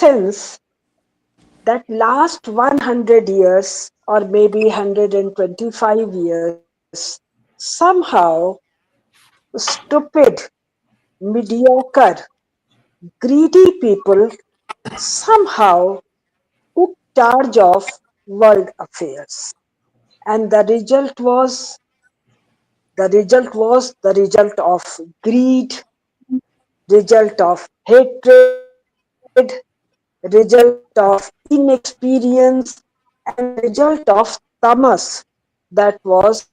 sense that last 100 years or maybe 125 years, somehow stupid, mediocre, greedy people somehow took charge of world affairs. And the result of greed, result of hatred, result of inexperience, and the result of tamas, that was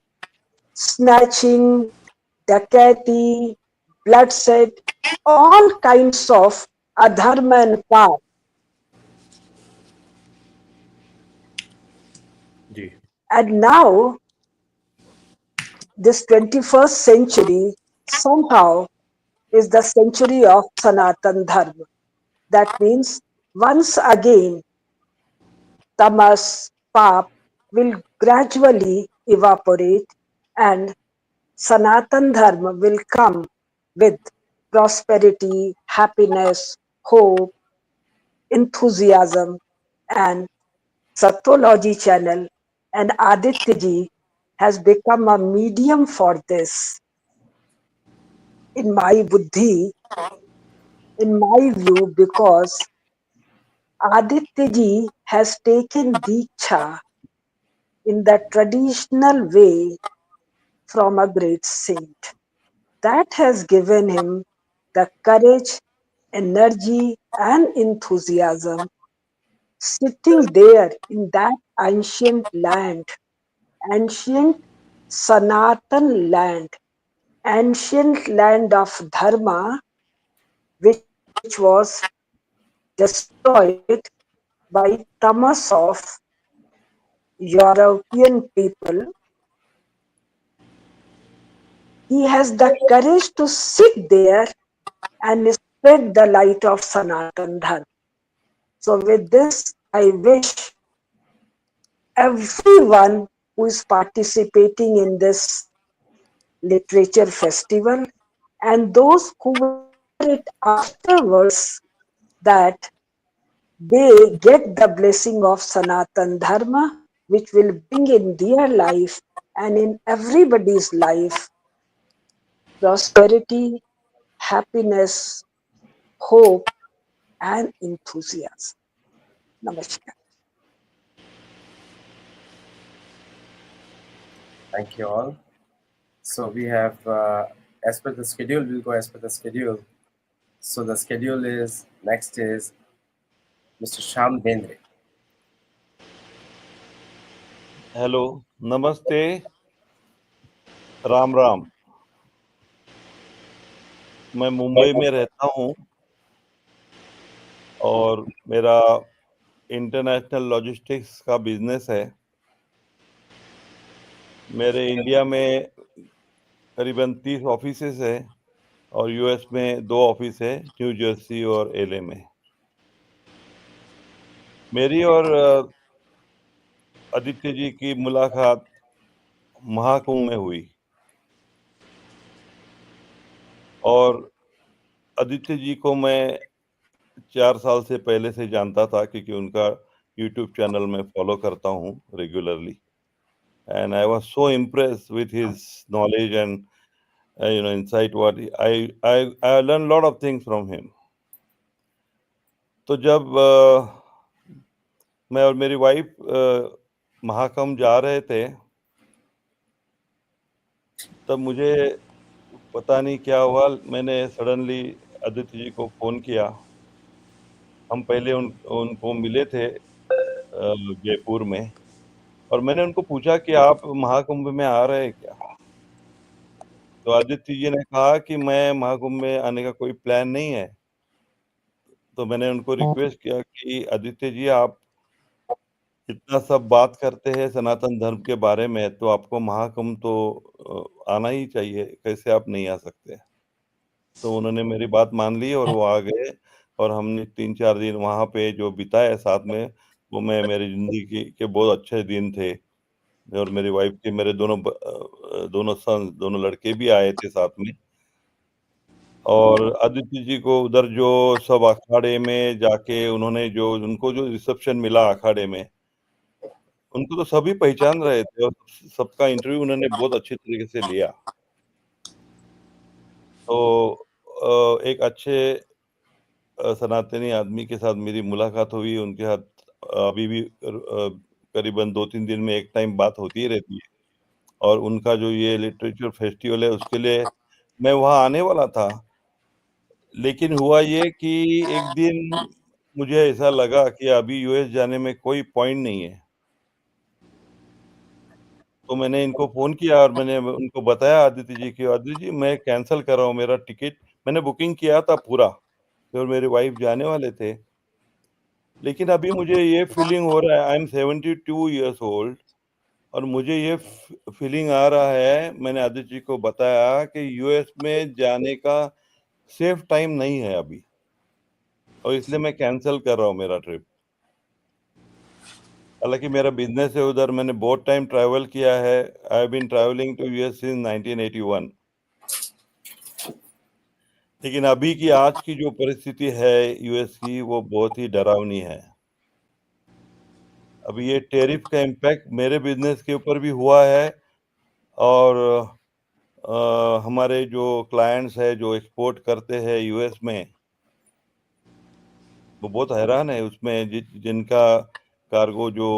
snatching, dakati, bloodshed, all kinds of adharma and path. जी. And now, this 21st century somehow is the century of Sanatan Dharma. That means once again, tamas, pap will gradually evaporate and Sanatan Dharma will come with prosperity, happiness, hope, enthusiasm, and Sattology channel and Aditya ji has become a medium for this. In my buddhi, in my view, because Aditya ji has taken Diksha in the traditional way from a great saint. That has given him the courage, energy, and enthusiasm sitting there in that ancient Sanatan land, ancient land of Dharma, which was destroyed by tamas of European people. He has the courage to sit there and spread the light of Sanatan Dharma. So, with this, I wish everyone who is participating in this literature festival and those who will hear it afterwards that they get the blessing of Sanatan Dharma, which will bring in their life and in everybody's life prosperity, happiness, hope, and enthusiasm. Namaskar. Thank you all. So we have, as per the schedule, we'll go as per the schedule. So the schedule is next is Mr. Sham Bendre. Hello, नमस्ते, राम राम। मैं मुंबई में रहता हूँ और मेरा international logistics का business है। मेरे इंडिया में करीबन 30 ऑफिसेस है और यूएस में 2 ऑफिस है, न्यू जर्सी और एलए में। मेरी और आदित्य जी की मुलाकात महाकुंभ में हुई और आदित्य जी को मैं 4 साल से पहले से जानता था क्योंकि उनका यूट्यूब चैनल में फॉलो करता हूँ regularly. And I was so impressed with his knowledge and insight. What I learned a lot of things from him. तो जब मैं और मेरी वाइफ महाकुंभ जा रहे थे, तब मुझे पता नहीं क्या हुआ, मैंने सडनली आदित्य जी को फोन किया। हम पहले उनको मिले थे जयपुर में और मैंने उनको पूछा कि आप महाकुंभ में आ रहे हैं क्या? तो आदित्य जी ने कहा कि मैं महाकुंभ में आने का कोई प्लान नहीं है। तो मैंने उनको रिक्वेस्ट किया कि आदित्य जी, आप इतना सब बात करते हैं सनातन धर्म के बारे में, तो आपको महाकुंभ तो आना ही चाहिए, कैसे आप नहीं आ सकते? तो उन्होंने मेरी बात मान ली और वो आ गए और हमने 3-4 दिन वहाँ पे जो बिताए साथ में, वो मेरी ज़िंदगी के बहुत अच्छे दिन थे। और मेरी वाइफ के मेरे दोनों सन, दोनों लड़के भी आए थे साथ में। और आदित्य जी को उधर जो सब अखाड़े में जाके उन्होंने जो उनको जो रिसेप्शन मिला अखाड़े में, उनको तो सभी पहचान रहे थे और सबका इंटरव्यू उन्होंने बहुत अच्छे तरीके से लिया। तो एक अच्छे सनातनी आदमी के साथ मेरी मुलाकात हुई, उनके साथ अभी भी करीबन 2-3 दिन में एक टाइम बात होती ही रहती है। और उनका जो ये लिटरेचर फेस्टिवल है उसके लिए मैं वहाँ आने वाला था, लेकिन हुआ ये कि एक दिन मुझे ऐसा लगा कि अभी यूएस जाने में कोई पॉइंट नहीं है। तो मैंने इनको फ़ोन किया और मैंने उनको बताया आदित्य जी कि आदित्य जी मैं कैंसल कर रहा हूँ मेरा टिकट। मैंने बुकिंग किया था पूरा, और मेरे वाइफ जाने वाले थे। लेकिन अभी मुझे ये फीलिंग हो रहा है, आई एम 72 इयर्स ओल्ड, और मुझे ये फीलिंग आ रहा है, मैंने आदित्य जी को बताया कि यूएस में जाने का सेफ टाइम नहीं है अभी, और इसलिए मैं कैंसल कर रहा हूँ मेरा ट्रिप। हालांकि मेरा बिजनेस है उधर, मैंने बहुत टाइम ट्रैवल किया है। I have been travelling to US since 1981। लेकिन अभी की आज की जो परिस्थिति है यूएस की, वो बहुत ही डरावनी है। अभी ये टैरिफ का इम्पैक्ट मेरे बिजनेस के ऊपर भी हुआ है, और हमारे जो क्लाइंट्स है जो एक्सपोर्ट करते हैं यूएस में, वो बहुत हैरान है उसमें। जिनका कार्गो जो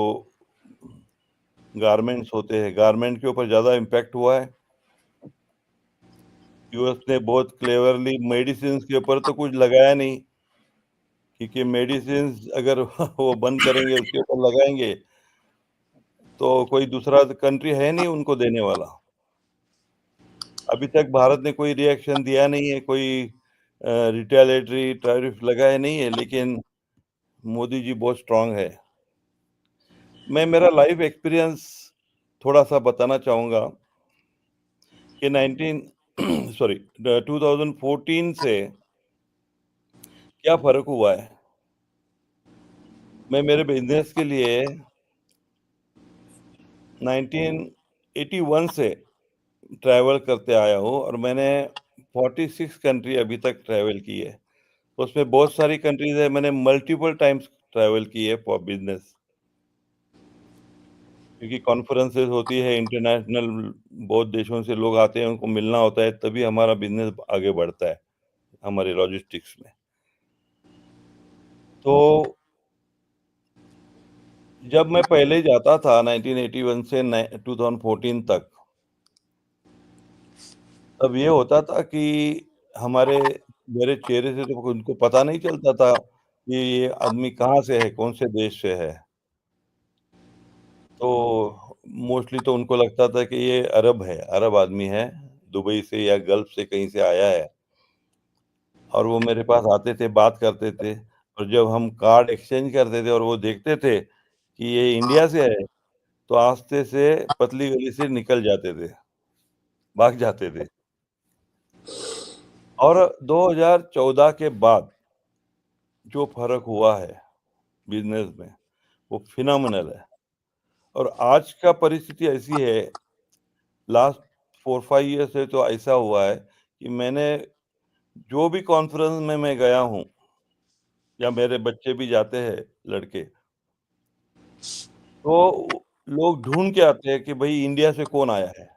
गारमेंट्स होते हैं, गारमेंट के ऊपर ज़्यादा इम्पैक्ट हुआ है। यूएस ने बहुत क्लेवरली मेडिसिन के ऊपर तो कुछ लगाया नहीं, क्योंकि मेडिसिन अगर वो बंद करेंगे उसके ऊपर लगाएंगे तो कोई दूसरा कंट्री है नहीं उनको देने वाला। अभी तक भारत ने कोई रिएक्शन दिया नहीं है, कोई रिटेलिएटरी टैरिफ लगाए नहीं है, लेकिन मोदी जी बहुत स्ट्रांग है। मैं मेरा लाइफ एक्सपीरियंस थोड़ा सा बताना चाहूँगा कि 19 सॉरी 2014 से क्या फ़र्क हुआ है। मैं मेरे बिज़नेस के लिए 1981 से ट्रैवल करते आया हूँ, और मैंने 46 कंट्री अभी तक ट्रैवल की है। तो उसमें बहुत सारी कंट्रीज़ है, मैंने मल्टीपल टाइम्स ट्रैवल की है फॉर बिज़नेस। क्योंकि कॉन्फ्रेंसेस होती है इंटरनेशनल, बहुत देशों से लोग आते हैं, उनको मिलना होता है, तभी हमारा बिज़नेस आगे बढ़ता है, हमारे लॉजिस्टिक्स में। तो जब मैं पहले जाता था 1981 से 2014 तक, तब ये होता था कि हमारे मेरे चेहरे से तो उनको पता नहीं चलता था कि ये आदमी कहाँ से है, कौन से देश से है। तो मोस्टली तो उनको लगता था कि ये अरब है, अरब आदमी है, दुबई से या गल्फ से कहीं से आया है। और वो मेरे पास आते थे, बात करते थे, और जब हम कार्ड एक्सचेंज करते थे और वो देखते थे कि ये इंडिया से है, तो आस्ते से पतली गली से निकल जाते थे, भाग जाते थे। और 2014 के बाद जो फ़र्क हुआ है बिज़नेस में, वो फिनोमिनल है। और आज का परिस्थिति ऐसी है, लास्ट 4-5 ईयर से तो ऐसा हुआ है कि मैंने जो भी कॉन्फ्रेंस में मैं गया हूँ, या मेरे बच्चे भी जाते हैं लड़के, तो लोग ढूँढ के आते हैं कि भई इंडिया से कौन आया है।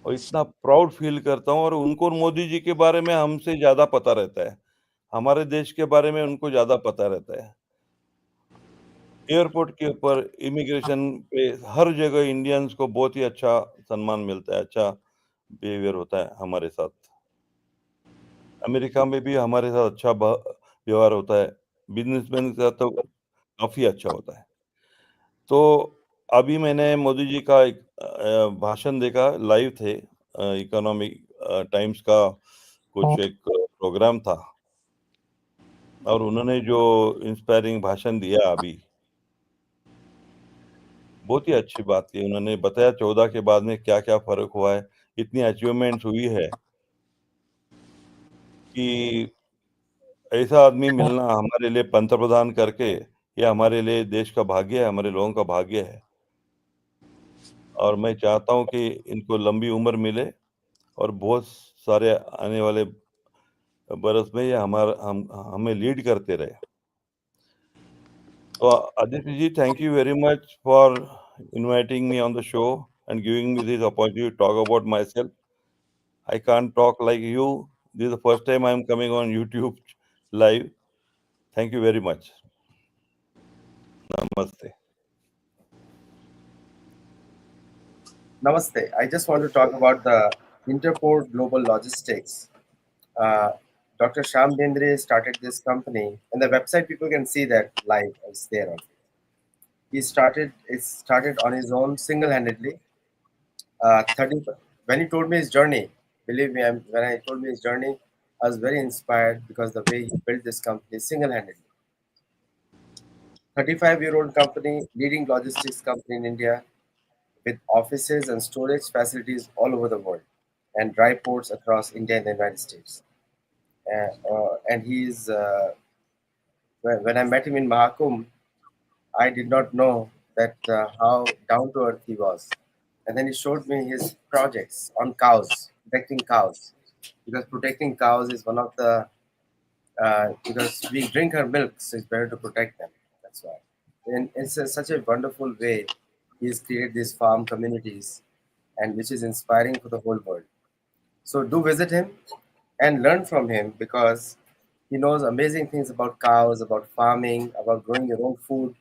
और इतना प्राउड फ़ील करता हूँ, और उनको मोदी जी के बारे में हमसे ज़्यादा पता रहता है। हमारे देश के बारे में उनको ज़्यादा पता रहता है। एयरपोर्ट के ऊपर, इमिग्रेशन पे, हर जगह इंडियंस को बहुत ही अच्छा सम्मान मिलता है, अच्छा बिहेवियर होता है हमारे साथ। अमेरिका में भी हमारे साथ अच्छा व्यवहार होता है। बिज़नेसमैन के साथ तो काफ़ी अच्छा होता है। तो अभी मैंने मोदी जी का एक भाषण देखा, लाइव थे, इकोनॉमिक टाइम्स का कुछ एक प्रोग्राम था, और उन्होंने जो इंस्पायरिंग भाषण दिया अभी, बहुत ही अच्छी बात की। उन्होंने बताया 14 के बाद में क्या-क्या फ़र्क हुआ है, इतनी अचीवमेंट्स हुई है कि ऐसा आदमी मिलना हमारे लिए पंतप्रधान करके, ये हमारे लिए देश का भाग्य है, हमारे लोगों का भाग्य है। और मैं चाहता हूँ कि इनको लंबी उम्र मिले, और बहुत सारे आने वाले बरस में ये हमें लीड करते रहे। So Aditi ji, thank you very much for inviting me on the show and giving me this opportunity to talk about myself. I can't talk like you. This is the first time I'm coming on YouTube live. Thank you very much. Namaste. Namaste. I just want to talk about the Interport Global Logistics. Uh, Dr. Sham Dendre started this company, and the website people can see that live. It's there. It started on his own single-handedly. 30, when he told me his journey, believe me, when I told me his journey, I was very inspired because the way he built this company single-handedly. 35-year-old company, leading logistics company in India, with offices and storage facilities all over the world, and dry ports across India and the United States. And he's when I met him in Mahakum, I did not know that how down to earth he was. And then he showed me his projects on cows, protecting cows, because protecting cows is one of the because we drink her milk, so it's better to protect them. That's why. And it's such a wonderful way he's created these farm communities, and which is inspiring for the whole world. So do visit him and learn from him because he knows amazing things about cows, about farming, about growing your own food,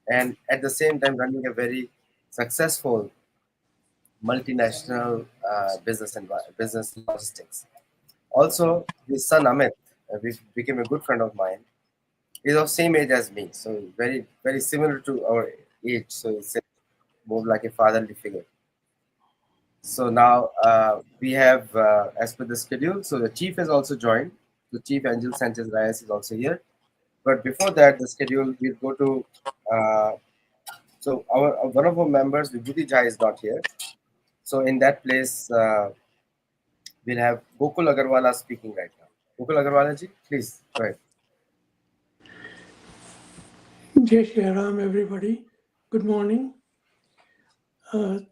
and at the same time running a very successful multinational business logistics. Also, his son Amit, became a good friend of mine. He's of same age as me, so very similar to our age. So he's more like a fatherly figure. So now we have, as per the schedule, so the chief has also joined. The chief Angel Sanchez Reyes is also here. But before that, the schedule we'll go to. Uh, so our one of our members, Vibhuti Jha, is not here. So in that place, we'll have Gokul Agarwala speaking right now. Gokul Agarwala ji, please go ahead. Jai Shri Ram, everybody. Good morning.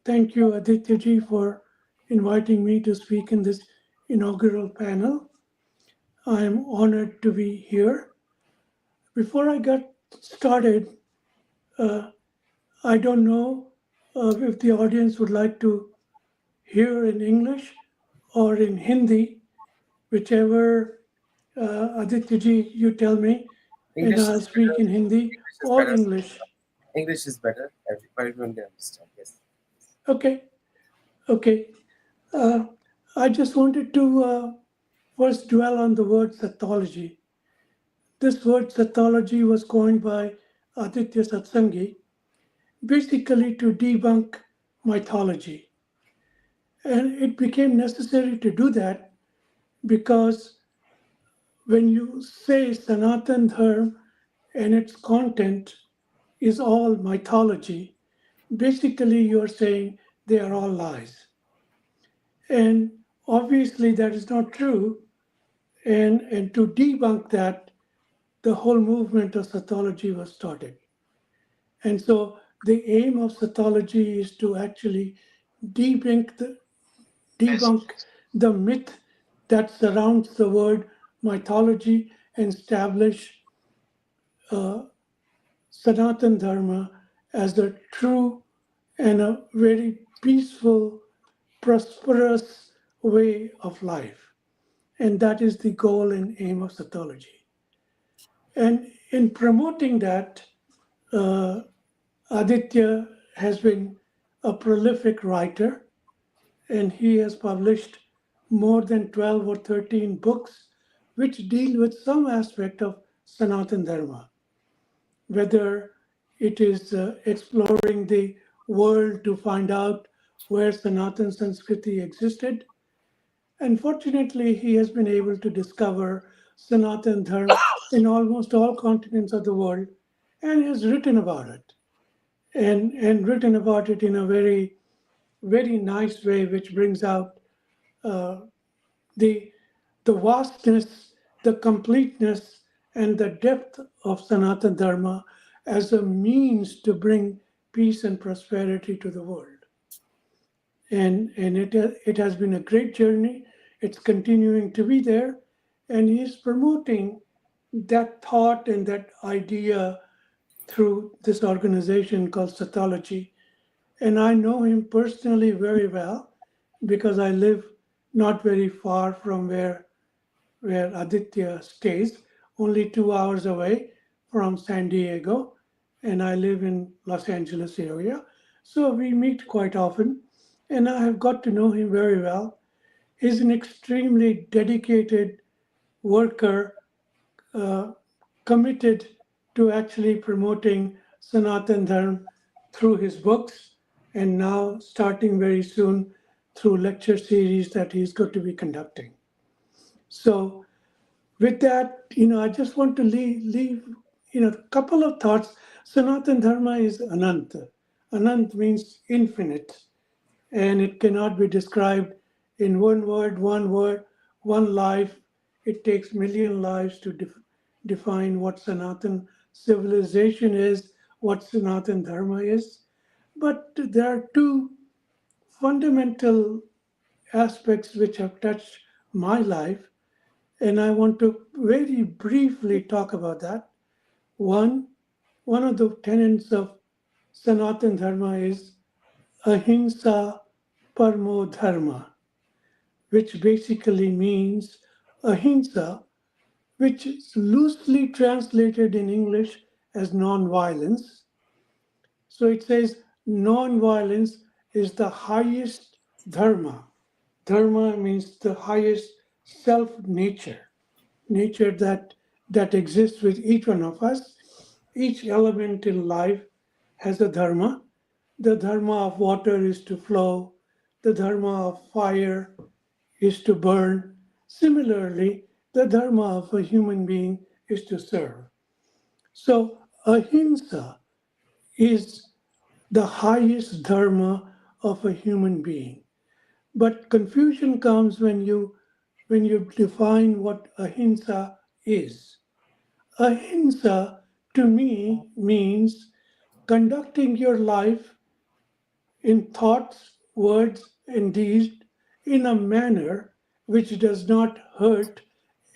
Thank you, Aditya ji, for inviting me to speak in this inaugural panel. I am honored to be here. Before I got started, uh, I don't know if the audience would like to hear in English or in Hindi, whichever Aditya ji you tell me, and English I'll is speak better. in Hindi English is or better. English. English is better. Everyone can understand. Yes. Okay, okay. Uh, I just wanted to first dwell on the word Sattology. This word Sattology was coined by Aditya Satsangi, basically to debunk mythology. And it became necessary to do that because when you say Sanatan Dharma and its content is all mythology, basically you're saying they are all lies. And obviously that is not true. And to debunk that, the whole movement of Sattology was started. And so the aim of Sattology is to actually debunk the, debunk the myth that surrounds the word mythology and establish Sanatan Dharma as the true and a very peaceful, prosperous way of life. And that is the goal and aim of Sattology. And in promoting that, uh, Aditya has been a prolific writer, and he has published more than 12 or 13 books which deal with some aspect of Sanatan Dharma, whether it is exploring the world to find out where Sanatan Sanskriti existed. Unfortunately, he has been able to discover Sanatan Dharma in almost all continents of the world and has written about it and written about it in a very, very nice way, which brings out uh, the, the vastness, the completeness, and the depth of Sanatana Dharma as a means to bring peace and prosperity to the world. And it has been a great journey. It's continuing to be there. and he's promoting that thought and that idea through this organization called Sattology. And I know him personally very well because I live not very far from where Aditya stays, only 2 hours away from San Diego, and I live in Los Angeles area. So we meet quite often, and I have got to know him very well. He's an extremely dedicated worker, uh, committed to actually promoting Sanatan Dharma through his books, and now starting very soon through lecture series that he's going to be conducting. So with that, I just want to leave a couple of thoughts. Sanatan Dharma is Ananta. Anant means infinite, and it cannot be described in word, one life. It takes million lives to define what Sanatan civilization is, what Sanatan Dharma is. But there are two fundamental aspects which have touched my life, and I want to very briefly talk about that. One, one of the tenets of Sanatan Dharma is ahimsa parmo dharma, which basically means ahimsa, which is loosely translated in English as non-violence. So it says non-violence is the highest dharma. Dharma means the highest self-nature, nature that exists with each one of us. Each element in life has a dharma. The dharma of water is to flow. The dharma of fire is to burn. Similarly, the dharma of a human being is to serve. So, ahimsa is the highest dharma of a human being. But confusion comes when you define what ahimsa is. Ahimsa to me means conducting your life in thoughts, words, and deeds in a manner which does not hurt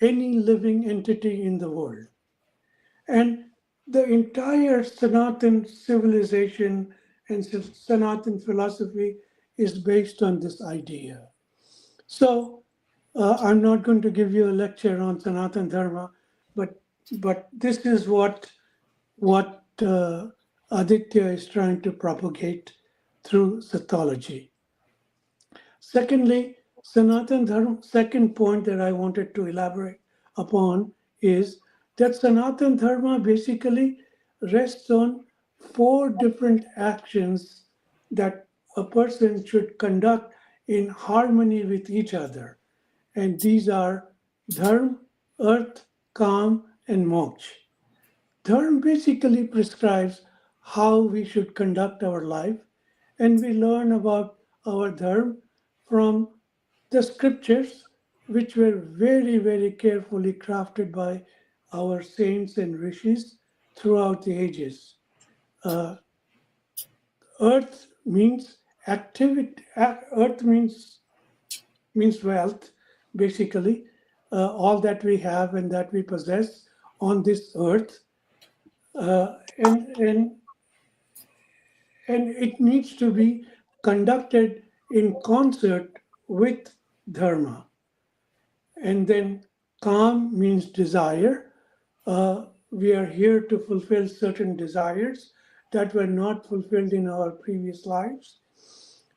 any living entity in the world. And the entire Sanatan civilization and Sanatan philosophy is based on this idea. So, I'm not going to give you a lecture on Sanatan Dharma, but this is what Aditya is trying to propagate through Sattology. Secondly, Sanatan Dharma, second point that I wanted to elaborate upon is that Sanatan Dharma basically rests on four different actions that a person should conduct in harmony with each other. And these are dharma, earth, kam, and moksha. Dharma basically prescribes how we should conduct our life, and we learn about our dharma from the scriptures, which were very, very carefully crafted by our saints and rishis throughout the ages. Uh, earth means activity. Earth means wealth, basically, all that we have and that we possess on this earth, uh, and and and it needs to be conducted in concert with dharma. And then calm means desire. We are here to fulfill certain desires that were not fulfilled in our previous lives,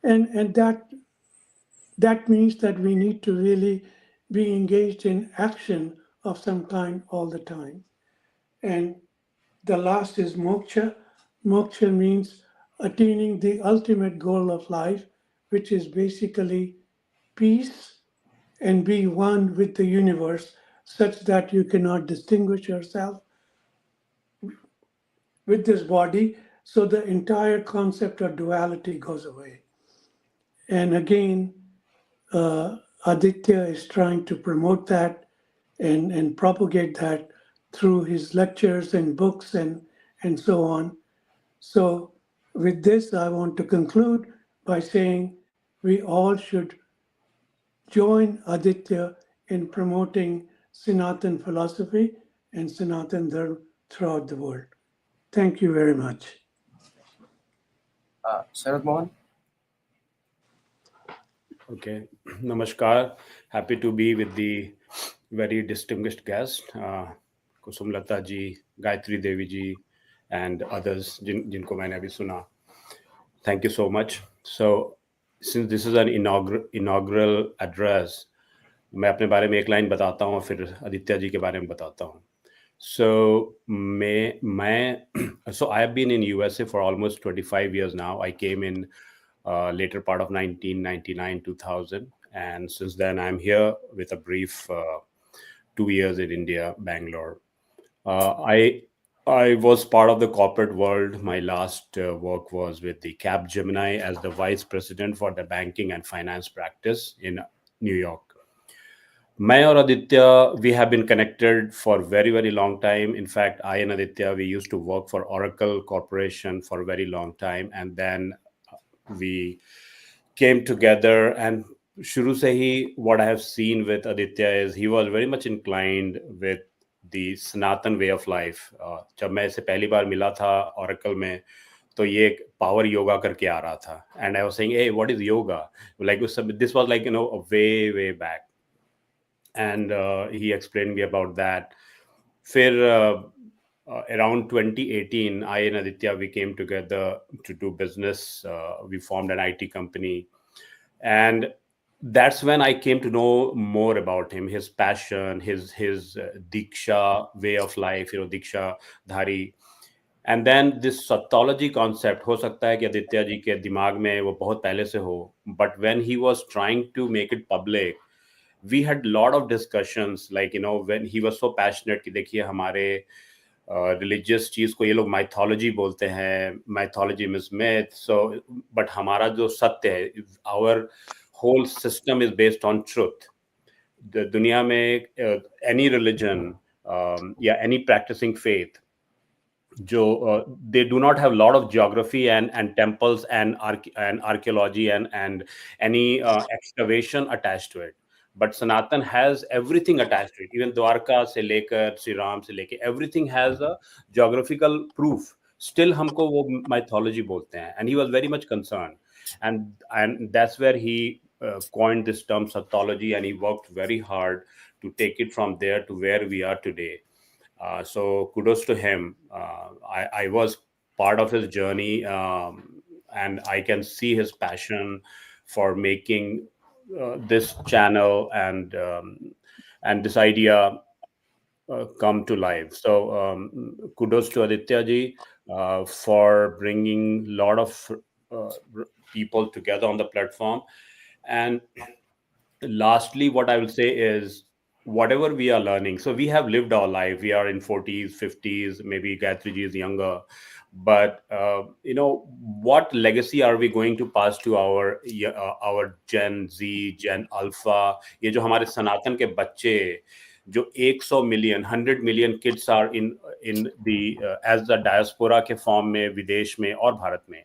and that means that we need to really be engaged in action of some kind all the time. And the last is moksha. Moksha means attaining the ultimate goal of life, which is basically peace and be one with the universe, such that you cannot distinguish yourself with this body. So the entire concept of duality goes away. And again, Aditya is trying to promote that and propagate that through his lectures and books and so on. So, with this, I want to conclude by saying we all should join Aditya in promoting Sanatan philosophy and Sanatan Dharma throughout the world. Thank you very much. Sharad Mohan? Okay, Namaskar. Happy to be with the very distinguished guest, Kusum Lata ji, Gayatri Devi ji, and others जिनको मैंने अभी सुना. Thank you so much. So, since this is an inaugural address, मैं अपने बारे में एक line बताता हूँ, फिर आदित्य जी के बारे में बताता हूँ. So, so I have been in USA for almost 25 years now. I came in later part of 1999, 2000, and since then I'm here with a brief 2 years in India, Bangalore. Uh, I I was part of the corporate world. My last work was with the Capgemini as the vice president for the banking and finance practice in New York. मैं और Aditya, we have been connected for very, very long time. In fact, I and Aditya, we used to work for Oracle Corporation for a very long time. And then we came together. And shuru se hi, what I have seen with Aditya is he was very much inclined with the Sanatan way of life. जब मैं इसे पहली बार मिला था Oracle में, तो ये एक पावर योगा करके आ रहा था. And I was saying, hey, what is yoga? Like this was like, a way, way back. And he explained me about that. फिर around 2018, I and Aditya, we came together to do business. We formed an IT company. And that's when I came to know more about him, his passion, his Diksha way of life, Diksha Dhari. And then this Sattology concept, हो सकता है कि आदित्य जी के दिमाग में वो बहुत पहले से हो, but when he was trying to make it public, we had a lot of discussions, like when he was so passionate कि देखिए हमारे रिलीजियस चीज को ये लोग माइथोलॉजी बोलते हैं, mythology means myth. So but हमारा जो सत्य है, our whole system is based on truth. दुनिया में any religion या any practicing faith, they do not have a lot of geography and temples and archaeology and any excavation attached to it. But Sanatan has everything attached to it. Even Dwarka se lekar Sri Ram se lekar, everything has a geographical proof. Still हमको वो mythology बोलते हैं. And he was very much concerned. And that's where he coined this term Sattology, and he worked very hard to take it from there to where we are today. So kudos to him. I was part of his journey, and I can see his passion for making this channel and this idea come to life. So kudos to Aditya ji for bringing a lot of people together on the platform. And lastly, what I will say is whatever we are learning. So we have lived our life. We are in 40s, 50s, maybe Gayatri ji is younger. But, what legacy are we going to pass to our Gen Z, Gen Alpha? ये जो हमारे सनातन के बच्चे जो 100 million, 100 million kids are in the as the diaspora के form में, विदेश में और भारत में,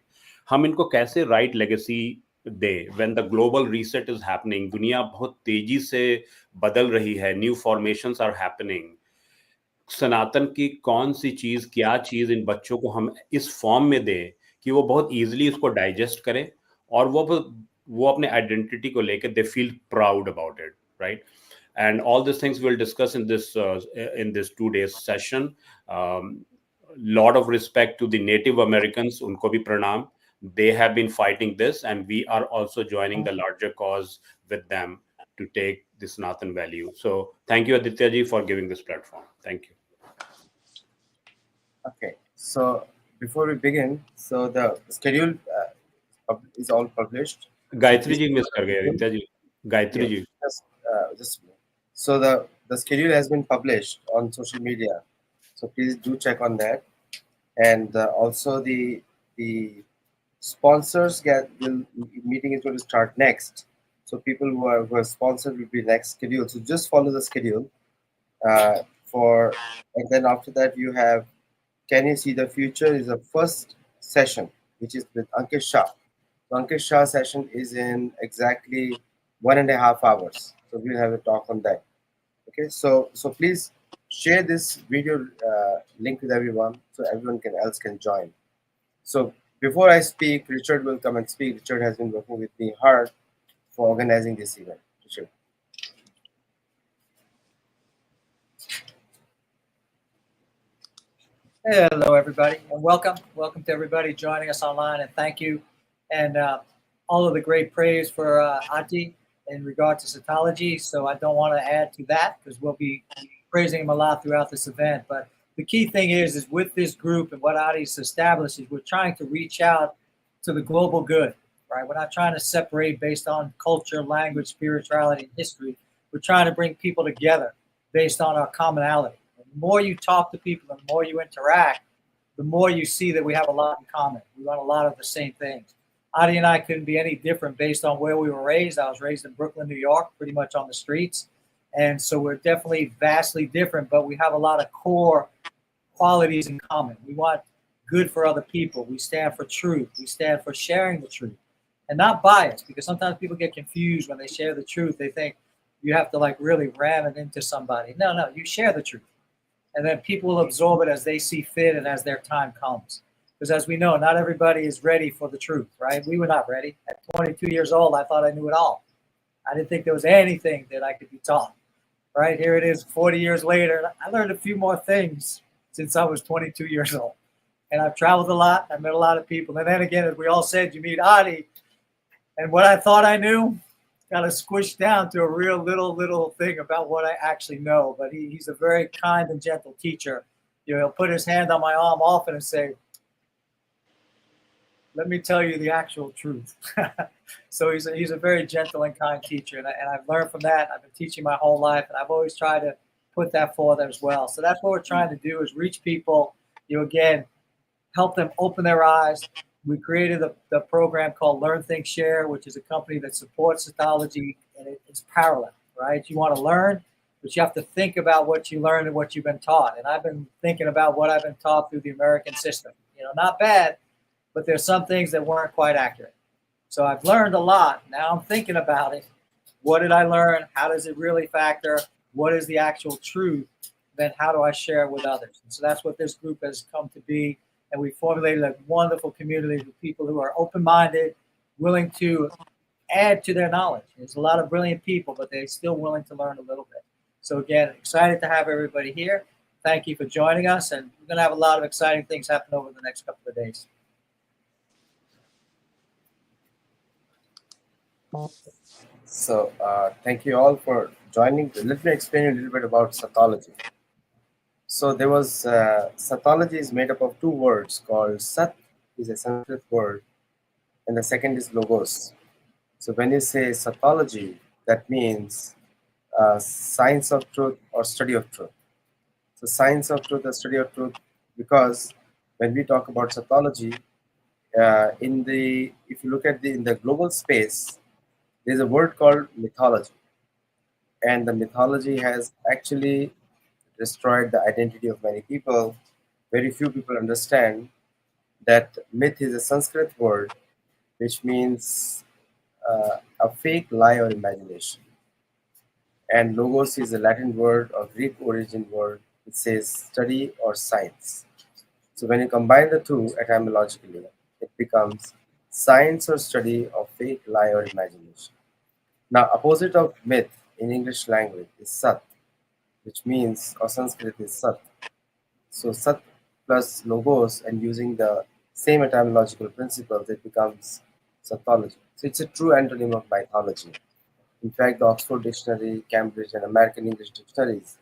हम इनको कैसे right legacy they when the global reset is happening. दुनिया बहुत तेजी से बदल रही है, न्यू फॉर्मेशंस आर हैपनिंग. सनातन की कौन सी चीज, क्या चीज इन बच्चों को हम इस फॉर्म में दें कि वो बहुत इजीली इसको डाइजेस्ट करें और वो अपने आइडेंटिटी को लेकर they feel proud about it, right? And all these things we'll discuss in this 2 days session. Lot of respect to the Native Americans, unko bhi pranam. They have been fighting this, and we are also joining the larger cause with them to take this Sanatan value. So thank you, Aditya ji, for giving this platform. Thank you. Okay, so before we begin, so the schedule is all published. Gayatri ji miss kar gaye, Aditya ji. Gayatri ji. Just so the schedule has been published on social media, so please do check on that. And also the sponsors meeting is going to start next. So people who are sponsored will be next schedule. So just follow the schedule. And then after that you have Can You See the Future is the first session, which is with Ankit Shah. So Ankit Shah session is in exactly 1.5 hours. So we'll have a talk on that. The Okay, so please share this video link with everyone so everyone can else can join. So before I speak, Richard will come and speak. Richard has been working with me hard for organizing this event. Richard. Hello, everybody, and welcome. Welcome to everybody joining us online, and thank you. And all of the great praise for Ati in regard to Sattology. So I don't want to add to that because we'll be praising him a lot throughout this event. But the key thing is with this group and what Adi's established is we're trying to reach out to the global good, right? We're not trying to separate based on culture, language, spirituality, and history. We're trying to bring people together based on our commonality. The more you talk to people, the more you interact, the more you see that we have a lot in common. We want a lot of the same things. Adi and I couldn't be any different based on where we were raised. I was raised in Brooklyn, New York, pretty much on the streets. And so we're definitely vastly different, but we have a lot of core qualities in common. We want good for other people. We stand for truth. We stand for sharing the truth and not bias, because sometimes people get confused when they share the truth. They think you have to like really ram it into somebody. No, you share the truth, and then people will absorb it as they see fit and as their time comes. Because as we know, not everybody is ready for the truth, right? We were not ready. At 22 years old, I thought I knew it all. I didn't think there was anything that I could be taught, right? Here it is 40 years later. I learned a few more things since I was 22 years old. And I've traveled a lot. I've met a lot of people. And then again, as we all said, you meet Adi. And what I thought I knew, kind of squished down to a real little thing about what I actually know. But he's a very kind and gentle teacher. You know, he'll put his hand on my arm often and say, "Let me tell you the actual truth." So he's a very gentle and kind teacher, and I've learned from that. I've been teaching my whole life, and I've always tried to put that forth as well. So that's what we're trying to do, is reach people. You know, again, help them open their eyes. We created the program called Learn, Think, Share, which is a company that supports Sattology, and it's parallel, right? You want to learn, but you have to think about what you learned and what you've been taught. And I've been thinking about what I've been taught through the American system. You know, not bad, but there's some things that weren't quite accurate. So I've learned a lot. Now I'm thinking about it. What did I learn? How does it really factor? What is the actual truth? Then how do I share it with others? And so that's what this group has come to be. And we formulated a wonderful community of people who are open-minded, willing to add to their knowledge. There's a lot of brilliant people, but they're still willing to learn a little bit. So again, excited to have everybody here. Thank you for joining us, and we're going to have a lot of exciting things happen over the next couple of days. So thank you all for joining. Let me explain a little bit about Sattology. So there was Sattology is made up of two words called Sat, is a Sanskrit word, and the second is Logos. So when you say Sattology, that means science of truth or study of truth. So science of truth or study of truth, because when we talk about Sattology, in the if you look at the in the global space, there's a word called mythology, and the mythology has actually destroyed the identity of many people. Very few people understand that myth is a Sanskrit word which means a fake lie or imagination. And logos is a Latin word or Greek origin word which says study or science. So when you combine the two etymologically, it becomes science or study of fake lie or imagination. Now, opposite of myth in English language is Sat, which means, or Sanskrit is Sat. So Sat plus Logos, and using the same etymological principles, it becomes Sattology. So it's a true antonym of mythology. In fact, the Oxford Dictionary, Cambridge, and American English dictionaries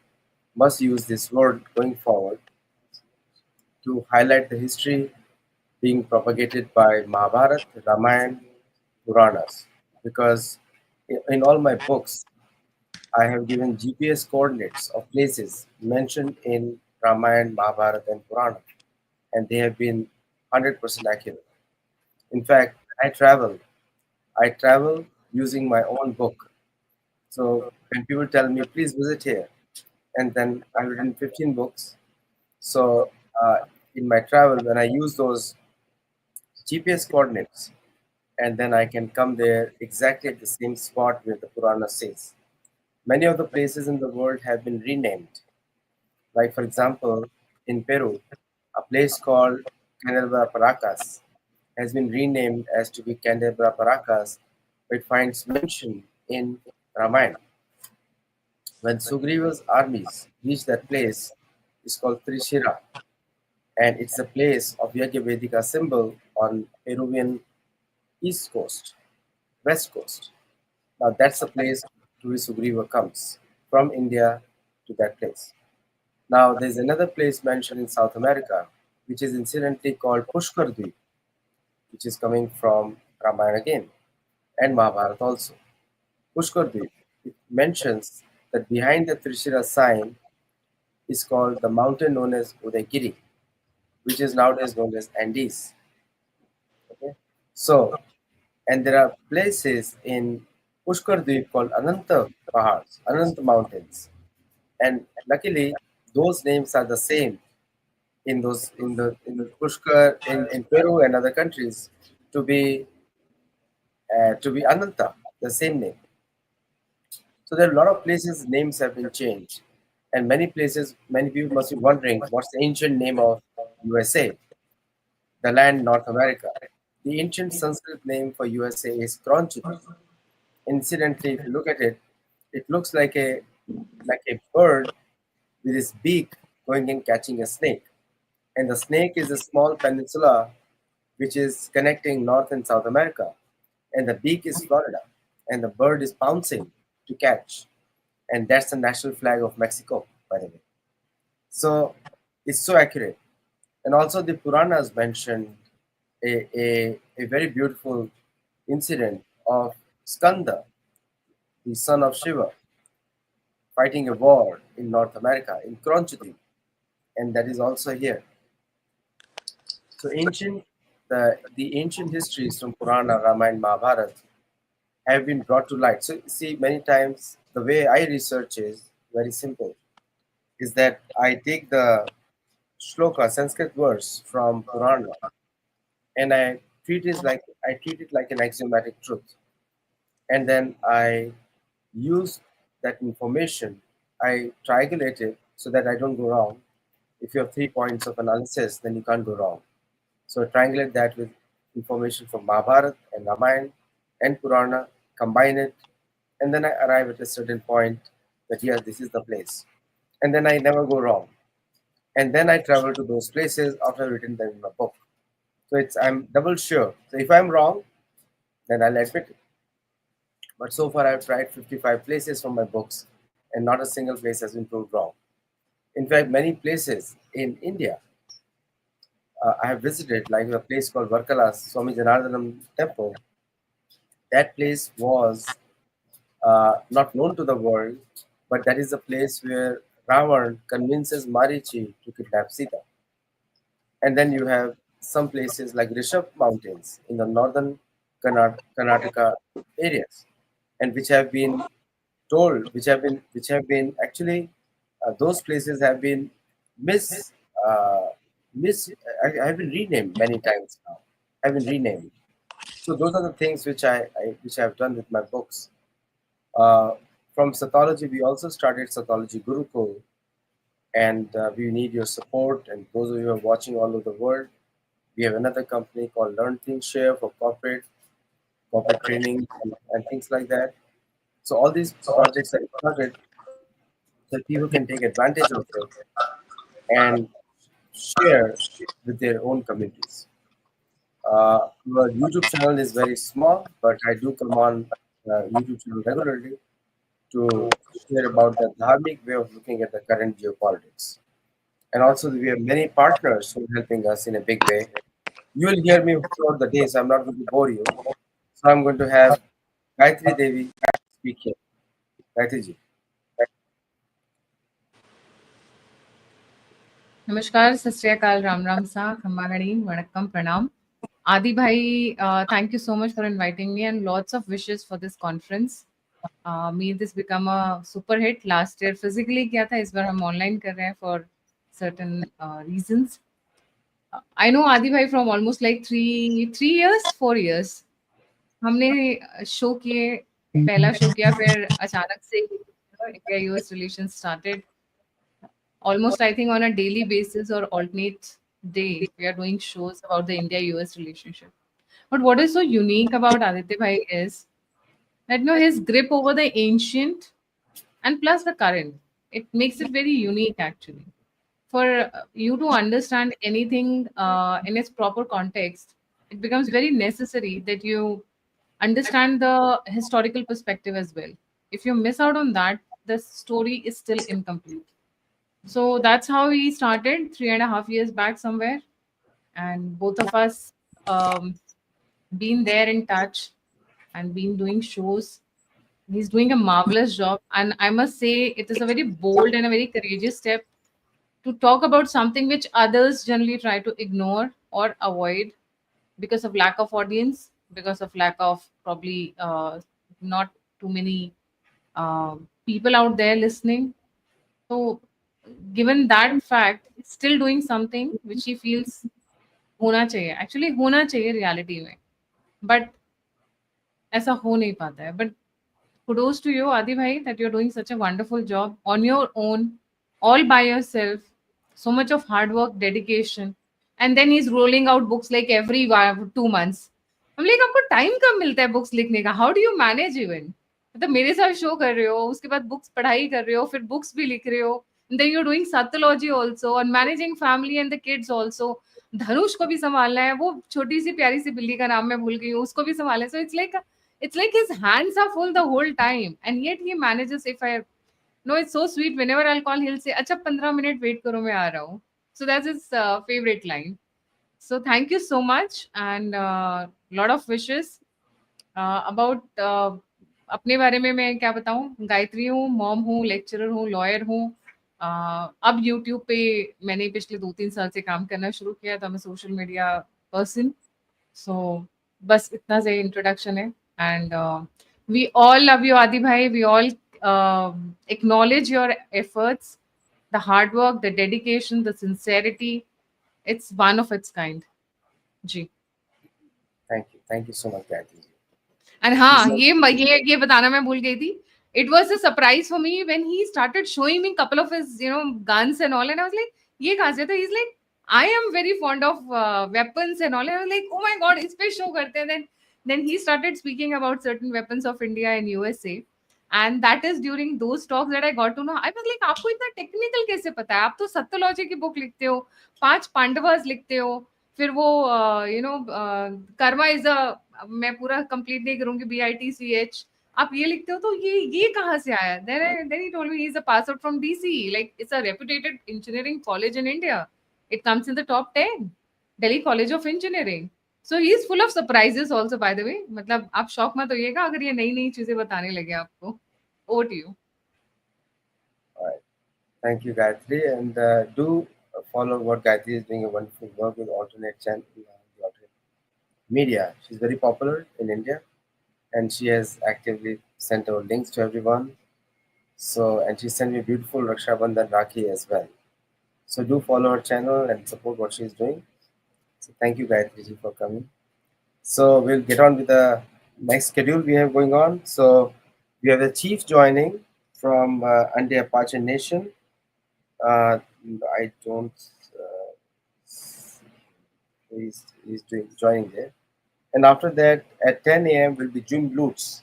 must use this word going forward to highlight the history being propagated by Mahabharata, Ramayana, Puranas. Because in all my books, I have given GPS coordinates of places mentioned in Ramayana, Mahabharata, and Purana, and they have been 100% accurate. In fact, I travel using my own book. So when people tell me, please visit here, and then I've written 15 books. So uh, in my travel, when I use those GPS coordinates, and then I can come there exactly at the same spot where the Purana says. Many of the places in the world have been renamed. Like, for example, in Peru, a place called Canelva Paracas has been renamed as to be Candelabra Paracas, which finds mention in Ramayana. When Sugriva's armies reach that place, it's called Trishira, and it's a place of Yajnavedika symbol on Peruvian east coast, west coast. Now that's the place to which Sugriva comes from India to that place. Now there's another place mentioned in South America, which is incidentally called Pushkar Dweep, which is coming from Ramayana again and Mahabharata also. Pushkar Dweep, it mentions that behind the Trishira sign is called the mountain known as Udaygiri, which is nowadays known as Andes. Okay? So, and there are places in Pushkar Dweep called Ananta Pahars, Ananta Mountains. And luckily, those names are the same in those in the Pushkar in Peru and other countries to be Ananta, the same name. So there are a lot of places names have been changed, and many places, many people must be wondering what's the ancient name of USA, the land North America. The ancient Sanskrit name for USA is Kronchiti. Incidentally, if you look at it, it looks like a bird with its beak going and catching a snake. And the snake is a small peninsula which is connecting North and South America. And the beak is Florida. And the bird is pouncing to catch. And that's the national flag of Mexico, by the way. So it's so accurate. And also the Puranas mentioned a very beautiful incident of Skanda, the son of Shiva, fighting a war in North America, in Kronchudip, and that is also here. So the ancient histories from Purana, Ramayana, Mahabharata have been brought to light. So see, many times the way I research is very simple. Is that I take the shloka, Sanskrit verse from Purana, and I treat it like an axiomatic truth, and then I use that information. I triangulate it so that I don't go wrong. If you have 3 points of analysis, then you can't go wrong. So I triangulate that with information from Mahabharata and Ramayana and Purana, combine it, and then I arrive at a certain point that yes, this is the place. And then I never go wrong. And then I travel to those places after I've written them in my book. So it's I'm double sure. So if I'm wrong, then I'll admit it. But so far I've tried 55 places from my books, and not a single place has been proved wrong. In fact, many places in India I have visited, like a place called Varkala Swami Janardhanam Temple. That place was not known to the world, but that is the place where Ravan convinces Marichi to kidnap Sita. And then you have some places like Rishabh Mountains in the northern Karnataka areas, and which have been which have been actually those places have been mis uh, mis have been renamed many times now. Have been renamed. So those are the things which I have done with my books. Uh, from Sattology, we also started Sattology Gurukul, and we need your support. And those of you who are watching all over the world, we have another company called Learn Think Share for corporate training and things like that. So all these projects are started so people can take advantage of it and share with their own communities. Our YouTube channel is very small, but I do come on YouTube channel regularly to share about the dharmic way of looking at the current geopolitics. And also, we have many partners who are helping us in a big way. You will hear me throughout the day, so I'm not going to bore you. So I'm going to have Gayatri Devi speak here. Gayatri ji. नमस्कार, सत श्री अकाल, राम राम सा, खम्बा घड़ी, वणक्कम, pranam. Adi bhai, thank you so much for inviting me and lots of wishes for this conference. May this become a super hit. Last year physically किया था, इस बार हम online कर रहे हैं for certain reasons. I know Adi bhai from almost like 3 years, 4 years. हमने show किए, पहला शो किया, फिर अचानक से India-US relations started. Almost, I think, on a daily basis or alternate day, we are doing shows about the India-US relationship. But what is so unique about Aditya Bhai is that his grip over the ancient and plus the current. It makes it very unique actually. For you to understand anything in its proper context, it becomes very necessary that you understand the historical perspective as well. If you miss out on that, the story is still incomplete. So that's how we started 3.5 years back somewhere, and both of us um, been there in touch and been doing shows. He's doing a marvelous job, and I must say it is a very bold and a very courageous step to talk about something which others generally try to ignore or avoid because of lack of audience, because of lack of probably not too many people out there listening. So, given that fact, he's still doing something which he feels होना चाहिए. Actually, होना चाहिए reality में. But ऐसा हो नहीं पाता है. But kudos to you, Adi bhai, that you're doing such a wonderful job on your own, all by yourself. So much of hard work, dedication, and then he's rolling out books like every 2 months. I'm like, आपको time कब मिलता है books लिखने का? How do you manage even? मतलब मेरे साथ show कर रहे हो, उसके बाद बुक्स पढ़ाई कर रहे हो, फिर बुक्स भी लिख रहे हो, then you're doing Sattology also and managing family and the kids also. धनुष को भी संभालना है, वो छोटी सी प्यारी सी बिल्ली का नाम मैं भूल गई हूँ, उसको भी संभालना है. So it's like his hands are full the whole time, and yet he manages. If I no, it's so sweet. Whenever I'll call, he'll say, "अच्छा 15 minute wait करो मैं आ रहा हूँ." So that's his favorite line. So thank you so much, and lot of wishes about अपने बारे में मैं क्या बताऊँ. गायत्री हूँ, मॉम हूँ, लेक्चरर हूँ, लॉयर हूँ. अब यूट्यूब पे मैंने पिछले 2-3 साल से काम करना शुरू किया, तो मैं सोशल मीडिया पर्सन. सो बस इतना से इंट्रोडक्शन है. And we all love you Adi भाई. We all acknowledge your efforts, the hard work, the dedication, the sincerity. It's one of its kind. जी. Thank you so much, Gayatri. And हाँ, ये बताना मैं भूल गई थी. It was a surprise for me when he started showing me couple of his guns and all, and I was like, ये कहाँ से? तो he's like, I am very fond of weapons and all, and I was like, oh my god, इस पे show करते हैं. Then he started speaking about certain weapons of India and USA, and that is during those talks that I got to know. I was like, आपको इतना technical कैसे पता है? आप तो सत्योलॉजी की बुक लिखते हो, 5 पांडवास लिखते हो, फिर वो कर्मा इज अ, मैं पूरा कंप्लीट नहीं करूंगी, BITCH, आप ये लिखते हो, तो ये कहाँ से आया? Then he told me he's a pass out from DC, like it's a reputed engineering college in India. It comes in the top 10, Delhi College of Engineering. So he is full of surprises also, by the way. मतलब आप शौक मत होइएगा अगर ये नई नई चीजें बताने लगे आपको. Over to you. All right. Thank you, Gayatri. And do follow what Gayatri is doing a wonderful work with alternate channel, the alternate media. She's very popular in India, and she has actively sent out links to everyone. So, and she sent me a beautiful Raksha Bandhan Rakhi as well. So do follow her channel and support what she's doing. So thank you, Gayatri ji, for coming. So we'll get on with the next schedule we have going on. So we have the chief joining from Ande Apache Nation. I don't. He's joining there. And after that, at 10 a.m. will be Jim Lutz.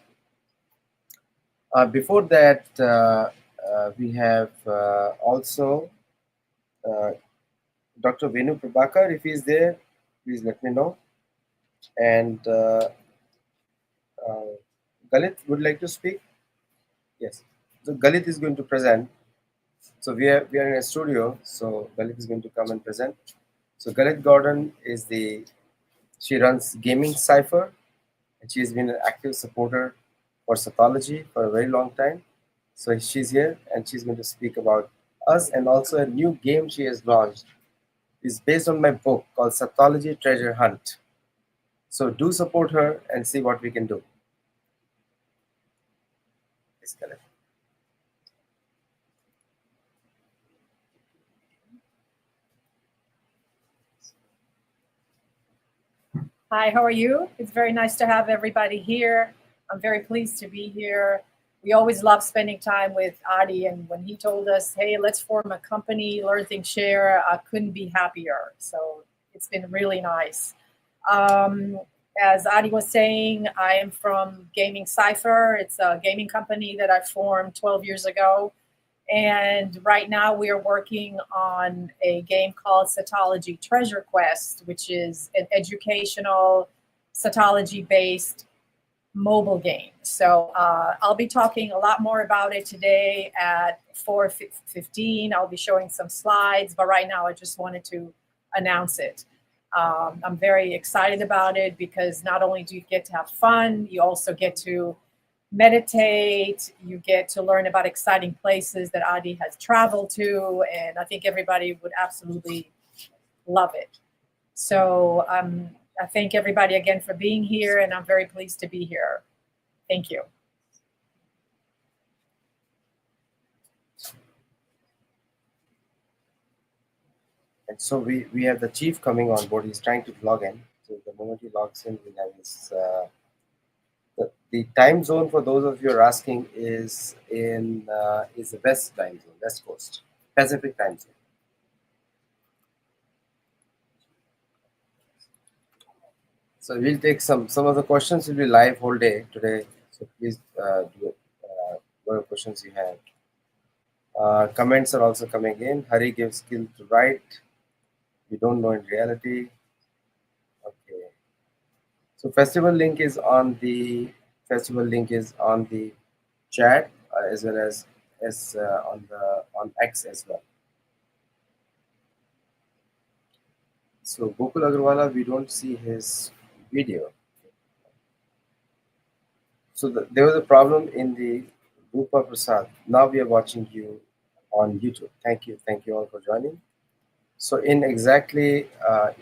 Before that, we have also Dr. Venu Prabhakar. If he's there, please let me know. And Galit would like to speak. Yes. So Galit is going to present. So we are in a studio. So Galit is going to come and present. So Galit Gordon she runs Gaming Cipher, and she's been an active supporter for Sattology for a very long time. So she's here, and she's going to speak about us, and also a new game she has launched. It's based on my book called Sattology Treasure Hunt. So do support her and see what we can do. Yes, Galit. Hi, how are you? It's very nice to have everybody here. I'm very pleased to be here. we always love spending time with Adi. And when he told us, hey, let's form a company, Learn, Think, Share, I couldn't be happier. So it's been really nice. As Adi was saying, I am from Gaming Cypher. It's a gaming company that I formed 12 years ago. And right now we are working on a game called Sattology Treasure Quest, which is an educational Sattology based mobile game. So I'll be talking a lot more about it today at 4:15. I'll be showing some slides, but right now I just wanted to announce it. I'm very excited about it because not only do you get to have fun, you also get to meditate, you get to learn about exciting places that Adi has traveled to, and I think everybody would absolutely love it. So I thank everybody again for being here, and I'm very pleased to be here. Thank you. And so we have the chief coming on board. He's trying to log in. So the moment he logs in, we'll have his. The time zone for those of you who are asking is is the West time zone, West Coast, Pacific time zone. So we'll take some of the questions will be live whole day today. So please do whatever questions you have. Comments are also coming in. Hari gives skill to write. We don't know in reality. Okay. So festival link is on the chat as well as on X as well. So Gokul Agarwala, we don't see his video. So there was a problem in the Rupa Prasad. Now we are watching you on YouTube. Thank you all for joining. So in exactly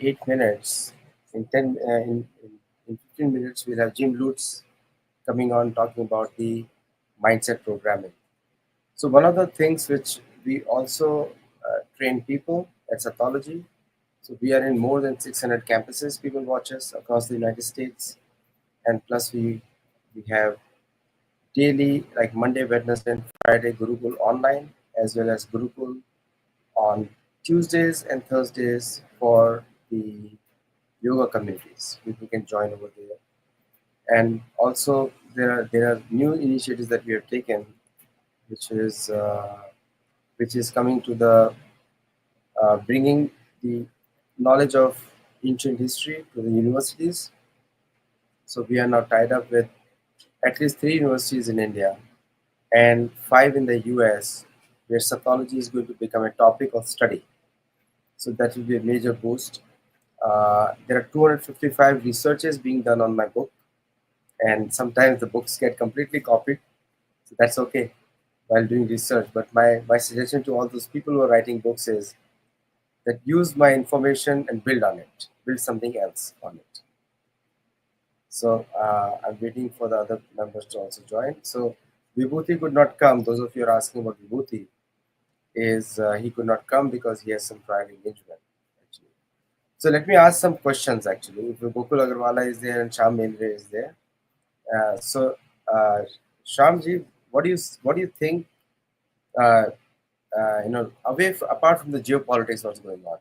8 minutes, in 15 minutes, we'll have Jim Lutz coming on talking about the mindset programming. So one of the things which we also train people at Sattology. So we are in more than 600 campuses. People watch us across the United States, and plus we have daily, like Monday, Wednesday, and Friday, Gurukul online, as well as Gurukul on Tuesdays and Thursdays for the yoga communities. People can join over there. And also there are new initiatives that we have taken, which is coming to the bringing the knowledge of ancient history to the universities. So we are now tied up with at least 3 universities in India and 5 in the US, where Sattology is going to become a topic of study. So that will be a major boost. There are 255 researches being done on my book, and sometimes the books get completely copied. So that's okay while doing research. But my suggestion to all those people who are writing books is that use my information and build on it, build something else on it. So I'm waiting for the other members to also join. So Vibhuti could not come. Those of you are asking about Vibhuti, is he could not come because he has some prior engagement. Actually. So let me ask some questions actually. If Gokul Agarwala is there and Sham Mendre is there. So Shamji, what do you think? Apart from the geopolitics, what's going on,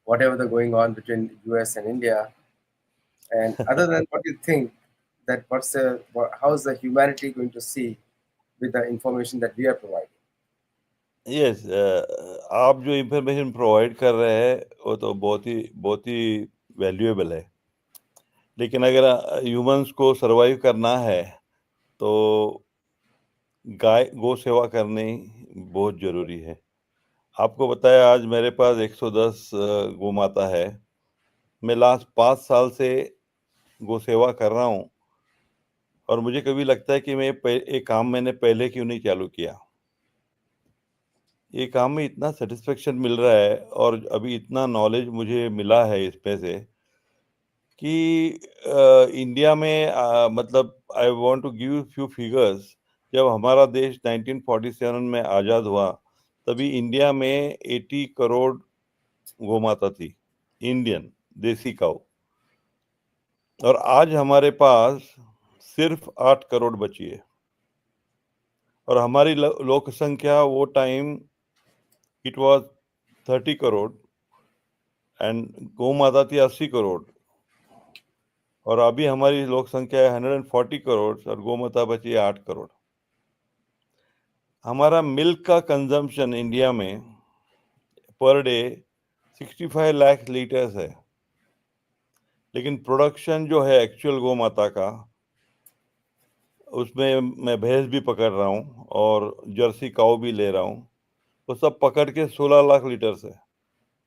whatever the going on between US and India, and other than what you think that how's the humanity going to see with the information that we are providing? Yes आप जो information provide कर रहे हैं वो तो बहुत ही valuable है, लेकिन अगर ह्यूमंस को सरवाइव करना है तो गौ सेवा करनी बहुत जरूरी है। आपको बताया आज मेरे पास 110 गौ माता है। मैं लास्ट 5 साल से गौ सेवा कर रहा हूँ और मुझे कभी लगता है कि एक काम मैंने पहले क्यों नहीं चालू किया। ये काम में इतना सेटिस्फेक्शन मिल रहा है और अभी इतना नॉलेज मुझे मिला है इसमें से कि इंडिया में मतलब I want to give few figures. जब हमारा देश 1947 में आज़ाद हुआ तभी इंडिया में 80 करोड़ गौमाता थी, इंडियन देसी काऊ, और आज हमारे पास सिर्फ 8 करोड़ बची है। और हमारी लोक संख्या वो time it was 30 crore and गौ माता थी 80 करोड़, और अभी हमारी लोक संख्या है 140 करोड़ और गौ माता बची है 8 करोड़। हमारा मिल्क का कंजम्पशन इंडिया में पर डे 65 लाख लीटर्स है, लेकिन प्रोडक्शन जो है एक्चुअल गौ माता का, उसमें मैं भैंस भी पकड़ रहा हूँ और जर्सी काऊ भी ले रहा हूँ, तो सब पकड़ के 16 लाख लीटर है।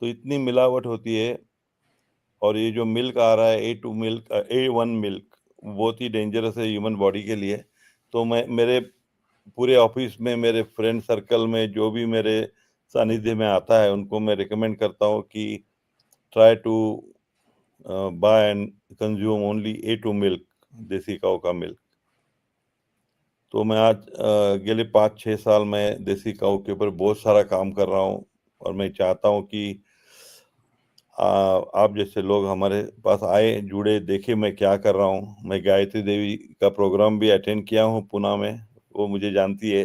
तो इतनी मिलावट होती है। और ये जो मिल्क आ रहा है A1 मिल्क बहुत ही डेंजरस है ह्यूमन बॉडी के लिए। तो मैं मेरे पूरे ऑफिस में, मेरे फ्रेंड सर्कल में जो भी मेरे सानिध्य में आता है, उनको मैं रिकमेंड करता हूँ कि try to buy and consume only A2 milk, desi cow का मिल्क। तो मैं आज अगले 5-6 साल में देसी काऊ के ऊपर बहुत सारा काम कर रहा हूँ, और मैं चाहता हूँ कि आप जैसे लोग हमारे पास आए, जुड़े, देखे मैं क्या कर रहा हूँ। मैं गायत्री देवी का प्रोग्राम भी अटेंड किया हूँ पुणे में, वो मुझे जानती है।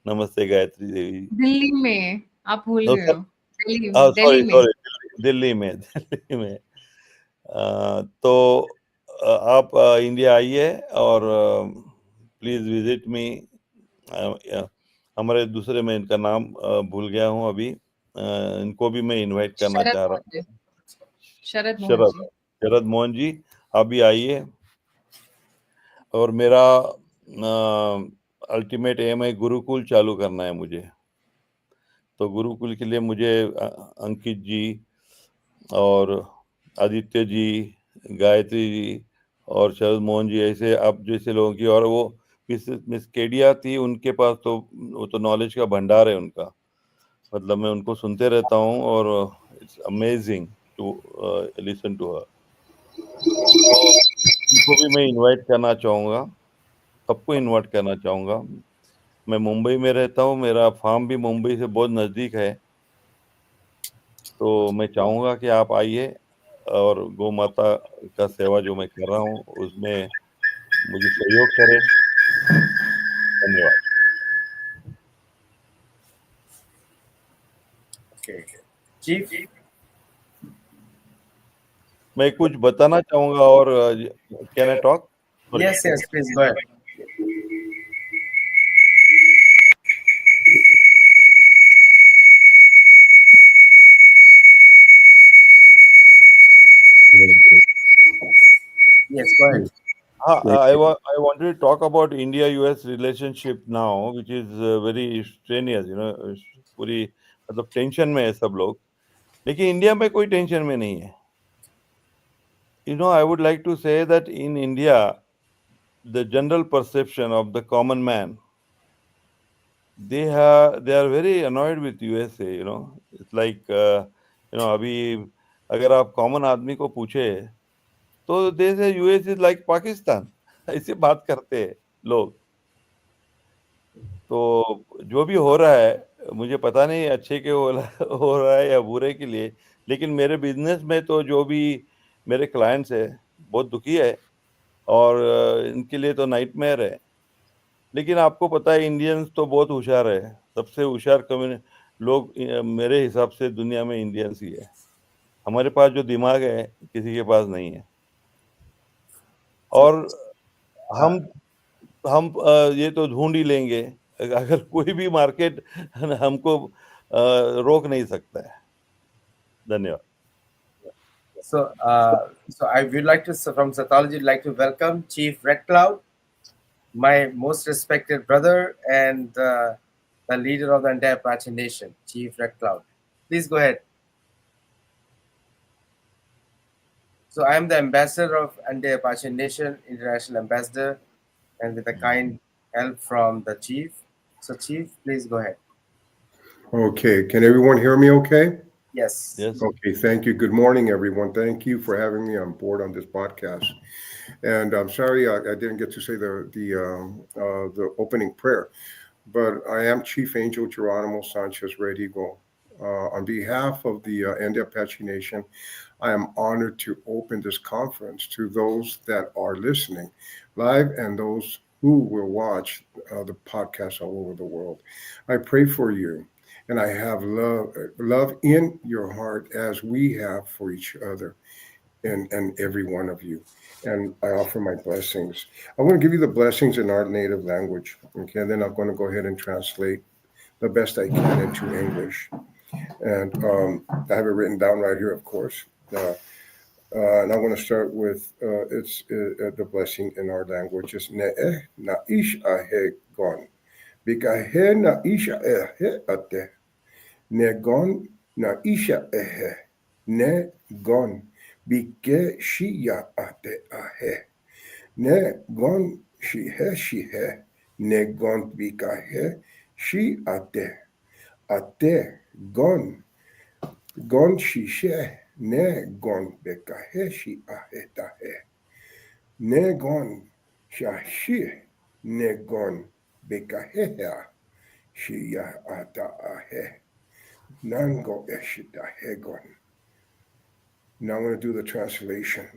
नमस्ते गायत्री देवी। दिल्ली में आप भूल नो गए सर, हो। दिल्ली सॉरी दिल्ली में। सॉरी, दिल्ली में दिल्ली में। तो आप इंडिया आइए और प्लीज़ विजिट मी। हमारे दूसरे, मैं इनका नाम भूल गया हूँ अभी, इनको भी मैं इनवाइट करना शरद चाह रहा मोहन जी। हूँ। शरद मोहन शरद जी। शरद मोहन जी, आप भी आइए। और मेरा अल्टीमेट एम है, गुरुकुल चालू करना है मुझे। तो गुरुकुल के लिए मुझे अंकित जी और आदित्य जी, गायत्री जी और शरद मोहन जी, ऐसे आप जैसे लोगों की, और वो मिस केडिया थी, उनके पास तो वो तो नॉलेज का भंडार है उनका। मतलब मैं उनको सुनते रहता हूँ और it's amazing to listen to her. तो उनको भी मैं इनवाइट करना चाहूँगा, सबको इनवाइट करना चाहूँगा। मैं मुंबई में रहता हूँ, मेरा फार्म भी मुंबई से बहुत नज़दीक है। तो मैं चाहूँगा कि आप आइए और गौ माता का सेवा जो मैं कर रहा हूँ उसमें मुझे सहयोग करें। धन्यवाद। Okay. Chief? मैं कुछ बताना चाहूँगा, और can I talk? Sorry. Yes, yes, please go ahead. Yes, go ahead. I wanted to talk about India-US relationship now, which is very strenuous, पूरी मतलब टेंशन में है सब लोग, लेकिन इंडिया में कोई टेंशन में नहीं है। I would like to say that in India, the general perception of the common man, they are very annoyed with USA. It's like अभी अगर आप कॉमन आदमी को पूछे तो दे से यूएस इज लाइक पाकिस्तान ऐसे बात करते हैं लोग। तो जो भी हो रहा है, मुझे पता नहीं अच्छे के हो रहा है या बुरे के लिए, लेकिन मेरे बिजनेस में तो जो भी मेरे क्लाइंट्स है बहुत दुखी है, और इनके लिए तो नाइटमेयर है। लेकिन आपको पता है इंडियंस तो बहुत होशियार है, सबसे होशियार कम्युनिटी लोग मेरे हिसाब से दुनिया में इंडियंस ही है। हमारे पास जो दिमाग है किसी के पास नहीं है। So, और हम हम ये तो ढूंढ ही लेंगे, अगर कोई भी मार्केट हमको रोक नहीं सकता है। धन्यवाद। so I would like to, from Sattology, like to welcome Chief Red Cloud, my most respected brother and the leader of the entire Apache Nation, Chief Red Cloud. Please go ahead. So I am the ambassador of Ande Apache Nation, international ambassador, and with a kind help from the chief. So chief, please go ahead. Okay, can everyone hear me okay? Yes. Yes. Okay, thank you. Good morning, everyone. Thank you for having me on board on this podcast. And I'm sorry I didn't get to say the opening prayer, but I am Chief Angel Geronimo Sanchez Redigo. On behalf of the Ende Apache Nation, I am honored to open this conference to those that are listening live and those who will watch the podcast all over the world. I pray for you, and I have love in your heart as we have for each other and every one of you. And I offer my blessings. I want to give you the blessings in our native language. Okay, and then I'm going to go ahead and translate the best I can into English. And I have it written down right here, of course. And I want to start with the blessing in our language. It's ne'eh na ish ahe gon. Bikahe na isha ehe ate. Ne gon na isha ehe. Ne gon. Bike shiya ate ahe. Ne gon shi he. Ne gon bikahe shi ate. Ate gon. Gon shishe ne gon bekaheshi ahetahe. Ne gon shashi ne gon bekahea shia ata ahe. Nango eshita hegon. Now I'm going to do the translation.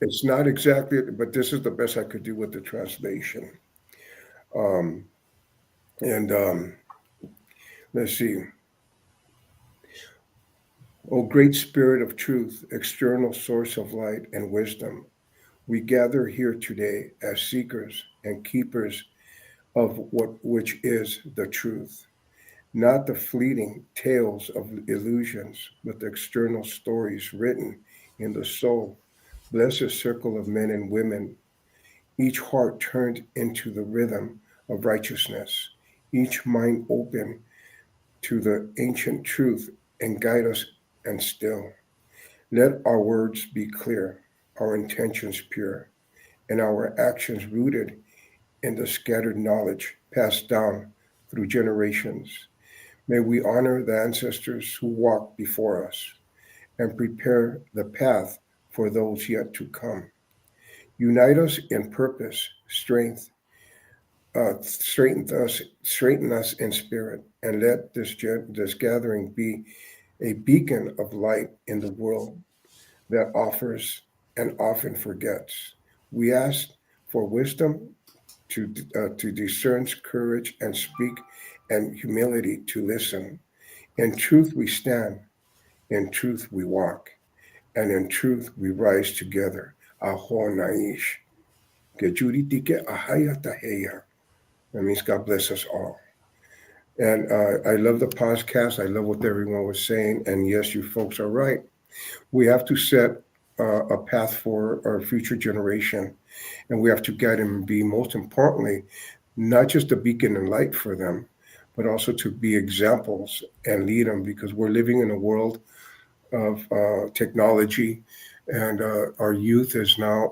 It's not exactly, but this is the best I could do with the translation. Um, and let's see. O great spirit of truth, external source of light and wisdom, we gather here today as seekers and keepers of what which is the truth, not the fleeting tales of illusions, but the external stories written in the soul. Blessed circle of men and women, each heart turned into the rhythm of righteousness, each mind open to the ancient truth and guide us and still. Let our words be clear, our intentions pure, and our actions rooted in the scattered knowledge passed down through generations. May we honor the ancestors who walked before us and prepare the path for those yet to come. Unite us in purpose, straighten us in spirit, and let this gathering be a beacon of light in the world that offers and often forgets. We ask for wisdom to discern, courage and speak, and humility to listen. In truth we stand, in truth we walk, and in truth we rise together. Aho naish. Gejuritike ahaya taheya. That means God bless us all. And I love the podcast. I love what everyone was saying. And yes, you folks are right. We have to set a path for our future generation, and we have to guide them and be, most importantly, not just a beacon and light for them, but also to be examples and lead them, because we're living in a world of technology, and our youth is now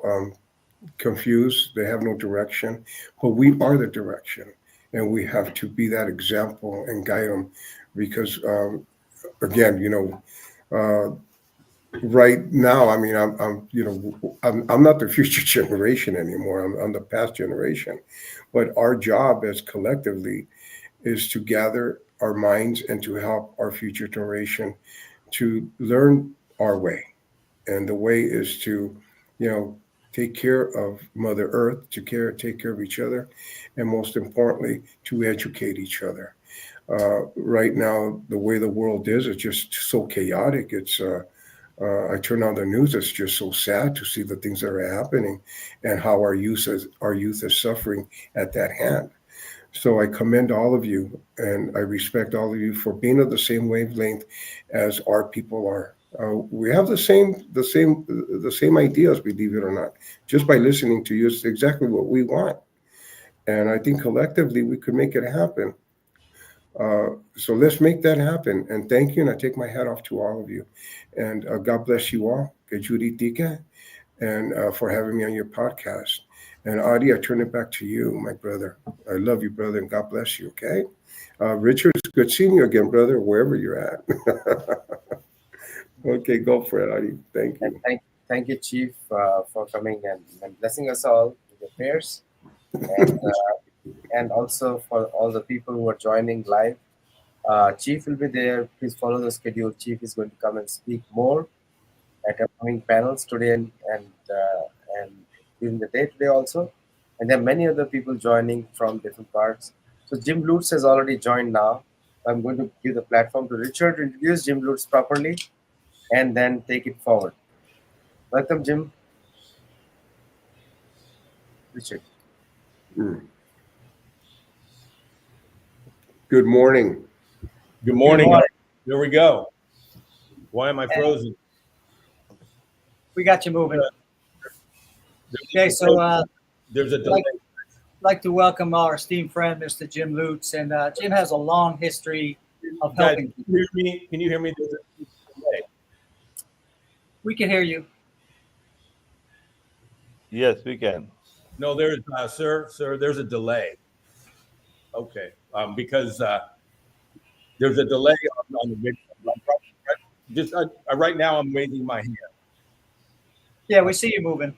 confused. They have no direction, but we are the direction, and we have to be that example and guide them, because again, uh, right now, I mean, I'm not the future generation anymore. I'm the past generation, but our job as collectively is to gather our minds and to help our future generation to learn our way. And the way is to, you know, take care of Mother Earth, take care of each other, and most importantly, to educate each other. Right now, the way the world is just so chaotic. I turn on the news. It's just so sad to see the things that are happening, and how our youth is suffering at that hand. So I commend all of you, and I respect all of you for being of the same wavelength as our people are. We have the same ideas, believe it or not. Just by listening to you, it's exactly what we want, and I think collectively we could make it happen. So let's make that happen. And thank you. And I take my hat off to all of you. And God bless you all. Que Judy Tika, and for having me on your podcast. And Adi, I turn it back to you, my brother. I love you, brother, and God bless you. Okay, Richard, it's good seeing you again, brother, wherever you're at. Okay, go for it, Adi. Thank And you. thank you, Chief, for coming and blessing us all with your prayers, and also for all the people who are joining live. Chief will be there. Please follow the schedule. Chief is going to come and speak more at upcoming panels today and during the day today also. and there are many other people joining from different parts. So Jim Lutz has already joined now. I'm going to give the platform to Richard to introduce Jim Lutz properly and then take it forward. Welcome, Jim. Richard. Good morning. Good morning. morning. There we go. Why am I frozen? We got you moving. Okay, so There's a I'd delay. like to welcome our esteemed friend, Mr. Jim Lutz. And Jim has a long history of Guys, helping. can you hear me? Can you hear me? There's a delay. We can hear you. Yes, we can. No, there's sir, there's a delay. Okay, because there's a delay on the video. Just right now, I'm raising my hand. Yeah, we see you moving.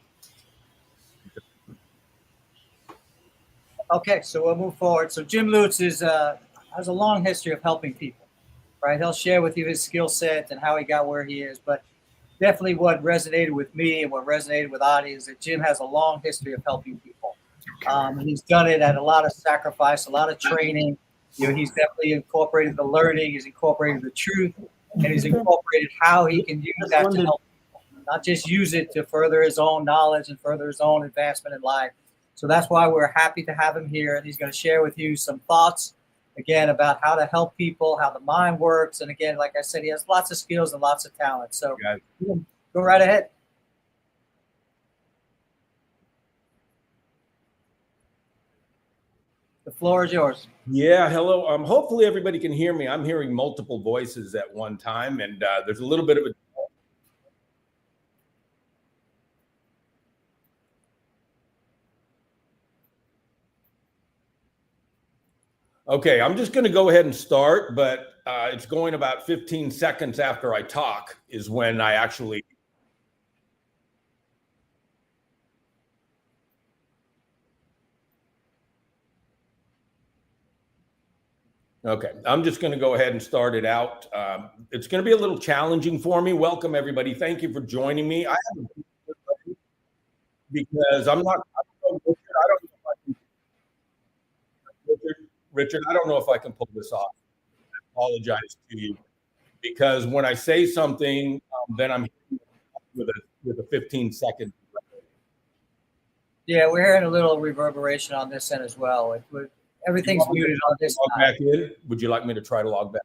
Okay, so we'll move forward. So Jim Lutz has a long history of helping people, right? He'll share with you his skill set and how he got where he is. But definitely what resonated with me and what resonated with Adi is that Jim has a long history of helping people. He's done it at a lot of sacrifice, a lot of training. You know, he's definitely incorporated the learning, he's incorporated the truth, and he's incorporated how he can use that to help people, not just use it to further his own knowledge and further his own advancement in life. So that's why we're happy to have him here. And he's going to share with you some thoughts, again, about how to help people, how the mind works. And again, like I said, he has lots of skills and lots of talent. So go right ahead. The floor is yours. Yeah, hello. Hopefully everybody can hear me. I'm hearing multiple voices at one time, and there's a little bit of a. Okay, I'm just going to go ahead and start, but it's going about 15 seconds after I talk is when I actually. Okay, I'm just going to go ahead and start it out. It's going to be a little challenging for me. Welcome, everybody. Thank you for joining me. I have because I'm not. Richard, I don't know if I can pull this off. I apologize to you because when I say something, then I'm with a 15-second. Yeah, we're hearing a little reverberation on this end as well. Everything's muted on this log side. back in? Would you like me to try to log back?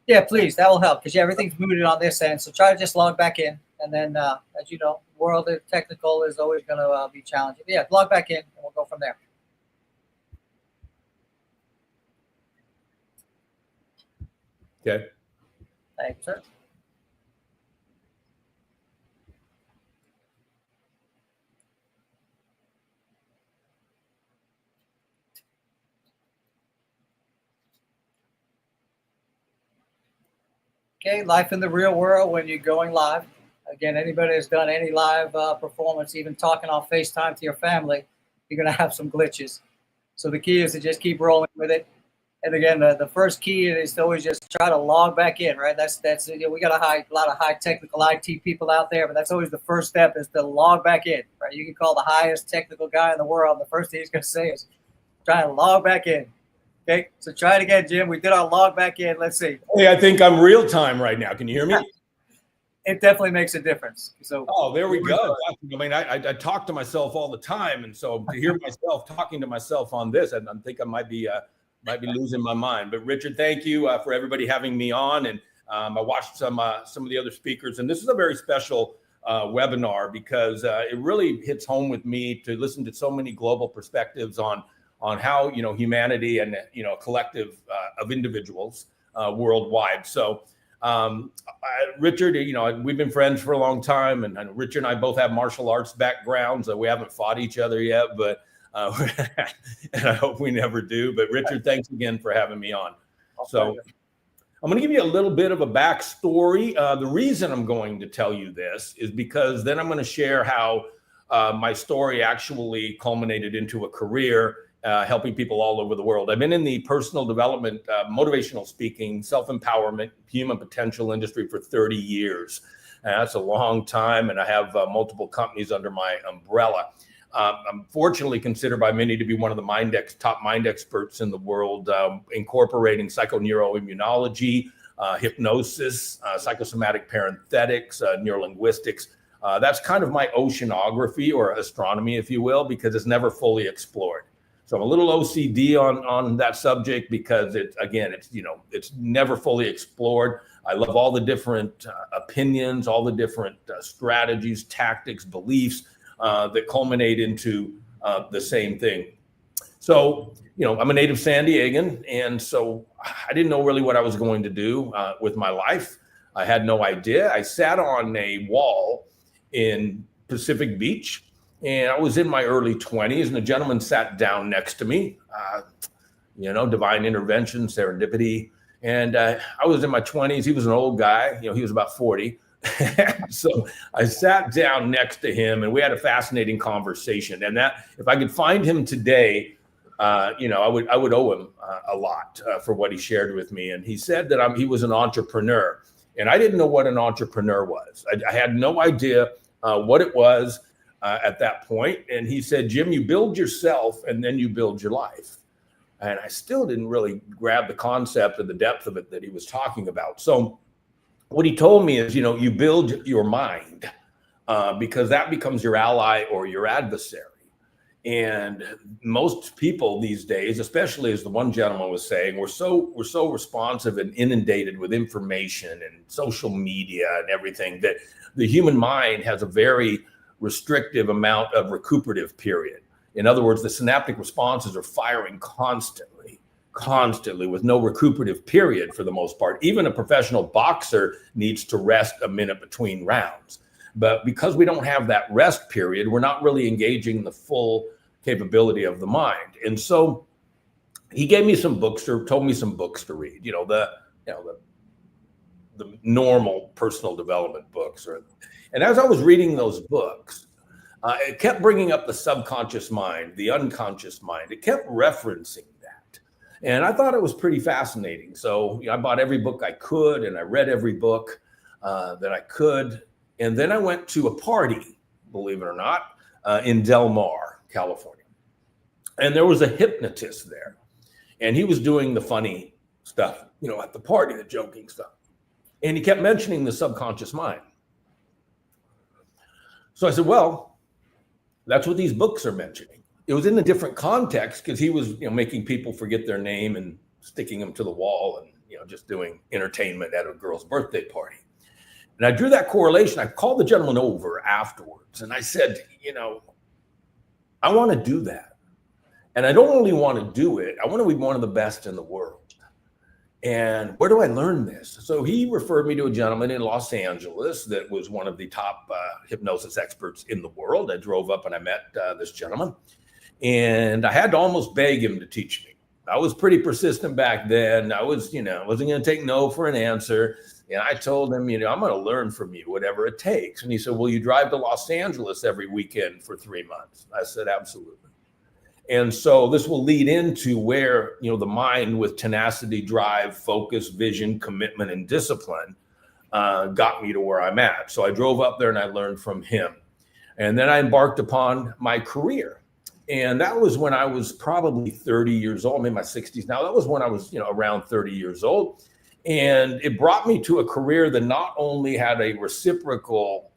Yeah, please. That will help because everything's muted on this end. So try to just log back in. And then, as you know, the world of technical is always going to be challenging. Yeah, log back in and we'll go from there. Okay. Thanks, sir. Okay, life in the real world when you're going live. Again, anybody that's done any live performance, even talking on FaceTime to your family, you're going to have some glitches. So the key is to just keep rolling with it. And again, the first key is to always just try to log back in, right? That's you know, we got a lot of high technical IT people out there, but that's always the first step is to log back in, right? You can call the highest technical guy in the world. The first thing he's going to say is try to log back in. Okay, so try it again, Jim. We did our log back in. Let's see. Hey, I think I'm real time right now. Can you hear me? It definitely makes a difference. So, oh, there we go. I mean, I talk to myself all the time, and so to hear myself talking to myself on this, I think I might be losing my mind. But Richard, thank you for everybody having me on, and I watched some of the other speakers, and this is a very special webinar because it really hits home with me to listen to so many global perspectives on how humanity and a collective of individuals worldwide. So. Richard, we've been friends for a long time, and Richard and I both have martial arts backgrounds. We haven't fought each other yet, but and I hope we never do. But Richard, thanks again for having me on. So I'm going to give you a little bit of a backstory. The reason I'm going to tell you this is because then I'm going to share how my story actually culminated into a career helping people all over the world. I've been in the personal development, motivational speaking, self-empowerment, human potential industry for 30 years. That's a long time, and I have multiple companies under my umbrella. I'm fortunately considered by many to be one of the top mind experts in the world, incorporating psychoneuroimmunology, hypnosis, psychosomatic parenthetics, neurolinguistics. That's kind of my oceanography, or astronomy, if you will, because it's never fully explored. So I'm a little OCD on that subject because it's never fully explored. I love all the different opinions, all the different strategies, tactics, beliefs that culminate into the same thing. So, I'm a native San Diegan, and so I didn't know really what I was going to do with my life. I had no idea. I sat on a wall in Pacific Beach, and I was in my early 20s, and a gentleman sat down next to me, divine intervention, serendipity. And I was in my 20s. He was an old guy. He was about 40. So I sat down next to him, and we had a fascinating conversation. And that, if I could find him today, I would owe him a lot for what he shared with me. And he said that he was an entrepreneur, and I didn't know what an entrepreneur was. I had no idea what it was at that point. And he said, Jim, you build yourself, and then you build your life. And I still didn't really grab the concept of the depth of it that he was talking about. So what he told me is, you build your mind because that becomes your ally or your adversary. And most people these days, especially as the one gentleman was saying, we're so responsive and inundated with information and social media and everything that the human mind has a very restrictive amount of recuperative period. In other words, the synaptic responses are firing constantly with no recuperative period for the most part. Even a professional boxer needs to rest a minute between rounds. But because we don't have that rest period, we're not really engaging the full capability of the mind. And so he gave me some books, or told me some books to read, the normal personal development books. And as I was reading those books, it kept bringing up the subconscious mind, the unconscious mind. It kept referencing that. And I thought it was pretty fascinating. So I bought every book I could, and I read every book that I could. And then I went to a party, believe it or not, in Del Mar, California. And there was a hypnotist there. And he was doing the funny stuff, at the party, the joking stuff. And he kept mentioning the subconscious mind. So I said, well, that's what these books are mentioning. It was in a different context because he was, making people forget their name and sticking them to the wall and, just doing entertainment at a girl's birthday party. And I drew that correlation. I called the gentleman over afterwards and I said, I want to do that. And I don't only want to do it, I want to be one of the best in the world. And where do I learn this? So he referred me to a gentleman in Los Angeles that was one of the top hypnosis experts in the world. I drove up and I met this gentleman, and I had to almost beg him to teach me. I was pretty persistent back then. I was, wasn't going to take no for an answer. And I told him, I'm going to learn from you, whatever it takes. And he said, will you drive to Los Angeles every weekend for 3 months? I said, absolutely. And so this will lead into where, the mind with tenacity, drive, focus, vision, commitment, and discipline got me to where I'm at. So I drove up there and I learned from him. And then I embarked upon my career. And that was when I was probably 30 years old. I'm in my 60s now. That was when I was, around 30 years old. And it brought me to a career that not only had a reciprocal,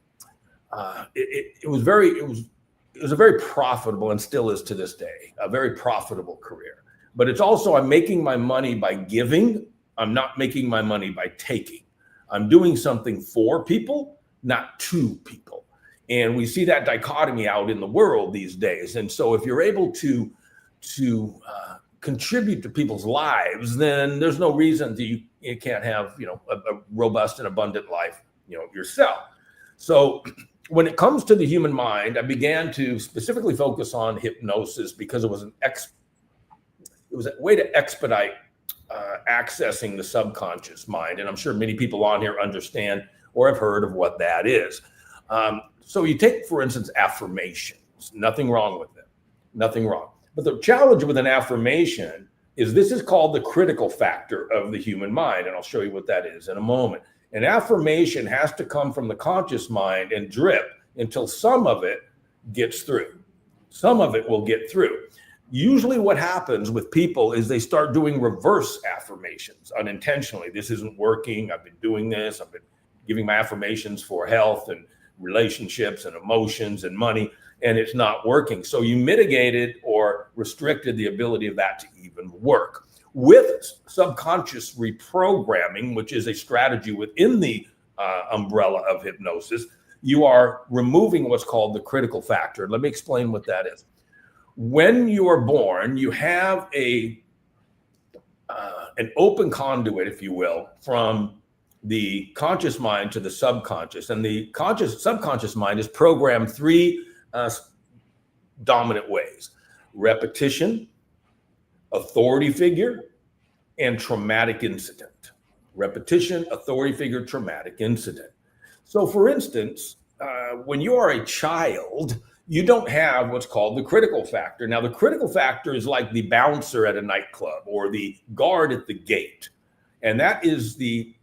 it was a very profitable, and still is to this day, a very profitable career. But it's also, I'm making my money by giving. I'm not making my money by taking. I'm doing something for people, not to people. And we see that dichotomy out in the world these days. And so if you're able to contribute to people's lives, then there's no reason that you can't have, a robust and abundant life, yourself. So when it comes to the human mind, I began to specifically focus on hypnosis because it was a way to expedite accessing the subconscious mind. And I'm sure many people on here understand or have heard of what that is. So you take, for instance, affirmations. Nothing wrong with them. Nothing wrong. But the challenge with an affirmation is this is called the critical factor of the human mind. And I'll show you what that is in a moment. An affirmation has to come from the conscious mind and drip until some of it gets through. Some of it will get through. Usually what happens with people is they start doing reverse affirmations unintentionally. This isn't working. I've been doing this. I've been giving my affirmations for health and relationships and emotions and money, and it's not working. So you mitigated or restricted the ability of that to even work. With subconscious reprogramming, which is a strategy within the umbrella of hypnosis, you are removing what's called the critical factor. Let me explain what that is. When you are born, you have an open conduit, if you will, from the conscious mind to the subconscious. And the subconscious mind is programmed three dominant ways: repetition, authority figure, and traumatic incident. Repetition, authority figure, traumatic incident. So for instance, when you are a child, you don't have what's called the critical factor. Now, the critical factor is like the bouncer at a nightclub or the guard at the gate. And that is it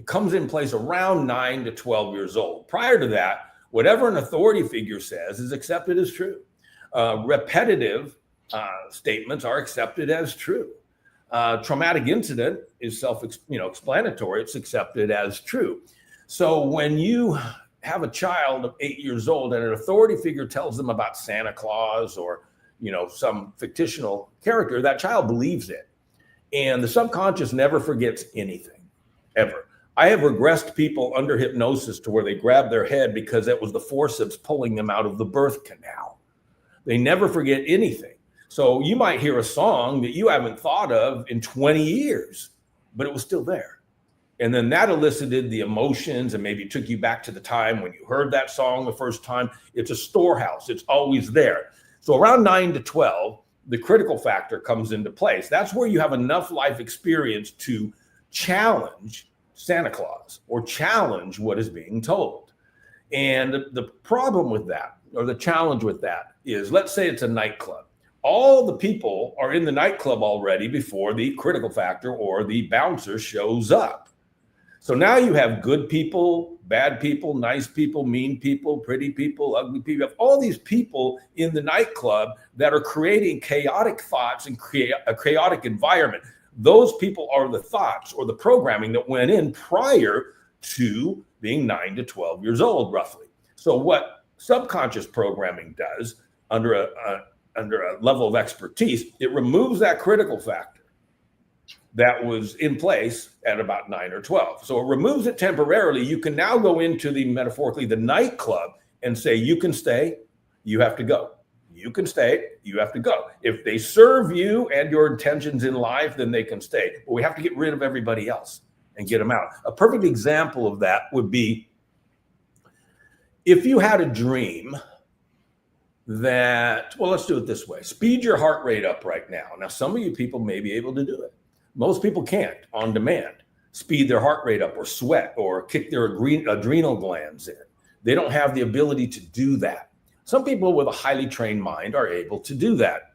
comes in place around 9 to 12 years old. Prior to that, whatever an authority figure says is accepted as true. Repetitive statements are accepted as true. Traumatic incident is self-explanatory. It's accepted as true. So when you have a child of 8 years old and an authority figure tells them about Santa Claus or, some fictional character, that child believes it. And the subconscious never forgets anything, ever. I have regressed people under hypnosis to where they grab their head because it was the forceps pulling them out of the birth canal. They never forget anything. So you might hear a song that you haven't thought of in 20 years, but it was still there. And then that elicited the emotions and maybe took you back to the time when you heard that song the first time. It's a storehouse. It's always there. So around 9 to 12, the critical factor comes into place. That's where you have enough life experience to challenge Santa Claus or challenge what is being told. And the problem with that, or the challenge with that, is, let's say it's a nightclub. All the people are in the nightclub already before the critical factor or the bouncer shows up. So now you have good people, bad people, nice people, mean people, pretty people, ugly people. You have all these people in the nightclub that are creating chaotic thoughts and a chaotic environment. Those people are the thoughts or the programming that went in prior to being 9 to 12 years old, roughly. So what subconscious programming does under a level of expertise, it removes that critical factor that was in place at about 9 or 12. So it removes it temporarily. You can now go into metaphorically, the nightclub and say, you can stay, you have to go. You can stay, you have to go. If they serve you and your intentions in life, then they can stay. But we have to get rid of everybody else and get them out. A perfect example of that would be if you had a dream that, well, let's do it this way. Speed your heart rate up right now. Now, some of you people may be able to do it. Most people can't on demand speed their heart rate up or sweat or kick their adrenal glands in. They don't have the ability to do that. Some people with a highly trained mind are able to do that.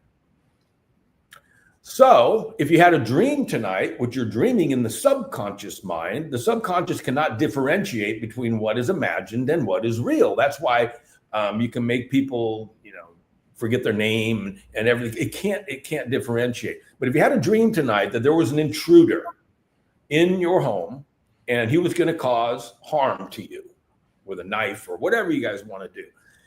So if you had a dream tonight, what you're dreaming in the subconscious mind, the subconscious cannot differentiate between what is imagined and what is real. That's why you can make people, forget their name and everything. It can't differentiate. But if you had a dream tonight that there was an intruder in your home and he was going to cause harm to you with a knife or whatever you guys want to do,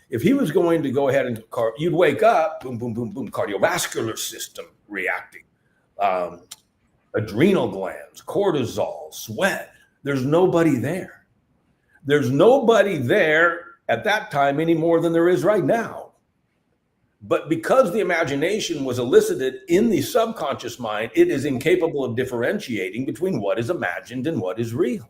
if he was going to go ahead and you'd wake up, boom, boom, boom, boom, cardiovascular system reacting, adrenal glands, cortisol, sweat. There's nobody there. There's nobody there at that time any more than there is right now. But because the imagination was elicited in the subconscious mind, it is incapable of differentiating between what is imagined and what is real.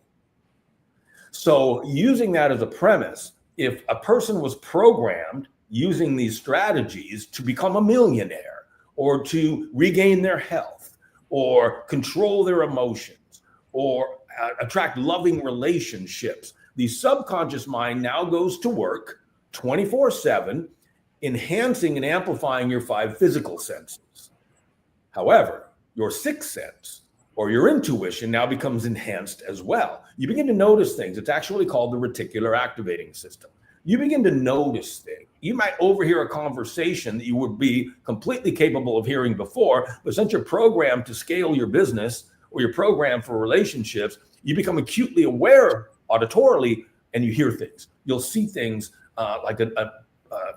So using that as a premise, if a person was programmed using these strategies to become a millionaire or to regain their health or control their emotions or attract loving relationships, the subconscious mind now goes to work 24/7, enhancing and amplifying your 5 physical senses. However, your 6th sense or your intuition now becomes enhanced as well. You begin to notice things. It's actually called the reticular activating system. you begin to notice things. You might overhear a conversation that you would be completely capable of hearing before, but since you're programmed to scale your business or you're programmed for relationships, you become acutely aware auditorily and you hear things. You'll see things like a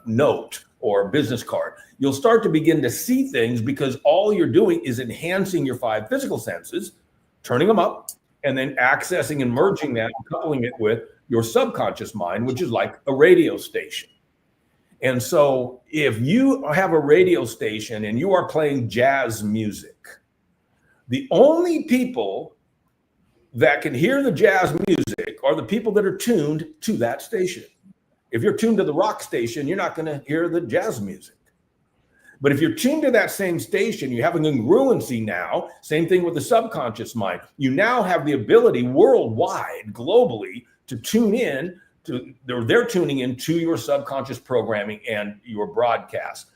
note or a business card. You'll start to begin to see things because all you're doing is enhancing your 5 physical senses, turning them up, and then accessing and merging that, and coupling it with your subconscious mind, which is like a radio station. And so if you have a radio station and you are playing jazz music, the only people that can hear the jazz music are the people that are tuned to that station. If you're tuned to the rock station, you're not going to hear the jazz music. But if you're tuned to that same station, you have a congruency now. Same thing with the subconscious mind. You now have the ability worldwide, globally, to tune in to, they're tuning in to your subconscious programming and your broadcast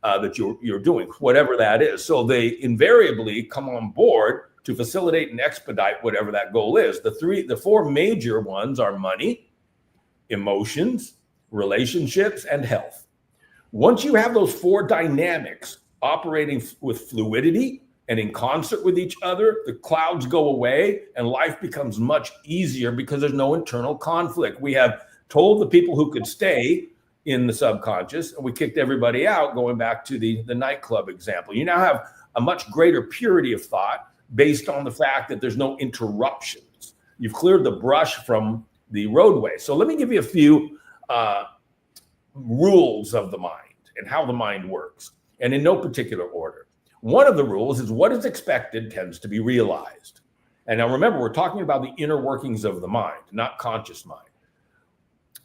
that you're doing, whatever that is. So they invariably come on board to facilitate and expedite whatever that goal is. The 4 major ones are money, emotions, relationships, and health. Once you have those 4 dynamics operating with fluidity and in concert with each other, the clouds go away and life becomes much easier because there's no internal conflict. We have told the people who could stay in the subconscious and we kicked everybody out, going back to the nightclub example. You now have a much greater purity of thought based on the fact that there's no interruptions. You've cleared the brush from the roadway. So let me give you a few rules of the mind and how the mind works, and in no particular order. One of the rules is what is expected tends to be realized. And now remember, we're talking about the inner workings of the mind, not conscious mind.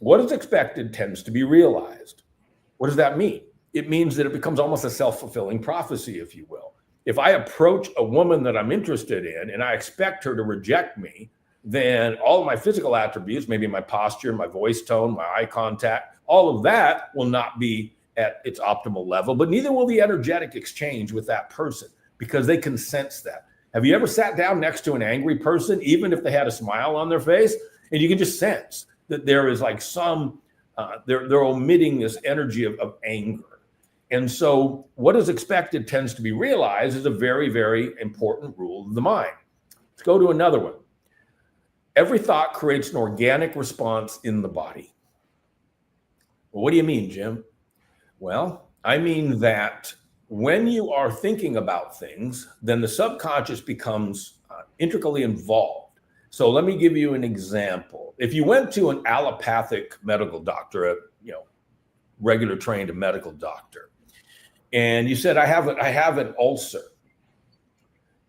What is expected tends to be realized. What does that mean? It means that it becomes almost a self-fulfilling prophecy, if you will. If I approach a woman that I'm interested in and I expect her to reject me, then all of my physical attributes, maybe my posture, my voice tone, my eye contact, all of that will not be at its optimal level, but neither will the energetic exchange with that person because they can sense that. Have you ever sat down next to an angry person, even if they had a smile on their face, and you can just sense that there is like some, they're omitting this energy of anger. And so what is expected tends to be realized is a very, very important rule of the mind. Let's go to another one. Every thought creates an organic response in the body. Well, what do you mean, Jim? Well, I mean that when you are thinking about things, then the subconscious becomes intricately involved. So let me give you an example. If you went to an allopathic medical doctor, a regular trained medical doctor, and you said, I have an ulcer,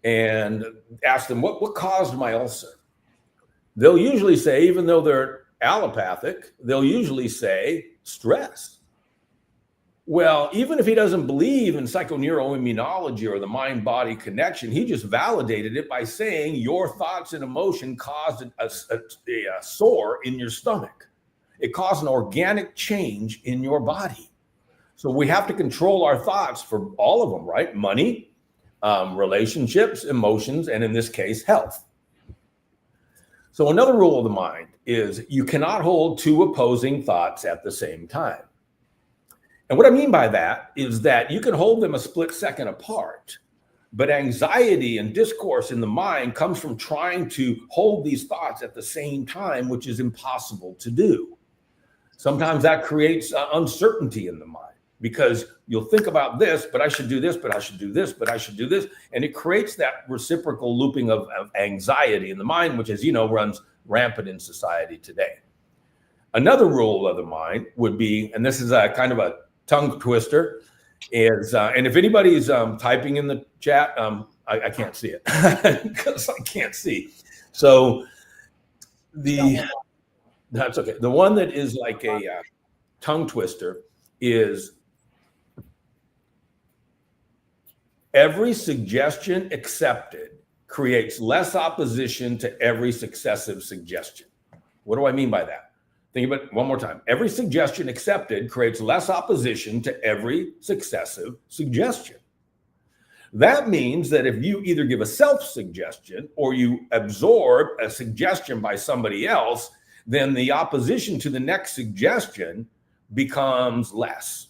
and asked them, what caused my ulcer? They'll usually say, even though they're allopathic, they'll usually say stress. Well, even if he doesn't believe in psychoneuroimmunology or the mind-body connection, he just validated it by saying your thoughts and emotion caused a sore in your stomach. It caused an organic change in your body. So we have to control our thoughts for all of them, right? Money, relationships, emotions, and in this case, health. So another rule of the mind is you cannot hold 2 opposing thoughts at the same time. And what I mean by that is that you can hold them a split second apart, but anxiety and discourse in the mind comes from trying to hold these thoughts at the same time, which is impossible to do. Sometimes that creates uncertainty in the mind because you'll think about this, but I should do this, but I should do this, but I should do this. And it creates that reciprocal looping of anxiety in the mind, which, as you know, runs rampant in society today. Another rule of the mind would be, and this is a kind of a tongue twister, is, and if anybody's typing in the chat, I can't see it because I can't see. So that's okay. The one that is like a tongue twister is every suggestion accepted creates less opposition to every successive suggestion. What do I mean by that? Think about it one more time. Every suggestion accepted creates less opposition to every successive suggestion. That means that if you either give a self-suggestion or you absorb a suggestion by somebody else, then the opposition to the next suggestion becomes less,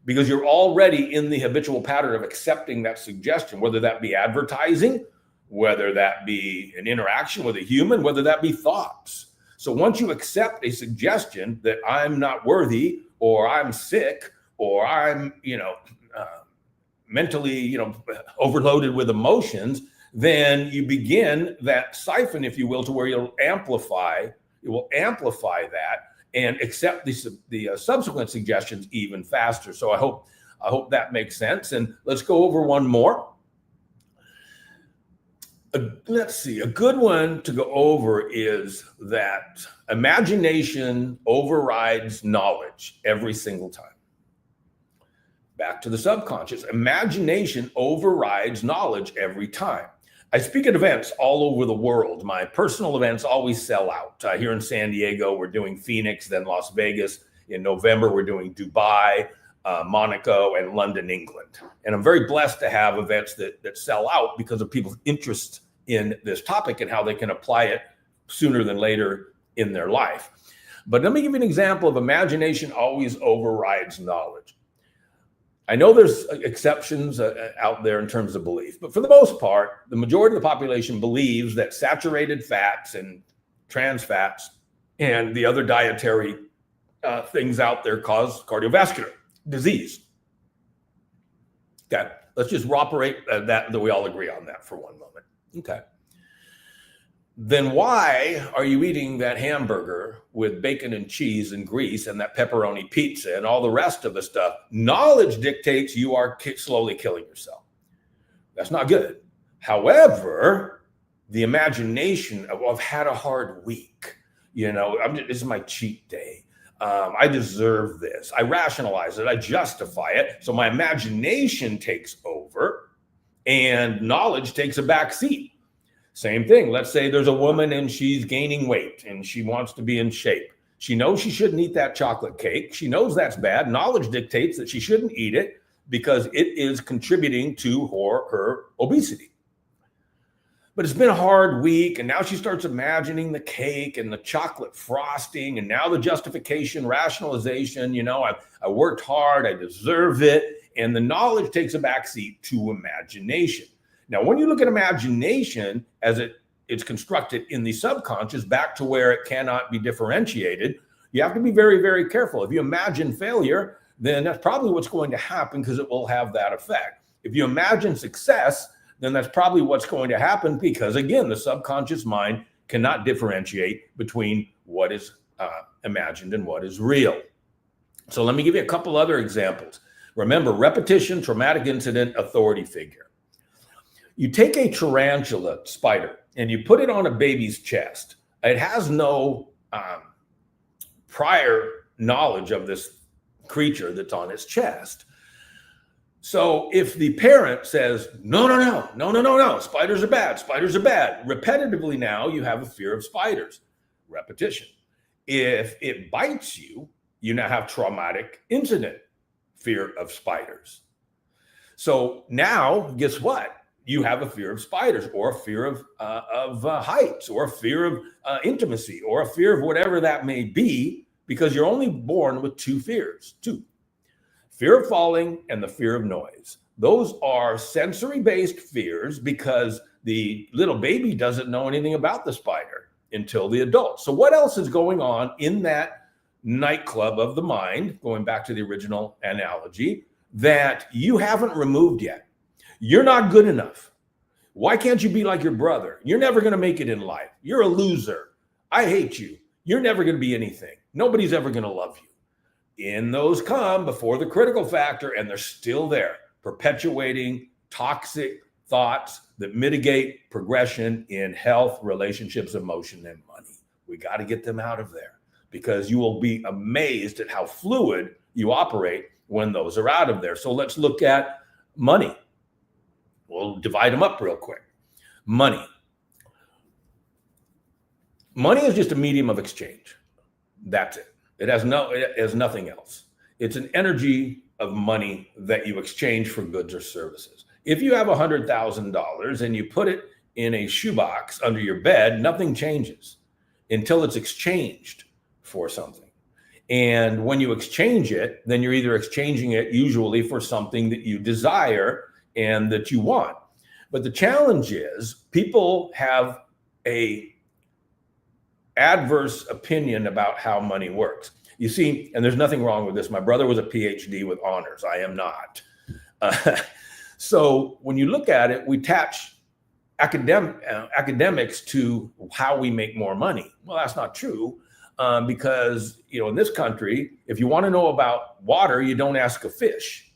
because you're already in the habitual pattern of accepting that suggestion, whether that be advertising, whether that be an interaction with a human, whether that be thoughts. So once you accept a suggestion that I'm not worthy, or I'm sick, or I'm, mentally, overloaded with emotions, then you begin that siphon, if you will, to where it will amplify that and accept the subsequent suggestions even faster. So I hope that makes sense. And let's go over one more. Let's see, a good one to go over is that imagination overrides knowledge every single time. Back to the subconscious. Imagination overrides knowledge every time. I speak at events all over the world. My personal events always sell out. Here in San Diego, we're doing Phoenix, then Las Vegas. In November, we're doing Dubai, Monaco, and London, England. And I'm very blessed to have events that sell out because of people's interest in this topic and how they can apply it sooner than later in their life. But let me give you an example of imagination always overrides knowledge. I know there's exceptions out there in terms of belief, but for the most part, the majority of the population believes that saturated fats and trans fats and the other dietary things out there cause cardiovascular disease. Okay, let's just operate that we all agree on that for one moment. Okay. Then why are you eating that hamburger with bacon and cheese and grease and that pepperoni pizza and all the rest of the stuff? Knowledge dictates you are slowly killing yourself. That's not good. However, the imagination of, I've had a hard week. This is my cheat day. I deserve this. I rationalize it. I justify it. So my imagination takes over and knowledge takes a back seat. Same thing. Let's say there's a woman and she's gaining weight and she wants to be in shape. She knows she shouldn't eat that chocolate cake. She knows that's bad. Knowledge dictates that she shouldn't eat it because it is contributing to her obesity. But it's been a hard week, and now she starts imagining the cake and the chocolate frosting, and now the justification, rationalization, I worked hard, I deserve it, and the knowledge takes a backseat to imagination. Now, when you look at imagination as it's constructed in the subconscious back to where it cannot be differentiated, you have to be very, very careful. If you imagine failure, then that's probably what's going to happen because it will have that effect. If you imagine success, then that's probably what's going to happen because, again, the subconscious mind cannot differentiate between what is imagined and what is real. So let me give you a couple other examples. Remember, repetition, traumatic incident, authority figure. You take a tarantula spider and you put it on a baby's chest. It has no prior knowledge of this creature that's on its chest. So if the parent says, no, spiders are bad, repetitively now you have a fear of spiders. Repetition. If it bites you, you now have traumatic incident, fear of spiders. So now, guess what? You have a fear of spiders or a fear of heights or a fear of intimacy or a fear of whatever that may be, because you're only born with two fears, fear of falling and the fear of noise. Those are sensory-based fears because the little baby doesn't know anything about the spider until the adult. So what else is going on in that nightclub of the mind, going back to the original analogy, that you haven't removed yet? You're not good enough. Why can't you be like your brother? You're never going to make it in life. You're a loser. I hate you. You're never going to be anything. Nobody's ever going to love you. In those come before the critical factor, and they're still there, perpetuating toxic thoughts that mitigate progression in health, relationships, emotion, and money. We got to get them out of there because you will be amazed at how fluid you operate when those are out of there. So let's look at money. We'll divide them up real quick. Money. Money is just a medium of exchange. That's it. It has nothing else. It's an energy of money that you exchange for goods or services. If you have $100,000 and you put it in a shoebox under your bed, nothing changes. until it's exchanged for something. And when you exchange it, then you're either exchanging it usually for something that you desire and that you want. But the challenge is people have a adverse opinion about how money works. You see, and there's nothing wrong with this. My brother was a PhD with honors. I am not. So when you look at it, we attach academics to how we make more money. Well, that's not true. Because, in this country, if you want to know about water, you don't ask a fish,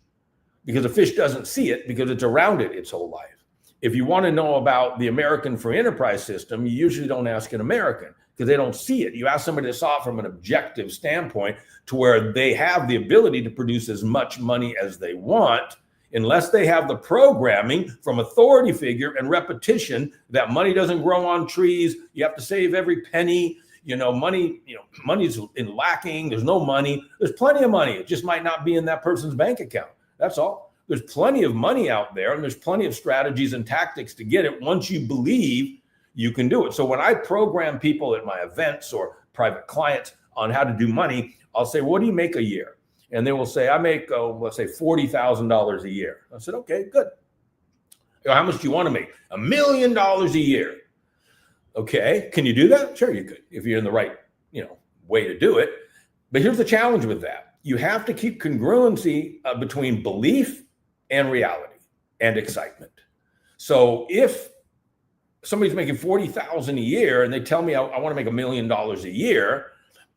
because a fish doesn't see it because it's around it its whole life. If you want to know about the American free enterprise system, you usually don't ask an American because they don't see it. You ask somebody that saw it from an objective standpoint to where they have the ability to produce as much money as they want, unless they have the programming from authority figure and repetition that money doesn't grow on trees. You have to save every penny. Money's in lacking. There's no money. There's plenty of money. It just might not be in that person's bank account. That's all. There's plenty of money out there, and there's plenty of strategies and tactics to get it once you believe you can do it. So when I program people at my events or private clients on how to do money, I'll say, what do you make a year? And they will say, I make, let's say $40,000 a year. I said, okay, good. How much do you want to make? $1 million a year. Okay, can you do that? Sure, you could, if you're in the right, way to do it. But here's the challenge with that. You have to keep congruency between belief and reality and excitement. So if somebody's making $40,000 a year and they tell me I want to make $1 million a year,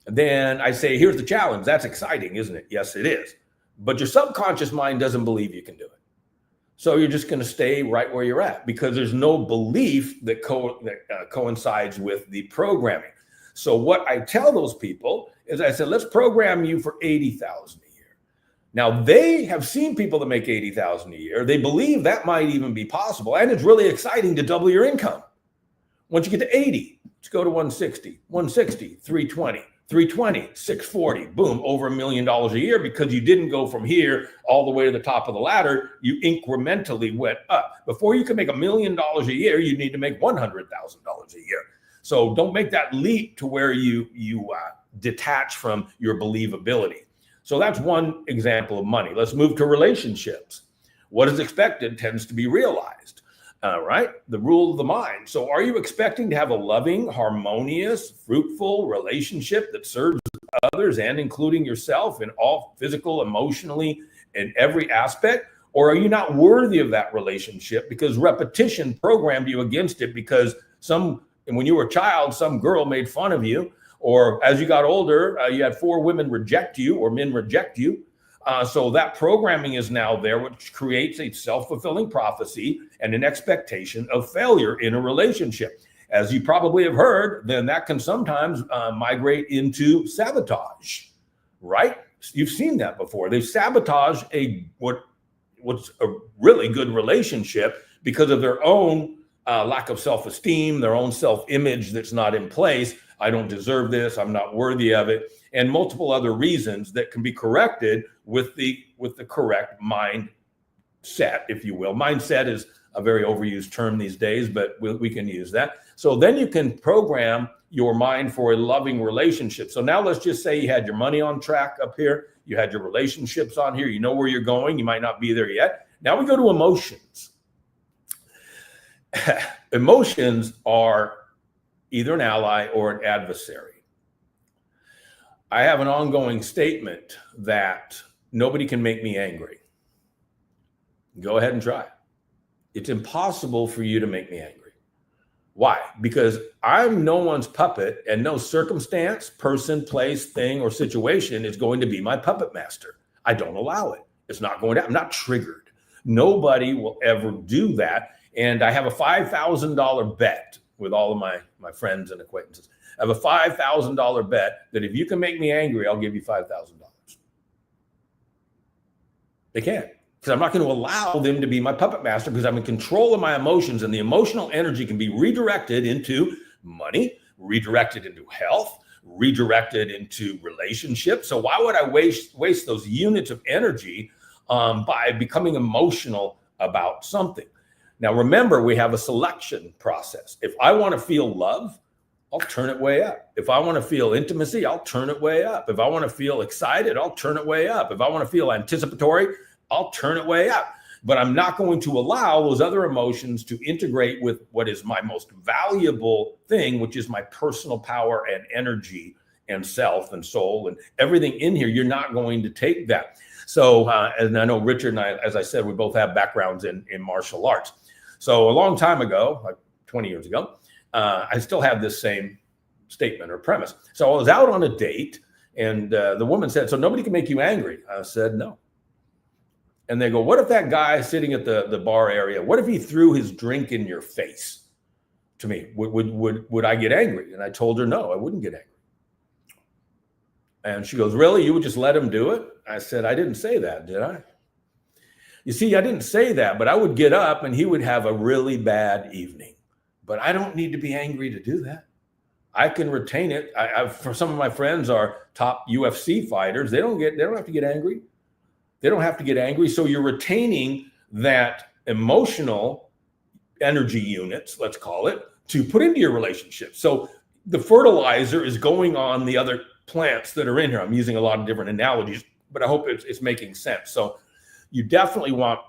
then I say, here's the challenge. That's exciting, isn't it? Yes, it is. But your subconscious mind doesn't believe you can do it. So you're just going to stay right where you're at because there's no belief that coincides with the programming. So what I tell those people is I said, let's program you for $80,000 a year. Now they have seen people that make $80,000 a year. They believe that might even be possible. And it's really exciting to double your income. Once you get to 80, let's go to 160, 320. 320, 640, boom, over $1 million a year because you didn't go from here all the way to the top of the ladder. You incrementally went up. Before you can make $1 million a year, you need to make $100,000 a year. So don't make that leap to where you detach from your believability. So that's one example of money. Let's move to relationships. What is expected tends to be realized. Right? The rule of the mind. So are you expecting to have a loving, harmonious, fruitful relationship that serves others and including yourself in all physical, emotionally, in every aspect? Or are you not worthy of that relationship because repetition programmed you against it because when you were a child, some girl made fun of you, or as you got older, you had 4 women reject you or men reject you. So that programming is now there, which creates a self-fulfilling prophecy and an expectation of failure in a relationship. As you probably have heard, then that can sometimes migrate into sabotage, right? You've seen that before. They sabotage what's a really good relationship because of their own lack of self-esteem, their own self-image that's not in place. I don't deserve this. I'm not worthy of it. And multiple other reasons that can be corrected with the correct mindset, if you will. Mindset is a very overused term these days, but we can use that. So then you can program your mind for a loving relationship. So now let's just say you had your money on track up here. You had your relationships on here. You know where you're going. You might not be there yet. Now we go to emotions. Emotions are either an ally or an adversary. I have an ongoing statement that nobody can make me angry. Go ahead and try. It's impossible for you to make me angry. Why? Because I'm no one's puppet, and no circumstance, person, place, thing, or situation is going to be my puppet master. I don't allow it. It's not going to. I'm not triggered. Nobody will ever do that. And I have a $5,000 bet with all of my friends and acquaintances. I have a $5,000 bet that if you can make me angry, I'll give you $5,000. They can't, because I'm not going to allow them to be my puppet master because I'm in control of my emotions, and the emotional energy can be redirected into money, redirected into health, redirected into relationships. So why would I waste those units of energy by becoming emotional about something? Now, remember, we have a selection process. If I want to feel love, I'll turn it way up. If I want to feel intimacy, I'll turn it way up. If I want to feel excited, I'll turn it way up. If I want to feel anticipatory, I'll turn it way up. But I'm not going to allow those other emotions to integrate with what is my most valuable thing, which is my personal power and energy and self and soul and everything in here. You're not going to take that. So, and I know Richard and I, as I said, we both have backgrounds in martial arts. So a long time ago, like 20 years ago, I still have this same statement or premise. So I was out on a date and the woman said, so nobody can make you angry. I said, no. And they go, what if that guy sitting at the bar area, what if he threw his drink in your face to me? Would I get angry? And I told her, no, I wouldn't get angry. And she goes, really? You would just let him do it? I said, I didn't say that, did I? You see, I didn't say that, but I would get up and he would have a really bad evening. But I don't need to be angry to do that. I can retain it. For some of my friends are top UFC fighters. They don't have to get angry. They don't have to get angry. So you're retaining that emotional energy units, let's call it, to put into your relationship. So the fertilizer is going on the other plants that are in here. I'm using a lot of different analogies, but I hope it's making sense. So you definitely want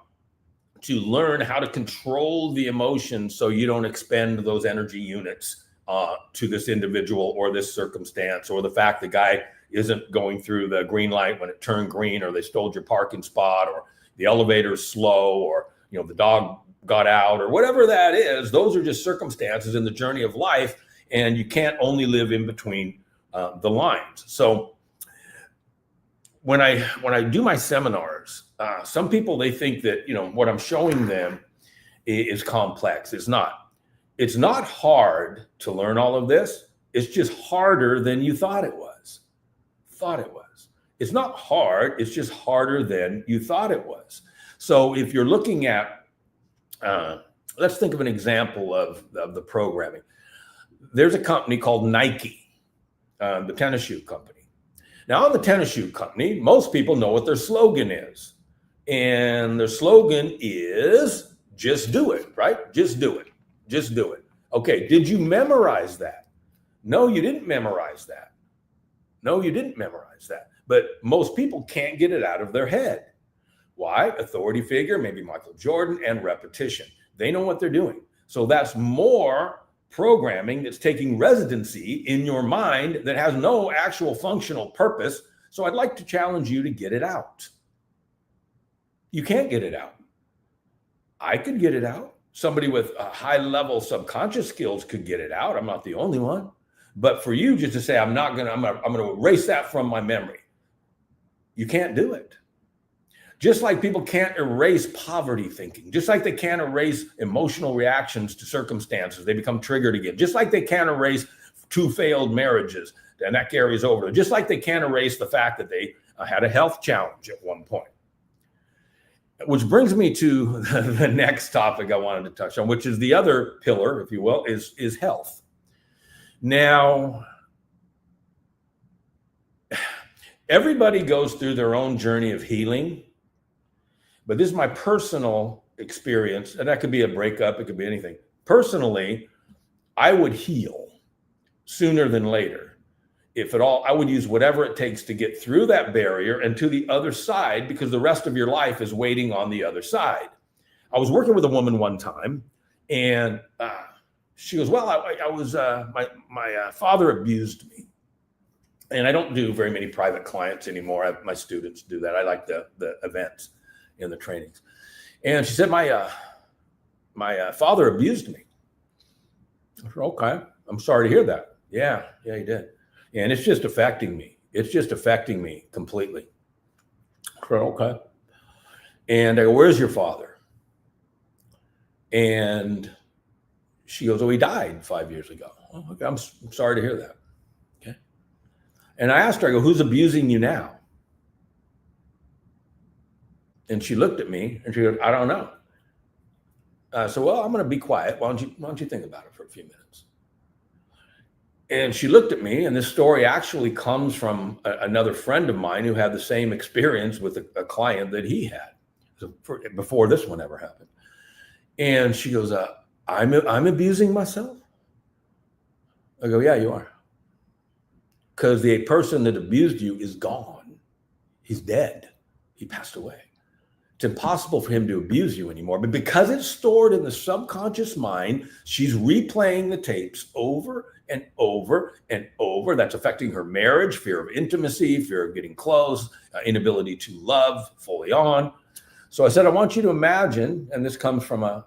to learn how to control the emotions so you don't expend those energy units to this individual or this circumstance, or the fact the guy isn't going through the green light when it turned green, or they stole your parking spot, or the elevator is slow, or the dog got out, or whatever that is. Those are just circumstances in the journey of life, and you can't only live in between the lines. So when I do my seminars, some people, they think that what I'm showing them is complex. It's not. It's not hard to learn all of this. It's just harder than you thought it was. It's not hard. It's just harder than you thought it was. So if you're looking at, let's think of an example of the programming. There's a company called Nike, the tennis shoe company. Now, on the tennis shoe company, most people know what their slogan is. And their slogan is, just do it, right? Just do it. Just do it. Okay, did you memorize that? No, you didn't memorize that. But most people can't get it out of their head. Why? Authority figure, maybe Michael Jordan, and repetition. They know what they're doing. So that's more programming that's taking residency in your mind that has no actual functional purpose. So I'd like to challenge you to get it out. You can't get it out. I could get it out. Somebody with a high level subconscious skills could get it out. I'm not the only one. But for you just to say, I'm going to erase that from my memory. You can't do it. Just like people can't erase poverty thinking, just like they can't erase emotional reactions to circumstances, they become triggered again. Just like they can't erase 2 failed marriages, and that carries over. Just like they can't erase the fact that they had a health challenge at one point. Which brings me to the next topic I wanted to touch on, which is the other pillar, if you will, is health. Now, everybody goes through their own journey of healing, but this is my personal experience, and that could be a breakup, it could be anything. Personally, I would heal sooner than later. If at all, I would use whatever it takes to get through that barrier and to the other side, because the rest of your life is waiting on the other side. I was working with a woman one time, and she goes, well, I was, my father abused me. And I don't do very many private clients anymore. My students do that. I like the events and the trainings. And she said, my father abused me. I said, okay, I'm sorry to hear that. Yeah, he did. And it's just affecting me. It's just affecting me completely. I said, okay. And I go, where's your father? And she goes, oh, he died 5 years ago. Oh, okay, I'm sorry to hear that. Okay. And I asked her, I go, who's abusing you now? And she looked at me and she goes, I don't know. So, well, I'm going to be quiet. Why don't you think about it for a few minutes? And she looked at me, and this story actually comes from another friend of mine who had the same experience with a client that he had before this one ever happened. And she goes, I'm abusing myself. I go, yeah, you are. Because the person that abused you is gone. He's dead. He passed away. It's impossible for him to abuse you anymore. But because it's stored in the subconscious mind, she's replaying the tapes over and over and over. That's affecting her marriage, fear of intimacy, fear of getting close, inability to love fully on. So I said, I want you to imagine, and this comes from a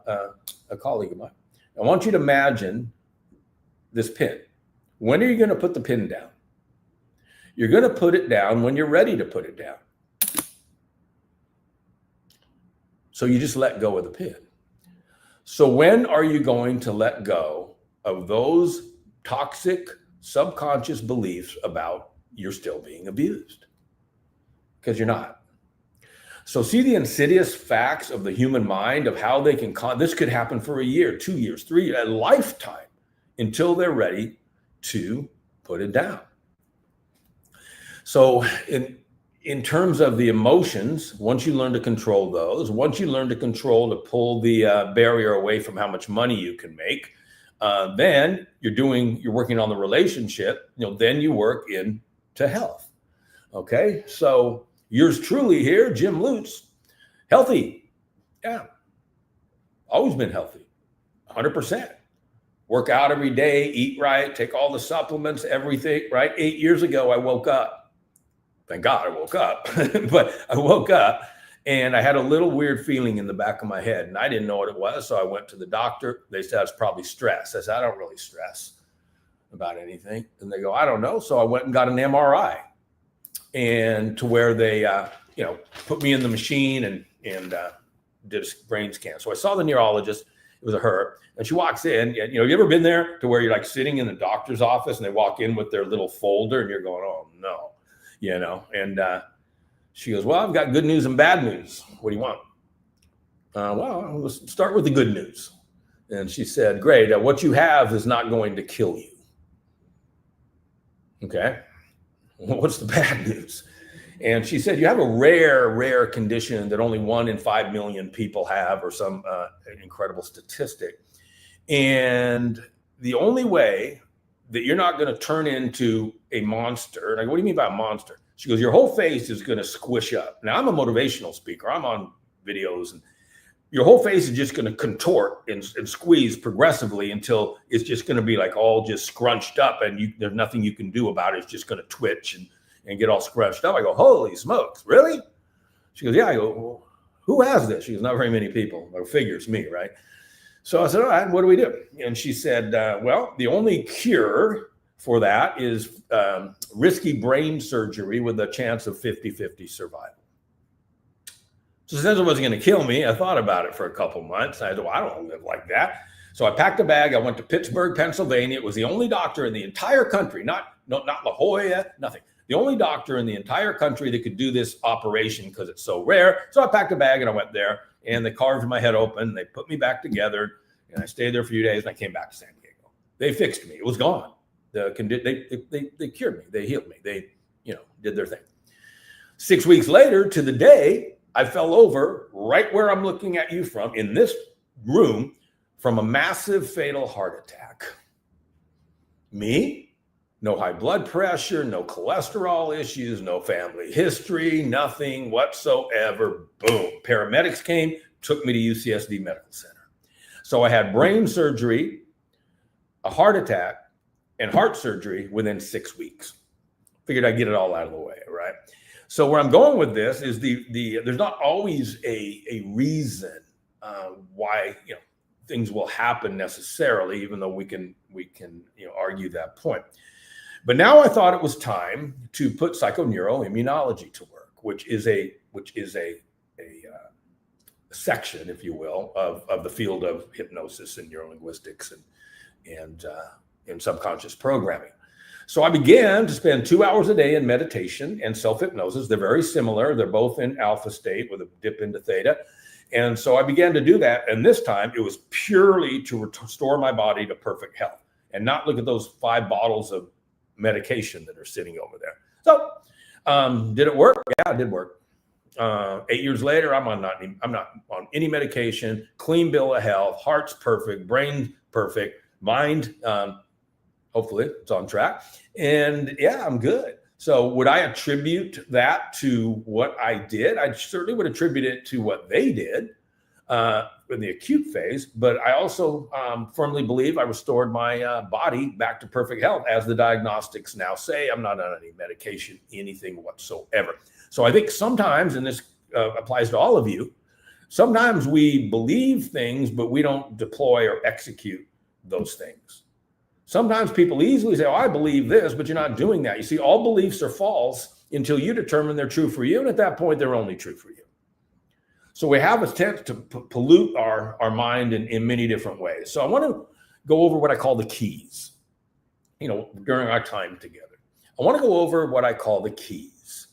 colleague of mine, I want you to imagine this pin. When are you going to put the pin down? You're going to put it down when you're ready to put it down. So you just let go of the pin. So when are you going to let go of those toxic subconscious beliefs about you're still being abused? Because you're not. So see the insidious facts of the human mind of how they can, this could happen for a year, 2 years, 3 years, a lifetime until they're ready to put it down. So in terms of the emotions, once you learn to control those, once you learn to control, to pull the barrier away from how much money you can make, then you're working on the relationship, then you work into health. Okay. So yours truly here, Jim Lutz, healthy. Yeah. Always been healthy. 100%. Work out every day, eat right, take all the supplements, everything, right? 8 years ago, I woke up. Thank God I woke up, but I woke up and I had a little weird feeling in the back of my head and I didn't know what it was. So I went to the doctor. They said it's probably stress. I said, I don't really stress about anything. And they go, I don't know. So I went and got an MRI, and to where they, put me in the machine and did a brain scan. So I saw the neurologist. It was her. And she walks in. You ever been there to where you're like sitting in the doctor's office and they walk in with their little folder and you're going, oh no. And she goes, well, I've got good news and bad news. What do you want? Well, let's start with the good news. And she said, great. What you have is not going to kill you. Okay. Well, what's the bad news? And she said, you have a rare condition that only 1 in 5 million people have, or some incredible statistic. And the only way that you're not going to turn into a monster. And I go, what do you mean by a monster? She goes, your whole face is going to squish up. Now, I'm a motivational speaker. I'm on videos, and your whole face is just going to contort and squeeze progressively until it's just going to be like all just scrunched up, and there's nothing you can do about it. It's just going to twitch and get all scrunched up. I go, holy smokes, really? She goes, yeah. I go, well, who has this? She goes, not very many people. Or figures me, right? So I said, all right, what do we do? And she said, well, the only cure for that is risky brain surgery with a chance of 50-50 survival. So since it wasn't going to kill me, I thought about it for a couple months. I said, well, I don't want to live like that. So I packed a bag. I went to Pittsburgh, Pennsylvania. It was the only doctor in the entire country, not La Jolla, nothing. The only doctor in the entire country that could do this operation because it's so rare. So I packed a bag and I went there. And they carved my head open. They put me back together, and I stayed there for a few days. And I came back to San Diego. They fixed me. It was gone. They cured me. They healed me. They, did their thing. 6 weeks later, to the day, I fell over right where I'm looking at you from, in this room, from a massive fatal heart attack. Me, no high blood pressure, no cholesterol issues, no family history, nothing whatsoever. Boom. Paramedics came, took me to UCSD Medical Center. So I had brain surgery, a heart attack, and heart surgery within 6 weeks. Figured I'd get it all out of the way, right? So where I'm going with this is there's not always a reason why things will happen necessarily, even though we can argue that point. But now I thought it was time to put psychoneuroimmunology to work, which is a section, if you will, of the field of hypnosis and neurolinguistics and subconscious programming. So I began to spend 2 hours a day in meditation and self-hypnosis. They're very similar. They're both in alpha state with a dip into theta. And so I began to do that. And this time it was purely to restore my body to perfect health and not look at those 5 bottles of medication that are sitting over there. So did it work? Yeah, it did work. 8 years later, I'm not on any medication, clean bill of health, heart's perfect, brain perfect, mind Hopefully it's on track. And yeah, I'm good. So would I attribute that to what I did? I certainly would attribute it to what they did in the acute phase, but I also firmly believe I restored my body back to perfect health, as the diagnostics now say. I'm not on any medication, anything whatsoever. So I think sometimes, and this applies to all of you, sometimes we believe things, but we don't deploy or execute those things. Sometimes people easily say, oh, I believe this, but you're not doing that. You see, all beliefs are false until you determine they're true for you. And at that point, they're only true for you. So we have a tendency to pollute our mind in many different ways. So I want to go over what I call the keys, during our time together. I want to go over what I call the keys.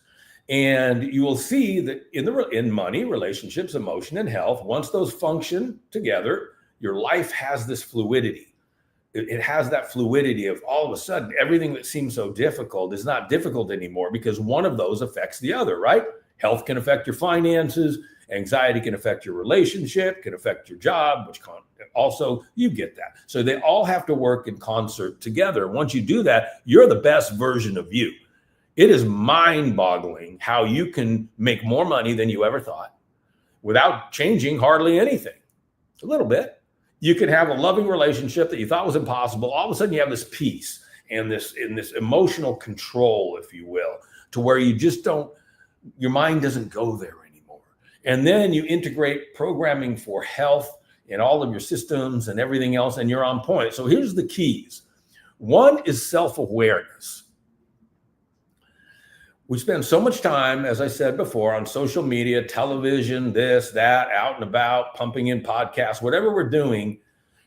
And you will see that in money, relationships, emotion, and health, once those function together, your life has this fluidity. It has that fluidity of all of a sudden, everything that seems so difficult is not difficult anymore because one of those affects the other, right? Health can affect your finances. Anxiety can affect your relationship, can affect your job, which also, you get that. So they all have to work in concert together. Once you do that, you're the best version of you. It is mind-boggling how you can make more money than you ever thought without changing hardly anything. A little bit. You can have a loving relationship that you thought was impossible. All of a sudden you have this peace and this emotional control, if you will, to where you just your mind doesn't go there anymore. And then you integrate programming for health in all of your systems and everything else, and you're on point. So here's the keys. One is self-awareness. We spend so much time, as I said before, on social media, television, this, that, out and about, pumping in podcasts, whatever we're doing,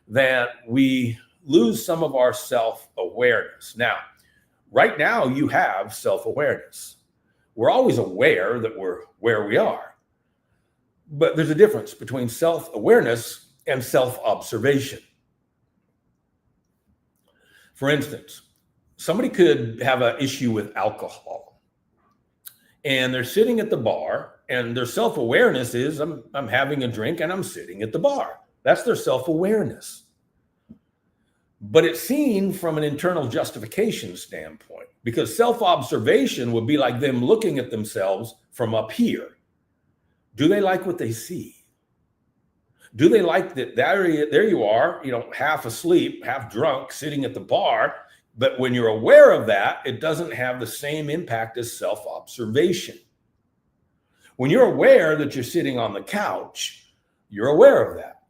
that we lose some of our self-awareness. Now, right now, you have self-awareness. We're always aware that we're where we are. But there's a difference between self-awareness and self-observation. For instance, somebody could have an issue with alcohol. And they're sitting at the bar, and their self-awareness is, I'm having a drink and I'm sitting at the bar. That's their self-awareness. But it's seen from an internal justification standpoint, because self-observation would be like them looking at themselves from up here. Do they like what they see? Do they like that there you are, half asleep, half drunk, sitting at the bar? But when you're aware of that, it doesn't have the same impact as self-observation. When you're aware that you're sitting on the couch, you're aware of that.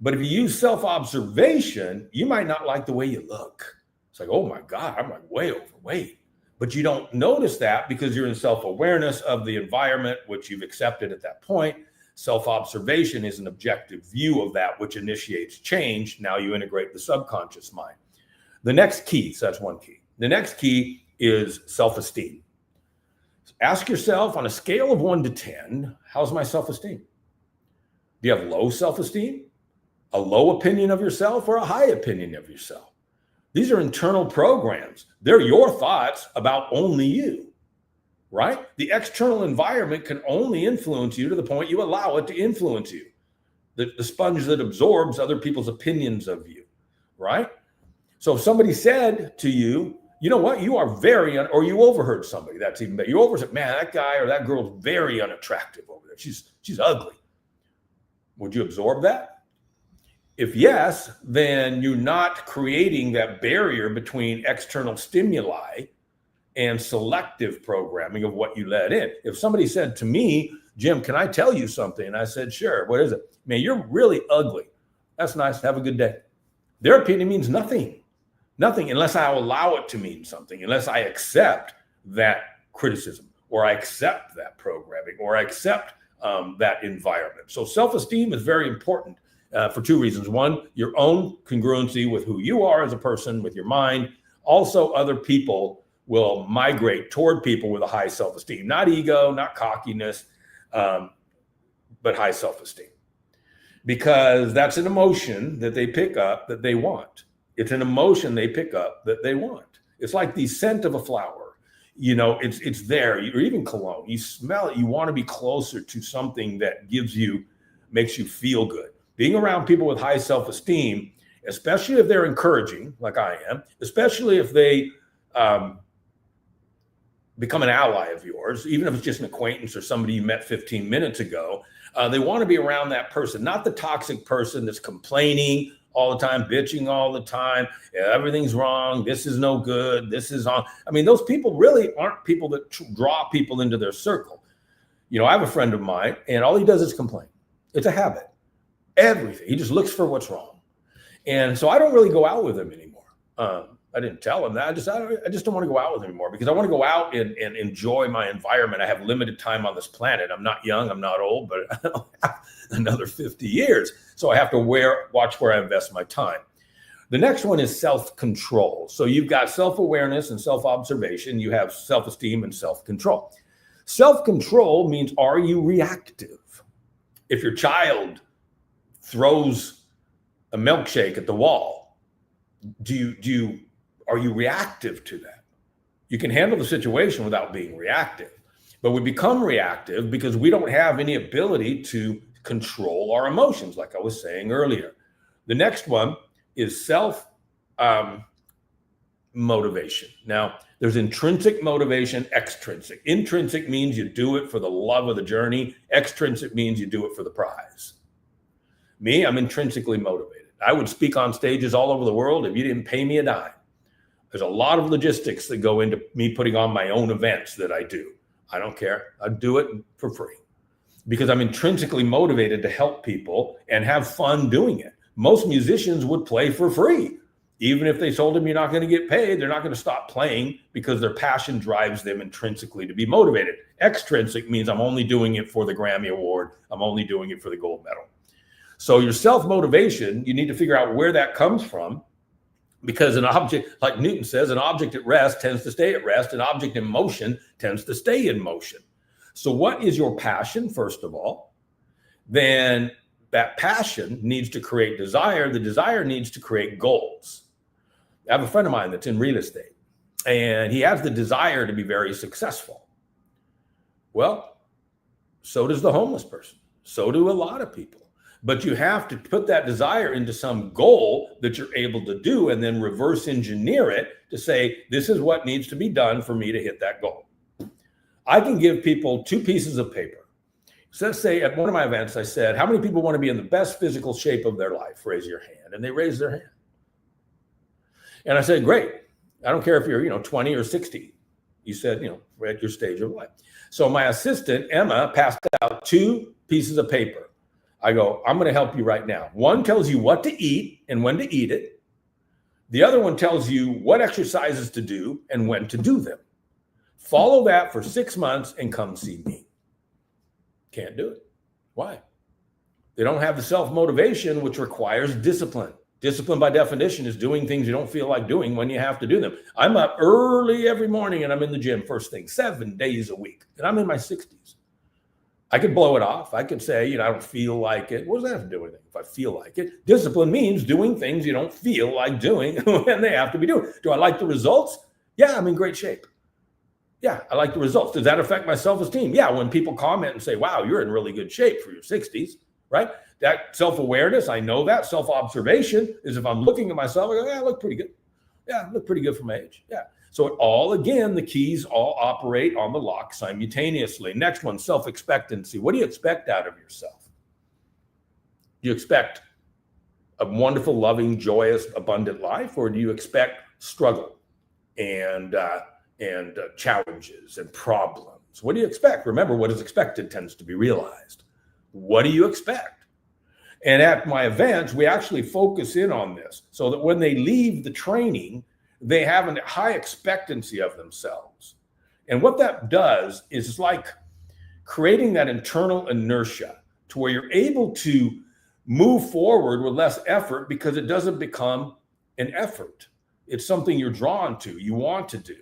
But if you use self-observation, you might not like the way you look. It's like, oh my God, I'm like way overweight. But you don't notice that because you're in self-awareness of the environment, which you've accepted at that point. Self-observation is an objective view of that, which initiates change. Now you integrate the subconscious mind. The next key, so that's one key. The next key is self-esteem. Ask yourself on a scale of 1 to 10, how's my self-esteem? Do you have low self-esteem, a low opinion of yourself, or a high opinion of yourself? These are internal programs. They're your thoughts about only you, right? The external environment can only influence you to the point you allow it to influence you. The sponge that absorbs other people's opinions of you, right? So if somebody said to you, you know what, you are or you overheard somebody, that's even better. You overheard, man, that guy or that girl is very unattractive over there. She's ugly. Would you absorb that? If yes, then you're not creating that barrier between external stimuli and selective programming of what you let in. If somebody said to me, Jim, can I tell you something? And I said, sure. What is it? Man, you're really ugly. That's nice. Have a good day. Their opinion means nothing. Nothing unless I allow it to mean something, unless I accept that criticism or I accept that programming or I accept that environment. So self-esteem is very important for 2 reasons. One, your own congruency with who you are as a person, with your mind. Also, other people will migrate toward people with a high self-esteem, not ego, not cockiness, but high self-esteem. Because that's an emotion that they pick up that they want. It's an emotion they pick up that they want. It's like the scent of a flower. It's there. Or even cologne. You smell it. You want to be closer to something that makes you feel good. Being around people with high self-esteem, especially if they're encouraging, like I am, especially if they become an ally of yours, even if it's just an acquaintance or somebody you met 15 minutes ago. They want to be around that person, not the toxic person that's complaining all the time, bitching all the time. Everything's wrong. This is no good. This is on. I mean, those people really aren't people that draw people into their circle. You know, I have a friend of mine, and all he does is complain. It's a habit. Everything. He just looks for what's wrong. And so I don't really go out with him anymore. I didn't tell him that. I just don't want to go out with him anymore because I want to go out and enjoy my environment. I have limited time on this planet. I'm not young. I'm not old, but I don't have another 50 years. So I have to watch where I invest my time. The next one is self-control. So you've got self-awareness and self-observation. You have self-esteem and self-control. Self-control means, are you reactive? If your child throws a milkshake at the wall, are you reactive to that? You can handle the situation without being reactive, but we become reactive because we don't have any ability to control our emotions, like I was saying earlier. The next one is self-motivation. Now, there's intrinsic motivation, extrinsic. Intrinsic means you do it for the love of the journey. Extrinsic means you do it for the prize. Me, I'm intrinsically motivated. I would speak on stages all over the world if you didn't pay me a dime. There's a lot of logistics that go into me putting on my own events that I do. I don't care. I do it for free because I'm intrinsically motivated to help people and have fun doing it. Most musicians would play for free. Even if they told them you're not going to get paid, they're not going to stop playing because their passion drives them intrinsically to be motivated. Extrinsic means I'm only doing it for the Grammy Award. I'm only doing it for the gold medal. So your self-motivation, you need to figure out where that comes from. Because an object, like Newton says, an object at rest tends to stay at rest. An object in motion tends to stay in motion. So what is your passion, first of all? Then that passion needs to create desire. The desire needs to create goals. I have a friend of mine that's in real estate, and he has the desire to be very successful. Well, so does the homeless person. So do a lot of people. But you have to put that desire into some goal that you're able to do and then reverse engineer it to say, this is what needs to be done for me to hit that goal. I can give people 2 pieces of paper. So let's say at one of my events, I said, how many people want to be in the best physical shape of their life? Raise your hand. And they raised their hand. And I said, great. I don't care if you're, 20 or 60. You said, we're at your stage of life. So my assistant, Emma, passed out 2 pieces of paper. I go, I'm going to help you right now. One tells you what to eat and when to eat it. The other one tells you what exercises to do and when to do them. Follow that for 6 months and come see me. Can't do it. Why? They don't have the self-motivation, which requires discipline. Discipline, by definition, is doing things you don't feel like doing when you have to do them. I'm up early every morning and I'm in the gym first thing, 7 days a week. And I'm in my 60s. I could blow it off. I could say, I don't feel like it. What does that have to do with it if I feel like it? Discipline means doing things you don't feel like doing when they have to be doing. Do I like the results? Yeah, I'm in great shape. Yeah, I like the results. Does that affect my self-esteem? Yeah, when people comment and say, wow, you're in really good shape for your 60s, right? That self-awareness, I know that. Self-observation is if I'm looking at myself, I go, yeah, I look pretty good. Yeah, I look pretty good for my age. Yeah. So the keys all operate on the lock simultaneously. Next one, self-expectancy. What do you expect out of yourself? Do you expect a wonderful, loving, joyous, abundant life, or do you expect struggle and challenges and problems? What do you expect? Remember, what is expected tends to be realized. What do you expect? And at my events, we actually focus in on this so that when they leave the training, they have a high expectancy of themselves. And what that does is it's like creating that internal inertia to where you're able to move forward with less effort because it doesn't become an effort. It's something you're drawn to, you want to do.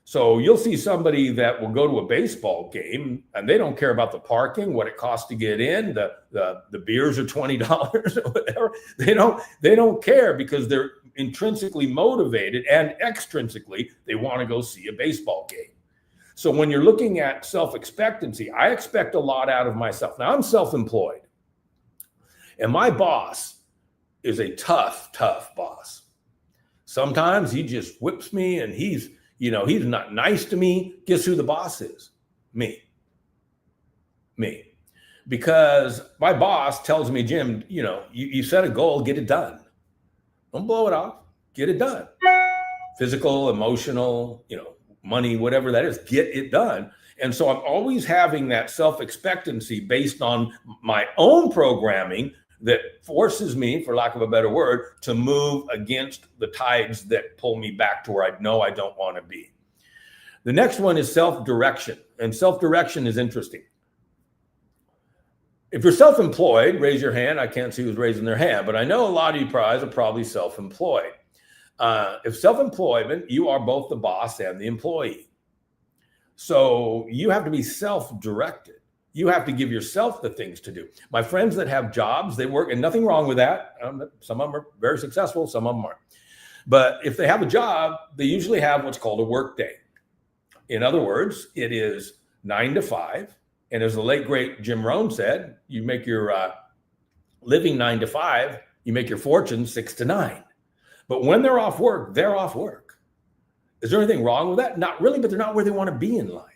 So you'll see somebody that will go to a baseball game and they don't care about the parking, what it costs to get in, the beers are $20 or whatever. They don't care because they're intrinsically motivated, and extrinsically they want to go see a baseball game. So when you're looking at self-expectancy, I expect a lot out of myself. Now I'm self-employed, and my boss is a tough boss. Sometimes he just whips me and he's not nice to me. Guess who the boss is? Me. Because my boss tells me, Jim, you set a goal, get it done. Don't blow it off, get it done. Physical, emotional, money, whatever that is, get it done. And so I'm always having that self-expectancy based on my own programming that forces me, for lack of a better word, to move against the tides that pull me back to where I know I don't want to be. The next one is self-direction. And self-direction is interesting. If you're self-employed, raise your hand. I can't see who's raising their hand, but I know a lot of you guys are probably self-employed. If self-employment, you are both the boss and the employee. So you have to be self-directed. You have to give yourself the things to do. My friends that have jobs, they work, and nothing wrong with that. Some of them are very successful, some of them aren't. But if they have a job, they usually have what's called a work day. In other words, it is 9 to 5. And as the late, great Jim Rohn said, you make your living 9 to 5, you make your fortune 6 to 9. But when they're off work, they're off work. Is there anything wrong with that? Not really, but they're not where they want to be in life.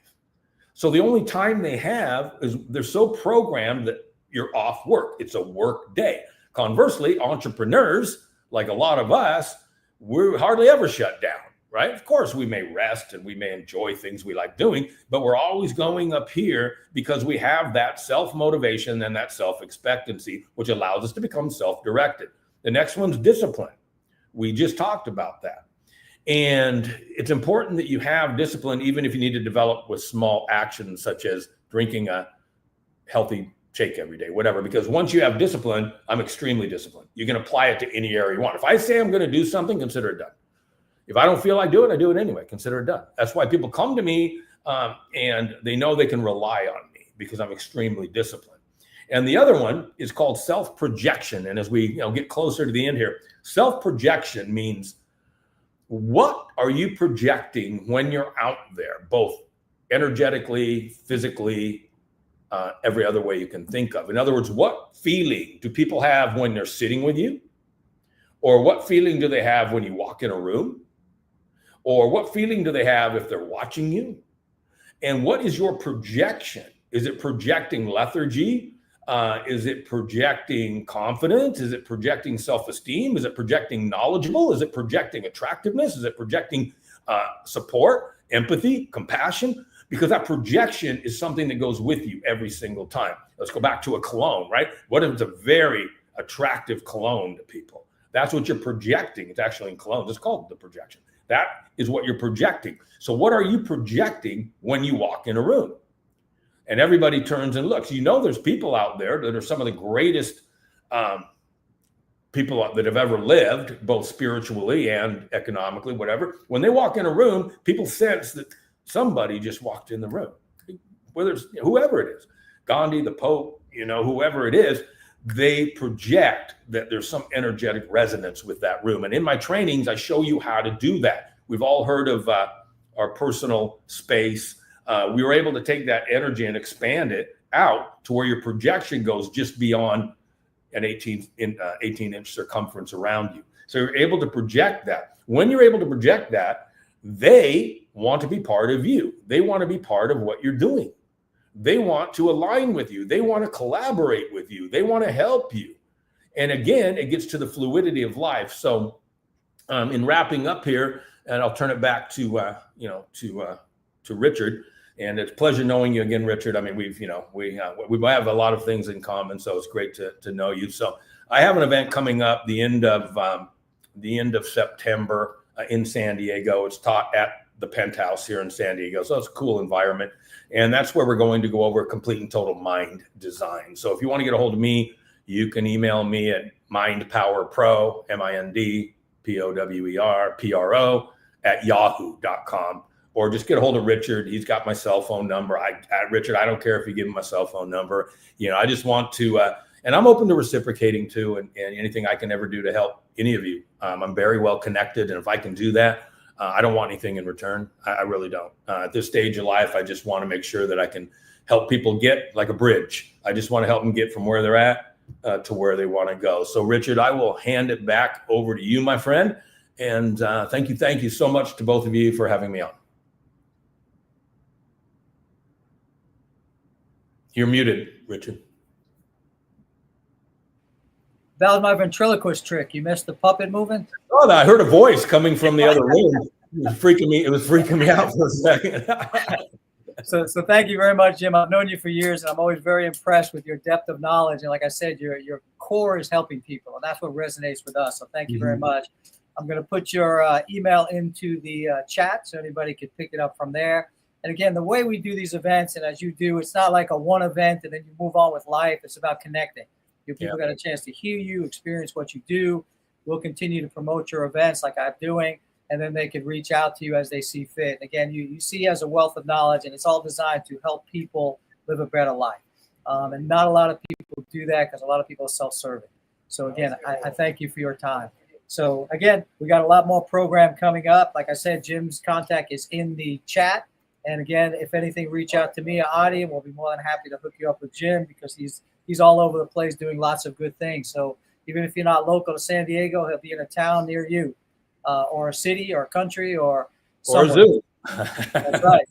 So the only time they have is they're so programmed that you're off work. It's a work day. Conversely, entrepreneurs, like a lot of us, we hardly ever shut down, right? Of course, we may rest and we may enjoy things we like doing, but we're always going up here because we have that self-motivation and that self-expectancy, which allows us to become self-directed. The next one's discipline. We just talked about that. And it's important that you have discipline, even if you need to develop with small actions, such as drinking a healthy shake every day, whatever, because once you have discipline, I'm extremely disciplined. You can apply it to any area you want. If I say I'm going to do something, consider it done. If I don't feel like doing it, I do it anyway. Consider it done. That's why people come to me and they know they can rely on me because I'm extremely disciplined. And the other one is called self-projection. And as we get closer to the end here, self-projection means, what are you projecting when you're out there, both energetically, physically, every other way you can think of? In other words, what feeling do people have when they're sitting with you? Or what feeling do they have when you walk in a room? Or what feeling do they have if they're watching you? And what is your projection? Is it projecting lethargy? Is it projecting confidence? Is it projecting self-esteem? Is it projecting knowledgeable? Is it projecting attractiveness? Is it projecting support, empathy, compassion? Because that projection is something that goes with you every single time. Let's go back to a cologne, right? What if it's a very attractive cologne to people? That's what you're projecting. It's actually in cologne. It's called the projection. That is what you're projecting. So what are you projecting when you walk in a room? And everybody turns and looks. There's people out there that are some of the greatest people that have ever lived, both spiritually and economically, whatever. When they walk in a room, people sense that somebody just walked in the room, whether it's whoever it is, Gandhi, the Pope, whoever it is, they project that there's some energetic resonance with that room. And in my trainings, I show you how to do that. We've all heard of our personal space. We were able to take that energy and expand it out to where your projection goes just beyond an 18-inch circumference around you. So you're able to project that. When you're able to project that, they want to be part of you. They want to be part of what you're doing. They want to align with you. They want to collaborate with you. They want to help you. And again, it gets to the fluidity of life. So in wrapping up here, and I'll turn it back to Richard. And it's a pleasure knowing you again, Richard. I mean, we have a lot of things in common, so it's great to know you. So I have an event coming up the end of September in San Diego. It's taught at the Penthouse here in San Diego, so it's a cool environment. And that's where we're going to go over complete and total mind design. So if you want to get a hold of me, you can email me at mindpowerpro, mindpowerpro @yahoo.com. Or just get a hold of Richard. He's got my cell phone number. Richard, I don't care if you give him my cell phone number. I just want to, and I'm open to reciprocating too, and anything I can ever do to help any of you. I'm very well connected, and if I can do that, I don't want anything in return. I really don't. At this stage of life, I just want to make sure that I can help people get like a bridge. I just want to help them get from where they're at to where they want to go. So, Richard, I will hand it back over to you, my friend. And thank you so much to both of you for having me on. You're muted, Richard. That was my ventriloquist trick. You missed the puppet moving? Oh, I heard a voice coming from the other room. It was freaking me out for a second. So thank you very much, Jim. I've known you for years, and I'm always very impressed with your depth of knowledge. And like I said, your core is helping people, and that's what resonates with us. So thank you very much. I'm going to put your email into the chat so anybody can pick it up from there. And again, the way we do these events, and as you do, it's not like a one event and then you move on with life. It's about connecting. Your people got a chance to hear you, experience what you do. We'll continue to promote your events like I'm doing, and then they can reach out to you as they see fit. Again, you see as a wealth of knowledge, and it's all designed to help people live a better life. And not a lot of people do that because a lot of people are self-serving. So again, I thank you for your time. So again, we got a lot more program coming up. Like I said, Jim's contact is in the chat. And again, if anything, reach out to me or Adi, and we'll be more than happy to hook you up with Jim because he's all over the place doing lots of good things. So even if you're not local to San Diego, he'll be in a town near you, or a city or a country or somewhere. Or a zoo. That's right.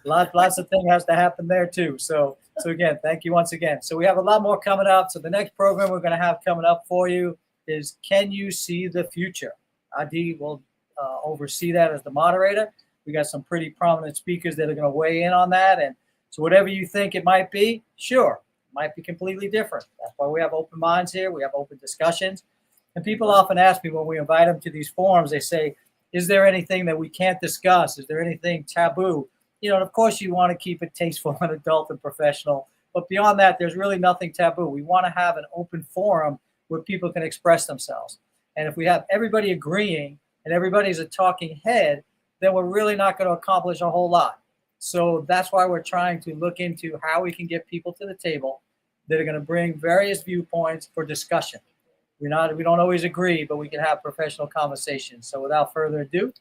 Lots of things has to happen there too. So again, thank you once again. So we have a lot more coming up. So the next program we're going to have coming up for you is Can You See the Future? Adi will oversee that as the moderator. We got some pretty prominent speakers that are going to weigh in on that. And so whatever you think it might be, sure, it might be completely different. That's why we have open minds here. We have open discussions. And people often ask me when we invite them to these forums, they say, is there anything that we can't discuss? Is there anything taboo? You know, and of course you want to keep it tasteful and adult and professional. But beyond that, there's really nothing taboo. We want to have an open forum where people can express themselves. And if we have everybody agreeing and everybody's a talking head, then we're really not going to accomplish a whole lot. So that's why we're trying to look into how we can get people to the table that are going to bring various viewpoints for discussion. We don't always agree, but we can have professional conversations. So without further ado,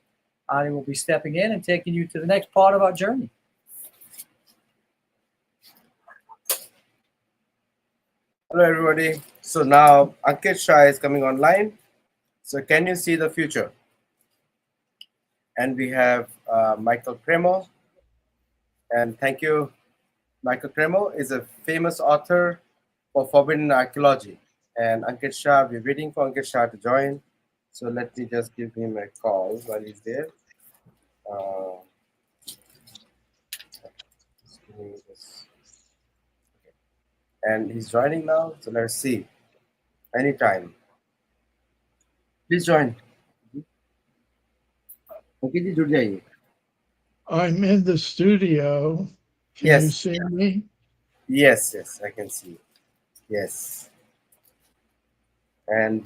Adi will be stepping in and taking you to the next part of our journey. Hello, everybody. So now Ankit Shah is coming online. So can you see the future? And we have Michael Cremo. And thank you. Michael Cremo is a famous author for forbidden archaeology. And Ankit Shah, we're waiting for Ankit Shah to join. So let me just give him a call while he's there. Just give me this. Okay. And he's joining now. So let's see. Anytime. Please join. Okay, ji, जुड़ जाइए. I'm in the studio. Can you see me? Yes, I can see. Yes. And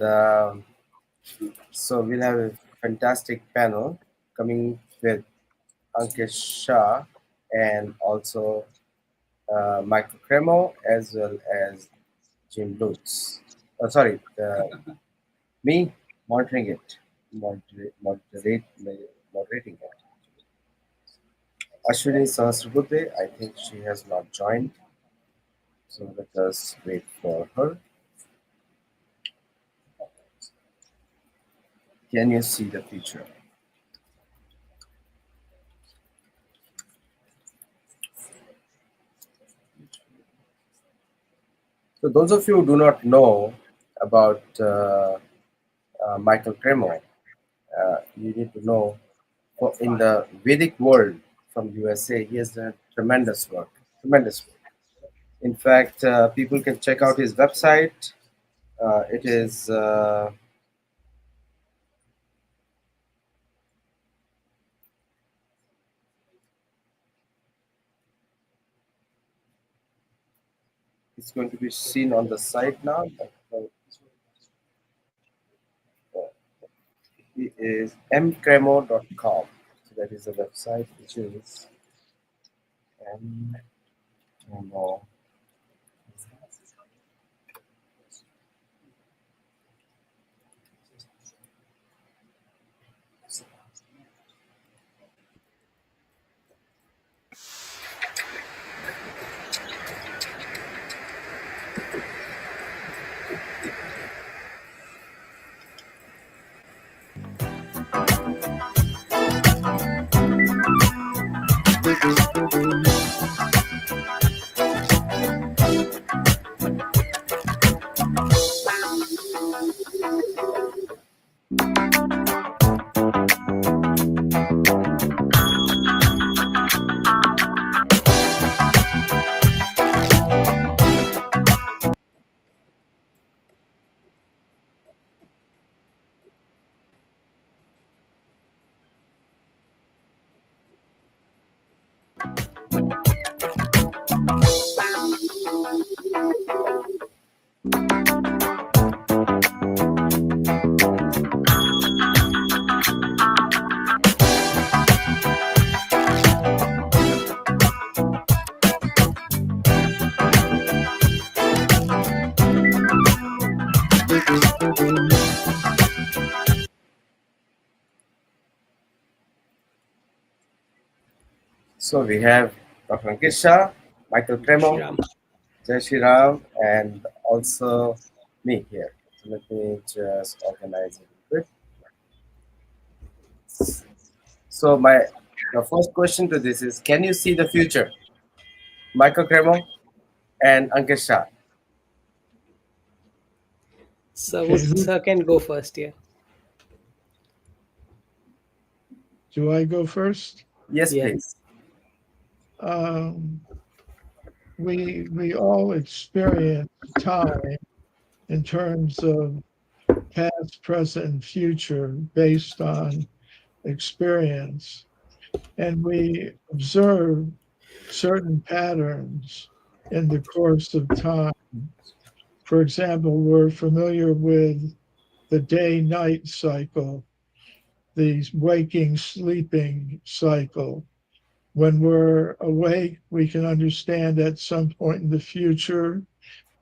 so we'll have a fantastic panel coming with Ankit Shah and also Michael Cremo as well as Jim Lutz. Oh, sorry, me monitoring it, moderating it. Ashwini Sahasrabudhe, I think she has not joined. So let us wait for her. Can you see the future? So those of you who do not know about Michael Cremo, you need to know in the Vedic world from USA, he has done tremendous work. In fact, people can check out his website. It is it's going to be seen on the site now. It is mcremo.com. So that is the website, which is mcremo. So we have Dr. Ankit Shah, Michael Cremo, Shriram. Jai Shri Ram, and also me here. So let me just organize it a bit. So my the first question to this is: can you see the future? Michael Cremo and Ankit Shah. Sir, Okay, sir can go first. Yeah. do I go first? Yes, Yeah. please. Um, we all experience time in terms of past, present, and future based on experience, and we observe certain patterns in the course of time. For example, we're familiar with the day-night cycle, the waking sleeping cycle. When we're awake, we can understand at some point in the future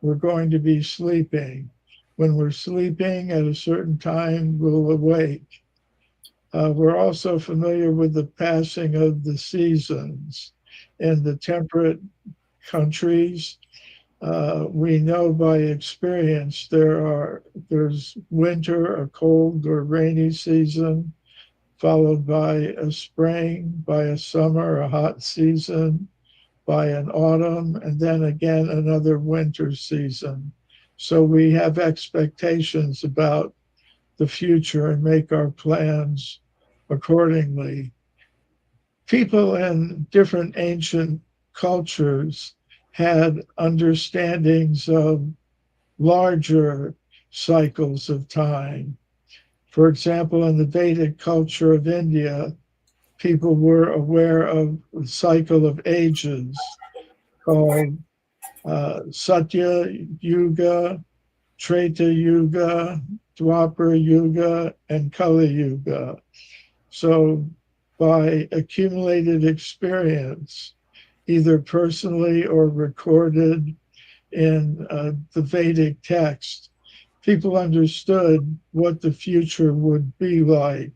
we're going to be sleeping. When we're sleeping at a certain time, we'll awake. We're also familiar with the passing of the seasons. In the temperate countries, we know by experience there's winter, a cold or rainy season, followed by a spring, by a summer, a hot season, by an autumn, and then again another winter season. So we have expectations about the future and make our plans accordingly. People in different ancient cultures had understandings of larger cycles of time. For example, in the Vedic culture of India, people were aware of the cycle of ages called Satya Yuga, Treta Yuga, Dwapara Yuga, and Kali Yuga. So, by accumulated experience, either personally or recorded in the Vedic text, people understood what the future would be like.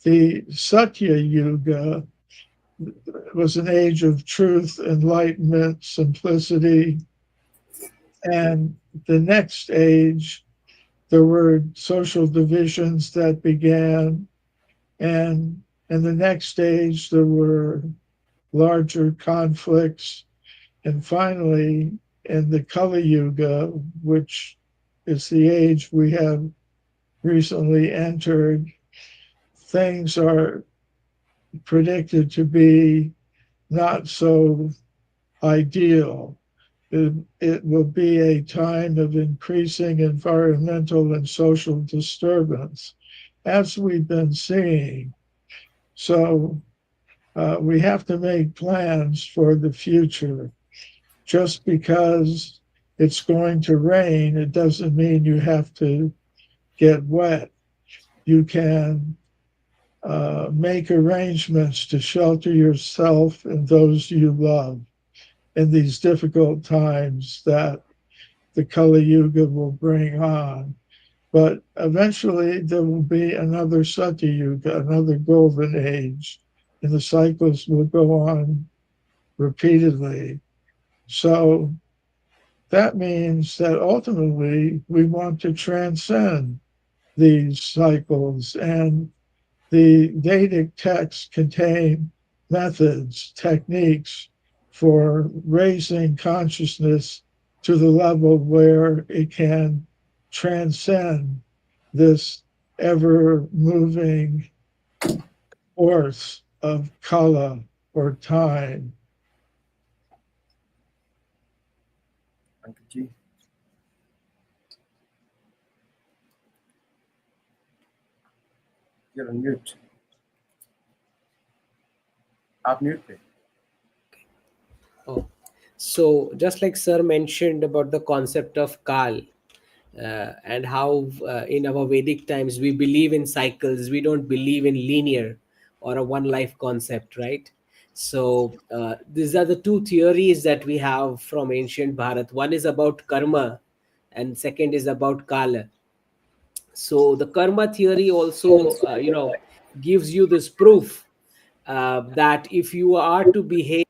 The Satya Yuga was an age of truth, enlightenment, simplicity. And the next age, there were social divisions that began. And in the next stage, there were larger conflicts. And finally, in the Kali Yuga, which is the age we have recently entered, things are predicted to be not so ideal. It will be a time of increasing environmental and social disturbance, as we've been seeing. So we have to make plans for the future. Just because it's going to rain, it doesn't mean you have to get wet. You can make arrangements to shelter yourself and those you love in these difficult times that the Kali Yuga will bring on. But eventually there will be another Satya Yuga, another golden age, and the cycles will go on repeatedly. So that means that ultimately we want to transcend these cycles, and the Vedic texts contain methods, techniques for raising consciousness to the level where it can transcend this ever moving force of kala or time. Ankit ji, you're on mute. आप mute पे. Oh. So just like sir mentioned about the concept of Kal, and how in our Vedic times we believe in cycles, we don't believe in linear or a one life concept, right? So these are the two theories that we have from ancient Bharat. One is about karma, and second is about Kala. So the karma theory also, gives you this proof that if you are to behave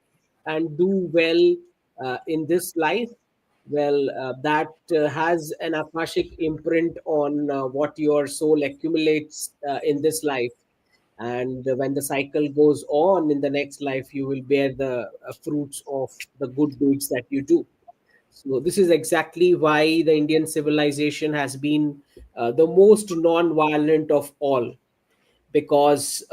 and do well in this life, well, that has an akashic imprint on what your soul accumulates in this life. And when the cycle goes on in the next life, you will bear the fruits of the good deeds that you do. So this is exactly why the Indian civilization has been the most non-violent of all, because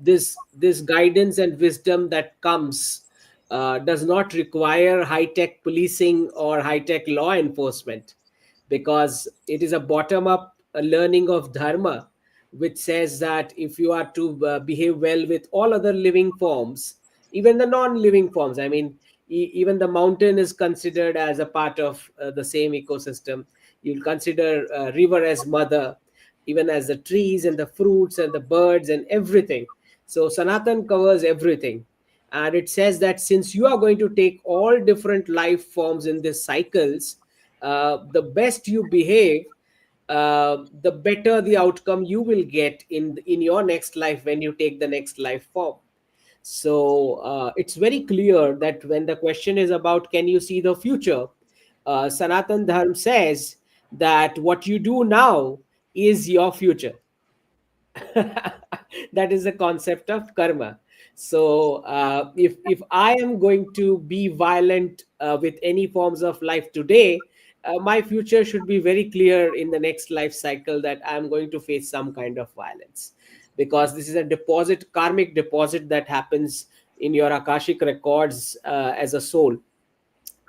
this guidance and wisdom that comes does not require high tech policing or high tech law enforcement, because it is a bottom up learning of dharma, which says that if you are to behave well with all other living forms, even the non living forms, I mean, even the mountain is considered as a part of the same ecosystem. You'll consider river as mother, even as the trees and the fruits and the birds and everything. So Sanatan covers everything. And it says that since you are going to take all different life forms in these cycles, the best you behave, the better the outcome you will get in your next life when you take the next life form. So it's very clear that when the question is about can you see the future, Sanatan Dharma says that what you do now is your future. That is the concept of karma. So if I am going to be violent with any forms of life today, my future should be very clear in the next life cycle that I am going to face some kind of violence, because this is a deposit, karmic deposit, that happens in your akashic records as a soul.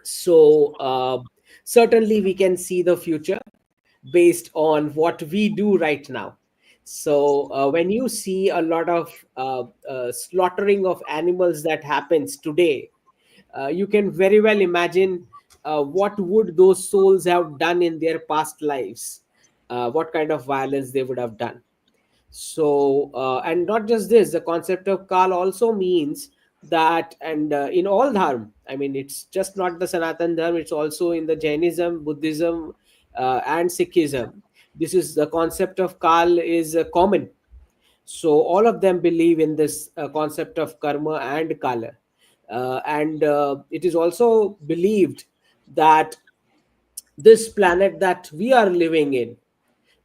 So certainly we can see the future based on what we do right now. So when you see a lot of slaughtering of animals that happens today, you can very well imagine what would those souls have done in their past lives, what kind of violence they would have done. So and not just this, the concept of kal also means that, and in all dharma, I mean, it's just not the Sanatan dharma, it's also in the Jainism, Buddhism, and Sikhism. This is the concept of kal is common. So all of them believe in this concept of karma and kala. And it is also believed that this planet that we are living in,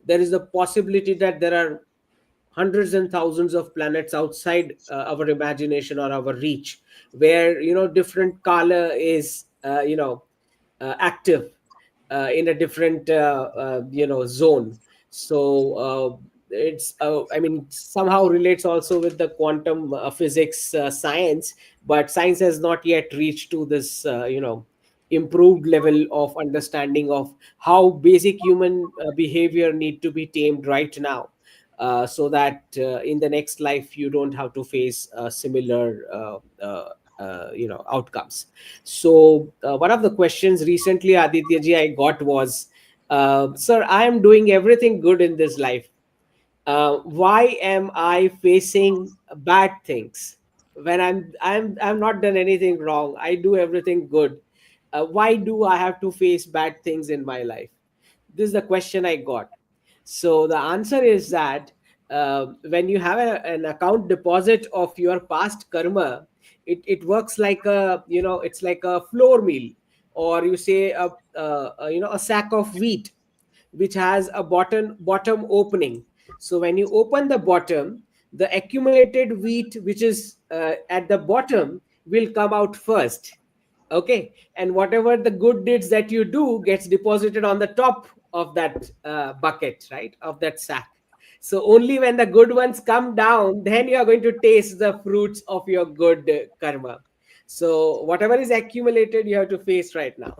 there is a possibility that there are hundreds and thousands of planets outside our imagination or our reach, where different kala is active in a different zone. So it's I mean, somehow relates also with the quantum physics science, but science has not yet reached to this improved level of understanding of how basic human behavior need to be tamed right now, so that in the next life you don't have to face similar outcomes. So one of the questions recently, Aditya ji, I got was, sir, I am doing everything good in this life, why am I facing bad things when I'm not done anything wrong, I do everything good, why do I have to face bad things in my life? This is the question I got. So the answer is that when you have an account deposit of your past karma, it works like a, it's like a flour meal, or you say a sack of wheat which has a bottom opening. So when you open the bottom, the accumulated wheat which is at the bottom will come out first. Okay, and whatever the good deeds that you do gets deposited on the top of that bucket, right, of that sack. So only when the good ones come down, then you are going to taste the fruits of your good karma. So whatever is accumulated, you have to face right now.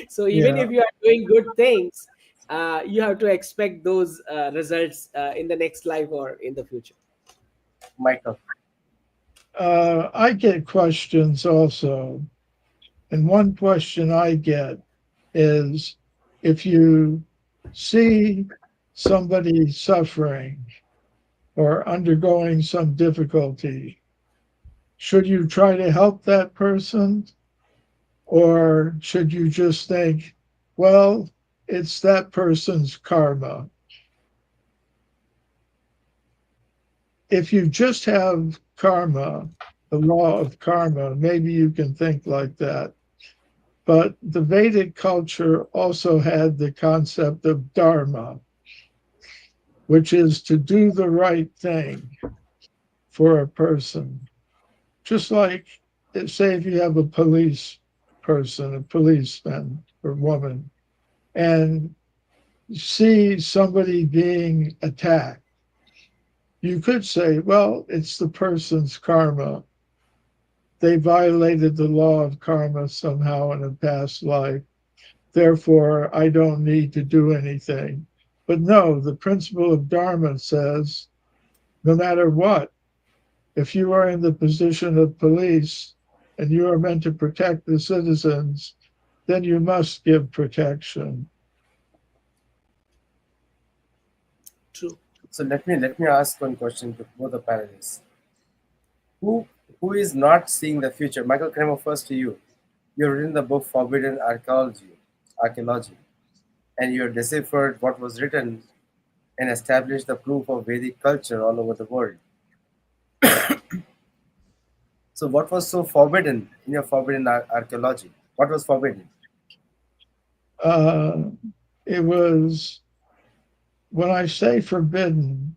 So even Yeah. if you are doing good things, you have to expect those results in the next life or in the future. Michael. I get questions also. And one question I get is if you see somebody suffering or undergoing some difficulty, should you try to help that person? Or should you just think, well, it's that person's karma? if you just have karma, the law of karma, maybe you can think like that. But the Vedic culture also had the concept of dharma, which is to do the right thing for a person. Just like, say, if you have a police person, a policeman or woman, and see somebody being attacked, you could say, well, it's the person's karma. They violated the law of karma somehow in a past life. Therefore, I don't need to do anything. But no, the principle of Dharma says no matter what, if you are in the position of police and you are meant to protect the citizens, then you must give protection. True. So let me ask one question to both the panelists. Who who is not seeing the future? Michael Kramer, first to you. You've written the book Forbidden Archaeology, and you have deciphered what was written and established the proof of Vedic culture all over the world. So, what was so forbidden in your forbidden archaeology? What was forbidden? Uh, it was, when I say forbidden,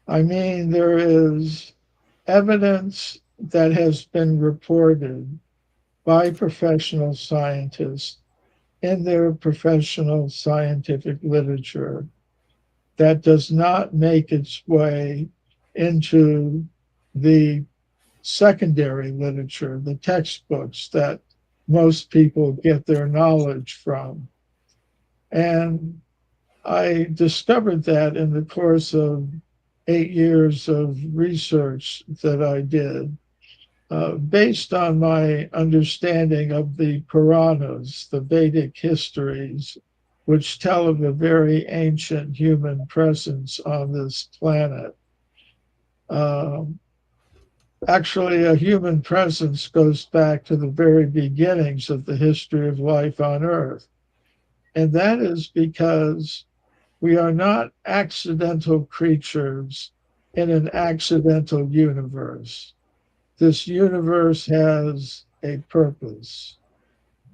I mean there is evidence that has been reported by professional scientists in their professional scientific literature that does not make its way into the secondary literature, the textbooks that most people get their knowledge from. And I discovered that in the course of 8 years of research that I did, based on my understanding of the Puranas, the Vedic histories, which tell of a very ancient human presence on this planet. Um, Actually, a human presence goes back to the very beginnings of the history of life on Earth. And that is because we are not accidental creatures in an accidental universe. This universe has a purpose.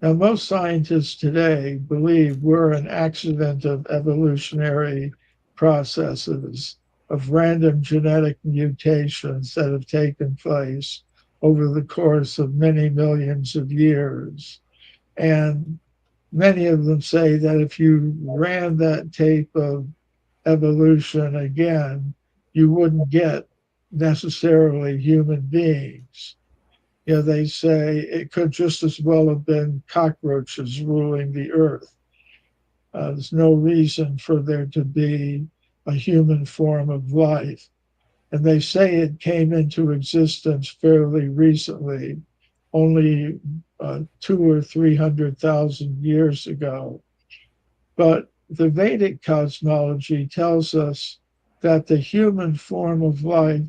Now, most scientists today believe we're an accident of evolutionary processes, of random genetic mutations that have taken place over the course of many millions of years. And many of them say that if you ran that tape of evolution again, you wouldn't get necessarily human beings. They say it could just as well have been cockroaches ruling the earth. There's no reason for there to be a human form of life. And they say it came into existence fairly recently, only 200,000 or 300,000 years ago. But the Vedic cosmology tells us that the human form of life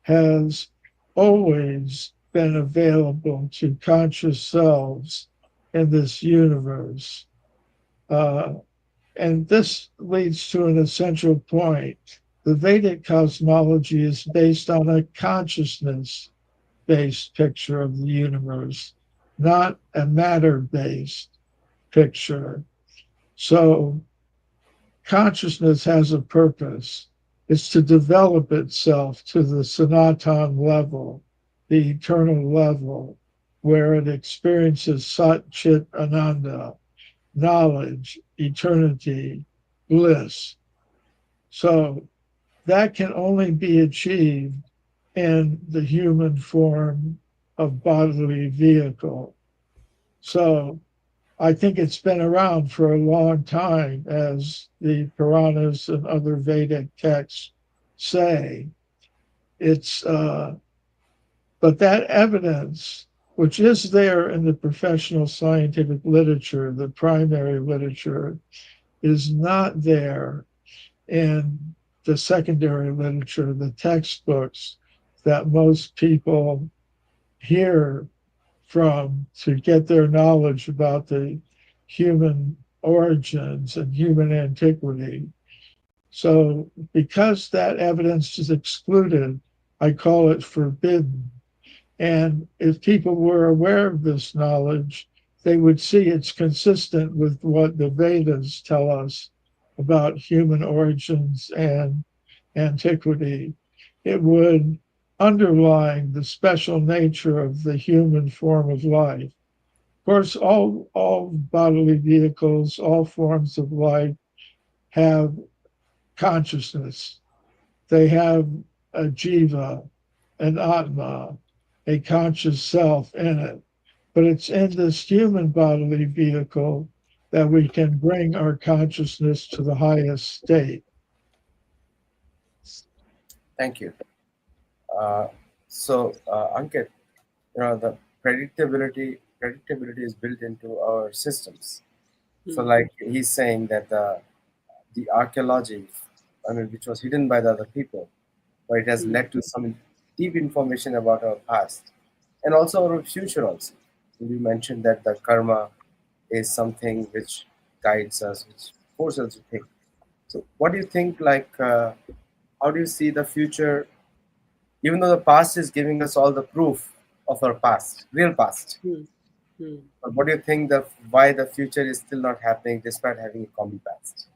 has always been available to conscious selves in this universe. Uh, and this leads to an essential point. The Vedic cosmology is based on a consciousness based picture of the universe, not a matter based picture. So consciousness has a purpose. It's to develop itself to the Sanatan level, the eternal level, where it experiences Sat Chit Ananda, knowledge, eternity, bliss. So that can only be achieved in the human form of bodily vehicle. So I think it's been around for a long time, as the Puranas and other Vedic texts say. It's but that evidence, which is there in the professional scientific literature, the primary literature, is not there in the secondary literature, the textbooks that most people hear from to get their knowledge about the human origins and human antiquity. So, because that evidence is excluded, I call it forbidden. And if people were aware of this knowledge, they would see it's consistent with what the Vedas tell us about human origins and antiquity. It would underline the special nature of the human form of life. Of course, all bodily vehicles, all forms of life have consciousness. They have a jiva, an atma, a conscious self in it. But it's in this human bodily vehicle that we can bring our consciousness to the highest state. Thank you. Uh, Ankit, the predictability is built into our systems. So, like he's saying that the archaeology, I mean, which was hidden by the other people, but it has led to some deep information about our past and also our future. Also, you mentioned that the karma is something which guides us, which forces us to think. So, what do you think? How do you see the future? Even though the past is giving us all the proof of our past, real past, Hmm. Hmm. but what do you think the why the future is still not happening despite having a common past?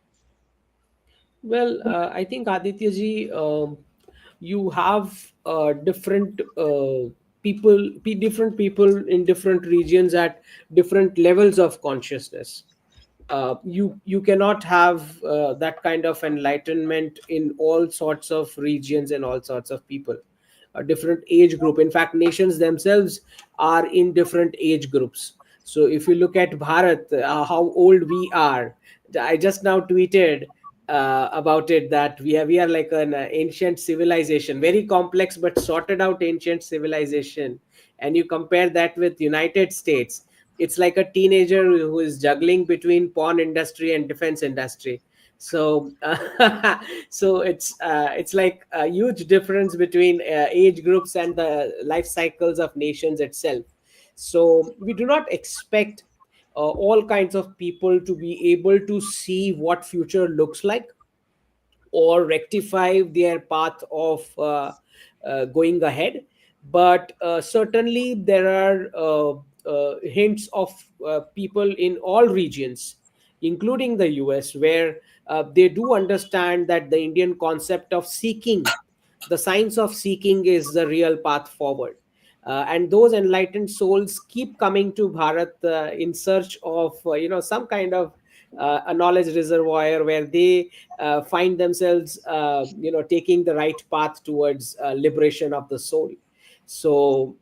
Well, I think Aditya ji, you have different different people in different regions at different levels of consciousness. You cannot have that kind of enlightenment in all sorts of regions and all sorts of people, a different age group. In fact, nations themselves are in different age groups. So if you look at Bharat, how old we are, I just now tweeted about it, that we are like an ancient civilization, very complex but sorted out ancient civilization. And you compare that with United States, it's like a teenager who is juggling between porn industry and defense industry. So so it's like a huge difference between age groups and the life cycles of nations itself. So we do not expect all kinds of people to be able to see what future looks like or rectify their path of going ahead. But certainly there are hints of people in all regions, including the US, where they do understand that the Indian concept of seeking, the science of seeking, is the real path forward. And those enlightened souls keep coming to Bharat in search of some kind of a knowledge reservoir where they find themselves taking the right path towards liberation of the soul. So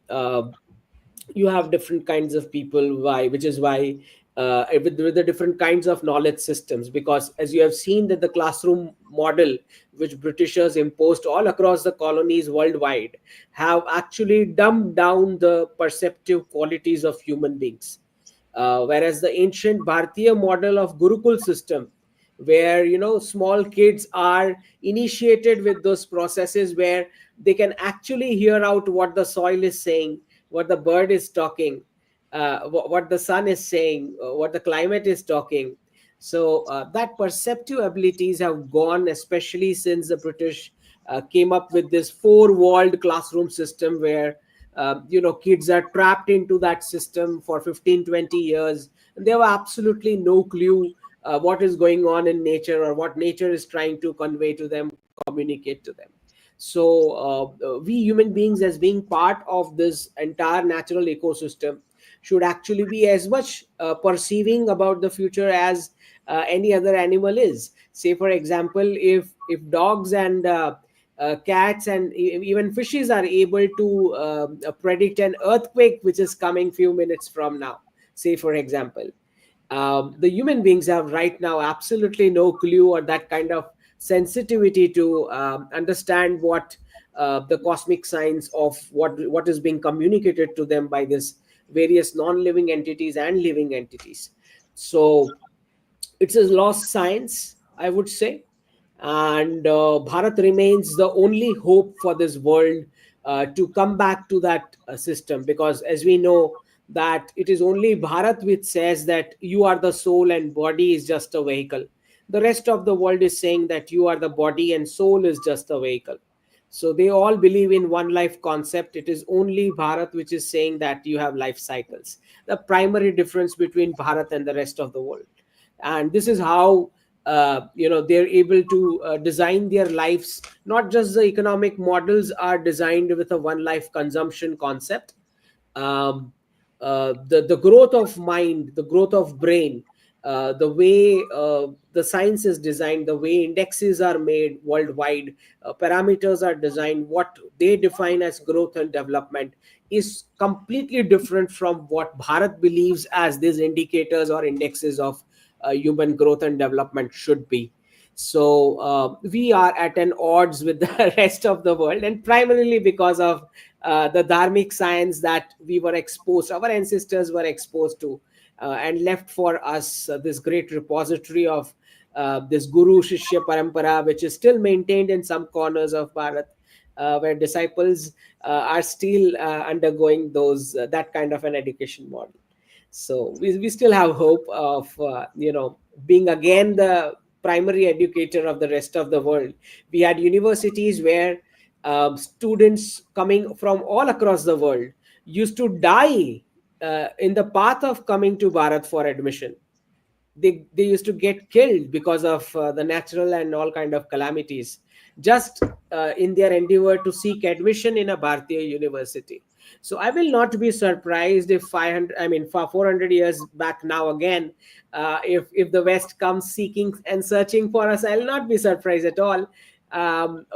you have different kinds of people, why which is why with the different kinds of knowledge systems, because as you have seen that the classroom model which Britishers imposed all across the colonies worldwide have actually dumbed down the perceptive qualities of human beings. Whereas the ancient Bharatiya model of Gurukul system, where small kids are initiated with those processes where they can actually hear out what the soil is saying, what the bird is talking, what the sun is saying, what the climate is talking. So that perceptive abilities have gone, especially since the British came up with this four-walled classroom system where kids are trapped into that system for 15, 20 years, and they have absolutely no clue what is going on in nature or what nature is trying to convey to them, communicate to them. So we human beings, as being part of this entire natural ecosystem, should actually be as much perceiving about the future as any other animal is. Say for example, if dogs and cats and even fishes are able to predict an earthquake which is coming few minutes from now, say for example, the human beings have right now absolutely no clue or that kind of sensitivity to understand what the cosmic science of what is being communicated to them by this various non-living entities and living entities. So it's a lost science, I would say. And Bharat remains the only hope for this world to come back to that system, because as we know that it is only Bharat which says that you are the soul and body is just a vehicle. The rest of the world is saying that you are the body and soul is just a vehicle. So they all believe in one life concept. It is only Bharat which is saying that you have life cycles. The primary difference between Bharat and the rest of the world. And this is how they're able to design their lives. Not just the economic models are designed with a one life consumption concept. um, the growth of mind, the growth of brain, the way the science is designed, the way indexes are made worldwide, parameters are designed, what they define as growth and development is completely different from what Bharat believes as these indicators or indexes of human growth and development should be. So we are at an odds with the rest of the world, and primarily because of the dharmic science that we were exposed, our ancestors were exposed to, and left for us this great repository of this Guru Shishya Parampara, which is still maintained in some corners of Bharat, where disciples are still undergoing those that kind of an education model. So we still have hope of being again the primary educator of the rest of the world. We had universities where students coming from all across the world used to die in the path of coming to Bharat for admission. They used to get killed because of the natural and all kind of calamities, just in their endeavor to seek admission in a Bharatiya university. So I will not be surprised if 500, I mean, for 400 years back now again, if the West comes seeking and searching for us, I'll not be surprised at all.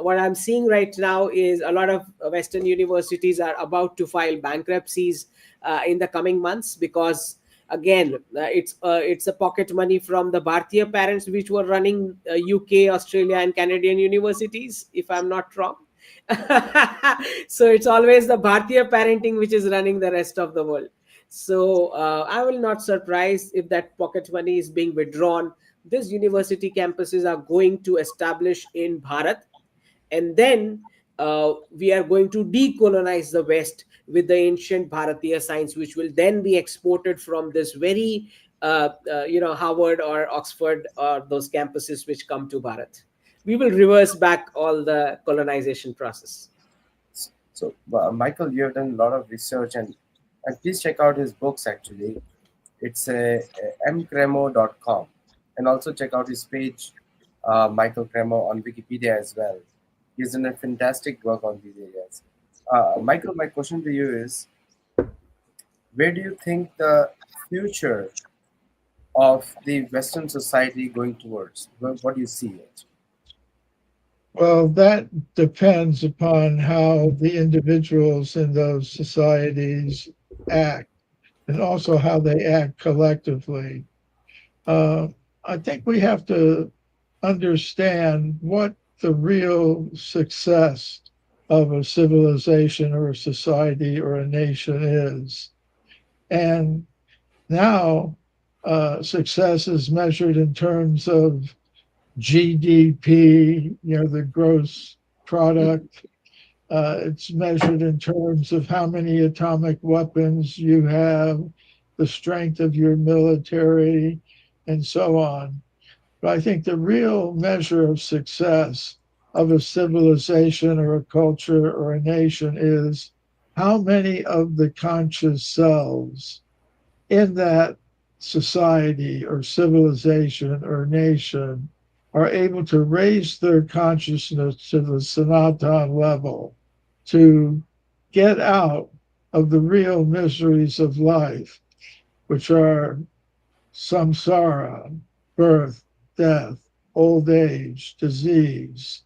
What I'm seeing right now is a lot of Western universities are about to file bankruptcies in the coming months, because again it's a pocket money from the Bharatiya parents which were running UK, Australia and Canadian universities, if I'm not wrong. So it's always the Bharatiya parenting which is running the rest of the world. So I will not surprise if that pocket money is being withdrawn. These university campuses are going to establish in Bharat, and then we are going to decolonize the West with the ancient Bharatiya science, which will then be exported from this very Harvard or Oxford or those campuses which come to Bharat. We will reverse back all the colonization process. So, Michael, you have done a lot of research, and please check out his books actually. It's mcremo.com. And also check out his page, Michael Cremo, on Wikipedia as well. He's done a fantastic work on these areas. Michael, my question to you is, where do you think the future of the Western society going towards? What do you see it? Well, that depends upon how the individuals in those societies act, and also how they act collectively. Uh, I think we have to understand what the real success of a civilization or a society or a nation is. And now success is measured in terms of GDP, the gross product. It's measured in terms of how many atomic weapons you have, the strength of your military, and so on. But I think the real measure of success of a civilization or a culture or a nation is how many of the conscious selves in that society or civilization or nation are able to raise their consciousness to the Sanatan level, to get out of the real miseries of life, which are samsara, birth, death, old age, disease.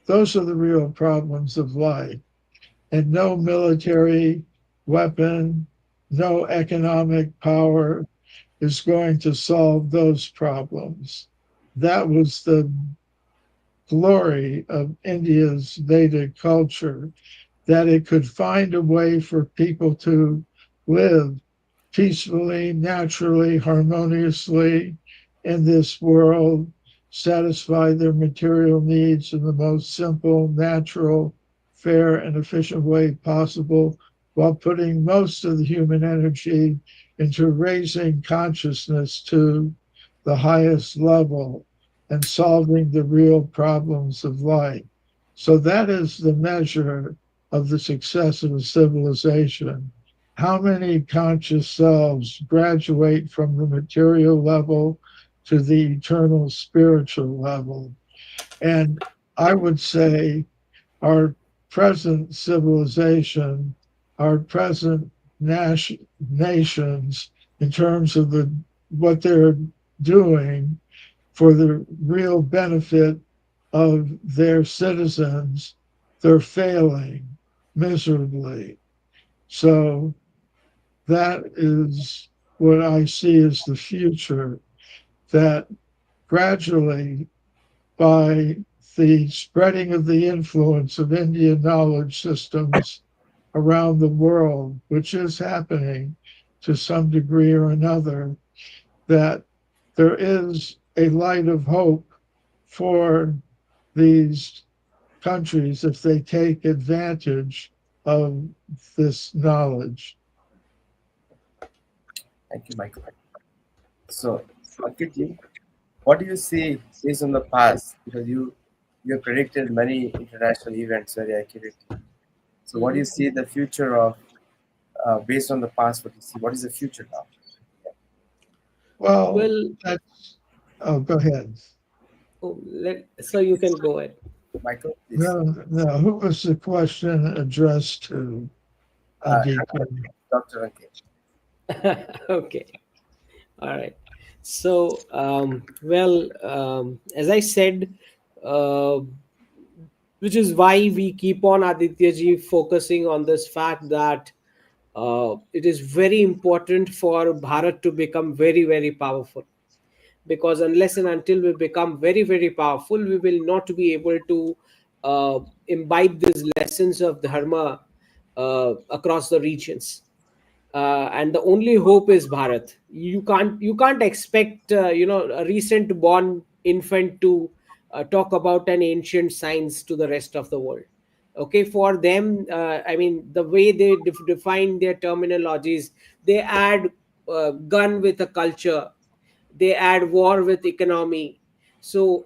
Those are the real problems of life. And no military weapon, no economic power is going to solve those problems. That was the glory of India's Vedic culture, that it could find a way for people to live peacefully, naturally, harmoniously in this world, satisfy their material needs in the most simple, natural, fair, and efficient way possible, while putting most of the human energy into raising consciousness to the highest level and solving the real problems of life. So that is the measure of the success of a civilization. How many conscious selves graduate from the material level to the eternal spiritual level? And I would say our present civilization, our present nations, in terms of what they're doing for the real benefit of their citizens, they're failing miserably. So that is what I see as the future, that gradually, by the spreading of the influence of Indian knowledge systems around the world, which is happening to some degree or another, that there is a light of hope for these countries if they take advantage of this knowledge. Thank you, Michael. So, Ankit, what do you see based on the past? Because you have predicted many international events very accurately. So, what do you see the future of based on the past? What do you see? What is the future now? Well, Well, that's, oh, go ahead. so you can go ahead. Michael, please. No, no, who was the question addressed to, Uh, Aditya? Dr. Ankit. Okay. All right. So, as I said, uh, which is why we keep on Aditya ji focusing on this fact that it is very important for Bharat to become very, very powerful. Because unless and until we become very, very powerful, we will not be able to imbibe these lessons of dharma across the regions. And the only hope is Bharat. You can't expect a recent born infant to talk about an ancient science to the rest of the world. Okay, for them, I mean, the way they define their terminologies, they add gun with a culture, they add war with economy. So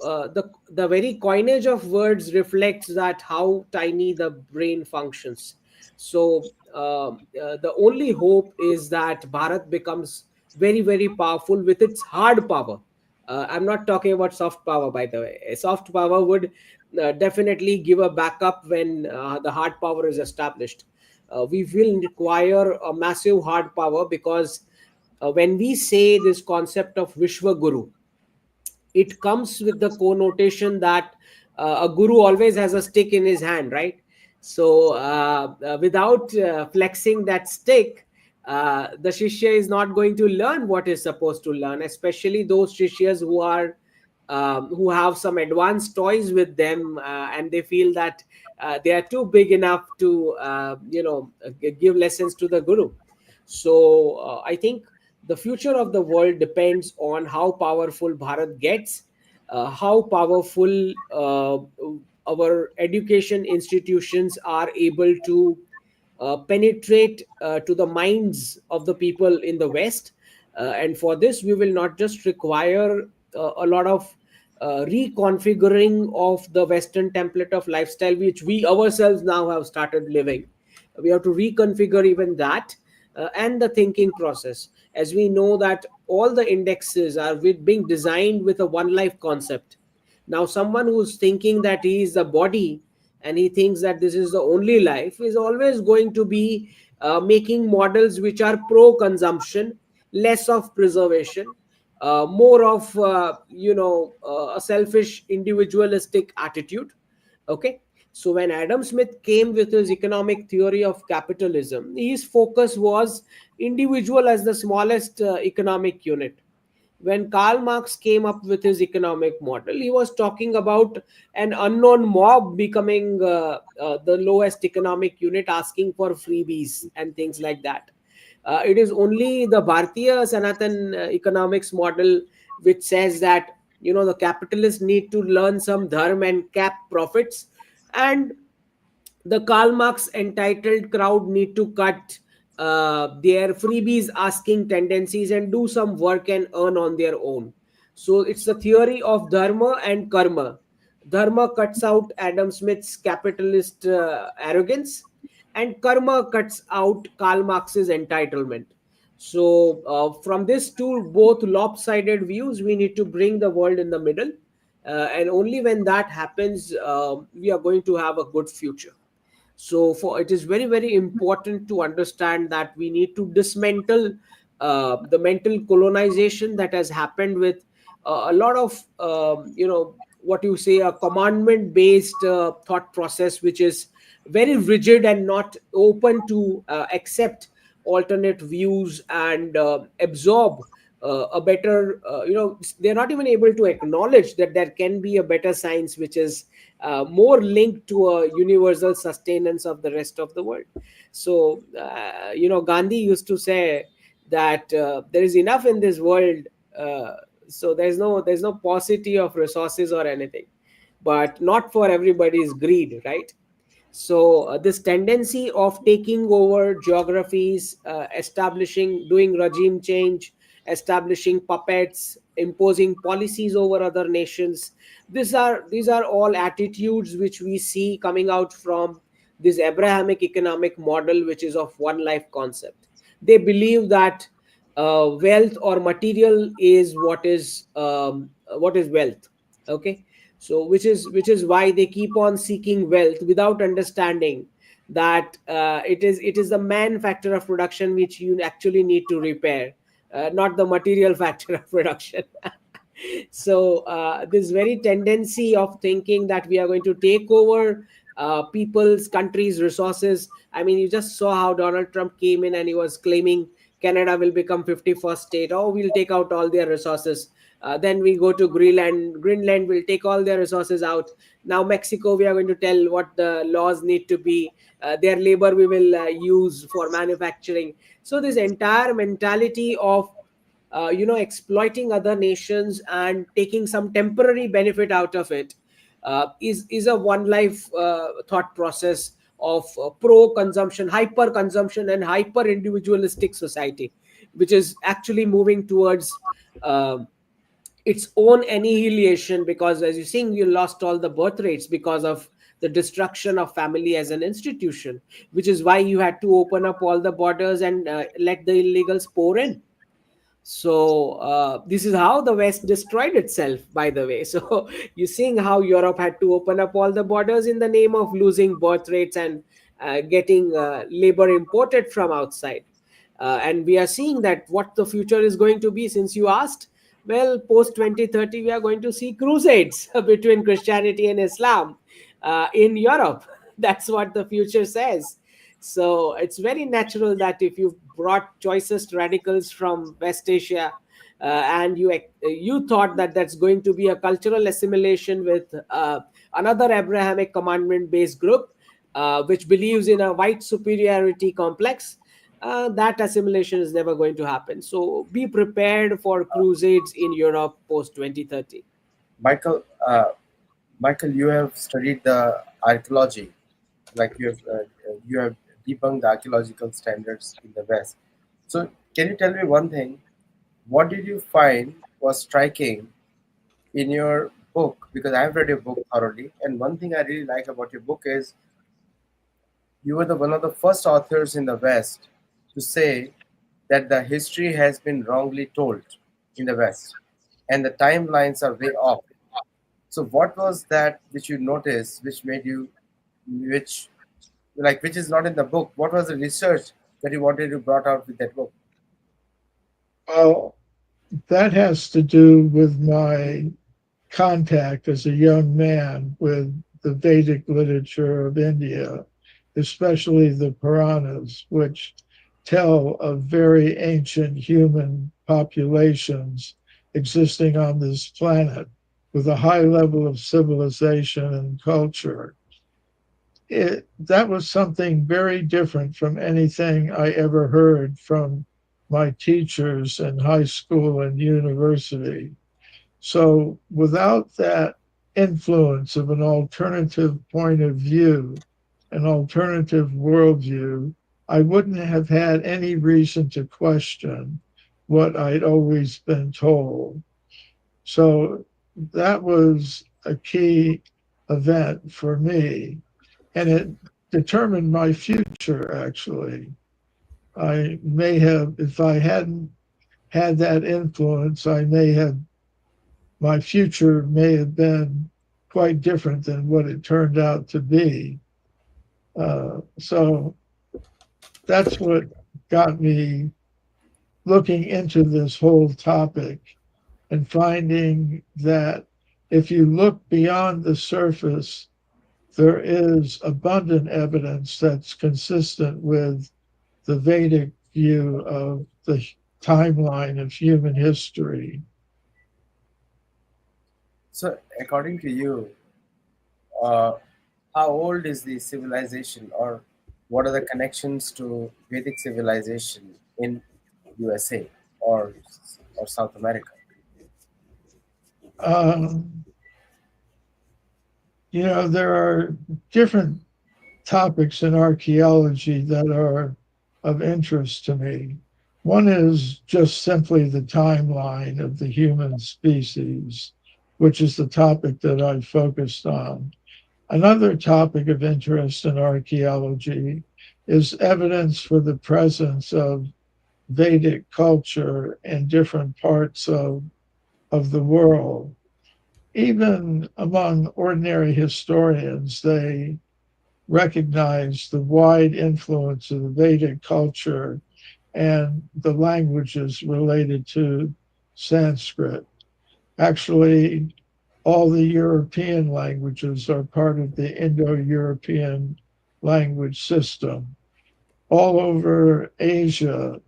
the very coinage of words reflects that how tiny the brain functions. So the only hope is that Bharat becomes very, very powerful with its hard power. I'm not talking about soft power, by the way. A soft power would definitely give a backup when the hard power is established. We will require a massive hard power because when we say this concept of Vishwa Guru, it comes with the connotation that a guru always has a stick in his hand, right? So without flexing that stick, the shishya is not going to learn what is supposed to learn, especially those shishyas who have some advanced toys with them, and they feel that they are too big enough to give lessons to the guru. So I think the future of the world depends on how powerful Bharat gets, how powerful our education institutions are able to penetrate to the minds of the people in the West. And for this, we will not just require a lot of reconfiguring of the Western template of lifestyle, which we ourselves now have started living. We have to reconfigure even that, and the thinking process, as we know that all the indexes are being designed with a one life concept. Now someone who's thinking that he is the body and he thinks that this is the only life is always going to be making models which are pro consumption, less of preservation, more of a selfish individualistic attitude. Okay, so when Adam Smith came with his economic theory of capitalism, his focus was individual as the smallest economic unit. When Karl Marx came up with his economic model, he was talking about an unknown mob becoming the lowest economic unit, asking for freebies and things like that. It is only the Bharatiya Sanatan economics model which says that the capitalists need to learn some dharma and cap profits, and the Karl Marx entitled crowd need to cut their freebies asking tendencies and do some work and earn on their own. So it's the theory of dharma and karma. Dharma cuts out Adam Smith's capitalist arrogance, and karma cuts out Karl Marx's entitlement. So, from this two both lopsided views, we need to bring the world in the middle. And only when that happens, we are going to have a good future. So for it is very very important to understand that we need to dismantle the mental colonization that has happened with a lot of what you say, a commandment based thought process, which is very rigid and not open to accept alternate views and absorb a better they're not even able to acknowledge that there can be a better science which is more linked to a universal sustenance of the rest of the world. So Gandhi used to say that there is enough in this world, uh, so there's no paucity of resources or anything, but not for everybody's greed, right? So this tendency of taking over geographies, doing regime change, establishing puppets, imposing policies over other nations, these are all attitudes which we see coming out from this Abrahamic economic model, which is of one life concept. They believe that wealth or material is what is wealth. Okay, so which is why they keep on seeking wealth without understanding that it is the man factor of production which you actually need to repair, not the material factor of production. So this very tendency of thinking that we are going to take over people's countries resources. I mean, you just saw how Donald Trump came in and he was claiming Canada will become 51st state. Oh, we'll take out all their resources. Then we go to Greenland will take all their resources out. Now Mexico, we are going to tell what the laws need to be. Their labor we will use for manufacturing. So this entire mentality of exploiting other nations and taking some temporary benefit out of it is a one life thought process of pro consumption, hyper consumption, and hyper individualistic society, which is actually moving towards uh, its own annihilation, because as you're seeing, you lost all the birth rates because of the destruction of family as an institution, which is why you had to open up all the borders and let the illegals pour in. So this is how the West destroyed itself, by the way. So you're seeing how Europe had to open up all the borders in the name of losing birth rates and getting labor imported from outside. And we are seeing that what the future is going to be, since you asked. Well, post 2030, we are going to see crusades between Christianity and Islam in Europe. That's what the future says. So it's very natural that if you brought choicest radicals from West Asia, and you thought that that's going to be a cultural assimilation with another Abrahamic commandment based group, which believes in a white superiority complex, that assimilation is never going to happen. So be prepared for crusades in Europe post 2030. Michael, Michael, you have studied the archaeology, like you have debunked the archaeological standards in the West. So, can you tell me one thing? What did you find was striking in your book? Because I've read your book thoroughly, and one thing I really like about your book is you were the one of the first authors in the West to say that the history has been wrongly told in the West, and the timelines are way off. So, what was that which you noticed, which made you, which which is not in the book? What was the research that you wanted to brought out with that book? Well, that has to do with my contact as a young man with the Vedic literature of India, especially the Puranas, which tell of very ancient human populations existing on this planet with a high level of civilization and culture. That was something very different from anything I ever heard from my teachers in high school and university. So, without that influence of an alternative point of view, an alternative worldview, I wouldn't have had any reason to question what I'd always been told. So, that was a key event for me, and it determined my future, actually. I may have, if I hadn't had that influence, my future may have been quite different than what it turned out to be. So that's what got me looking into this whole topic and finding that if you look beyond the surface, there is abundant evidence that's consistent with the Vedic view of the timeline of human history. So, according to you, uh, how old is the civilization, or what are the connections to Vedic civilization in USA or South America? Um, there are different topics in archaeology that are of interest to me. One is just simply the timeline of the human species, which is the topic that I've focused on. Another topic of interest in archaeology is evidence for the presence of Vedic culture in different parts of the world. Even among ordinary historians, they recognize the wide influence of the Vedic culture and the languages related to Sanskrit. Actually, all the European languages are part of the Indo European language system. All over Asia,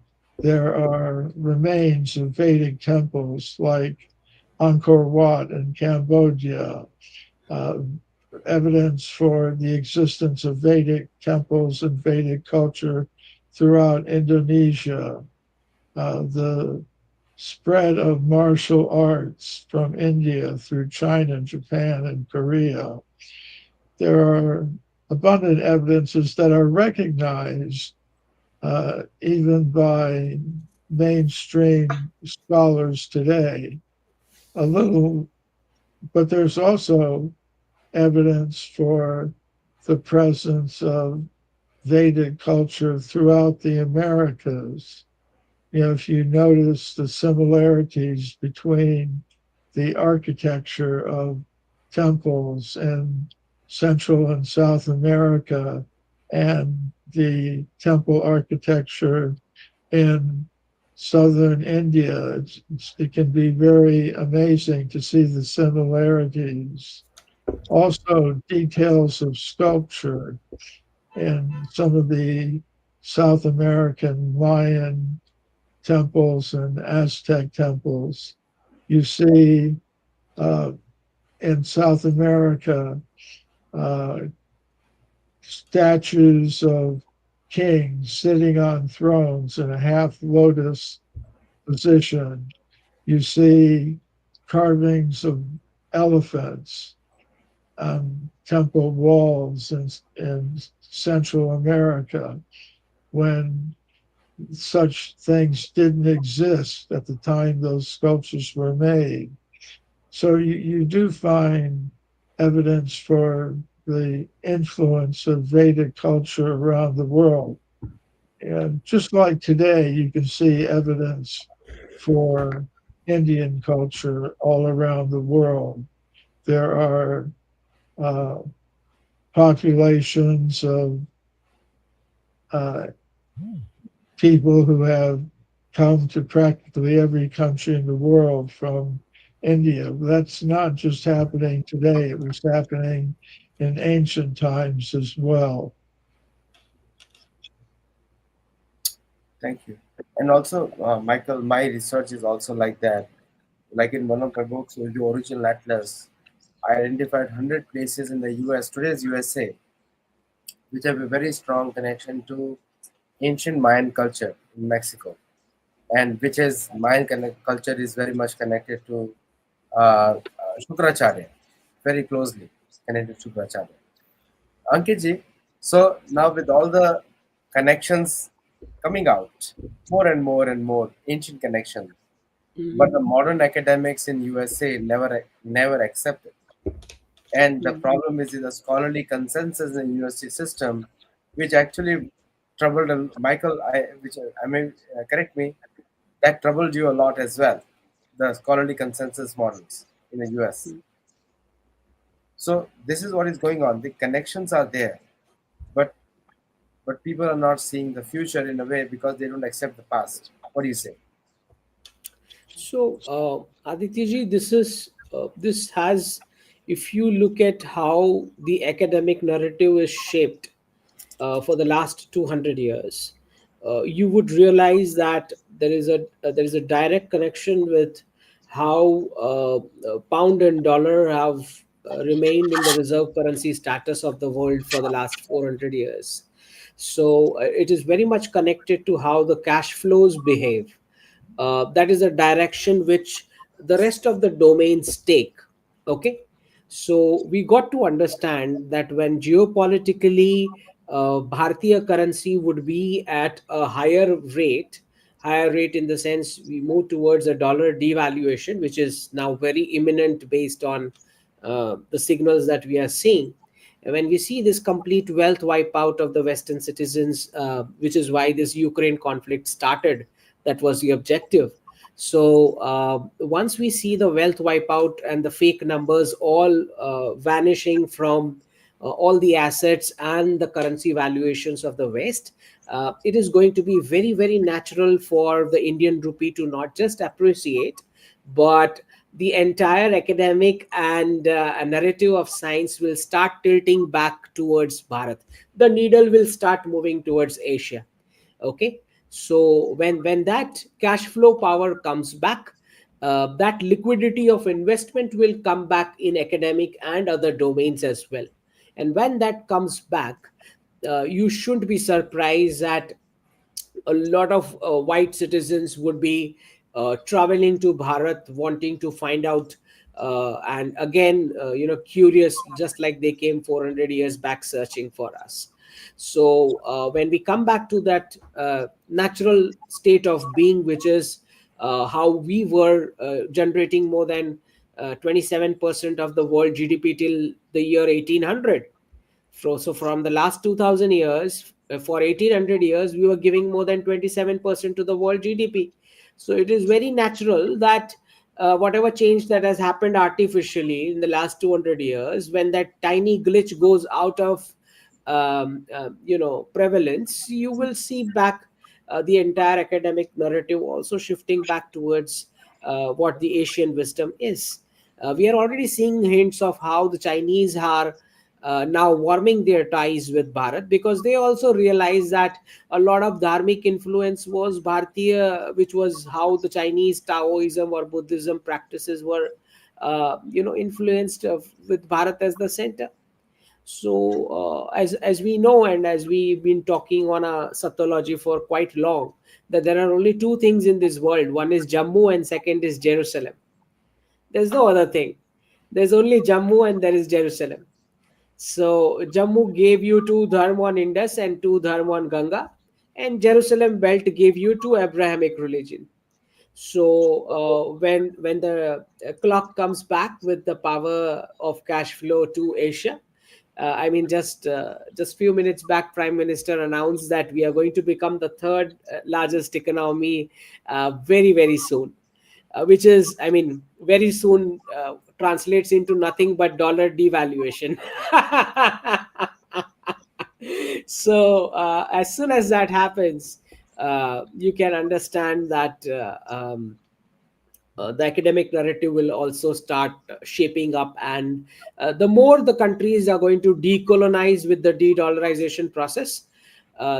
there are remains of Vedic temples like Angkor Wat in Cambodia, uh, evidence for the existence of Vedic temples and Vedic culture throughout Indonesia, the spread of martial arts from India through China, Japan, and Korea. There are abundant evidences that are recognized even by mainstream scholars today. A little, but there's also evidence for the presence of Vedic culture throughout the Americas. If you notice the similarities between the architecture of temples in Central and South America and the temple architecture in southern India, it can be very amazing to see the similarities. Also, details of sculpture in some of the South American Mayan temples and Aztec temples. You see in South America uh, statues of kings sitting on thrones in a half lotus position. You see carvings of elephants on temple walls in Central America when such things didn't exist at the time those sculptures were made. So you do find evidence for the influence of Vedic culture around the world. And just like today, you can see evidence for Indian culture all around the world. There are uh, populations of uh, people who have come to practically every country in the world from India. That's not just happening today, it was happening in ancient times as well. Thank you. And also, Michael, my research is also like that. Like in one of my books, The Original Atlas, I identified 100 places in the US, today's USA, which have a very strong connection to ancient Mayan culture in Mexico, and which is culture is very much connected to Shukracharya, very closely connected to Shukracharya. Ankit so now with all the connections coming out, more and more ancient connections, but the modern academics in USA never accept it. And the Mhm. problem is in the scholarly consensus in the university system, which actually troubled Michael. I may correct me. That troubled you a lot as well. The scholarly consensus models in the US. So this is what is going on. The connections are there, but people are not seeing the future in a way because they don't accept the past. What do you say? So, Aditya this has, if you look at how the academic narrative is shaped for the last 200 years, you would realize that there is a direct connection with how pound and dollar have remained in the reserve currency status of the world for the last 400 years. So, it is very much connected to how the cash flows behave. That is a direction which the rest of the domains take. Okay, so we got to understand that when geopolitically Bharatiya currency would be at a higher rate in the sense we move towards a dollar devaluation, which is now very imminent based on the signals that we are seeing. And when we see this complete wealth wipeout of the Western citizens, which is why this Ukraine conflict started, that was the objective. So once we see the wealth wipeout and the fake numbers all vanishing from all the assets and the currency valuations of the West, it is going to be very, very natural for the Indian rupee to not just appreciate, but the entire academic and narrative of science will start tilting back towards Bharat. The needle will start moving towards Asia. Okay, so when that cash flow power comes back, that liquidity of investment will come back in academic and other domains as well. And when that comes back, you shouldn't be surprised that a lot of white citizens would be traveling to Bharat, wanting to find out, and again, curious, just like they came 400 years back searching for us. So when we come back to that natural state of being, which is how we were generating more than 27% of the world GDP till the year 1800. So from the last 2000 years, for 1800 years, we were giving more than 27% to the world GDP. So it is very natural that whatever change that has happened artificially in the last 200 years, when that tiny glitch goes out of prevalence, you will see back the entire academic narrative also shifting back towards what the Asian wisdom is. We are already seeing hints of how the Chinese are now warming their ties with Bharat, because they also realize that a lot of dharmic influence was Bharatiya, which was how the Chinese Taoism or Buddhism practices were, influenced with Bharat as the center. So, as we know, and as we've been talking on a Sattology for quite long, that there are only two things in this world. One is Jammu, and second is Jerusalem. There's no other thing. There's only Jammu, and there is Jerusalem. So Jammu gave you two dharma on Indus and two dharma on Ganga, and Jerusalem belt gave you two Abrahamic religion. So when the clock comes back with the power of cash flow to Asia, I mean, just few minutes back, Prime Minister announced that we are going to become the third largest economy very, very soon, which is, I mean, very soon translates into nothing but dollar devaluation. So as soon as that happens, you can understand that the academic narrative will also start shaping up, and the more the countries are going to decolonize with the de-dollarization process,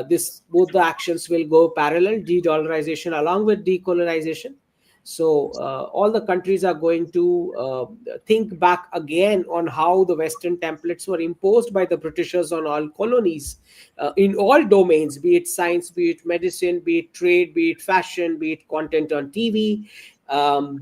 this both the actions will go parallel, de-dollarization along with decolonization. So all the countries are going to think back again on how the Western templates were imposed by the Britishers on all colonies, in all domains, be it science, be it medicine, be it trade, be it fashion, be it content on TV,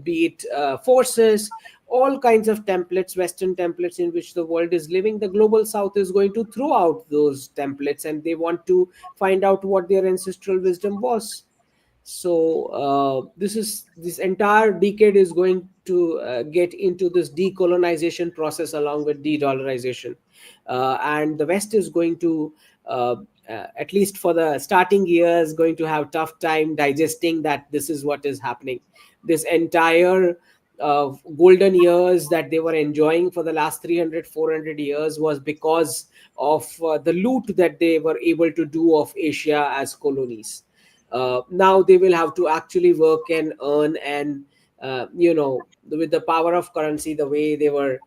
be it forces, all kinds of templates, Western templates in which the world is living. The global South is going to throw out those templates, and they want to find out what their ancestral wisdom was. So this entire decade is going to get into this decolonization process along with de-dollarization, and the West is going to, uh, at least for the starting years, going to have tough time digesting that this is what is happening. This entire golden years that they were enjoying for the last 300, 400 years was because of the loot that they were able to do of Asia as colonies. Now they will have to actually work and earn, and with the power of currency, the way they were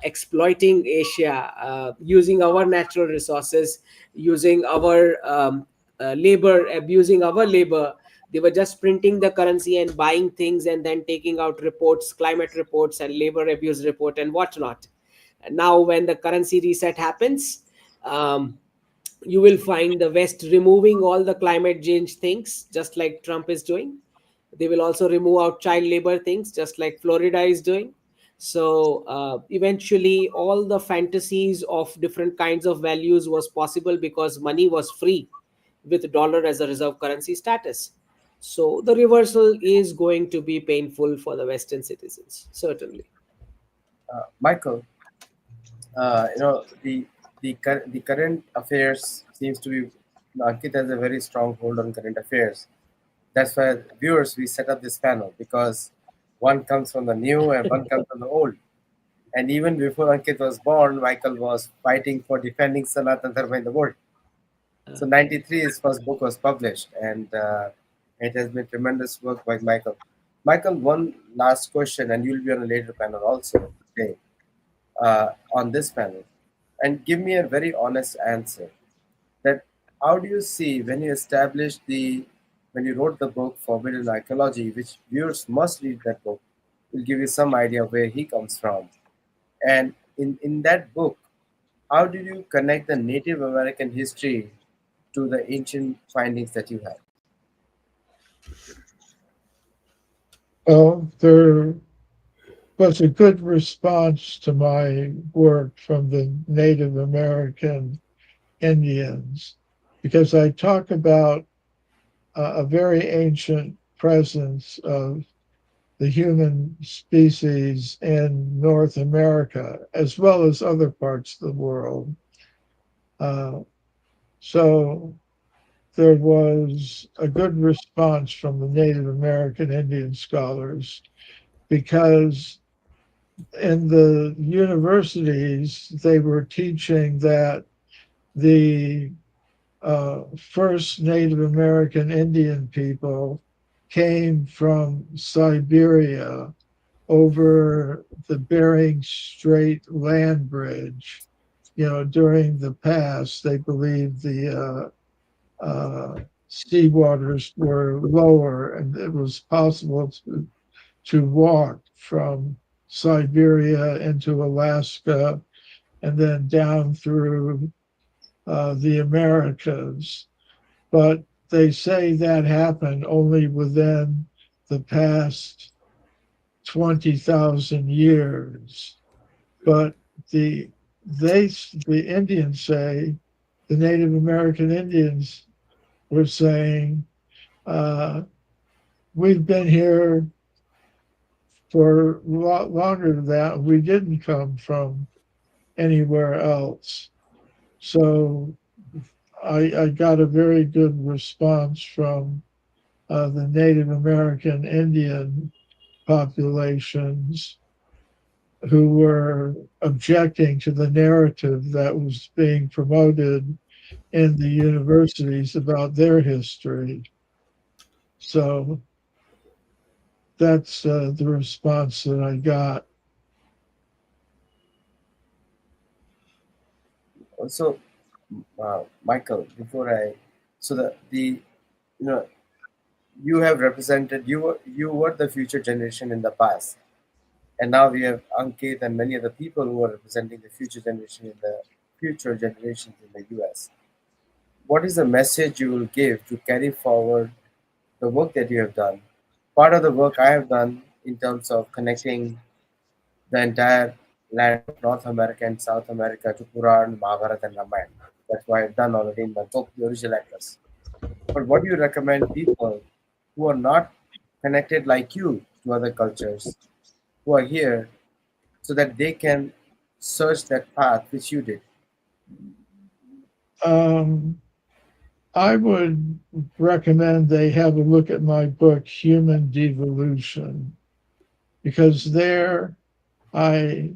exploiting Asia, using our natural resources, using our labor, abusing our labor. They were just printing the currency and buying things and then taking out reports, climate reports and labor abuse report and whatnot. And now when the currency reset happens, um, you will find the West removing all the climate change things, just like Trump is doing. They will also remove out child labor things, just like Florida is doing. So eventually, all the fantasies of different kinds of values was possible because money was free with dollar as a reserve currency status. So the reversal is going to be painful for the Western citizens, certainly. Michael, the current affairs seems to be, Ankit has a very strong hold on current affairs. That's why, viewers, we set up this panel because one comes from the new and one comes from the old. And even before Ankit was born, Michael was fighting for defending Sanatan Dharma in the world. So 93, his first book was published, and it has been tremendous work by Michael. Michael, one last question, and you'll be on a later panel also today, on this panel. And give me a very honest answer. That how do you see when you established when you wrote the book Forbidden Archaeology, which viewers must read that book, will give you some idea where he comes from. And in that book, how did you connect the Native American history to the ancient findings that you have? Well, there was a good response to my work from the Native American Indians because I talk about a very ancient presence of the human species in North America, as well as other parts of the world. Uh, so there was a good response from the Native American Indian scholars because in the universities they were teaching that the first Native American Indian people came from Siberia over the Bering Strait land bridge. During the past, they believed the sea waters were lower and it was possible to walk from Siberia into Alaska and then down through the Americas. But they say that happened only within the past 20,000 years. But the the Indians say, the Native American Indians were saying, uh, we've been here for a lot longer than that. We didn't come from anywhere else. So I got a very good response from the Native American Indian populations who were objecting to the narrative that was being promoted in the universities about their history. So that's the response that I got. Also, Michael, before I, so you know, you have represented, you were the future generation in the past, and now we have Ankit and many other people who are representing the future generation in the future generations in the US. What is the message you will give to carry forward the work that you have done? Part of the work I have done in terms of connecting the entire land of North America and South America to Puran, Mahabharata, and Ramayana. That's why I've done already in my book, The Original Atlas. But what do you recommend people who are not connected like you to other cultures, who are here so that they can search that path which you did? Um, I would recommend they have a look at my book, Human Devolution, because there I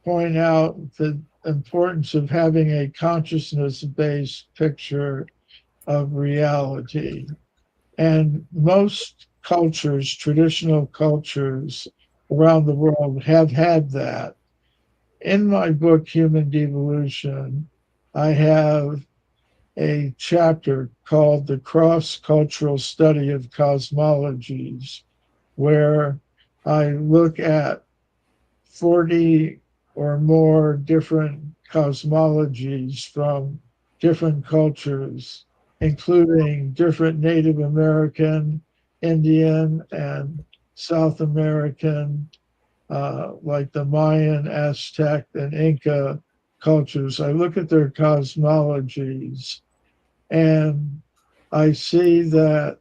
point out the importance of having a consciousness based picture of reality. And most cultures, traditional cultures around the world, have had that. In my book, Human Devolution, I have a chapter called The Cross Cultural Study of Cosmologies, where I look at 40 or more different cosmologies from different cultures, including different Native American, Indian, and South American, like the Mayan, Aztec, and Inca cultures. I look at their cosmologies and I see that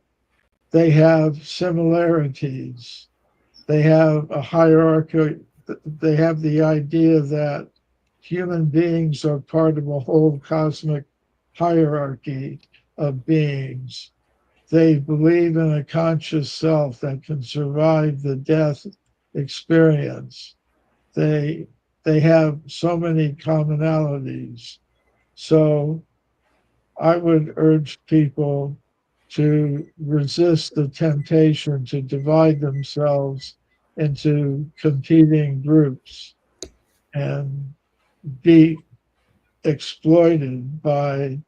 they have similarities. They have a hierarchy. They have the idea that human beings are part of a whole cosmic hierarchy of beings. They believe in a conscious self that can survive the death experience. They they have so many commonalities. So I would urge people to resist the temptation to divide themselves into competing groups and be exploited by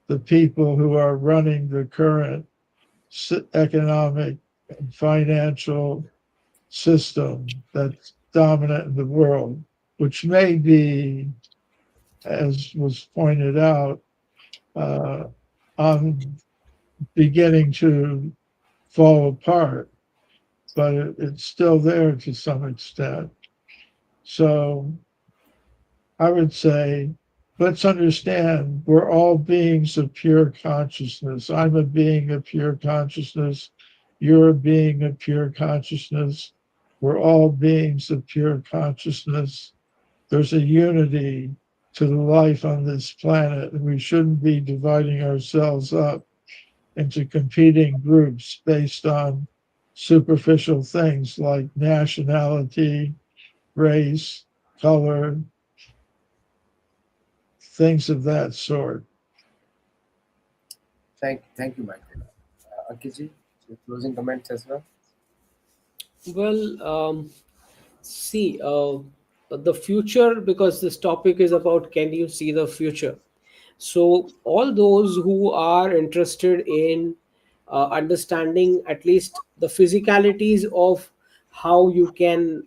the people who are running the current economic and financial system that's dominant in the world, which may be, as was pointed out, uh, on beginning to fall apart, but it's still there to some extent. So I would say, let's understand we're all beings of pure consciousness. I'm a being of pure consciousness. You're a being of pure consciousness. We're all beings of pure consciousness. There's a unity to the life on this planet, and we shouldn't be dividing ourselves up into competing groups based on superficial things like nationality, race, color, things of that sort. Thank you, Michael. Ankitji, your closing comments as well. Well, see, the future, because this topic is about can you see the future? So, all those who are interested in understanding at least the physicalities of how you can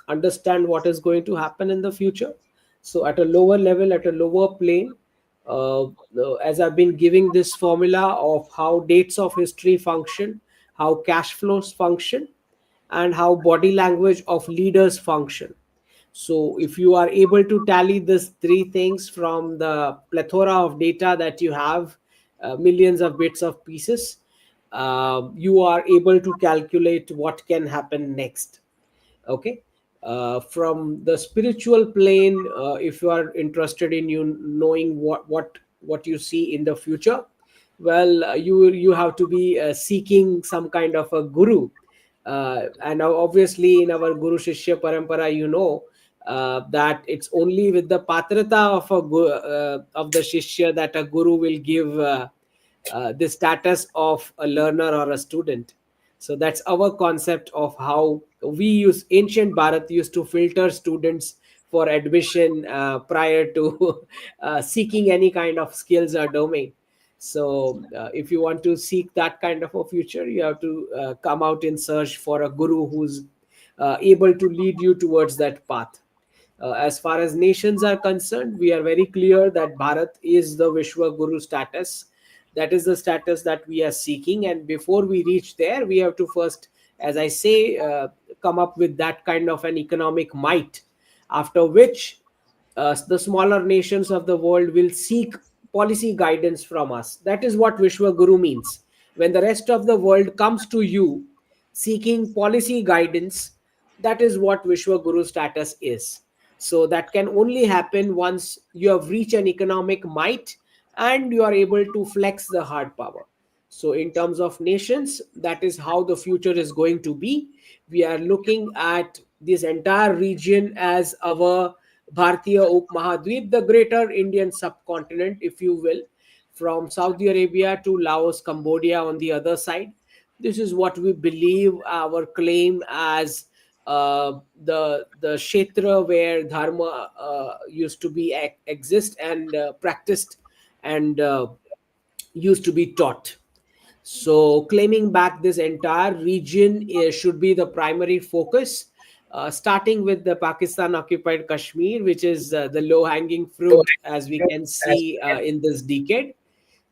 understand what is going to happen in the future. So, at a lower level, at a lower plane, as I've been giving this formula of how dates of history function, how cash flows function, and how body language of leaders function. So if you are able to tally these three things from the plethora of data that you have, millions of bits of pieces, you are able to calculate what can happen next. Okay. From the spiritual plane, if you are interested in you knowing what you see in the future, well, you have to be seeking some kind of a guru, and now obviously in our guru shishya parampara, that it's only with the patrata of of the shishya that a guru will give the status of a learner or a student. So that's our concept of how we use ancient Bharat used to filter students for admission prior to seeking any kind of skills or domain. So if you want to seek that kind of a future, you have to come out in search for a guru who's able to lead you towards that path. As far as nations are concerned, we are very clear that Bharat is the Vishwa Guru status. That is the status that we are seeking. And before we reach there, we have to first, as I say, come up with that kind of an economic might, after which the smaller nations of the world will seek policy guidance from us. That is what Vishwa Guru means. when the rest of the world comes to you seeking policy guidance, that is what Vishwa Guru status is. So that can only happen once you have reached an economic might and you are able to flex the hard power. So, in terms of nations, that is how the future is going to be. We are looking at this entire region as our Bhartiya Upmahadweep, the greater Indian subcontinent, if you will, from Saudi Arabia to Laos, Cambodia on the other side. This is what we believe our claim as the kshetra where dharma used to be exist and practiced and used to be taught. So, claiming back this entire region should be the primary focus, starting with the Pakistan occupied Kashmir, which is the low hanging fruit as we can see in this decade.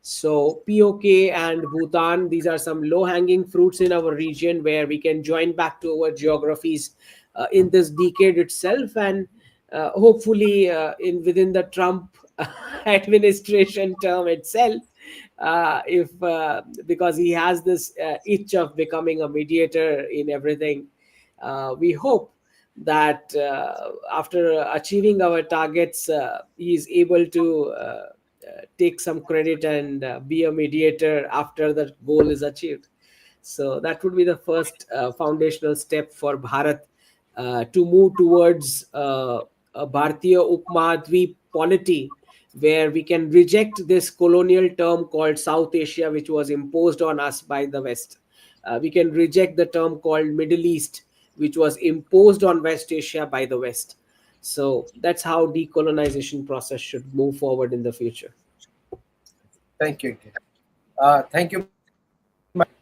So, POK and Bhutan, these are some low hanging fruits in our region where we can join back to our geographies in this decade itself. And hopefully, in within the Trump administration term itself, if because he has this itch of becoming a mediator in everything, we hope that after achieving our targets, he is able to take some credit and be a mediator after the goal is achieved. So that would be the first foundational step for Bharat to move towards a Bhartiya Upmahadweep polity, where we can reject this colonial term called South Asia, which was imposed on us by the West. We can reject the term called Middle East, which was imposed on West Asia by the West. So that's how decolonization process should move forward in the future. Thank you. Thank you, Michael.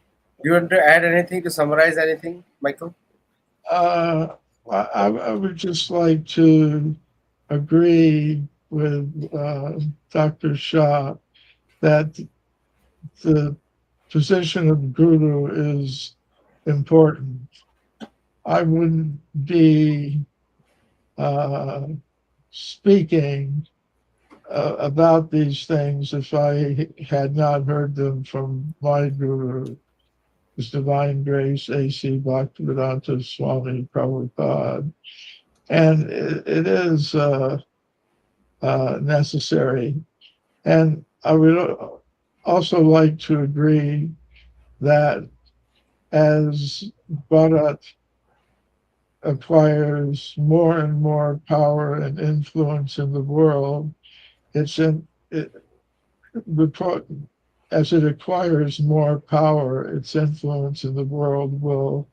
Do you want to add anything to summarize anything, Michael? Uh, I would just like to agree with Dr. Shah that the position of Guru is important. I wouldn't be speaking about these things if I had not heard them from my Guru, His Divine Grace, A.C. Bhaktivedanta Swami Prabhupada. And it is necessary. And I would also like to agree that as Bharat acquires more and more power and influence in the world, as it acquires more power, its influence in the world will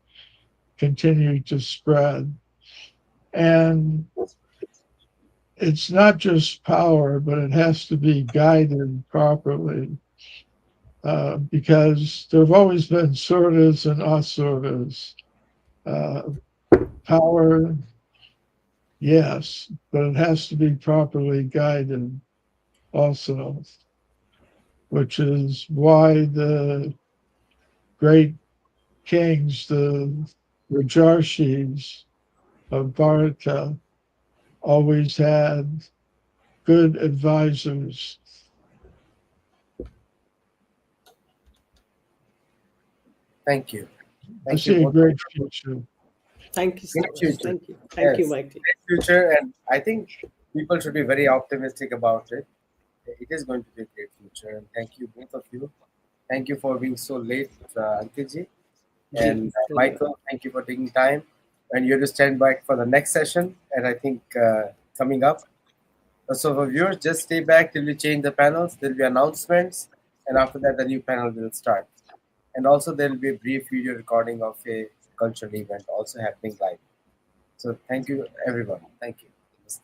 continue to spread. And it's not just power, but it has to be guided properly, because there have always been suras and asuras. Power, yes, but it has to be properly guided also, which is why the great kings, the Rajarshis of Bharata, always had good advisors. Thank you. I Thank see you a both. great future. Thank you so Great much. future. Thank you. Thank you, Yes, Mike. great future, and I think people should be very optimistic about it. It is going to be a great future, and thank you both of you. Thank you for being so late, Ankit and Michael. Thank you for taking time, and you have to stand by for the next session, and I think coming up. So for viewers, just stay back till we change the panels. There will be announcements, and after that, the new panel will start. And also, there will be a brief video recording of a cultural event also happening live. So thank you, everyone. Thank you. Namaste.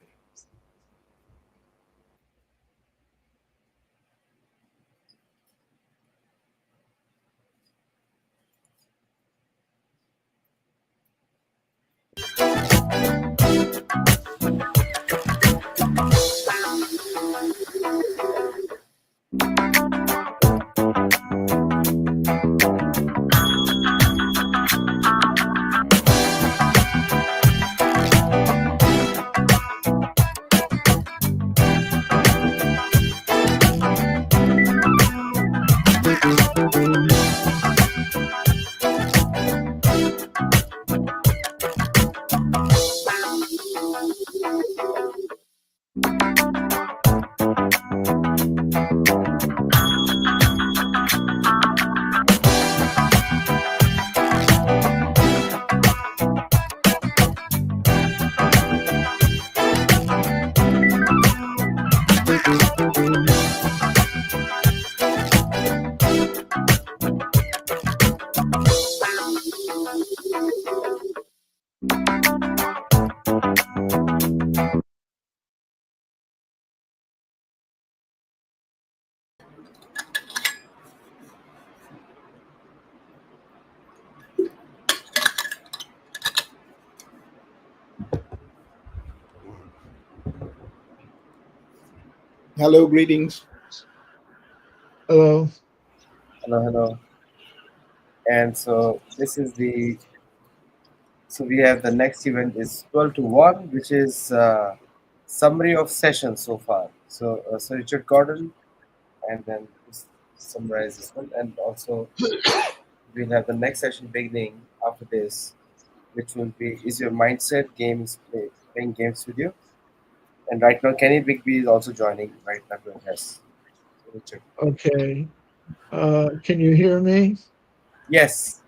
Hello, greetings. Hello. Hello, hello. And so this is the so we have the next event is 12 to 1, which is summary of sessions so far. So Richard Gordon, and then summarize this one, and also we'll have the next session beginning after this, which will be is your mindset games playing games with you. And right now, Kenny Bigby is also joining right now. Yes, Richard. Okay. Can you hear me? Yes,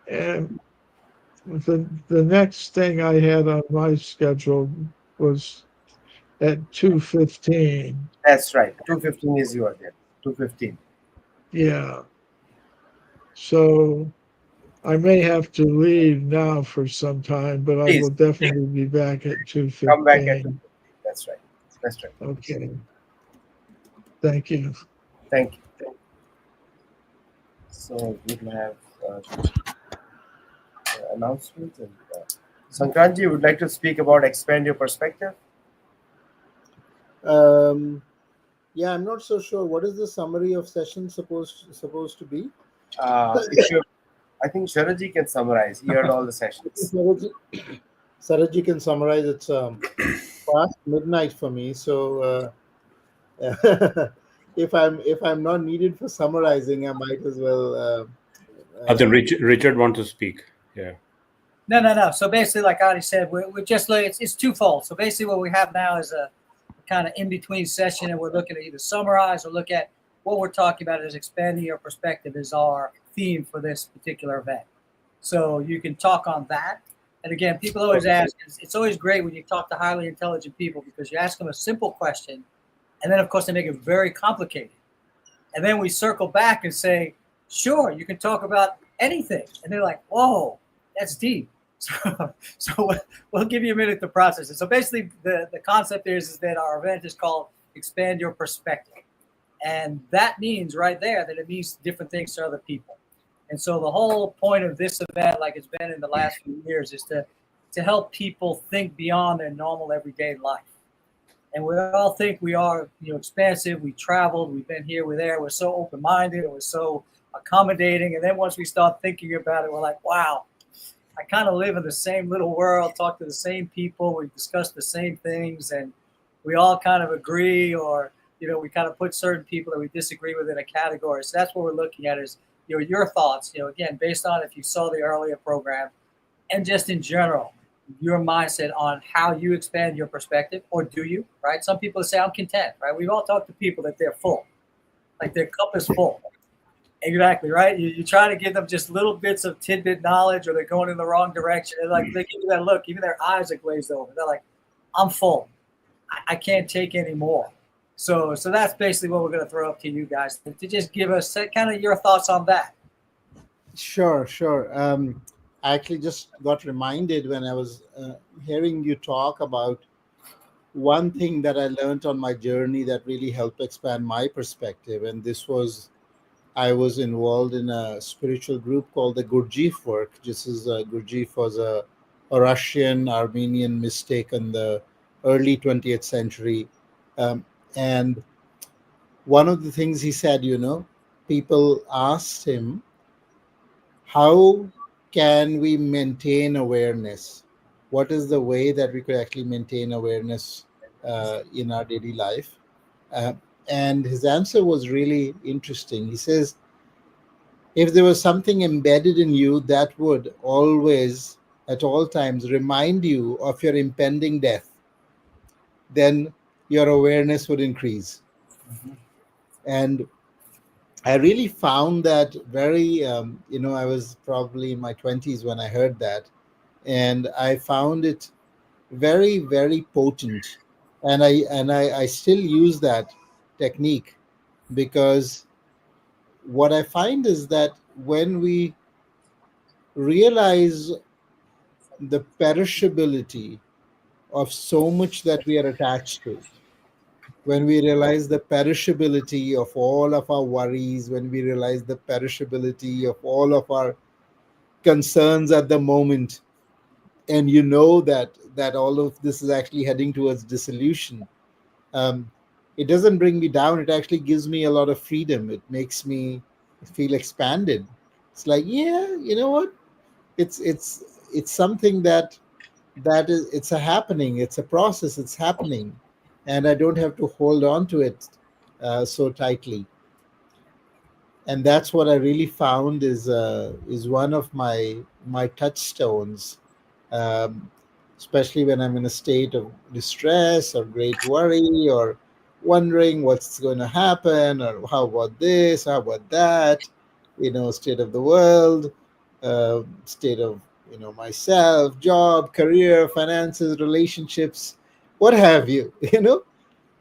And the next thing I had on my schedule was at 2:15. that's right. 2:15 is you are there. 2:15. Yeah. So I may have to leave now for some time, but I will Please definitely be back at come back at 2:15. 2:15. That's right. That's right. Okay. Thank you. Thank you. So we'll have announcements and Sankranji would like to speak about expand your perspective. Um, yeah, I'm not so sure. What is the summary of session supposed to be? If you, I think Sharaji can summarize. He heard all the sessions. Saraji can summarize. It's past midnight for me, so if I'm not needed for summarizing, I might as well. I think Richard wants to speak. Yeah. No. So basically, like Adi said, we're just like it's twofold. So basically, what we have now is a kind of in between session, and we're looking to either summarize or look at what we're talking about is expanding your perspective is our theme for this particular event. So you can talk on that. And again, people always ask, it's always great when you talk to highly intelligent people because you ask them a simple question, and then of course they make it very complicated. And then we circle back and say, sure, you can talk about anything. And they're like, whoa, that's deep. So we'll give you a minute to process it. So basically, the concept is that our event is called Expand Your Perspective. And that means right there that it means different things to other people. And so the whole point of this event, like it's been in the last few years, is to help people think beyond their normal everyday life. And we all think we are, expansive. We traveled, we've been here, we're there. We're so open-minded, and we're so accommodating. And then once we start thinking about it, we're like, wow, I kind of live in the same little world, talk to the same people, we discuss the same things, and we all kind of agree, or we kind of put certain people that we disagree with in a category. So that's what we're looking at is your thoughts. Again, based on if you saw the earlier program, and just in general, your mindset on how you expand your perspective, or do you? Right? Some people say I'm content. Right? We've all talked to people that they're full, like their cup is full. Exactly, right? You try to give them just little bits of tidbit knowledge, or they're going in the wrong direction. And like they give you that look, even their eyes are glazed over. They're like, I'm full. I can't take any more. So that's basically what we're going to throw up to you guys to just give us kind of your thoughts on that. Sure. I actually just got reminded when I was hearing you talk about one thing that I learned on my journey that really helped expand my perspective. And this was, I was involved in a spiritual group called the Gurdjieff work. This is Gurdjieff was a Russian Armenian mystic in the early 20th century. And one of the things he said, people asked him, how can we maintain awareness? What is the way that we could actually maintain awareness in our daily life? Uh, and his answer was really interesting. He says, if there was something embedded in you that would always, at all times, remind you of your impending death, then your awareness would increase. And I really found that very, I was probably in my 20s when I heard that. And I found it very, very potent. And I still use that technique because what I find is that when we realize the perishability of so much that we are attached to, when we realize the perishability of all of our worries, when we realize the perishability of all of our concerns at the moment, and that all of this is actually heading towards dissolution, um, it doesn't bring me down. It actually gives me a lot of freedom. It makes me feel expanded. It's like, yeah, you know what? It's something that is, it's a happening. It's a process. It's happening, and I don't have to hold on to it so tightly. And that's what I really found is one of my touchstones, um, especially when I'm in a state of distress or great worry or wondering what's going to happen or how about this, how about that, state of the world, state of myself, job, career, finances, relationships, what have you,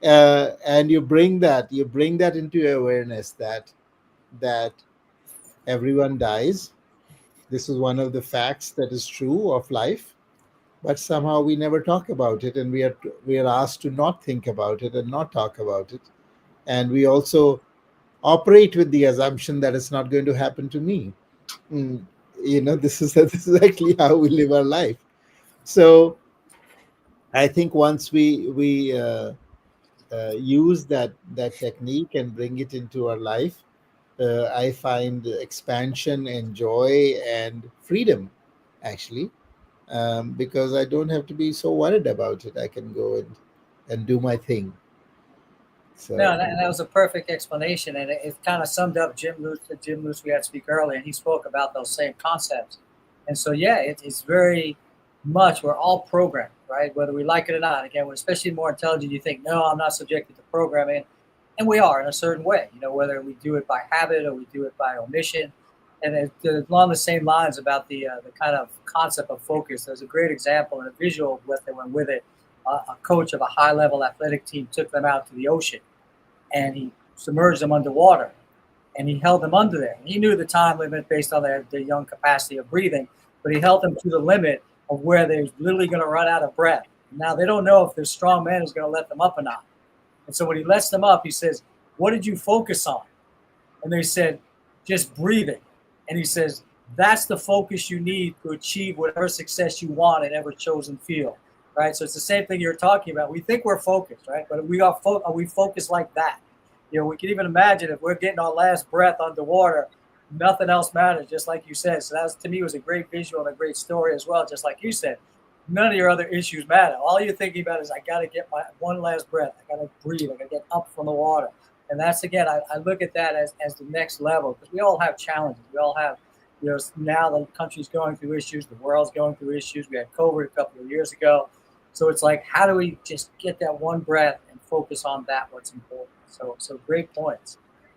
and you bring that into your awareness that everyone dies. This is one of the facts that is true of life, but somehow we never talk about it, and we are asked to not think about it and not talk about it. And we also operate with the assumption that it's not going to happen to me. Mm, this is this is actually how we live our life. So I think once we use that technique and bring it into our life, I find expansion and joy and freedom, actually, because I don't have to be so worried about it. I can go and do my thing. No, So that was a perfect explanation, and it kind of summed up Jim Luce. Jim Luce, we had to speak earlier, and he spoke about those same concepts. And so, yeah, it's very much we're all programmed, right? Whether we like it or not. Again, we're especially more intelligent. You think, no, I'm not subjected to programming, and we are in a certain way. Whether we do it by habit or we do it by omission. And along the same lines about the kind of concept of focus. There's a great example and a visual with it went with it. A coach of a high level athletic team took them out to the ocean and he submerged them underwater and he held them under there. And he knew the time limit based on their young capacity of breathing, but he held them to the limit of where they're literally going to run out of breath. Now they don't know if this strong man is going to let them up or not. And so when he lets them up, he says, "What did you focus on?" And they said, "Just breathing." And he says, "That's the focus you need to achieve whatever success you want in every chosen field." Right. So it's the same thing you're talking about. We think we're focused, right? But are we focused like that? We can even imagine if we're getting our last breath underwater, nothing else matters, just like you said. So that was, to me, was a great visual and a great story as well, just like you said. None of your other issues matter. All you're thinking about is, I got to get my one last breath. I got to breathe. I got to get up from the water. And that's, again, I look at that as the next level because we all have challenges. We all have, now the country's going through issues. The world's going through issues. We had COVID a couple of years ago. So it's like, how do we just get that one breath and focus on that, what's important? So great points.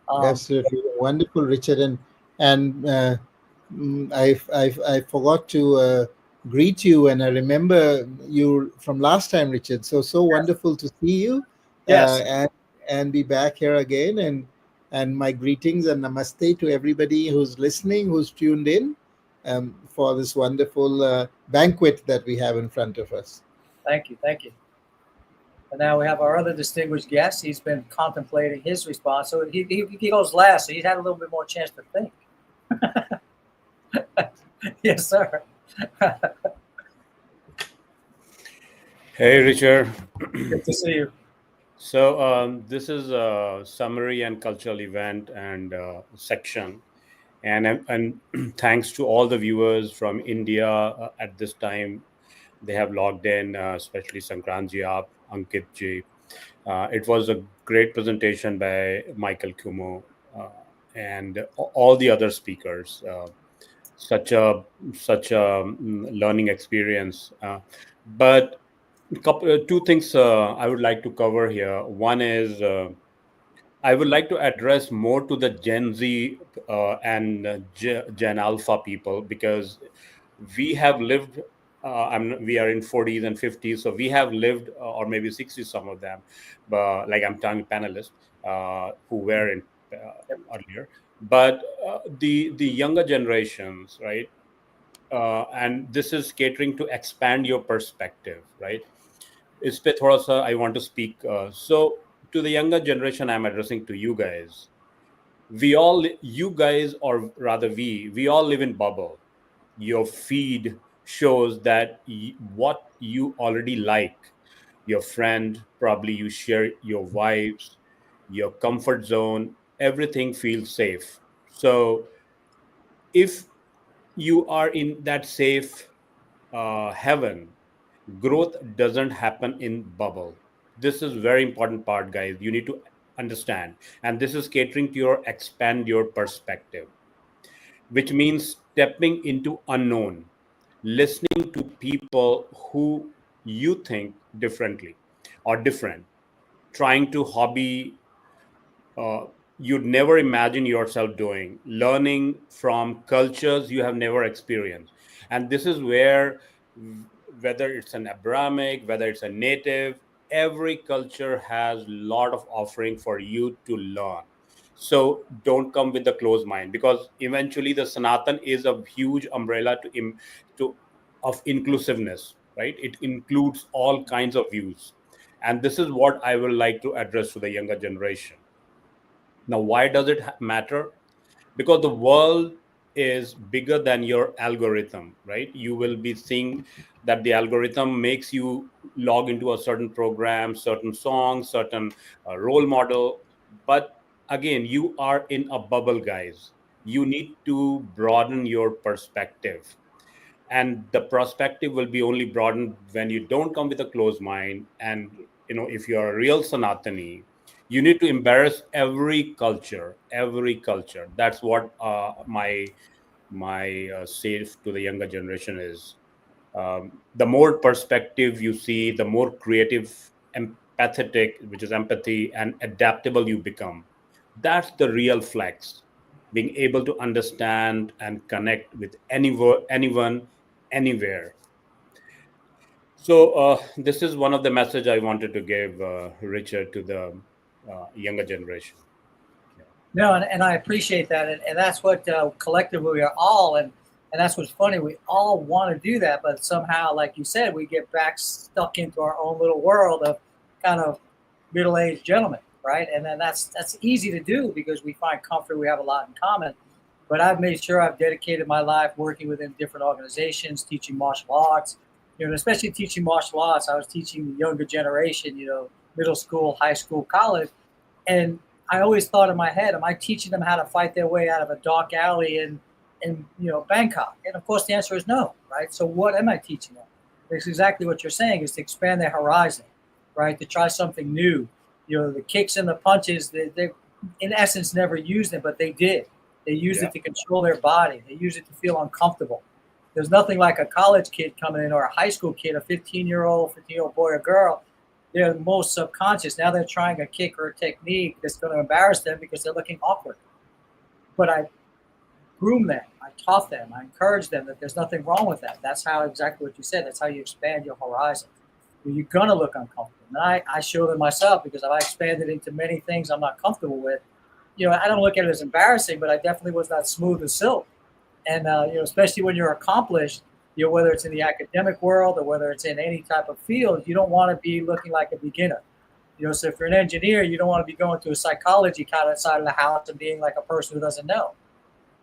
absolutely wonderful, Richard, and I forgot to greet you, and I remember you from last time, Richard. So wonderful to see you, Yes. and be back here again. And my greetings and namaste to everybody who's listening, who's tuned in, for this wonderful banquet that we have in front of us. Thank you. Thank you. And now we have our other distinguished guest. He's been contemplating his response. So he goes last, so he's had a little bit more chance to think. Yes, sir. Hey, Richard. Good to see you. So this is a summary and cultural event and section, and thanks to all the viewers from India at this time. They have logged in, especially Sankrant ji, Aap, Ankit ji. It was a great presentation by Michael Kumo and all the other speakers. Such a learning experience. But two things I would like to cover here. One is I would like to address more to the Gen Z and Gen Alpha people because we have lived. We are in 40s and 50s, so we have lived, or maybe 60s, some of them. But like I'm telling panelists who were in earlier, but the younger generations, right? And this is catering to expand your perspective, right? इस पे थोड़ा सा I want to speak. So to the younger generation, I'm addressing to you guys. You guys, or rather we all live in bubble. Your feed shows that what you already like. your friend, probably you share your vibes, your comfort zone, everything feels safe. So if you are in that safe heaven, growth doesn't happen in bubble. This is very important part, guys. You need to understand, and this is catering to your expand your perspective, which means stepping into unknown, listening to people who you think differently or different, trying to hobby uh, you'd never imagine yourself doing, learning from cultures you have never experienced. And this is where, whether it's an Abrahamic, whether it's a native, every culture has a lot of offering for you to learn. So don't come with a closed mind, because eventually the Sanatan is a huge umbrella to of inclusiveness, right? It includes all kinds of views. And this is what I would like to address to the younger generation. Now, why does it matter? Because the world is bigger than your algorithm, right? You will be seeing that the algorithm makes you log into a certain program, certain song, certain role model. But again, you are in a bubble, guys. You need to broaden your perspective, and the perspective will be only broadened when you don't come with a closed mind. And if you're a real Sanatani, you need to embrace every culture. That's what my say to the younger generation is. The more perspective you see, the more creative, empathetic, which is empathy, and adaptable you become. That's the real flex, being able to understand and connect with anyone, anywhere. So this is one of the message I wanted to give, Richard, to the younger generation. Yeah. No, and I appreciate that, and that's what collectively we are all, and that's what's funny. We all want to do that, but somehow, like you said, we get back stuck into our own little world of kind of middle-aged gentlemen, right? And then that's easy to do because we find comfort. We have a lot in common. But I've made sure I've dedicated my life working within different organizations, teaching martial arts. Especially teaching martial arts. I was teaching the younger generation. Middle school, high school, college, and I always thought in my head, am I teaching them how to fight their way out of a dark alley in Bangkok? And of course, the answer is no, right? So what am I teaching them? It's exactly what you're saying, is to expand their horizon, right? To try something new. The kicks and the punches, they in essence never used them, but they did. They used it to control their body. They used it to feel uncomfortable. There's nothing like a college kid coming in or a high school kid, a 15-year-old boy or girl. They're the most subconscious. Now they're trying a kick or a technique that's going to embarrass them because they're looking awkward. But I groomed them. I taught them. I encouraged them that there's nothing wrong with that. That's how, exactly what you said, that's how you expand your horizon. You're going to look uncomfortable. And I show them myself, because if I expanded into many things I'm not comfortable with, I don't look at it as embarrassing, but I definitely was not smooth as silk. And, especially when you're accomplished, whether it's in the academic world or whether it's in any type of field, you don't want to be looking like a beginner. So if you're an engineer, you don't want to be going to a psychology kind of side of the house and being like a person who doesn't know.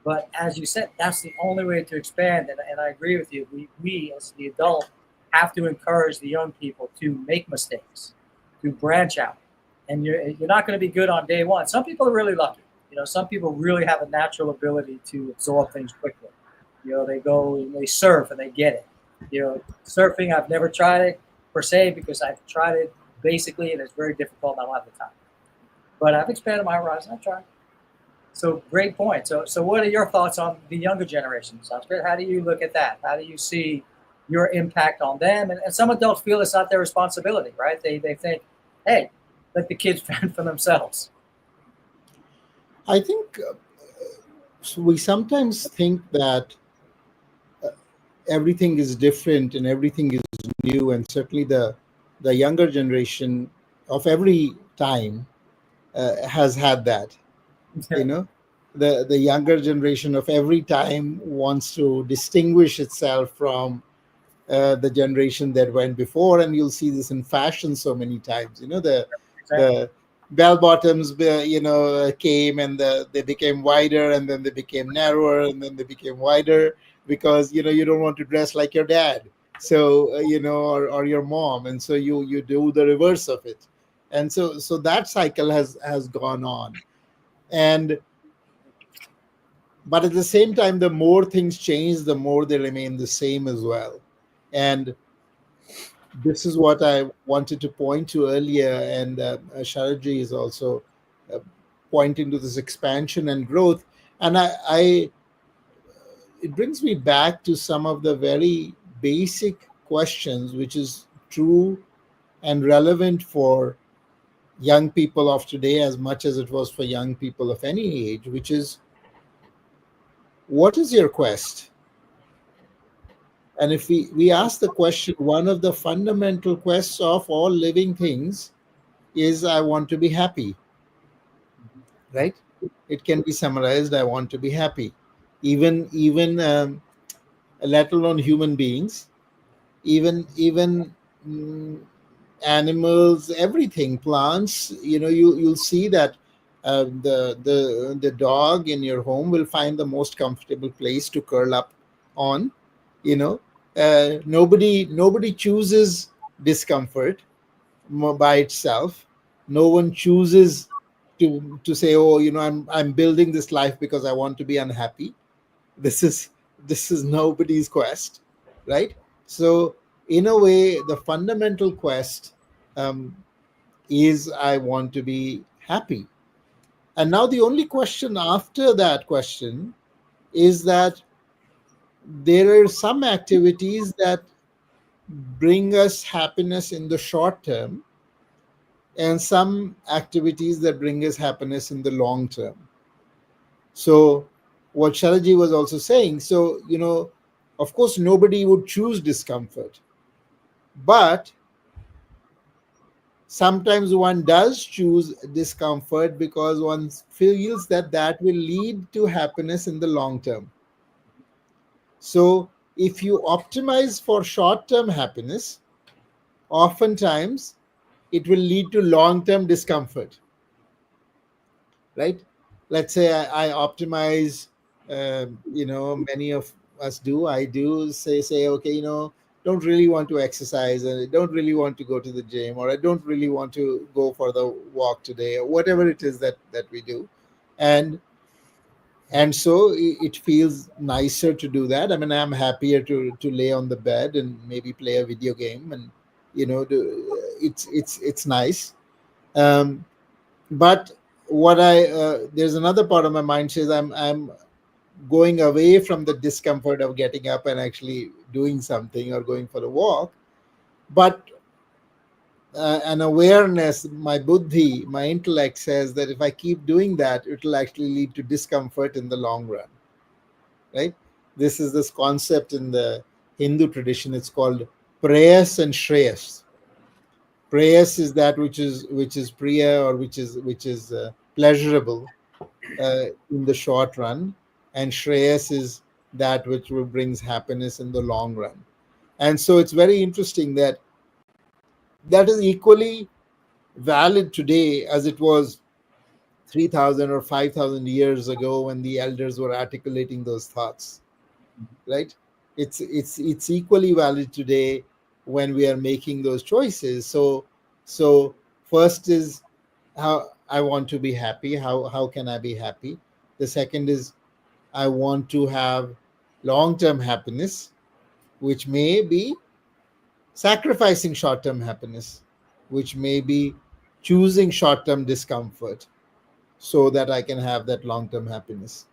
But as you said, that's the only way to expand. And I agree with you. We as the adult have to encourage the young people to make mistakes, to branch out. And you're not going to be good on day one. Some people are really lucky. Some people really have a natural ability to absorb things quickly. They go and they surf and they get it. Surfing, I've never tried it per se, because I've tried it basically and it's very difficult and I don't have the time. But I've expanded my horizon. I've tried. So great point. So what are your thoughts on the younger generation? Sanskrit, how do you look at that? How do you see your impact on them? And some adults feel it's not their responsibility, right? They think, hey, let the kids fend for themselves. I think we sometimes think that everything is different and everything is new, and certainly the younger generation of every time has had that. The younger generation of every time wants to distinguish itself from the generation that went before, and you'll see this in fashion so many times. The bell bottoms came, and they became wider, and then they became narrower, and then they became wider, because you don't want to dress like your dad. So or your mom, and so you do the reverse of it. And so that cycle has gone on. And but at the same time, the more things change, the more they remain the same as well. And this is what I wanted to point to earlier, and Sharaji is also uh, pointing to this expansion and growth. And I it brings me back to some of the very basic questions, which is true and relevant for young people of today as much as it was for young people of any age, which is, what is your quest? And if we ask the question, one of the fundamental quests of all living things is, I want to be happy, right? It can be summarized, I want to be happy. Even let alone human beings, even mm, animals, everything, plants. You'll see that the dog in your home will find the most comfortable place to curl up on. you know nobody chooses discomfort by itself. No one chooses to say, oh, I'm building this life because I want to be unhappy. This is nobody's quest, right? So in a way, the fundamental quest um, is, I want to be happy. And now the only question after that question is that there are some activities that bring us happiness in the short term, and some activities that bring us happiness in the long term. So what Sharaji was also saying, so of course nobody would choose discomfort, but sometimes one does choose discomfort because one feels that that will lead to happiness in the long term. So if you optimize for short term happiness, oftentimes it will lead to long term discomfort, right? Let's say I optimize, many of us do. I do say, okay, don't really want to exercise, and I don't really want to go to the gym, or I don't really want to go for the walk today, or whatever it is that we do. And so it feels nicer to do that. I mean, I'm happier to lay on the bed and maybe play a video game, and it's nice. um, but what I there's another part of my mind says, I'm going away from the discomfort of getting up and actually doing something or going for a walk. But an awareness, my buddhi, my intellect says that if I keep doing that, it will actually lead to discomfort in the long run, right? This is this concept in the Hindu tradition. It's called prayas and shreyas. Prayas is that which is priya, or which is pleasurable in the short run, and shreyas is that which will brings happiness in the long run. And so it's very interesting that that is equally valid today as it was 3,000 or 5,000 years ago when the elders were articulating those thoughts, right? It's equally valid today when we are making those choices. So first is, how I want to be happy. How can I be happy? The second is, I want to have long term happiness, which may be sacrificing short term happiness, which may be choosing short term discomfort so that I can have that long term happiness.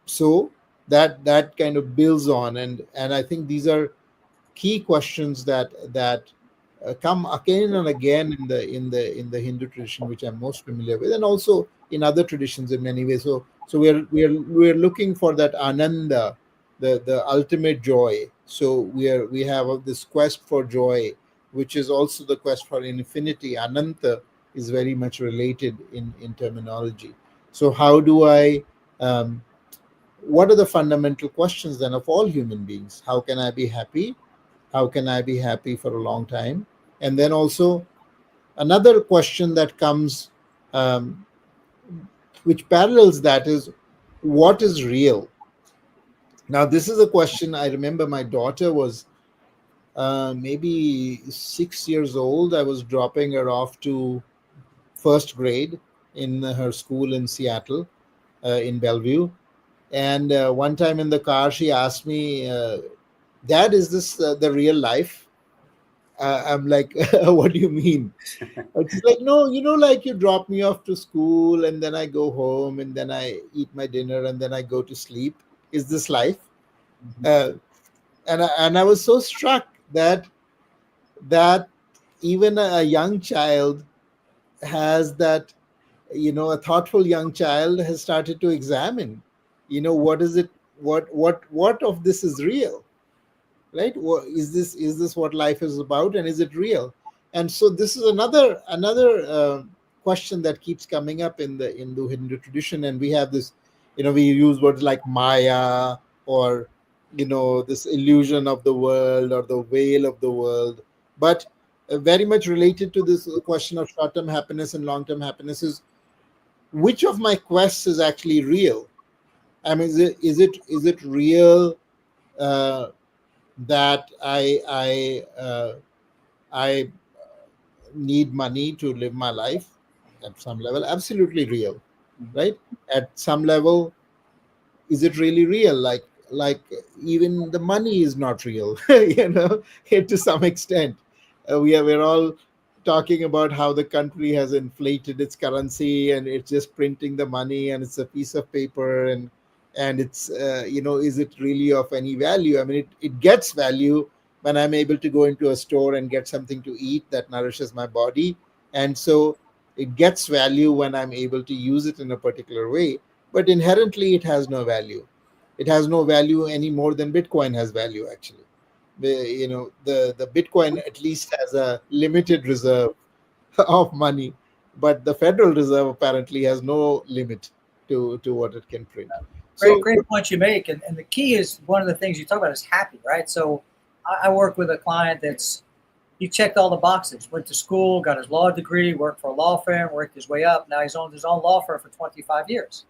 So that kind of builds on, and I think these are key questions that come again and again in the Hindu tradition, which I'm most familiar with, and also in other traditions in many ways. So we're looking for that ananda, the ultimate joy. So we have this quest for joy, which is also the quest for infinity. Ananta is very much related in terminology. So how do I what are the fundamental questions then of all human beings? How can I be happy? How can I be happy for a long time? And then also another question that comes, um, which parallels that, is, what is real? Now, this is a question I remember my daughter was maybe 6 years old. I was dropping her off to first grade in her school in Seattle, in Bellevue. And one time in the car, she asked me, Dad, is this the real life? I'm like, what do you mean? And she's like, no, like you drop me off to school and then I go home and then I eat my dinner and then I go to sleep. Is this life? Uh, and I was so struck that even a young child has that, a thoughtful young child has started to examine, what is it, what of this is real, right? What is this what life is about, and is it real? And so this is another question that keeps coming up in the Hindu tradition. And we have this, we use words like maya, or this illusion of the world, or the veil of the world. But very much related to this question of short-term happiness and long-term happiness is, which of my quests is actually real? I mean, is it real uh, that I need money to live my life? At some level, absolutely real, right? At some level, is it really real? Like even the money is not real, to some extent. We're all talking about how the country has inflated its currency and it's just printing the money and it's a piece of paper, and it's is it really of any value? I mean, it gets value when I'm able to go into a store and get something to eat that nourishes my body. And so it gets value when I'm able to use it in a particular way, but inherently it has no value. It has no value any more than Bitcoin has value, actually. The Bitcoin at least has a limited reserve of money, but the Federal Reserve apparently has no limit to what it can print. Great, So great point you make. And the key is, one of the things you talk about is happy, right? So I work with a client that's, he checked all the boxes, went to school, got his law degree, worked for a law firm, worked his way up. Now he's owned his own law firm for 25 years.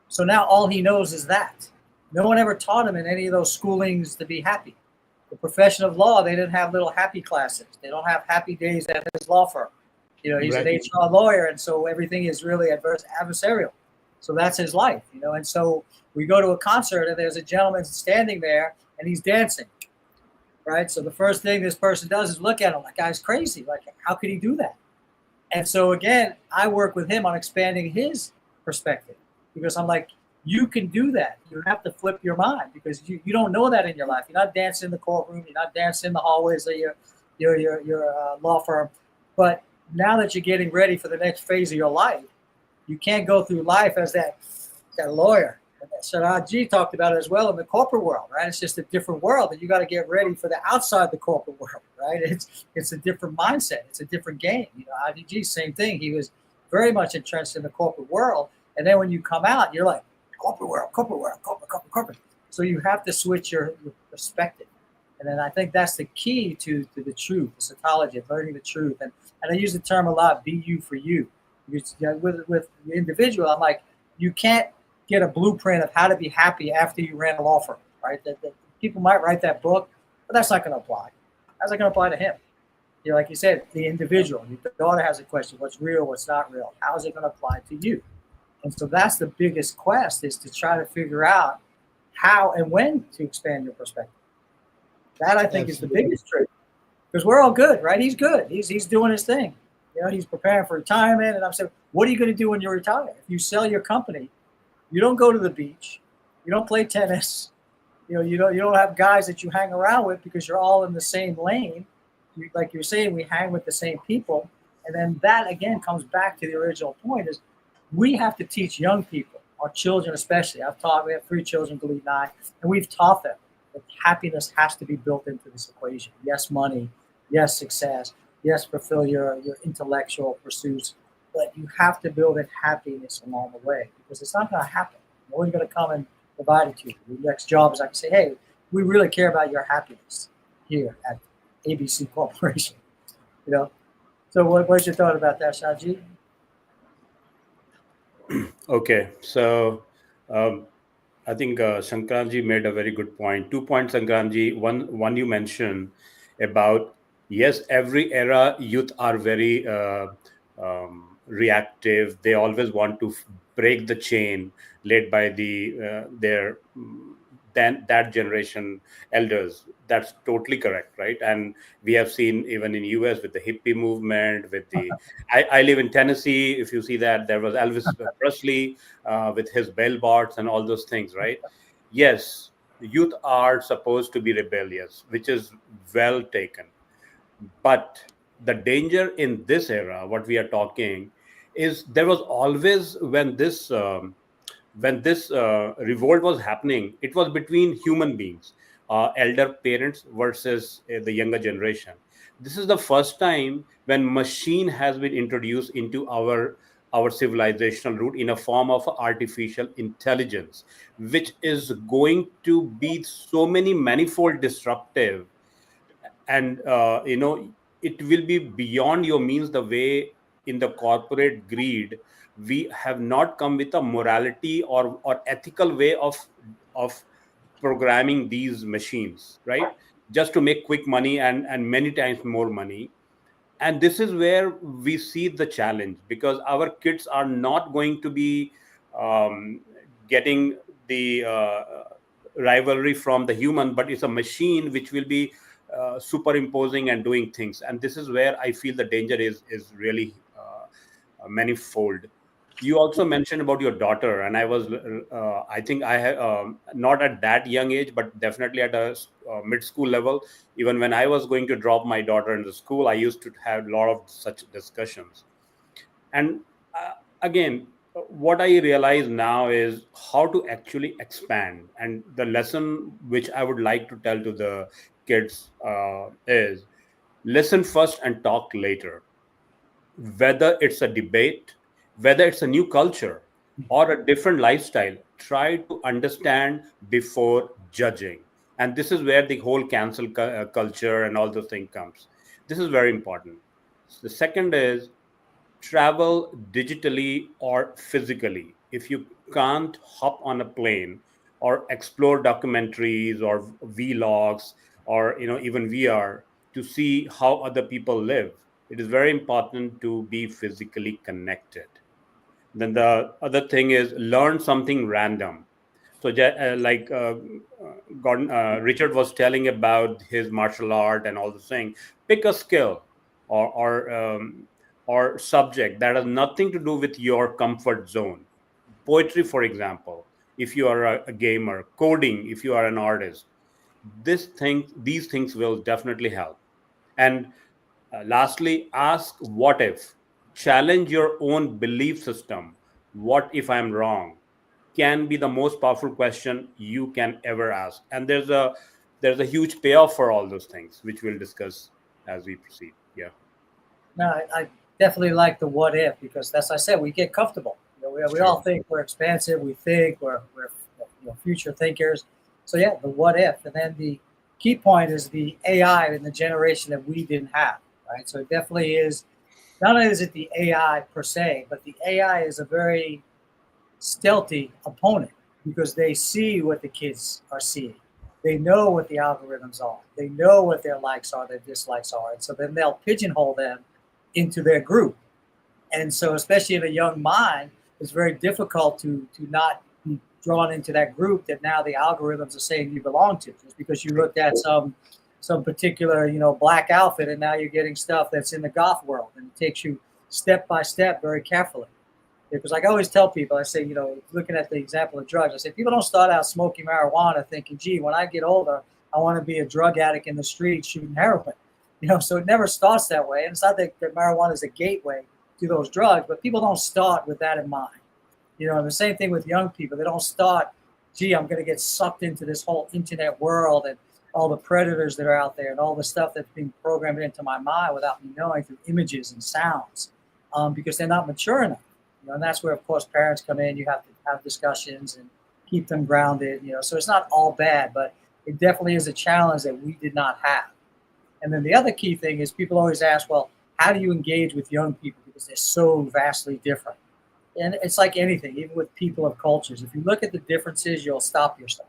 So now all he knows is that. No one ever taught him in any of those schoolings to be happy. The profession of law, they didn't have little happy classes. They don't have happy days at his law firm. He's an right. HR lawyer, and so everything is really adversarial. So that's his life, And so we go to a concert, and there's a gentleman standing there, and he's dancing, right? So the first thing this person does is look at him. That guy's crazy. Like, how could he do that? And so again, I work with him on expanding his perspective, because I'm like, you can do that. You have to flip your mind, because you don't know that in your life. You're not dancing in the courtroom. You're not dancing in the hallways of your law firm. But now that you're getting ready for the next phase of your life, you can't go through life as that lawyer. And Sattology talked about it as well in the corporate world, right? It's just a different world, and you got to get ready for the outside the corporate world, right? It's a different mindset. It's a different game. IDG, same thing. He was very much entrenched in the corporate world, and then when you come out, you're like, corporate world, corporate. So you have to switch your perspective. And then I think that's the key to the truth, the Sattology, learning the truth. And I use the term a lot, be you for you. Because, with the individual, I'm like, you can't get a blueprint of how to be happy after you ran a law firm, right? That people might write that book, but that's not going to apply. How's that going to apply to him? Like you said, the individual. Your daughter has a question: what's real? What's not real? How is it going to apply to you? And so that's the biggest quest, is to try to figure out how and when to expand your perspective. That, I think, is the biggest trick, because we're all good, right? He's good. He's doing his thing. He's preparing for retirement, and I'm saying, what are you going to do when you retire? If you sell your company, you don't go to the beach, you don't play tennis, you don't have guys that you hang around with, because you're all in the same lane. Like you're saying, we hang with the same people, and then that again comes back to the original point: is we have to teach young people, our children especially. We have 3 children, Galit and I, and we've taught them that happiness has to be built into this equation. Yes, money. Yes, success. Yes, fulfill your intellectual pursuits. But you have to build in happiness along the way, because it's not going to happen. No one's going to come and provide it to you. The next job is I can say, hey, we really care about your happiness here at ABC Corporation. So what's your thought about that, Shahji? Okay, so I think Shankranji made a very good point. 2 points, Shankranji. One you mentioned about, yes, every era youth are very reactive. They always want to break the chain led by their then that generation elders. That's totally correct, right? And we have seen even in US with the hippie movement, with the I live in Tennessee. If you see that, there was Elvis Presley with his billboards and all those things, right? Yes, youth are supposed to be rebellious, which is well taken. But the danger in this era, what we are talking, is there was always when this revolt was happening, it was between human beings, elder parents versus the younger generation. This is the first time when machine has been introduced into our civilizational route in a form of artificial intelligence, which is going to be so many manifold disruptive. And it will be beyond your means, the way in the corporate greed we have not come with a morality or ethical way of programming these machines, right, just to make quick money and many times more money. And this is where we see the challenge, because our kids are not going to be um, getting the rivalry from the human, but it's a machine which will be superimposing and doing things. And this is where I feel the danger is really manifold. You also mentioned about your daughter, and I was I think I have not at that young age, but definitely at a mid school level. Even when I was going to drop my daughter in the school, I used to have a lot of such discussions. And again, what I realize now is how to actually expand. And the lesson which I would like to tell to the kids is listen first and talk later. Whether it's a debate, whether it's a new culture or a different lifestyle, try to understand before judging. And this is where the whole cancel culture and all those things comes. This is very important. The second is travel digitally or physically. If you can't hop on a plane or explore documentaries or vlogs or even VR to see how other people live, it is very important to be physically connected. Then the other thing is learn something random. So, Richard was telling about his martial art and all the thing. Pick a skill or subject that has nothing to do with your comfort zone. Poetry, for example, if you are a gamer; coding, if you are an artist. These things will definitely help. And lastly, ask what if. Challenge your own belief system. What if I'm wrong? Can be the most powerful question you can ever ask. And there's a huge payoff for all those things, which we'll discuss as we proceed. Yeah. No, I definitely like the what if, because as I said, we get comfortable. We all think we're expansive. We think we're future thinkers. So yeah, the what if, and then the key point is the AI in the generation that we didn't have, right? So it definitely is. Not only is it the AI per se, but the AI is a very stealthy opponent because they see what the kids are seeing. They know what the algorithms are. They know what their likes are, their dislikes are. And so then they'll pigeonhole them into their group. And so, especially in a young mind, it's very difficult to not be drawn into that group that now the algorithms are saying you belong to, just because you looked at some particular black outfit, and now you're getting stuff that's in the goth world, and it takes you step by step very carefully. Because like I always tell people, I say, looking at the example of drugs, I say people don't start out smoking marijuana thinking, gee, when I get older, I want to be a drug addict in the street shooting heroin. So it never starts that way. And it's not that marijuana is a gateway to those drugs, but people don't start with that in mind. And the same thing with young people. They don't start, gee, I'm going to get sucked into this whole internet world and all the predators that are out there and all the stuff that's being programmed into my mind without me knowing through images and sounds, because they're not mature enough. And that's where, of course, parents come in. You have to have discussions and keep them grounded. So it's not all bad, but it definitely is a challenge that we did not have. And then the other key thing is people always ask, well, how do you engage with young people? Because they're so vastly different. And it's like anything, even with people of cultures. If you look at the differences, you'll stop yourself.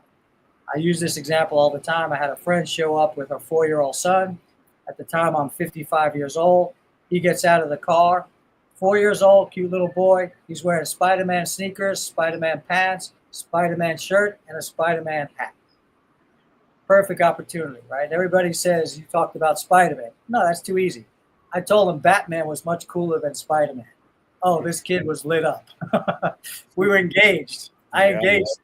I use this example all the time. I had a friend show up with her 4-year-old son At the time, I'm 55 years old. He gets out of the car, 4 years old, cute little boy. He's wearing Spider-Man sneakers, Spider-Man pants, Spider-Man shirt, and a Spider-Man hat. Perfect opportunity, right? Everybody says you talked about Spider-Man. No, that's too easy. I told him Batman was much cooler than Spider-Man. Oh, this kid was lit up. We were engaged. I engaged.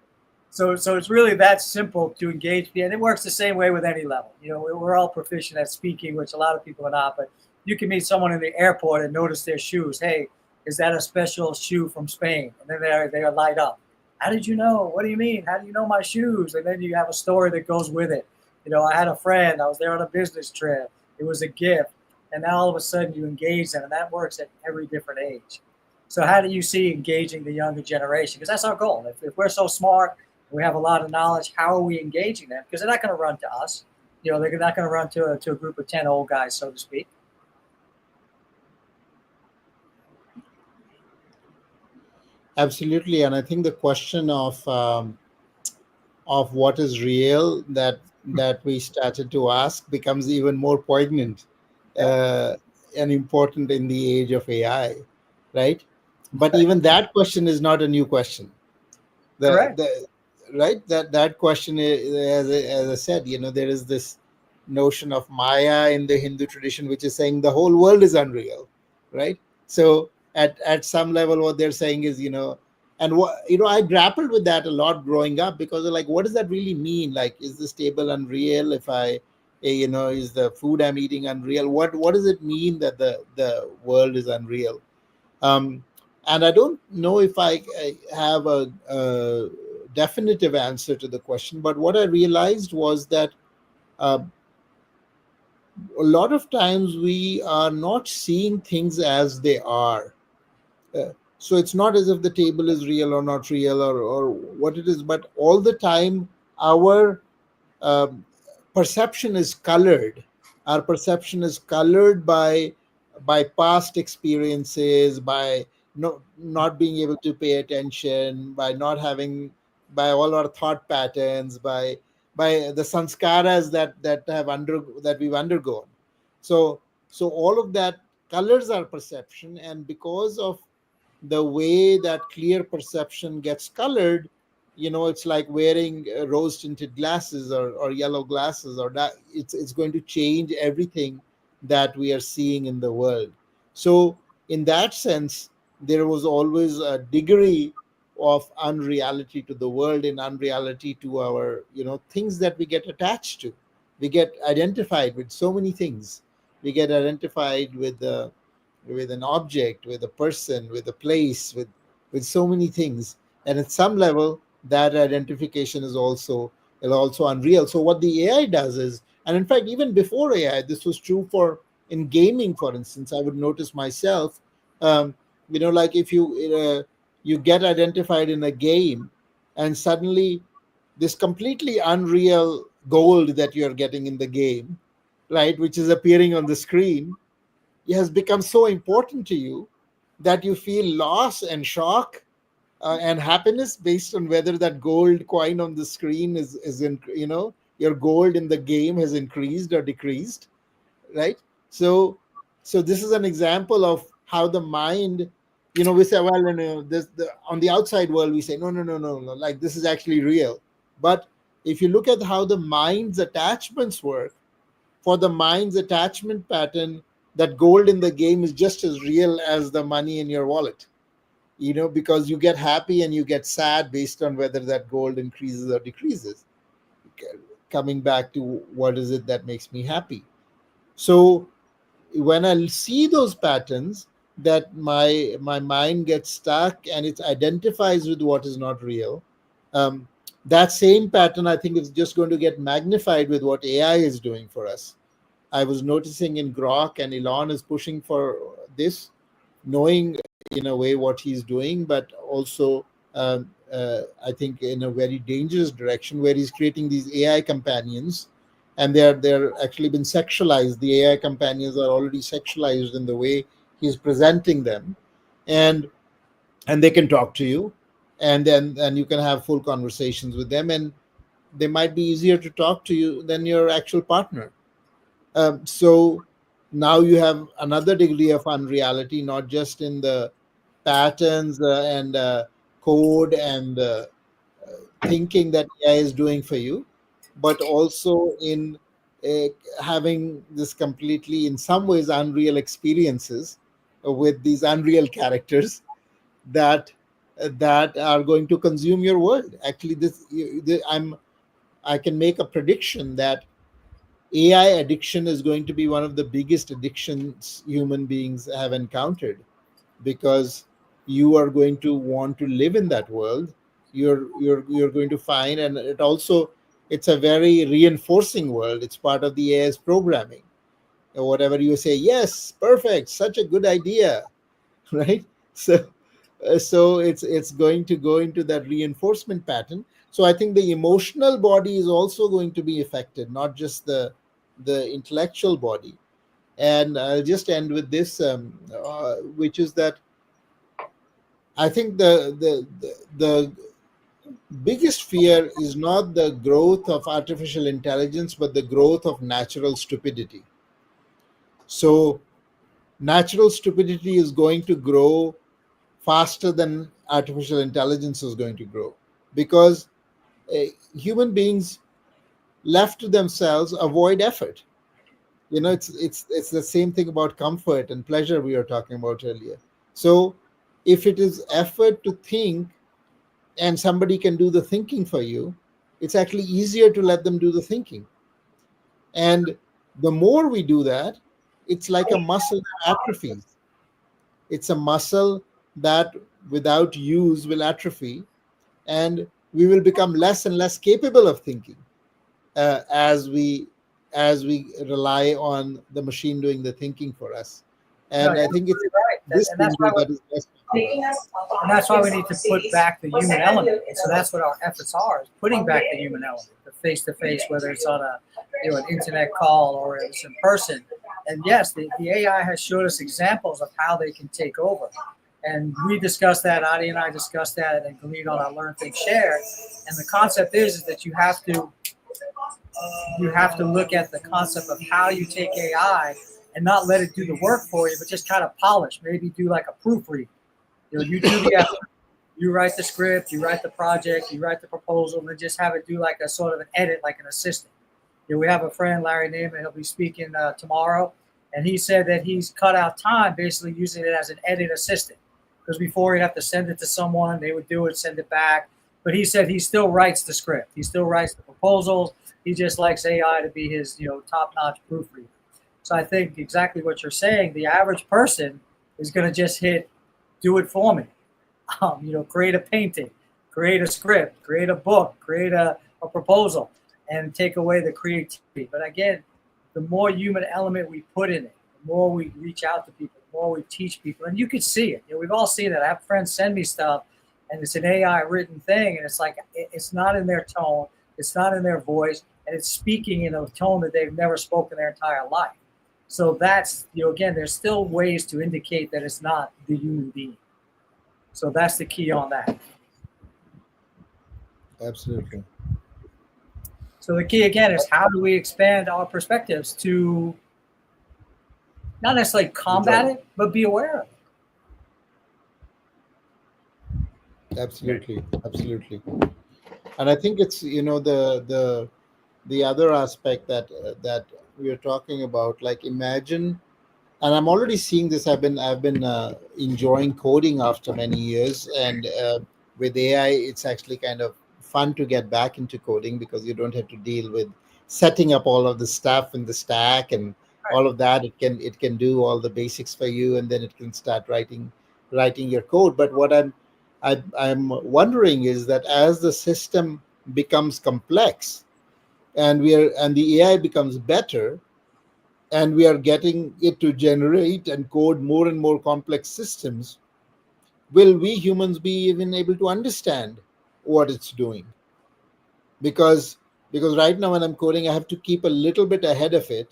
So it's really that simple to engage, and it works the same way with any level. You know, we're all proficient at speaking, which a lot of people are not. But you can meet someone in the airport and notice their shoes. Hey, is that a special shoe from Spain? And then they are light up. How did you know? What do you mean? How do you know my shoes? And then you have a story that goes with it. You know, I had a friend. I was there on a business trip. It was a gift, and now all of a sudden you engage them, and that works at every different age. So how do you see engaging the younger generation? Because that's our goal. If we're so smart, we have a lot of knowledge, how are we engaging them? Because they're not going to run to us. You know, they're not going to run to a group of 10 old guys, so to speak. Absolutely, and I think the question of what is real that we started to ask becomes even more poignant and important in the age of AI, right? But even that question is not a new question. The right, that question is, as I said, you know, there is this notion of Maya in the Hindu tradition, which is saying the whole world is unreal, right? So at some level, what they're saying is, you know, and what, you know, I grappled with that a lot growing up, because like, what does that really mean? Like, is this table unreal? If I, you know, is the food I'm eating unreal? What does it mean that the world is unreal? And I don't know if I have a definitive answer to the question, but what I realized was that uh, a lot of times we are not seeing things as they are. So it's not as if the table is real or not real, or what it is, but all the time our um, perception is colored. Our perception is colored by past experiences, by not being able to pay attention, by not having, by all our thought patterns, by the sanskaras that we've undergone. So all of that colors our perception, and because of the way that clear perception gets colored, you know, it's like wearing rose tinted glasses or yellow glasses, or that it's going to change everything that we are seeing in the world. So in that sense, there was always a degree of unreality to the world and unreality to our, you know, things that we get attached to. We get identified with so many things. We get identified with an object, with a person, with a place, with so many things. And at some level, that identification is also unreal. So what the AI does is, and in fact, even before AI, this was true for in gaming, for instance. I would notice myself, you know, like if you get identified in a game, and suddenly this completely unreal gold that you're getting in the game, right, which is appearing on the screen, has become so important to you that you feel loss and shock and happiness based on whether that gold coin on the screen is in, you know, your gold in the game has increased or decreased, right? So this is an example of how the mind, you know, we say, well, you know, on the outside world we say no, like this is actually real. But if you look at how the mind's attachments work, for the mind's attachment pattern, that gold in the game is just as real as the money in your wallet, you know, because you get happy and you get sad based on whether that gold increases or decreases. Coming back to what is it that makes me happy. So when I see those patterns, that my mind gets stuck and it identifies with what is not real, um, that same pattern, I think, is just going to get magnified with what AI is doing for us. I was noticing in Grok, and Elon is pushing for this, knowing in a way what he's doing, but also I think in a very dangerous direction, where he's creating these AI companions, and they're actually been sexualized. The AI companions are already sexualized in the way he's presenting them, and they can talk to you, and you can have full conversations with them, and they might be easier to talk to you than your actual partner. So now you have another degree of unreality, not just in the patterns and code and thinking that AI is doing for you, but also in uh, having this completely, in some ways, unreal experiences with these unreal characters that are going to consume your world. Actually, I can make a prediction that AI addiction is going to be one of the biggest addictions human beings have encountered, because you are going to want to live in that world. You're going to find, and it's a very reinforcing world. It's part of the AI's programming. And whatever you say, yes, perfect, such a good idea, right? So it's going to go into that reinforcement pattern. So I think the emotional body is also going to be affected, not just the intellectual body. And I'll just end with this, which is that I think the biggest fear is not the growth of artificial intelligence, but the growth of natural stupidity. So natural stupidity is going to grow faster than artificial intelligence is going to grow, because uh, human beings left to themselves avoid effort. It's the same thing about comfort and pleasure we were talking about earlier. So if it is effort to think, and somebody can do the thinking for you, it's actually easier to let them do the thinking. And the more we do that, it's like a muscle that atrophies. It's a muscle that without use will atrophy, and we will become less and less capable of thinking, uh, as we as we rely on the machine doing the thinking for us. No, And you're I think it's absolutely right. this And that's why window that is less talked about. and that's why we need to put back the human element. So that's what our efforts are: is putting back the human element, the face to face, whether it's on an internet call or it's in person. And yes, the AI has showed us examples of how they can take over. And we discussed that, Adi and I discussed that, and Galit on our Learn, Think, Share. And the concept is that you have to look at the concept of how you take AI and not let it do the work for you, but just kind of polish. Maybe do like a proofread. You do the effort, you write the script, you write the project, you write the proposal, and then just have it do like a sort of an edit, like an assistant. We have a friend, Larry Neiman, he'll be speaking tomorrow, and he said that he's cut out time basically using it as an edit assistant. Because before he'd have to send it to someone, they would do it, send it back. But he said he still writes the script, he still writes the proposals. He just likes AI to be his, top-notch proofreader. So I think exactly what you're saying. The average person is going to just hit, do it for me. Create a painting, create a script, create a book, create a proposal, and take away the creativity. But again, the more human element we put in it, the more we reach out to people, the more we teach people. And you can see it. We've all seen it. I have friends send me stuff, and it's an AI written thing, and it's like it's not in their tone, it's not in their voice, and it's speaking in a tone that they've never spoken their entire life. So that's, again, there's still ways to indicate that it's not the human being. So that's the key on that. Absolutely. So the key again is how do we expand our perspectives to not necessarily combat it, but be aware of it. Absolutely. And I think it's the other aspect that we are talking about. Like, imagine, and I'm already seeing this. I've been enjoying coding after many years, and with AI, it's actually kind of fun to get back into coding, because you don't have to deal with setting up all of the stuff in the stack and all of that. It can do all the basics for you, and then it can start writing your code. But what I'm wondering is that as the system becomes complex, and the AI becomes better, and we are getting it to generate and code more and more complex systems, will we humans be even able to understand what it's doing? Because right now when I'm coding, I have to keep a little bit ahead of it,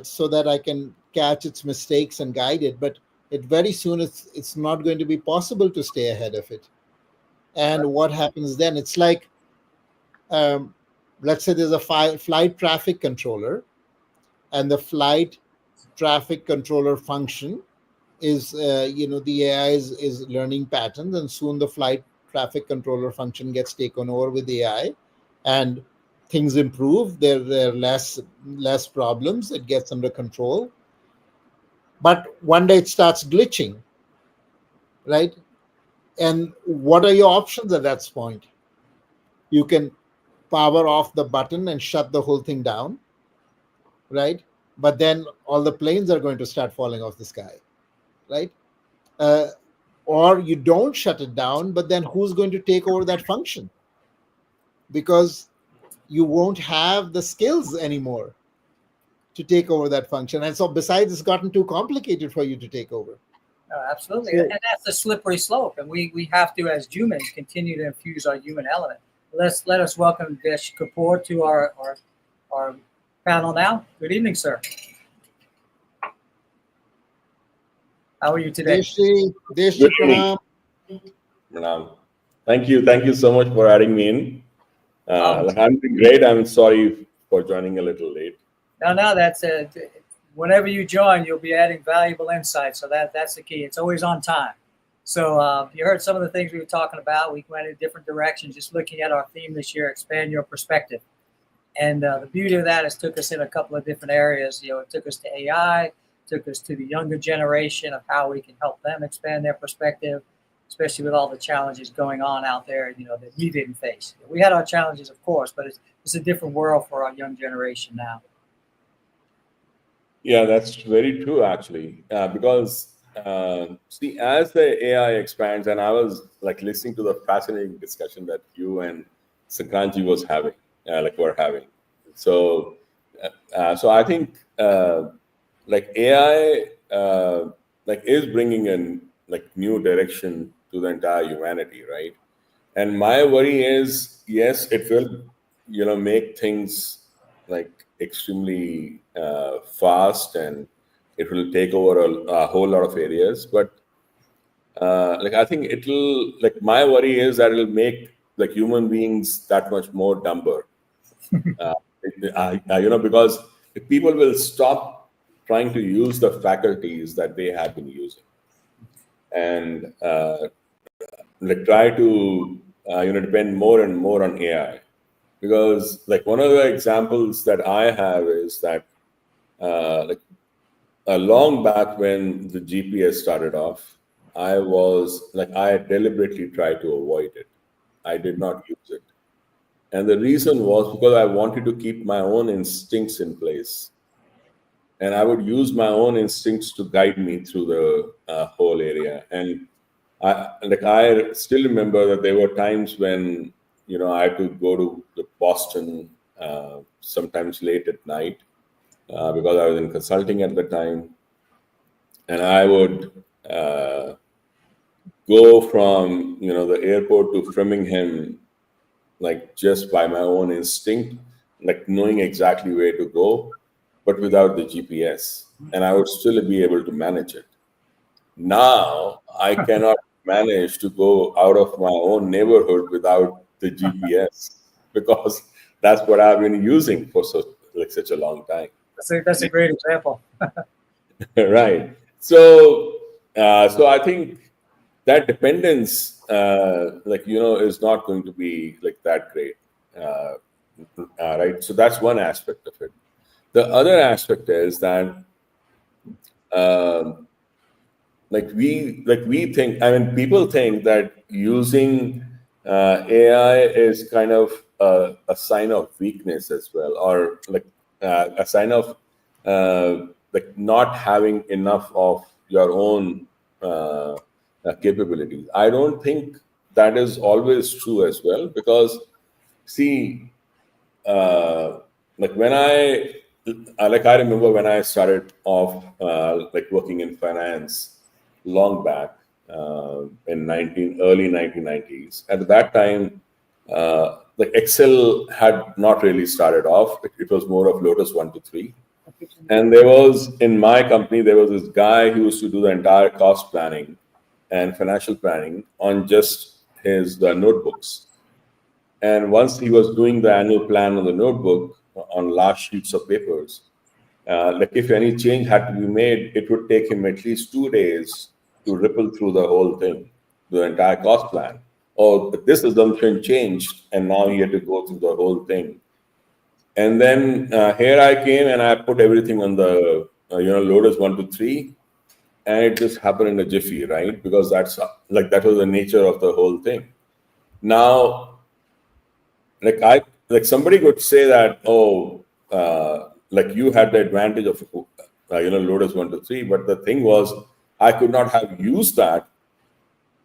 so that I can catch its mistakes and guide it. But it very soon it's not going to be possible to stay ahead of it. And what happens then? It's like, um, let's say there's a flight traffic controller, and the flight traffic controller function is, the AI is learning patterns, and soon the flight traffic controller function gets taken over with AI, and things improve. There are less problems. It gets under control. But one day it starts glitching, right? And what are your options at that point? You can power off the button and shut the whole thing down, right? But then all the planes are going to start falling off the sky, right? Uh, or you don't shut it down, but then who's going to take over that function? Because you won't have the skills anymore to take over that function. And so, besides, it's gotten too complicated for you to take over. Absolutely. So, And that's a slippery slope. And we have to, as humans, continue to infuse our human element. Let us welcome Desh Kapoor to our panel now. Good evening, sir. How are you today? Deshi Good evening. Pranam. Pranam. Thank you so much for adding me in. Um, I'm doing great. I'm sorry for joining a little late. No, that's whenever you join, you'll be adding valuable insights. So that's the key. It's always on time. So you heard some of the things we were talking about. We went in different directions, just looking at our theme this year: expand your perspective. And the beauty of that is took us in a couple of different areas. It took us to AI, took us to the younger generation of how we can help them expand their perspective, especially with all the challenges going on out there, that we didn't face. We had our challenges, of course, but it's a different world for our young generation now. Yeah, that's very true, actually. Because see, as the AI expands, and I was like listening to the fascinating discussion that you and Sankranji was having, were having. So I think like AI is bringing in like new direction to the entire humanity, right? And my worry is, yes, it will, make things like extremely fast, and it will take over a whole lot of areas. But I think it'll like my worry is that it'll make like human beings that much more dumber. Uh, because if people will stop trying to use the faculties that they have been using, and like try to depend more and more on AI, because like one of the examples that I have is that like long back when the GPS started off, I deliberately tried to avoid it. I did not use it, and the reason was because I wanted to keep my own instincts in place, and I would use my own instincts to guide me through the whole area. And I still remember that there were times when I had to go to the Boston sometimes late at night because I was in consulting at the time, and I would go from the airport to Framingham like just by my own instinct, like knowing exactly where to go, but without the GPS, and I would still be able to manage it. Now I cannot manage to go out of my own neighborhood without the GPS because that's what I've been using for such a long time. That's a great example. Right. So I think that dependence, is not going to be like that great. Uh, right. So that's one aspect of it. The other aspect is that um, we think, I mean, people think that using AI is kind of a sign of weakness as well, or like a sign of like not having enough of your own capabilities. I don't think that is always true as well, because see, uh, like when I remember when I started off like working in finance long back in early 1990s. At that time, like Excel had not really started off. It was more of Lotus 1 to 3. And there was, in my company, there was this guy who used to do the entire cost planning and financial planning on just his notebooks. And once he was doing the annual plan on the notebook on large sheets of papers, Like if any change had to be made, it would take him at least 2 days to ripple through the whole thing, the entire cost plan. Or this assumption changed, and now he had to go through the whole thing. And then here I came and I put everything on the loaders 1 to 3, and it just happened in a jiffy, right? Because that's like that was the nature of the whole thing. Now, like somebody could say that, oh, like you had the advantage of loaders 1 to 3, but the thing was I could not have used that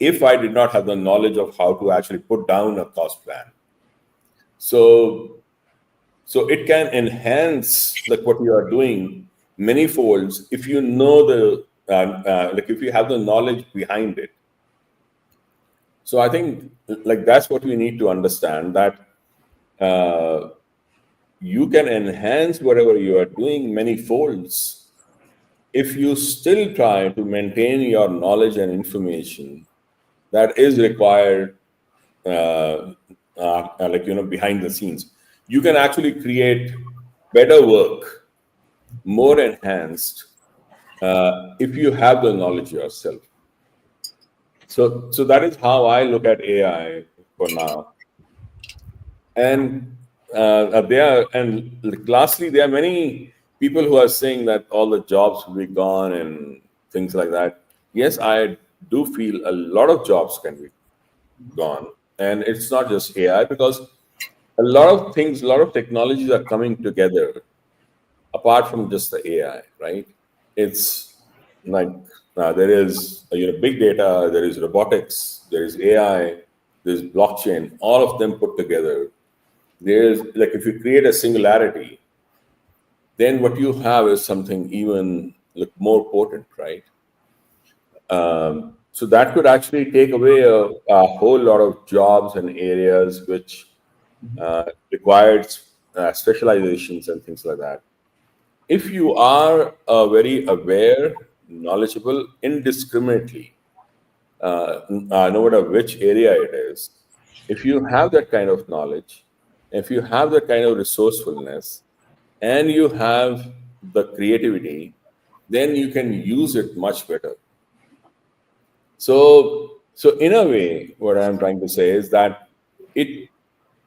if I did not have the knowledge of how to actually put down a cost plan. So it can enhance like what you are doing many folds if you know the like if you have the knowledge behind it. So I think like that's what we need to understand, that you can enhance whatever you are doing many folds if you still try to maintain your knowledge and information that is required behind the scenes. You can actually create better work, more enhanced, if you have the knowledge yourself. So that is how I look at AI for now. And lastly, there are many people who are saying that all the jobs will be gone and things like that. Yes, I do feel a lot of jobs can be gone, and it's not just AI, because a lot of things, a lot of technologies are coming together apart from just the AI, right? It's like there is big data, there is robotics, there is AI, there's blockchain, all of them put together. There's like if you create a singularity, then what you have is something even more potent, right? So that could actually take away a whole lot of jobs and areas which required specializations and things like that. If you are very aware, knowledgeable, indiscriminately, no matter which area it is, if you have that kind of knowledge, if you have that kind of resourcefulness, and you have the creativity, then you can use it much better. So in a way, what I'm trying to say is that if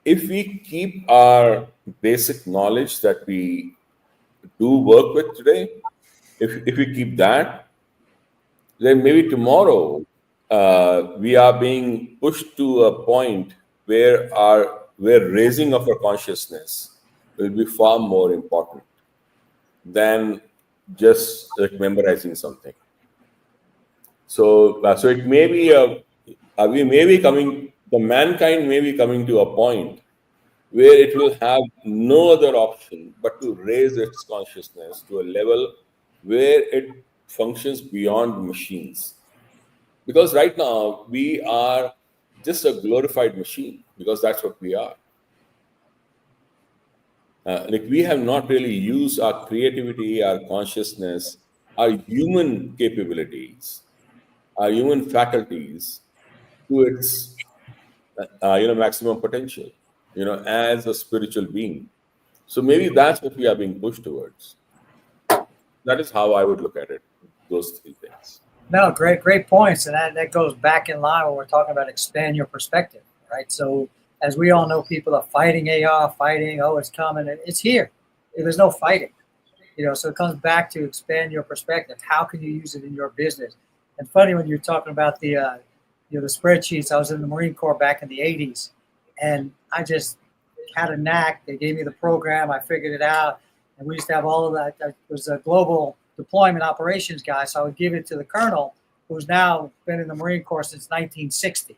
we keep our basic knowledge that we do work with today, if we keep that, then maybe tomorrow we are being pushed to a point where raising of our consciousness will be far more important than just like memorizing something. So it may be we may be coming, the mankind may be coming to a point where it will have no other option but to raise its consciousness to a level where it functions beyond machines. Because right now we are just a glorified machine, because that's what we are. Like we have not really used our creativity, our consciousness, our human capabilities, our human faculties to its maximum potential, as a spiritual being. So maybe that's what we are being pushed towards. That is how I would look at it. Those three things. No, great points, and that goes back in line when we're talking about expand your perspective, right? So as we all know, people are fighting AI, fighting, oh, it's coming, it's here. There's no fighting, so it comes back to expand your perspective. How can you use it in your business? And funny when you're talking about the spreadsheets. I was in the Marine Corps back in the 80s, and I just had a knack. They gave me the program. I figured it out. And we used to have all of that. I was a global deployment operations guy, so I would give it to the colonel, who's now been in the Marine Corps since 1960,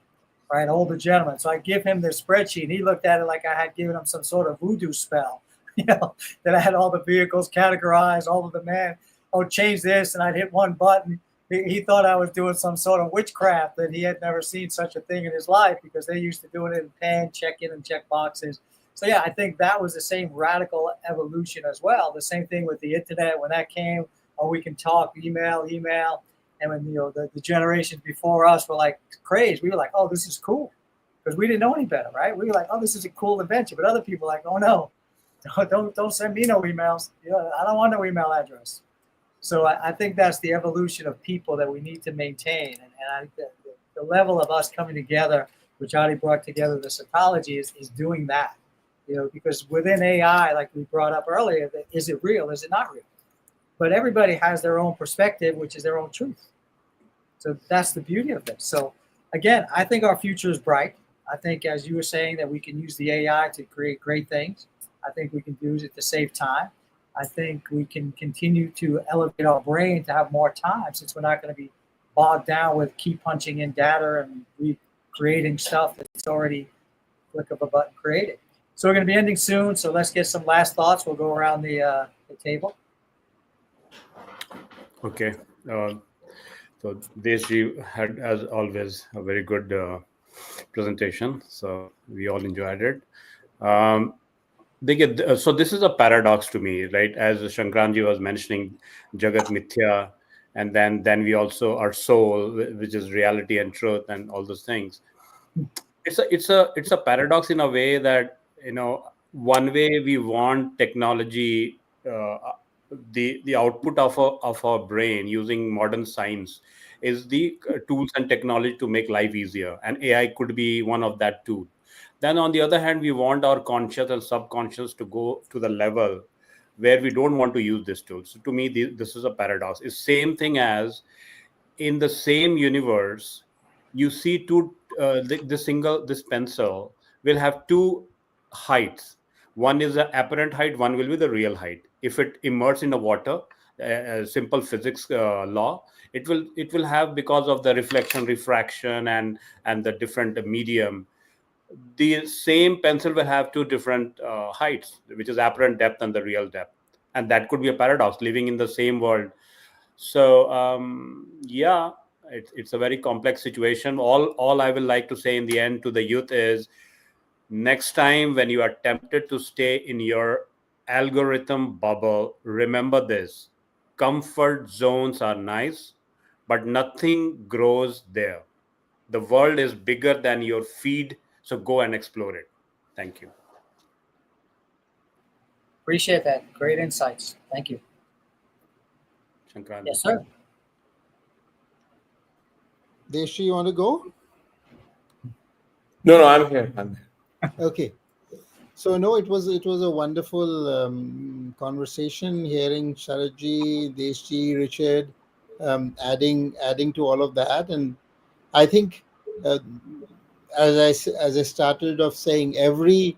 right? Older gentleman. So I give him this spreadsheet, and he looked at it like I had given him some sort of voodoo spell, that I had all the vehicles categorized, all of the man, oh, change this, and I'd hit one button. He thought I was doing some sort of witchcraft, that he had never seen such a thing in his life, because they used to doing it in pen, check in and check boxes. So yeah, I think that was the same radical evolution as well. The same thing with the internet when that came. Oh, we can talk, email. And when the generations before us were like crazed, we were like, oh, this is cool, because we didn't know any better, right? We were like, oh, this is a cool invention. But other people were like, oh no, don't send me no emails. I don't want no email address. So I think that's the evolution of people that we need to maintain. And I think that the level of us coming together, which Adi brought together, the Sattology is doing that. Because within AI, like we brought up earlier, is it real? Is it not real? But everybody has their own perspective, which is their own truth. So that's the beauty of this. So again, I think our future is bright. I think, as you were saying, that we can use the AI to create great things. I think we can use it to save time. I think we can continue to elevate our brain to have more time, since we're not going to be bogged down with keep punching in data and creating stuff that's already click of a button created. So we're going to be ending soon. So let's get some last thoughts. We'll go around the table. Okay. So Deshi had, as always, a very good presentation. So we all enjoyed it. So this is a paradox to me, right? As Shankranji was mentioning, Jagat Mithya, and then we also our soul, which is reality and truth, and all those things. It's a paradox in a way that, one way we want technology, the output of our brain using modern science is the tools and technology to make life easier, and AI could be one of that tool. Then on the other hand, we want our conscious and subconscious to go to the level where we don't want to use this tool. So to me, this is a paradox. It's same thing as in the same universe, you see two this pencil will have two heights. One is the apparent height, one will be the real height. If it immerses in the water, simple physics law, it will have, because of the reflection, refraction, and the different medium, the same pencil will have two different heights, which is apparent depth and the real depth. And that could be a paradox, living in the same world. So yeah, it's a very complex situation. All I will like to say in the end to the youth is, next time when you are tempted to stay in your algorithm bubble, remember this: comfort zones are nice, but nothing grows there. The world is bigger than your feed, so go and explore it. Thank you. Appreciate that. Great insights. Thank you. Shankranji. Yes, sir. Deshi, you want to go? No, I'm here. Okay. So no, it was a wonderful conversation. Hearing Sharaji, Deshi, Richard, adding to all of that, and I think uh, as I started off saying, every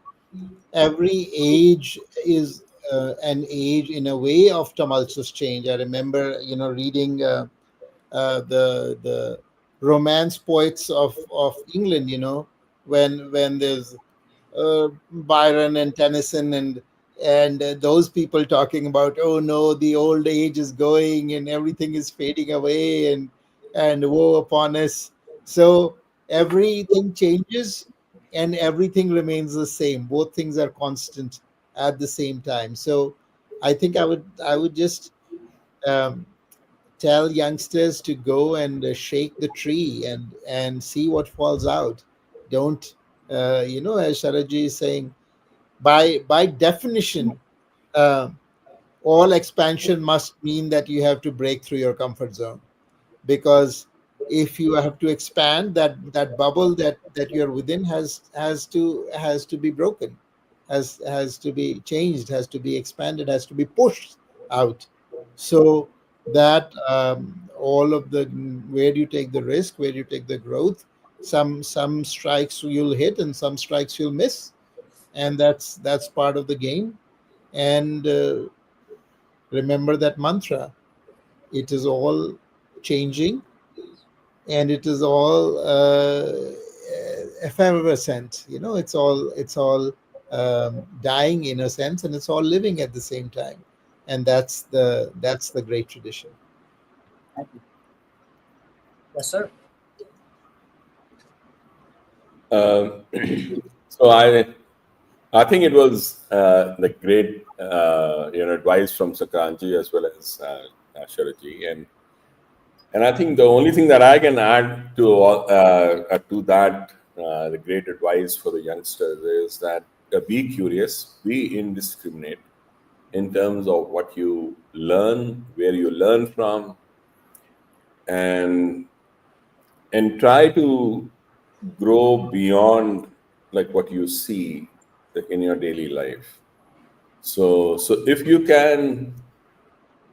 age is an age in a way of tumultuous change. I remember, reading the romance poets of England. When there's Byron and Tennyson and those people talking about, oh no, the old age is going and everything is fading away and woe upon us. So everything changes and everything remains the same. Both things are constant at the same time. So I think I would just um, tell youngsters to go and shake the tree and see what falls out. Don't as Sharaji is saying, by definition, uh, all expansion must mean that you have to break through your comfort zone, because if you have to expand, that bubble that you're within has to be broken, has to be changed, has to be expanded, has to be pushed out. So that all of the, where do you take the risk, where do you take the growth? Some strikes you'll hit and some strikes you'll miss, and that's part of the game. And remember that mantra: it is all changing, and it is all effervescent. It's all dying in a sense, and it's all living at the same time. And that's the great tradition. Thank you. Yes, sir. Um, so I think it was the great advice from Sakranji as well as Sharaji, and I think the only thing that I can add to that the great advice for the youngsters is that be curious, be indiscriminate in terms of what you learn, where you learn from, and try to grow beyond like what you see like in your daily life. So if you can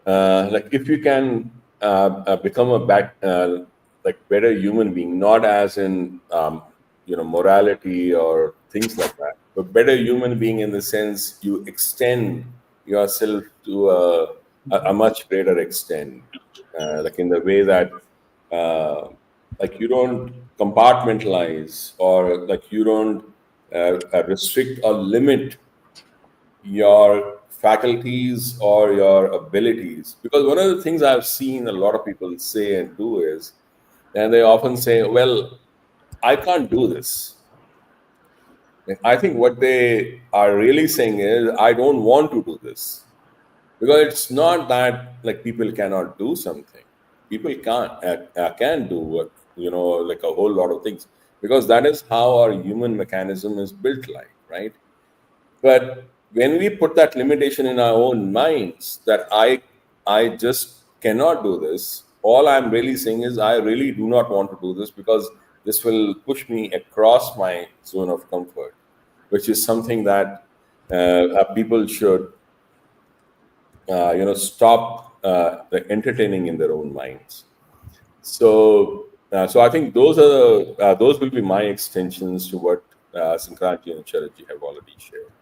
like if you can become a like better human being, not as in morality or things like that, but better human being in the sense you extend yourself to a much greater extent, like in the way that uh, like you don't compartmentalize, or like you don't restrict or limit your faculties or your abilities. Because one of the things I've seen a lot of people say and do is, and they often say, well, I can't do this. I think what they are really saying is, I don't want to do this. Because it's not that like people cannot do something. People can do what, like a whole lot of things. Because that is how our human mechanism is built like, right? But when we put that limitation in our own minds that I just cannot do this, all I'm really saying is I really do not want to do this, because this will push me across my zone of comfort, which is something that people should stop entertaining in their own minds. So I think those will be my extensions to what Sankranti and Charaji have already shared.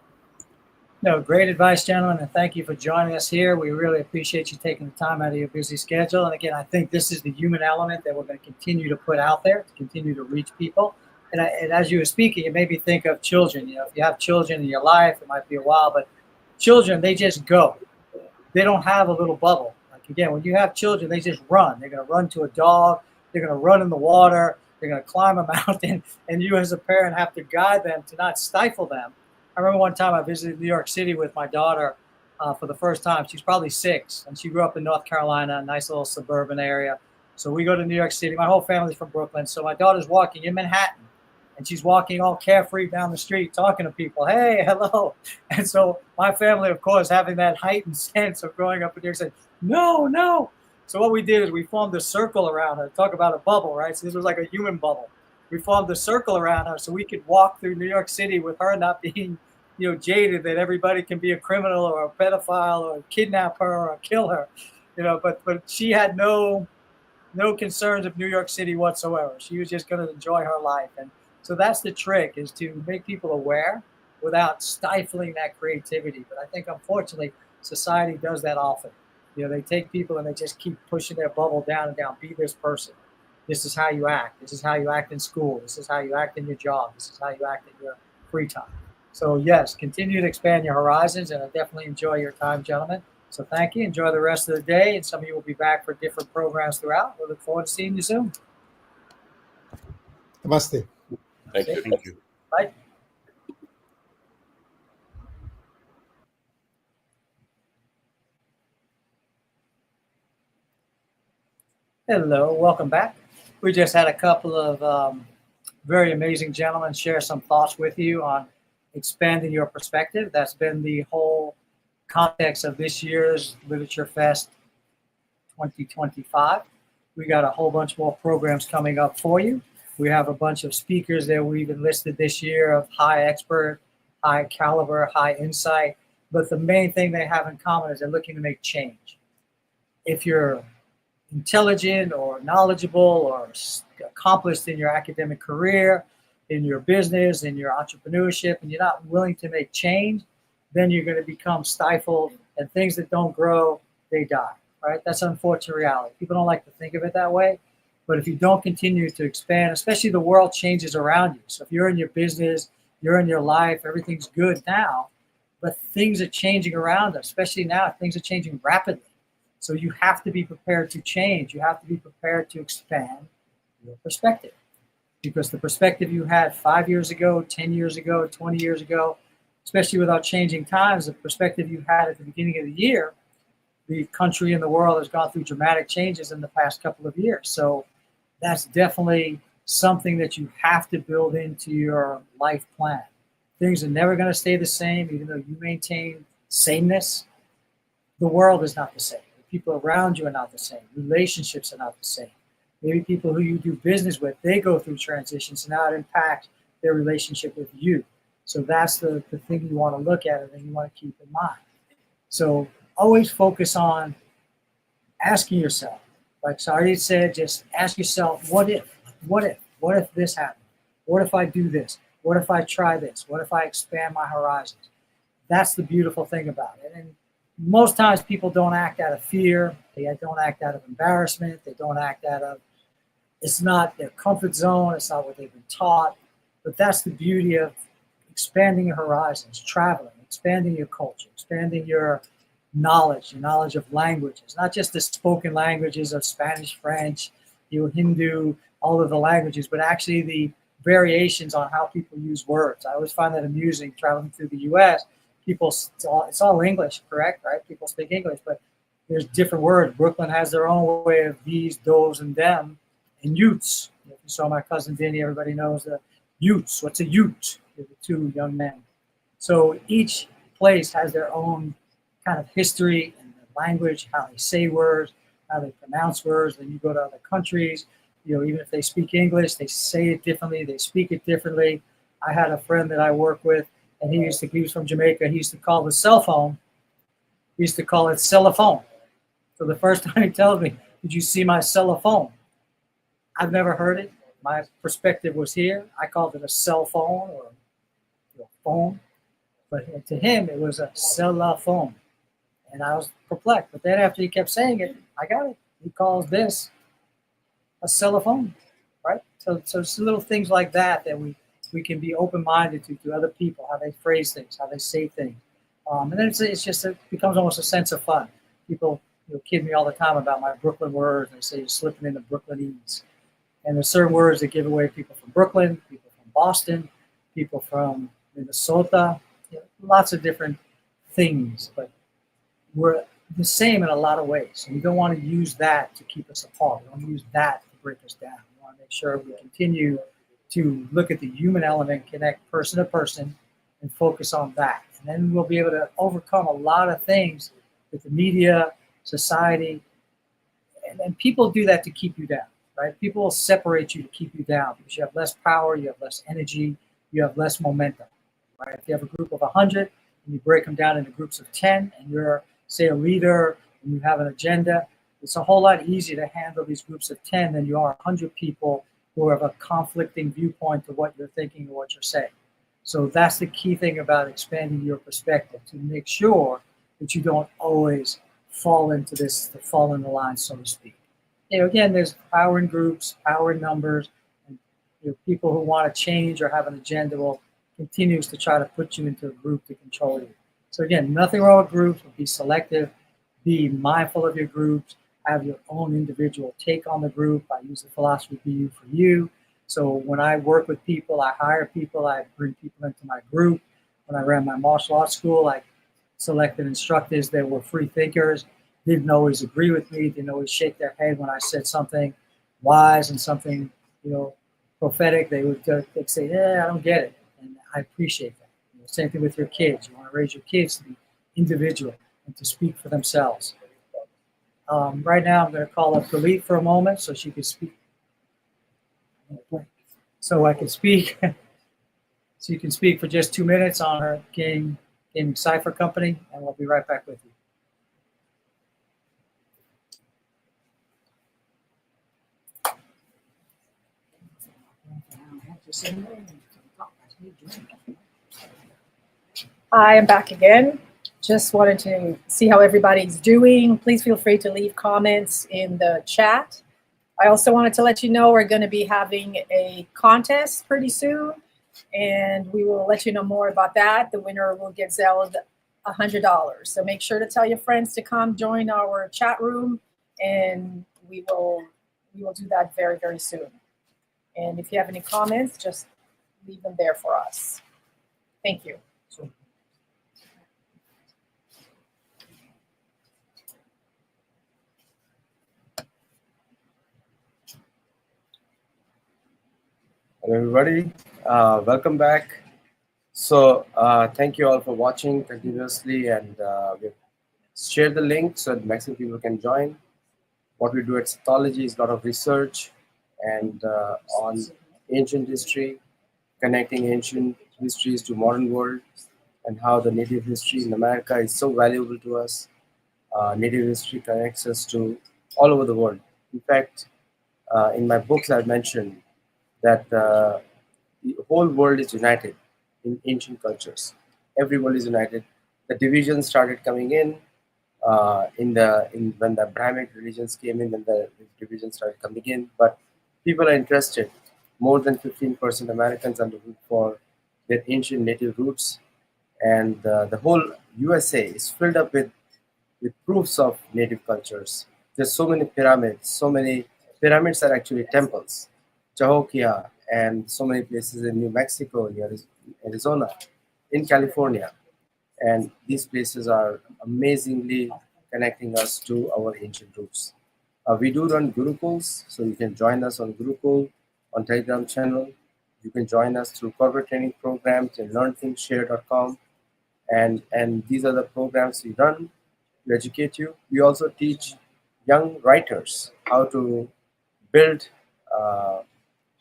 No, great advice, gentlemen, and thank you for joining us here. We really appreciate you taking the time out of your busy schedule. And again, I think this is the human element that we're going to continue to put out there, to continue to reach people. And as you were speaking, it made me think of children. If you have children in your life, it might be a while, but children, they just go. They don't have a little bubble. Like, again, when you have children, they just run. They're going to run to a dog. They're going to run in the water. They're going to climb a mountain. And you as a parent have to guide them to not stifle them. I remember one time I visited New York City with my daughter for the first time. She's probably 6, and she grew up in North Carolina, a nice little suburban area. So we go to New York City. My whole family's from Brooklyn. So my daughter's walking in Manhattan, and she's walking all carefree down the street, talking to people. Hey, hello. And so my family, of course, having that heightened sense of growing up in New York, said, no, no. So what we did is we formed a circle around her. Talk about a bubble, right? So this was like a human bubble. We formed a circle around her so we could walk through New York City with her not being jaded that everybody can be a criminal or a pedophile or kidnap her or kill her, but she had no concerns of New York City whatsoever. She was just going to enjoy her life. And so that's the trick, is to make people aware without stifling that creativity. But I think, unfortunately, society does that often. They take people and they just keep pushing their bubble down and down. Be this person. This is how you act. This is how you act in school. This is how you act in your job. This is how you act in your free time. So yes, continue to expand your horizons, and I definitely enjoy your time, gentlemen. So thank you. Enjoy the rest of the day, and some of you will be back for different programs throughout. We look forward to seeing you soon. Namaste. Thank you. Thank you. Bye. Hello, welcome back. We just had a couple of very amazing gentlemen share some thoughts with you on expanding your perspective. That's been the whole context of this year's Literature Fest 2025. We got a whole bunch more programs coming up for you. We have a bunch of speakers that we've enlisted this year of high expert, high caliber, high insight. But the main thing they have in common is they're looking to make change. If you're intelligent or knowledgeable or accomplished in your academic career, in your business, in your entrepreneurship, and you're not willing to make change, then you're going to become stifled, and things that don't grow, they die, right? That's an unfortunate reality. People don't like to think of it that way, but if you don't continue to expand, especially the world changes around you. So if you're in your business, you're in your life, everything's good now, but things are changing around us, especially now, things are changing rapidly. So you have to be prepared to change. You have to be prepared to expand your perspective. Because the perspective you had 5 years ago, 10 years ago, 20 years ago, especially without changing times, the perspective you had at the beginning of the year, the country and the world has gone through dramatic changes in the past couple of years. So that's definitely something that you have to build into your life plan. things are never going to stay the same, even though you maintain sameness. The world is not the same. The people around you are not the same. Relationships are not the same. Maybe people who you do business with, they go through transitions and now it impacts their relationship with you. So that's the thing you want to look at and you want to keep in mind. So always focus on asking yourself, like Sari said, just ask yourself, what if this happened? What if I do this? What if I try this? What if I expand my horizons? That's the beautiful thing about it. And most times people don't act out of fear. They don't act out of embarrassment. They don't act out of, it's not their comfort zone. It's not what they've been taught. But that's the beauty of expanding your horizons, traveling, expanding your culture, expanding your knowledge of languages, not just the spoken languages of Spanish, French, Hindu, all of the languages, but actually the variations on how people use words. I always find that amusing traveling through the U.S. People, it's all English, correct? Right? People speak English, but there's different words. Brooklyn has their own way of these, those, and them, and utes. If you saw my cousin Vinny, everybody knows the utes. What's a ute? They're the two young men. So each place has their own kind of history and the language, how they say words, how they pronounce words. Then you go to other countries, even if they speak English, they say it differently, they speak it differently. I had a friend that I work with, and he was from Jamaica. He used to call the cell phone, he used to call it cellophone. So the first time he tells me, did you see my cellophone? I've never heard it. My perspective was here. I called it a cell phone or phone. But to him, it was a cellophone. And I was perplexed. But then after he kept saying it, I got it. He calls this a cellophone, right? So it's little things like that that we can be open-minded to other people, how they phrase things, how they say things. And then it becomes almost a sense of fun. People kid me all the time about my Brooklyn words. They say you're slipping into Brooklynese. And there's certain words that give away people from Brooklyn, people from Boston, people from Minnesota, lots of different things. But we're the same in a lot of ways. And we don't want to use that to keep us apart. We don't use that to break us down. We want to make sure we continue to look at the human element, connect person to person, and focus on that. And then we'll be able to overcome a lot of things with the media, society, and people do that to keep you down, right? People will separate you to keep you down because you have less power, you have less energy, you have less momentum, right? If you have a group of 100 and you break them down into groups of 10 and you're, say, a leader and you have an agenda, it's a whole lot easier to handle these groups of 10 than you are 100 people who have a conflicting viewpoint to what you're thinking or what you're saying. So that's the key thing about expanding your perspective, to make sure that you don't always fall into this, to fall in the line, so to speak. Again, there's power in groups, power in numbers, and people who want to change or have an agenda will continues to try to put you into a group to control you. So again, nothing wrong with groups, but be selective, be mindful of your groups, have your own individual take on the group. I use the philosophy be you for you. So when I work with people, I hire people, I bring people into my group. When I ran my martial arts school, I selected instructors that were free thinkers, didn't always agree with me, didn't always shake their head when I said something wise and something, prophetic. They'd say, yeah, I don't get it. And I appreciate that. Same thing with your kids. You want to raise your kids to be individual and to speak for themselves. Right now, I'm going to call up Galit for a moment so she can speak. So I can speak. So you can speak for just 2 minutes on her gaming cipher company, and we'll be right back with you. Hi, I'm back again. Just wanted to see how everybody's doing. Please feel free to leave comments in the chat. I also wanted to let you know we're going to be having a contest pretty soon, and we will let you know more about that. The winner will get Zelled $100. So make sure to tell your friends to come join our chat room, and we will do that very, very soon. And if you have any comments, just leave them there for us. Thank you. Hello, everybody. Welcome back. So thank you all for watching continuously, and we've shared the link so that maximum people can join. What we do at Sattology is a lot of research and on ancient history, connecting ancient histories to modern world, and how the native history in America is so valuable to us. Native history connects us to all over the world. In fact, in my books, I've mentioned that the whole world is united in ancient cultures. Every world is united. The divisions started coming in when the Abrahamic religions came in, then the divisions started coming in. But people are interested. More than 15% Americans are looking for their ancient native roots, and the whole USA is filled up with proofs of native cultures. There's so many pyramids. So many pyramids are actually temples. Cahokia and so many places in New Mexico, in Arizona, in California, and these places are amazingly connecting us to our ancient roots. We do run Gurukuls, so you can join us on Gurukul on Telegram channel. You can join us through corporate training programs in learnthinkshare.com, and these are the programs we run to educate you. We also teach young writers how to build, uh,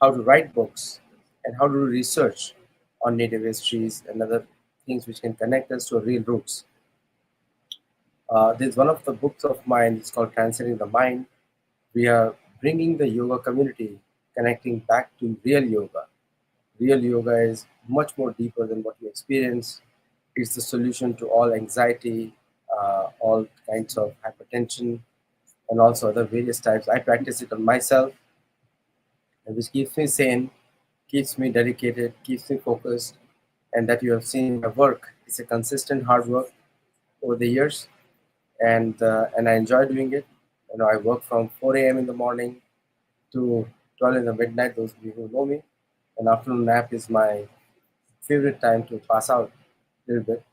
how to write books, and how to do research on native histories and other things which can connect us to our real roots. There's one of the books of mine. It's called Transcending the Mind. We are bringing the yoga community, connecting back to real yoga. Real yoga is much more deeper than what you experience. It's the solution to all anxiety, all kinds of hypertension, and also other various types. I practice it on myself, and which keeps me sane, keeps me dedicated, keeps me focused, and that you have seen in my work. It's a consistent hard work over the years, and I enjoy doing it. You know, I work from 4 a.m. in the morning to 12 in the midnight. Those of you who know me, an afternoon nap is my favorite time to pass out a little bit.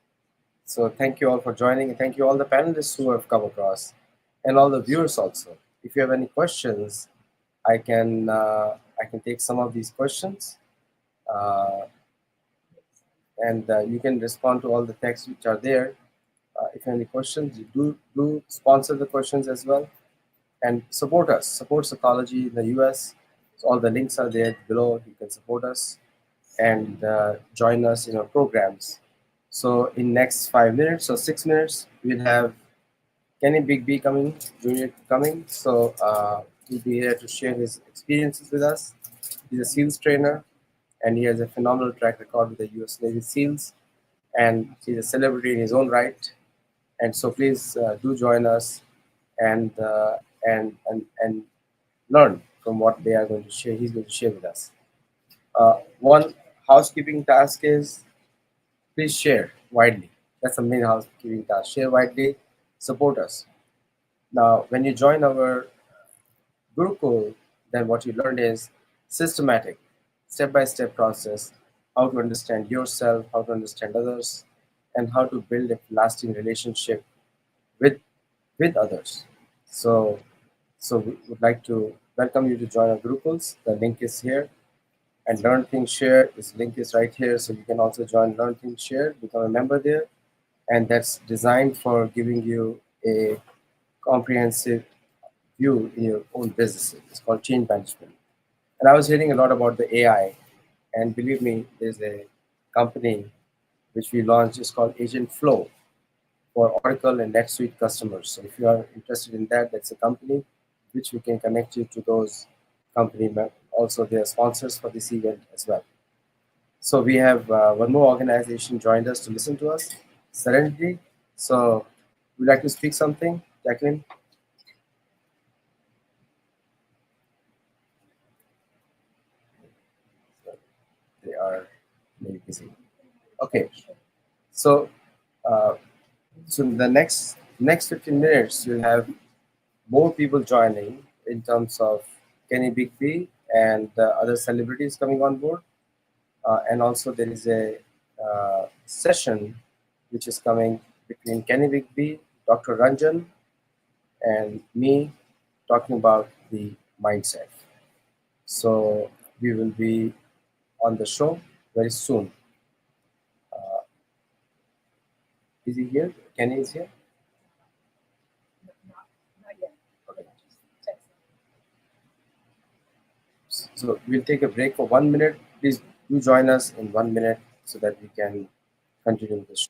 So thank you all for joining, and thank you all the panelists who have come across, and all the viewers also. If you have any questions, I can take some of these questions, uh, and you can respond to all the texts which are there. If you have any questions, you do sponsor the questions as well, and support us. Support Sattology in the US. So all the links are there below. You can support us and join us in our programs. So in next 5 minutes or 6 minutes, we'll have Kenny Big B coming. So he'll be here to share his experiences with us. He's a SEALs trainer, and he has a phenomenal track record with the U.S. Navy SEALs, and he's a celebrity in his own right. And so please do join us and and learn from what they are going to share. He's going to share with us. One housekeeping task is please share widely. That's the main housekeeping task. Share widely, support us. Now, when you join our Gurukul, then what you learn is systematic, step-by-step process, how to understand yourself, how to understand others, and how to build a lasting relationship with with others. So, so we would like to welcome you to join our Gurukuls. The link is here, and Learn Think Share. This link is right here, so you can also join Learn Think Share, become a member there, and that's designed for giving you a comprehensive view in your own businesses. It's called change management. And I was hearing a lot about the AI, and believe me, there's a company which we launched. It's called Agent Flow for Oracle and NetSuite customers. So if you are interested in that, that's a company which we can connect you to those company. Also, they are sponsors for this event as well. So we have one more organization joined us to listen to us, Serenity. So would you like to speak something, Jacqueline? They are maybe busy. Okay, so uh, so in the next 15 minutes, you'll have more people joining in terms of Kenny Bigby and other celebrities coming on board, and also there is a session which is coming between Kenny Bigby, Dr. Ranjan, and me talking about the mindset. So we will be on the show very soon. Is he here? Kenny is here? Not yet. Okay. Just text So we'll take a break for 1 minute. Please do join us in 1 minute so that we can continue the show.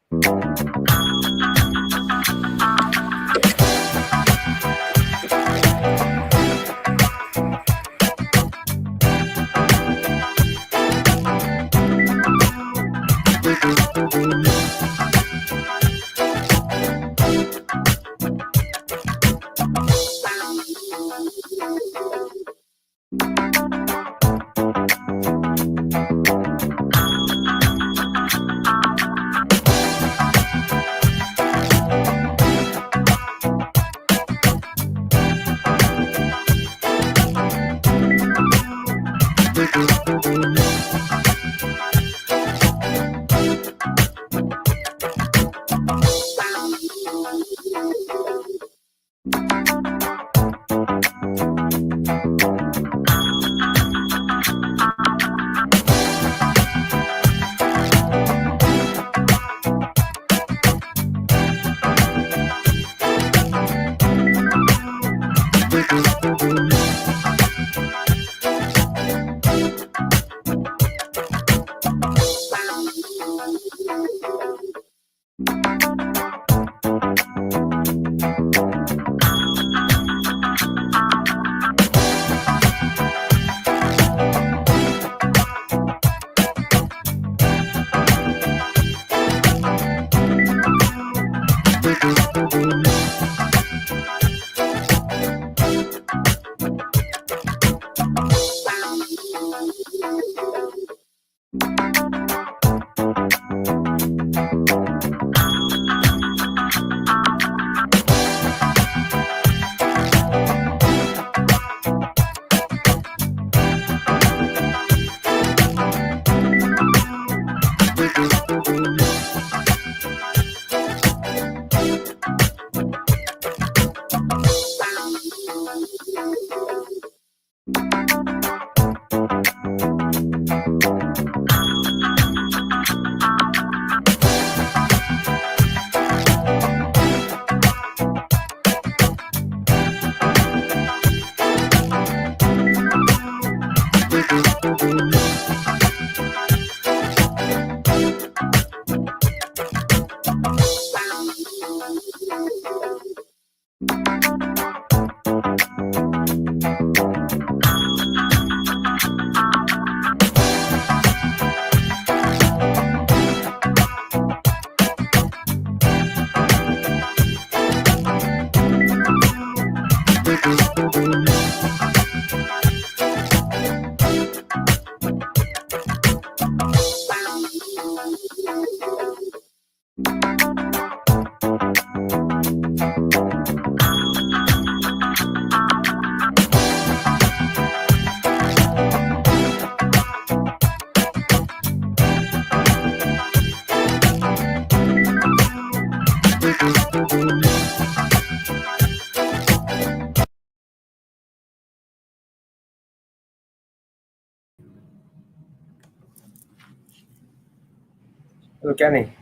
Hello, Kenny.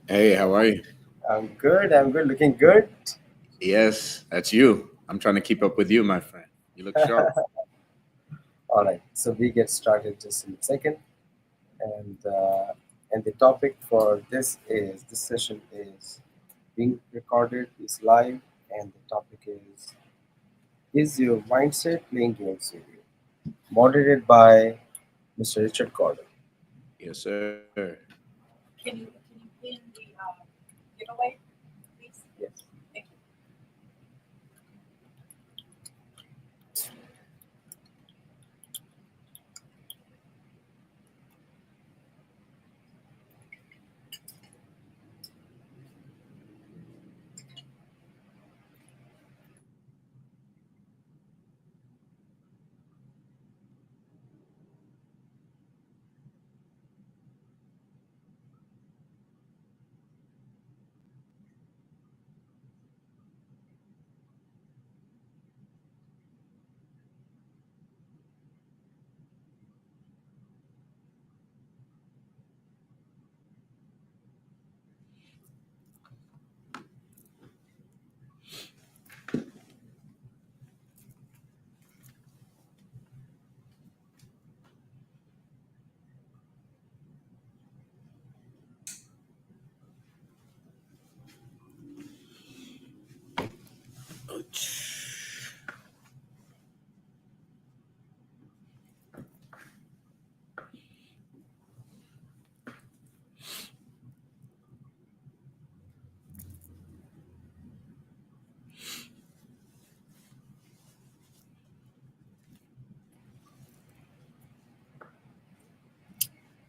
Hey, how are you? I'm good. I'm good. Looking good. Yes, that's you. I'm trying to keep up with you, my friend. You look sharp. All right. So we get started just in a second, and uh, and the topic for this session is being recorded, is live, and the topic is your mindset playing games with you? Moderated by Mr. Richard Gordon. Yes, sir. Can you pin the giveaway, please? Yes. Thank you.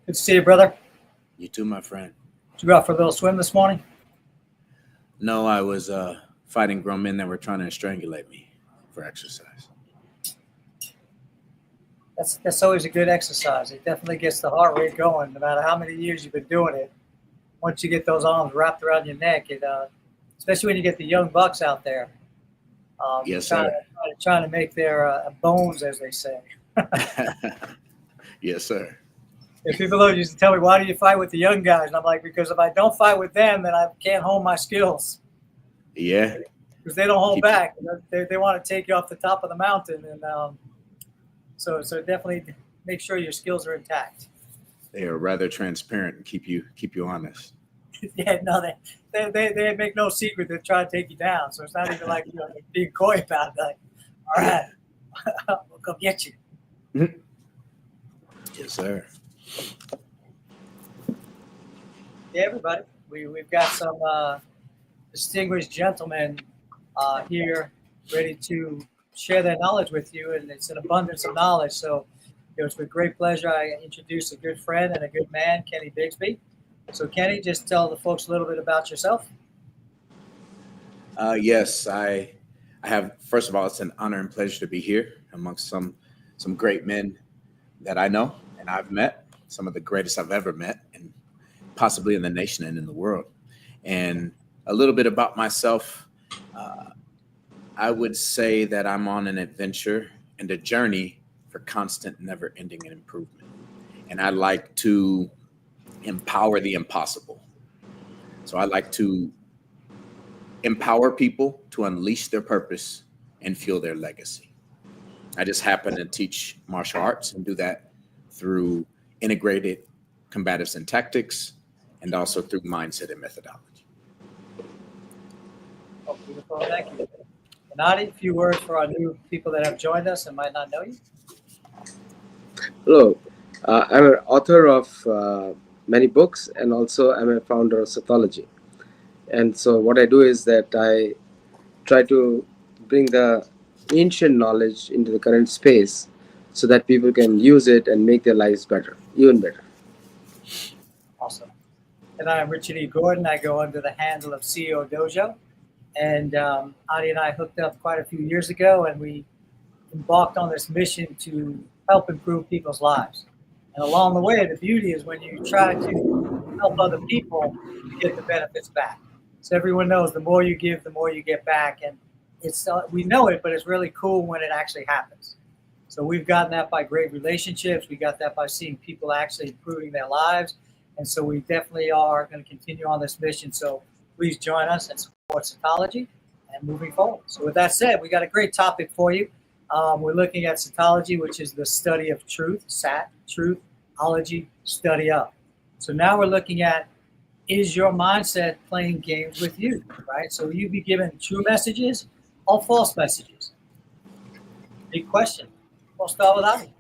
Good to see you, brother. You too, my friend. Did you go out for a little swim this morning? No, I was fighting grown men that were trying to strangulate me for exercise. That's always a good exercise. It definitely gets the heart rate going, no matter how many years you've been doing it. Once you get those arms wrapped around your neck, especially when you get the young bucks out there, Yes, trying, sir. trying to make their bones, as they say. Yes, sir. And people always used to tell me, "Why do you fight with the young guys?" And I'm like, because if I don't fight with them, then I can't hone my skills. Yeah. Because they don't hold Keep- back. They want to take you off the top of the mountain, and so definitely make sure your skills are intact. They are rather transparent and keep you honest. Yeah, no, they make no secret to try to take you down. So it's not even like they're being coy about it. Like, all right, we'll come get you. Yes, sir. Yeah, everybody. We've got some distinguished gentlemen here ready to share their knowledge with you, and it's an abundance of knowledge. So it's with great pleasure I introduce a good friend and a good man, Kenny Bigsby. So Kenny, just tell the folks a little bit about yourself. Yes, I have. First of all, it's an honor and pleasure to be here amongst some great men that I know and I've met. Some of the greatest I've ever met, and possibly in the nation and in the world. And a little bit about myself. I would say that I'm on an adventure and a journey for constant, never-ending improvement. And I like to empower the impossible. So I like to empower people to unleash their purpose and fuel their legacy. I just happen to teach martial arts and do that through integrated combatives and tactics, and also through mindset and methodology. Oh, beautiful. Thank you. Nadi, a few words for our new people that have joined us and might not know you. Hello, I'm an author of many books, and also I'm a founder of Sattology. And so what I do is that I try to bring the ancient knowledge into the current space so that people can use it and make their lives better, even better. Awesome. And I'm Richard E. Gordon. I go under the handle of CEO Dojo. And Adi and I hooked up quite a few years ago, and we embarked on this mission to help improve people's lives. And along the way, the beauty is when you try to help other people, you get the benefits back. So everyone knows the more you give, the more you get back. And it's we know it, but it's really cool when it actually happens. So we've gotten that by great relationships. We got that by seeing people actually improving their lives. And so we definitely are going to continue on this mission. So please join us and support Sattology and moving forward. So with that said, we got a great topic for you. We're looking at Sattology, which is the study of truth, Sat, truth, ology, study of. So now we're looking at, is your mindset playing games with you, right? So you be given true messages or false messages? Big question. We'll start with Adi.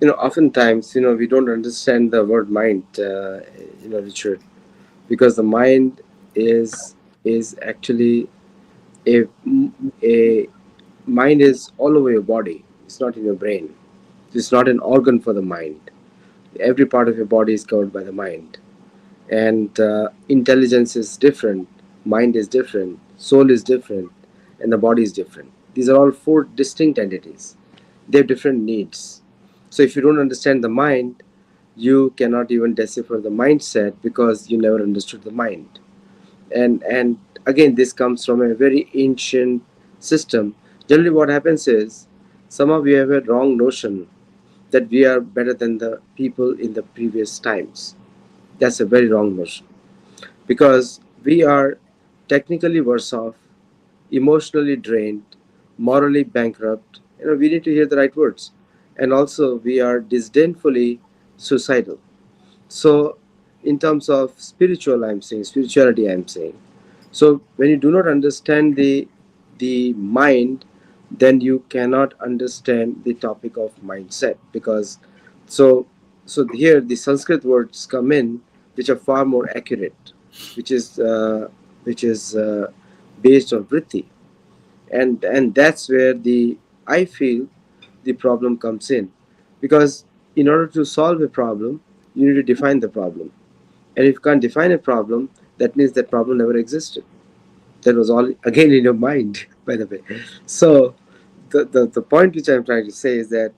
Oftentimes, we don't understand the word mind, Richard, because the mind is actually a mind is all over your body. It's not in your brain. It's not an organ for the mind. Every part of your body is covered by the mind, and intelligence is different, mind is different, soul is different, and the body is different. These are all four distinct entities. They have different needs. So if you don't understand the mind, you cannot even decipher the mindset, because you never understood the mind. And again, this comes from a very ancient system. Generally what happens is, some of you have a wrong notion that we are better than the people in the previous times. That's a very wrong notion, because we are technically worse off, emotionally drained, morally bankrupt. We need to hear the right words. And also, we are disdainfully suicidal. So, in terms of spirituality, I'm saying. So, when you do not understand the mind, then you cannot understand the topic of mindset, because so here the Sanskrit words come in, which are far more accurate, which is based on vritti, and that's where the I feel the problem comes in. Because in order to solve a problem, you need to define the problem. And if you can't define a problem, that means that problem never existed. That was all again in your mind, by the way. So the point which I'm trying to say is that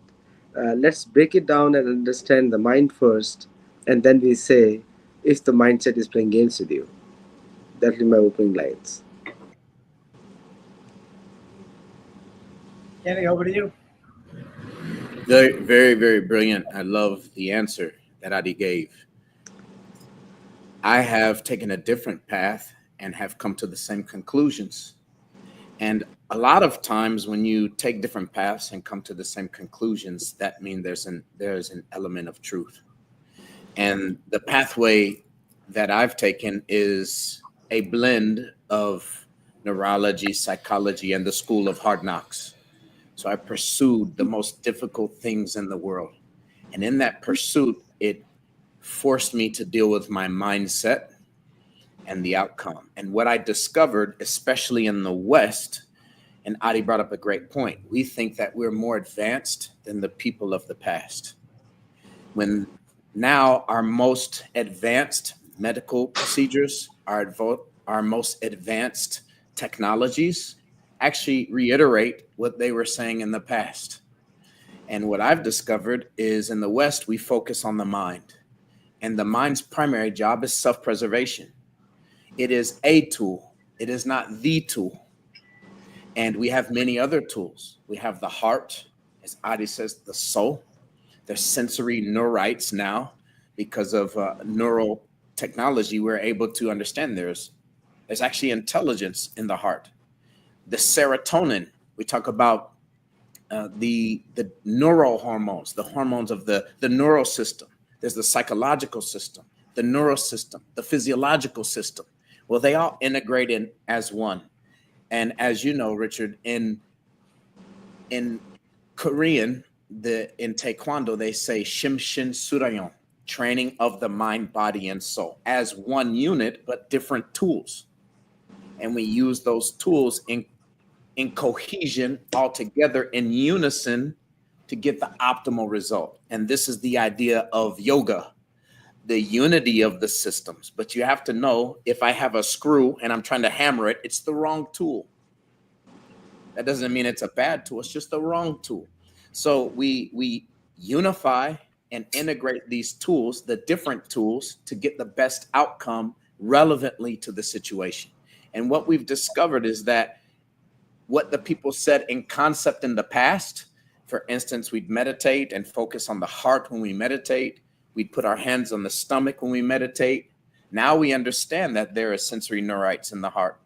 let's break it down and understand the mind first, and then we say if the mindset is playing games with you. That will be my opening lines. Kenny, over to you. Very, very, very brilliant. I love the answer that Adi gave. I have taken a different path and have come to the same conclusions. And a lot of times when you take different paths and come to the same conclusions, that means there's an element of truth. And the pathway that I've taken is a blend of neurology, psychology, and the school of hard knocks. So I pursued the most difficult things in the world. And in that pursuit, it forced me to deal with my mindset and the outcome. And what I discovered, especially in the West, and Adi brought up a great point, we think that we're more advanced than the people of the past. When now our most advanced medical procedures, our most advanced technologies actually reiterate what they were saying in the past. And what I've discovered is in the West, we focus on the mind. And the mind's primary job is self preservation. It is a tool, it is not the tool. And we have many other tools. We have the heart, as Adi says, the soul. There's sensory neurites now because of neural technology. We're able to understand there's actually intelligence in the heart. The serotonin, we talk about the neural hormones, the hormones of the neural system. There's the psychological system, the neural system, the physiological system. Well, they all integrate in as one. And as you know, Richard, in Korean, in Taekwondo, they say Shimshin Surayon, training of the mind, body, and soul, as one unit, but different tools. And we use those tools in cohesion, all together in unison to get the optimal result. And this is the idea of yoga, the unity of the systems. But you have to know if I have a screw and I'm trying to hammer it, it's the wrong tool. That doesn't mean it's a bad tool, it's just the wrong tool. So we unify and integrate these tools, the different tools, to get the best outcome relevantly to the situation. And what we've discovered is that what the people said in concept in the past, for instance, we'd meditate and focus on the heart when we meditate. We'd put our hands on the stomach when we meditate. Now we understand that there are sensory neurites in the heart,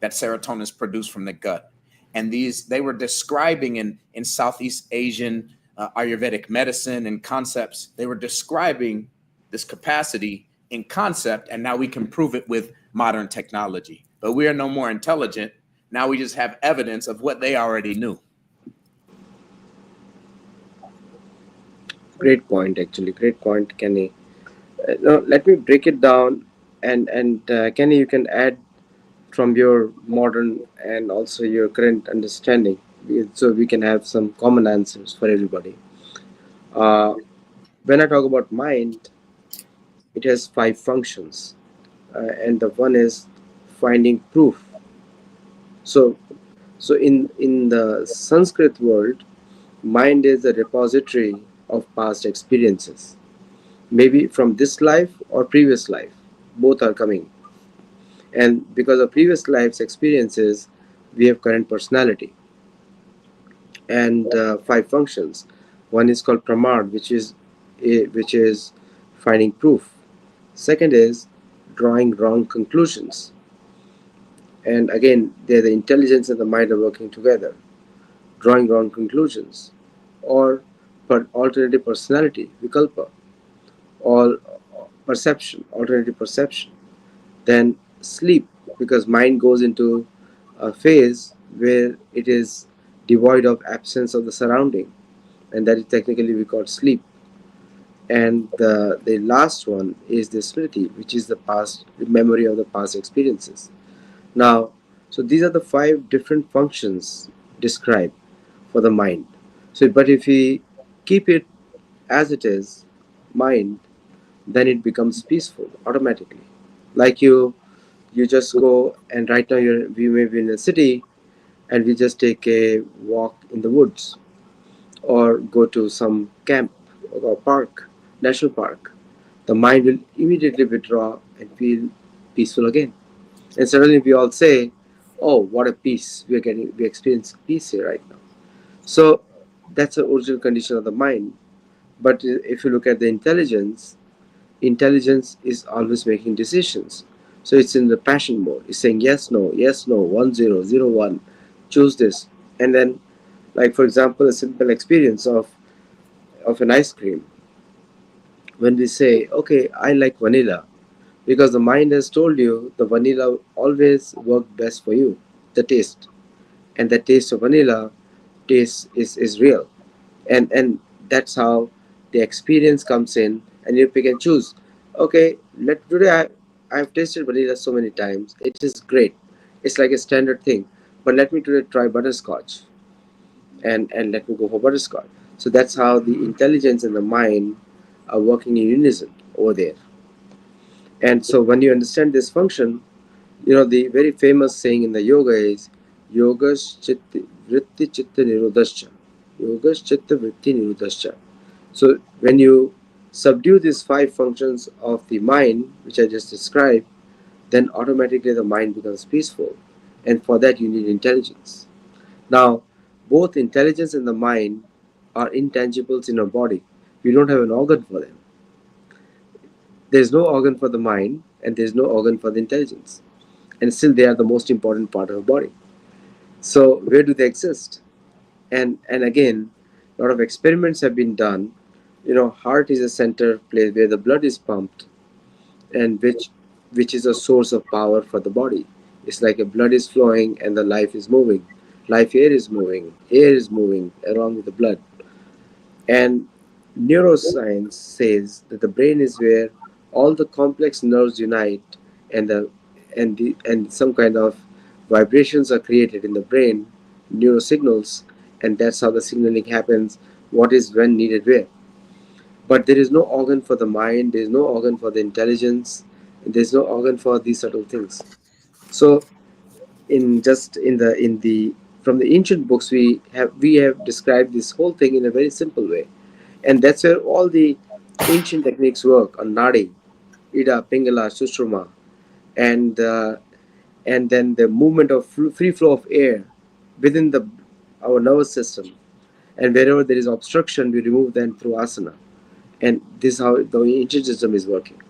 that serotonin is produced from the gut. And they were describing in Southeast Asian Ayurvedic medicine and concepts, they were describing this capacity in concept, and now we can prove it with modern technology. But we are no more intelligent. Now we just have evidence of what they already knew. Great point, actually. Great point, Kenny. Now, let me break it down, and Kenny, you can add from your modern and also your current understanding, so we can have some common answers for everybody. Uh, when I talk about mind, it has five functions, and the one is finding proof. So, so in the Sanskrit world, mind is a repository of past experiences, maybe from this life or previous life. Both are coming, and because of previous life's experiences, we have current personality. And five functions. One is called pramad, which is finding proof. Second is drawing wrong conclusions, and again, there the intelligence and the mind are working together, drawing wrong conclusions. Or alternative personality, vikalpa, all perception, alternative perception. Then sleep, because mind goes into a phase where it is devoid of absence of the surrounding, and that is technically we call sleep. And the last one is the smriti, which is the memory of the past experiences. Now, so these are the five different functions described for the mind. So, but if we keep it as it is, mind, then it becomes peaceful automatically. Like you just go, and right now we may be in a city, and we just take a walk in the woods or go to some camp or park, national park. The mind will immediately withdraw and feel peaceful again. And suddenly we all say, "Oh, what a peace we are getting! We experience peace here right now." So that's the original condition of the mind. But if you look at the intelligence, intelligence is always making decisions. So it's in the passion mode. It's saying yes, no, 1 0 0 1, choose this. And then, like for example, a simple experience of an ice cream. When we say, okay, I like vanilla, because the mind has told you the vanilla always worked best for you, the taste. And the taste of vanilla taste is real. And that's how the experience comes in, and you pick and choose. Okay, let today I've tasted vanilla so many times. It is great. It's like a standard thing. But let me today try butterscotch, and let me go for butterscotch. So that's how the intelligence and the mind are working in unison over there. And so when you understand this function, the very famous saying in the yoga is yogas chitta vritti chitta nirodhascha. Yogas chitta vritti nirodhascha. So when you subdue these five functions of the mind, which I just described, then automatically the mind becomes peaceful. And for that you need intelligence. Now, both intelligence and the mind are intangibles in our body. We don't have an organ for them. There's no organ for the mind, and there's no organ for the intelligence. And still they are the most important part of our body. So where do they exist? And again, a lot of experiments have been done. Heart is a center place where the blood is pumped, and which is a source of power for the body. It's like a blood is flowing and the life is moving. Life air is moving along with the blood. And neuroscience says that the brain is where all the complex nerves unite, and and some kind of vibrations are created in the brain, neurosignals, and that's how the signaling happens. What is when needed where. But there is no organ for the mind. There is no organ for the intelligence. There is no organ for these subtle things. So in just in the from the ancient books we have described this whole thing in a very simple way, and that's where all the ancient techniques work on Nadi, Ida, Pingala, Sushruta, and and then the movement of free flow of air within the our nervous system, and wherever there is obstruction, we remove them through asana, and this is how the ancient system is working.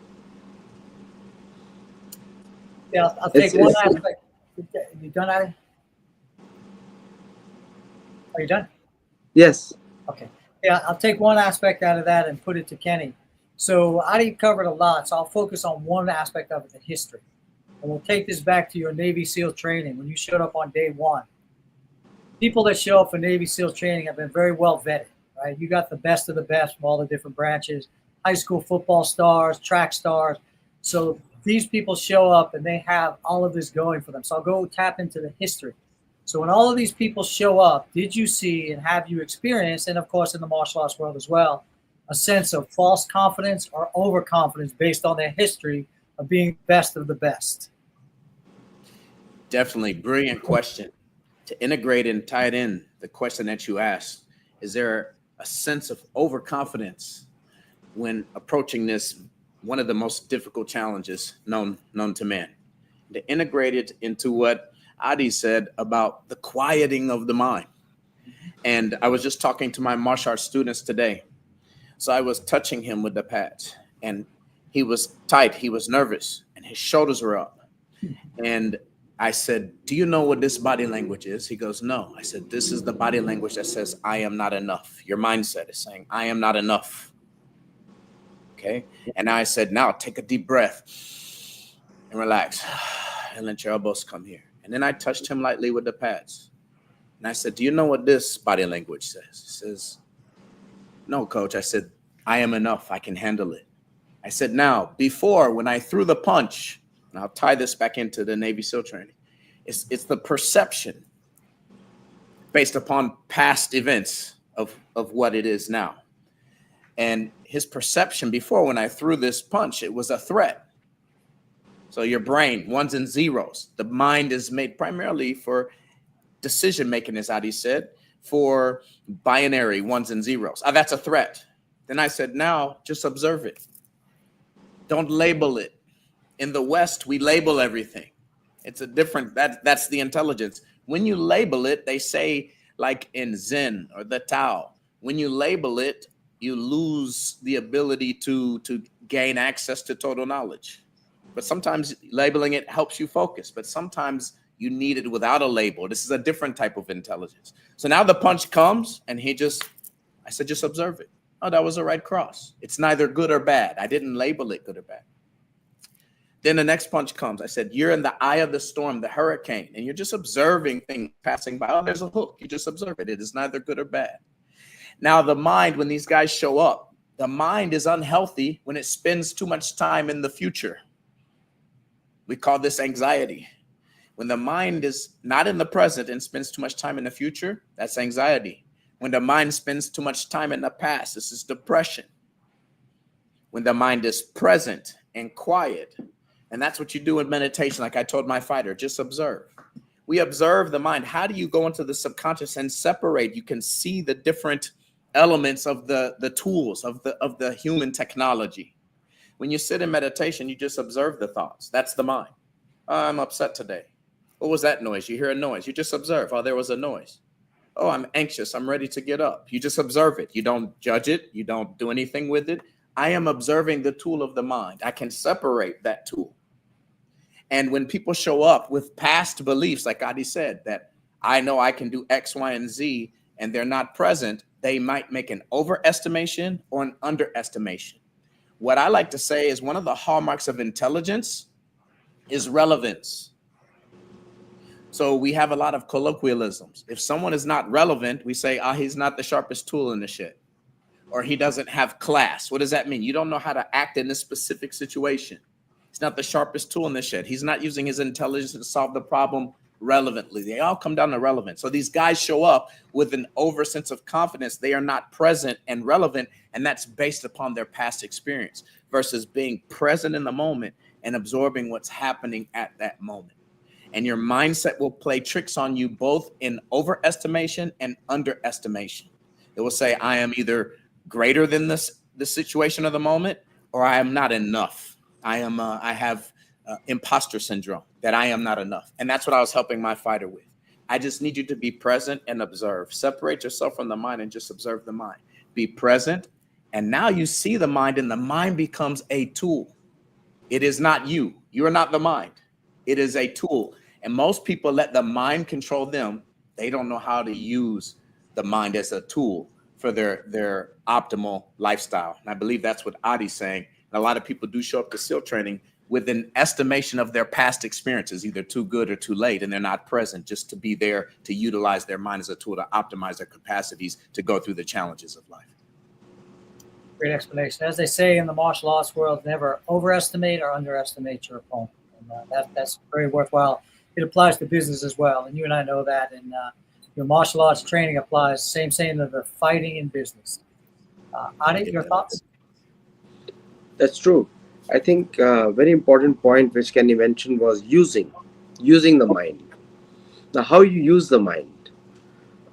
Yeah, I'll It's, take one it's aspect. You done, Adi? Are you done? yes. Okay. Yeah, I'll take one aspect out of that and put it to Kenny. So Adi covered a lot, so I'll focus on one aspect of it, the history. And we'll take this back to your Navy SEAL training when you showed up on day one. People that show up for Navy SEAL training have been very well vetted, right? You got the best of the best from all the different branches, high school football stars, track stars. So these people show up and they have all of this going for them. So I'll go tap into the history. So when all of these people show up, did you see and have you experienced, and of course in the martial arts world as well, a sense of false confidence or overconfidence based on their history of being the best of the best? Definitely brilliant question. To integrate and tie it in, the question that you asked, is there a sense of overconfidence when approaching this, one of the most difficult challenges known to man? To integrate it into what Adi said about the quieting of the mind. And I was just talking to my martial arts students today. So I was touching him with the pads, and he was tight, he was nervous, and his shoulders were up. And I said, "Do you know what this body language is?" He goes, "No." I said, "This is the body language that says, I am not enough. Your mindset is saying, I am not enough." Okay. And I said, "Now take a deep breath and relax and let your elbows come here." And then I touched him lightly with the pads. And I said, "Do you know what this body language says?" He says, "No, coach." I said, "I am enough. I can handle it." I said, "Now, before, when I threw the punch," and I'll tie this back into the Navy SEAL training, it's the perception based upon past events of what it is now. And his perception before, when I threw this punch, it was a threat. So your brain, ones and zeros. The mind is made primarily for decision making, as Adi said, for binary ones and zeros. That's a threat. Then I said, now just observe it. Don't label it. In the West, we label everything. It's a different, that's the intelligence. When you label it, they say, like in Zen or the Tao, when you label it, you lose the ability to gain access to total knowledge. But sometimes labeling it helps you focus, but sometimes you need it without a label. This is a different type of intelligence. So now the punch comes and I said, just observe it. Oh, that was a right cross. It's neither good or bad. I didn't label it good or bad. Then the next punch comes. I said, you're in the eye of the storm, the hurricane, and you're just observing things passing by. Oh, there's a hook. You just observe it. It is neither good or bad. Now, the mind, when these guys show up, the mind is unhealthy when it spends too much time in the future. We call this anxiety. When the mind is not in the present and spends too much time in the future, that's anxiety. When the mind spends too much time in the past, this is depression. When the mind is present and quiet, and that's what you do in meditation, like I told my fighter, just observe. We observe the mind. How do you go into the subconscious and separate? You can see the different elements of the tools of the human technology. When you sit in meditation, you just observe the thoughts. That's the mind. Oh, I'm upset today. What was that noise? You hear a noise. You just observe. Oh, there was a noise. Oh, I'm anxious. I'm ready to get up. You just observe it. You don't judge it. You don't do anything with it. I am observing the tool of the mind. I can separate that tool. And when people show up with past beliefs, like Adi said, that I know I can do X, Y, and Z, and they're not present, they might make an overestimation or an underestimation. What I like to say is one of the hallmarks of intelligence is relevance. So we have a lot of colloquialisms. If someone is not relevant, we say, he's not the sharpest tool in the shed, or he doesn't have class. What does that mean? You don't know how to act in this specific situation. He's not the sharpest tool in the shed. He's not using his intelligence to solve the problem relevantly. They all come down to relevance. So these guys show up with an over sense of confidence. They are not present and relevant, and that's based upon their past experience versus being present in the moment and absorbing what's happening at that moment. And your mindset will play tricks on you both in overestimation and underestimation. It will say, I am either greater than the situation of the moment, or I am not enough. I have imposter syndrome, that I am not enough. And that's what I was helping my fighter with. I just need you to be present and observe. Separate yourself from the mind and just observe the mind. Be present. And now you see the mind, and the mind becomes a tool. It is not you. You are not the mind. It is a tool. And most people let the mind control them. They don't know how to use the mind as a tool for their optimal lifestyle. And I believe that's what Adi's saying. And a lot of people do show up to SEAL training with an estimation of their past experiences, either too good or too late, and they're not present just to be there to utilize their mind as a tool to optimize their capacities to go through the challenges of life. Great explanation. As they say in the martial arts world, never overestimate or underestimate your opponent. And that's very worthwhile. It applies to business as well. And you and I know that. And your martial arts training applies, same to the fighting in business. Adi, your thoughts? That's true. I think a very important point which Kenny mentioned was using the mind. Now, how you use the mind.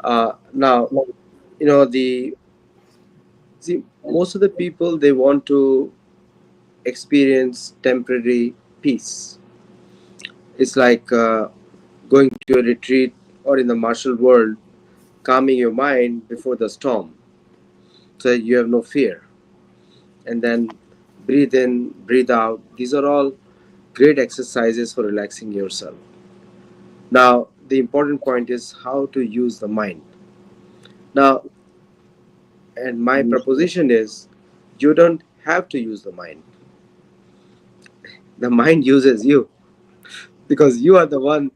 Now, most of the people, they want to experience temporary peace. It's like going to a retreat or in the martial world, calming your mind before the storm so that you have no fear. And then breathe in, breathe out. These are all great exercises for relaxing yourself. Now, the important point is how to use the mind. Now, and my proposition is you don't have to use the mind. The mind uses you because you are the one,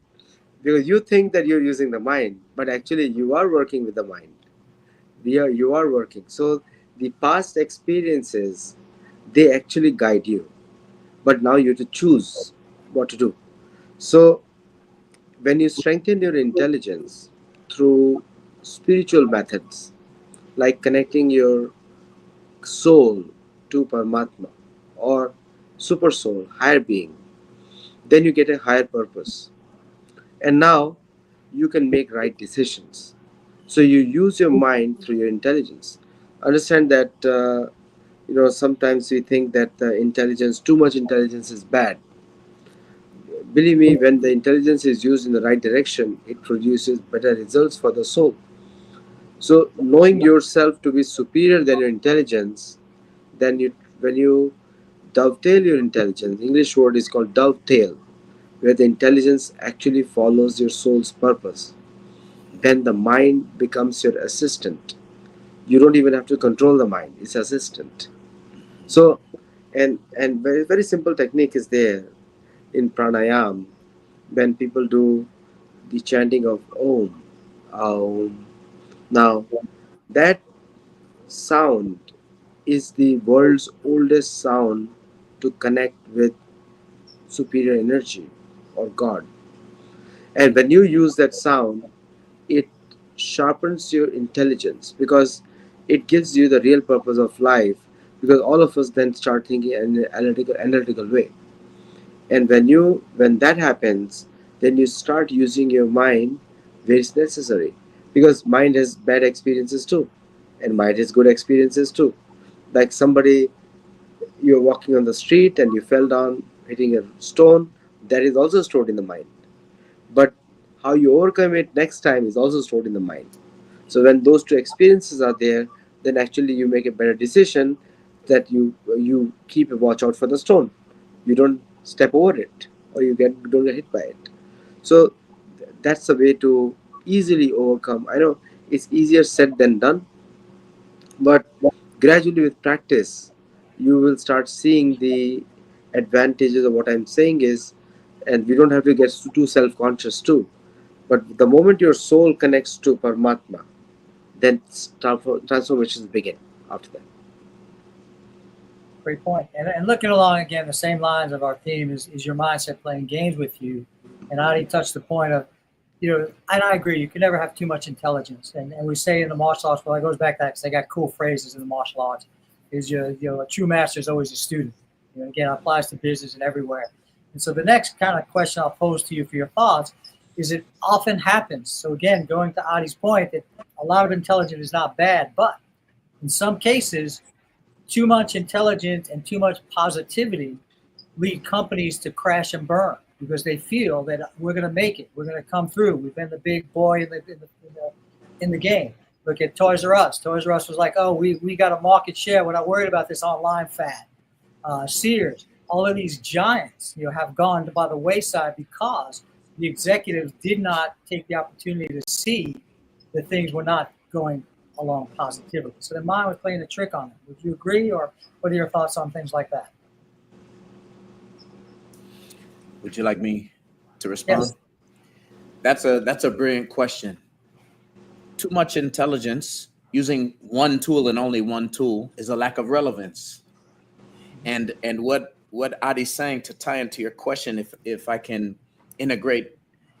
because you think that you're using the mind, but actually you are working with the mind. You are working. So the past experiences, they actually guide you. But now you have to choose what to do. So when you strengthen your intelligence through spiritual methods, like connecting your soul to Paramatma or super soul, higher being, then you get a higher purpose. And now you can make right decisions. So you use your mind through your intelligence. Understand that sometimes we think that too much intelligence is bad. Believe me, when the intelligence is used in the right direction, it produces better results for the soul. So knowing yourself to be superior than your intelligence, then when you dovetail your intelligence, English word is called dovetail, where the intelligence actually follows your soul's purpose. Then the mind becomes your assistant. You don't even have to control the mind; it's assistant. So, and very very simple technique is there in pranayam when people do the chanting of Om, Aum. Now that sound is the world's oldest sound to connect with superior energy or God. And when you use that sound, it sharpens your intelligence because it gives you the real purpose of life. Because all of us then start thinking in an analytical way. And when that happens, then you start using your mind where it's necessary. Because mind has bad experiences too, and mind has good experiences too. Like somebody, you're walking on the street and you fell down hitting a stone, that is also stored in the mind. But how you overcome it next time is also stored in the mind. So when those two experiences are there, then actually you make a better decision that you keep a watch out for the stone. You don't step over it or don't get hit by it. So that's the way to easily overcome. I know it's easier said than done, but gradually with practice, you will start seeing the advantages of what I'm saying is, and we don't have to get too self-conscious too. But the moment your soul connects to Paramatma, then transformations begin after that. Great point. And looking along again, the same lines of our theme is your mindset playing games with you. And Adi touched the point of, and I agree, you can never have too much intelligence. And we say in the martial arts, well, it goes back to that because they got cool phrases in the martial arts. Is a true master is always a student. Again, it applies to business and everywhere. And so the next kind of question I'll pose to you for your thoughts is it often happens. So again, going to Adi's point that a lot of intelligence is not bad, but in some cases, too much intelligence and too much positivity lead companies to crash and burn because they feel that we're going to make it. We're going to come through. We've been the big boy in the game. Look at Toys R Us. Toys R Us was like, oh, we got a market share. We're not worried about this online fad. Sears, all of these giants, have gone by the wayside because the executives did not take the opportunity to see that things were not going along positively. So the mind was playing a trick on them. Would you agree, or what are your thoughts on things like that? Would you like me to respond? Yes. That's a brilliant question. Too much intelligence using one tool and only one tool is a lack of relevance. And what Adi's saying, to tie into your question, if I can integrate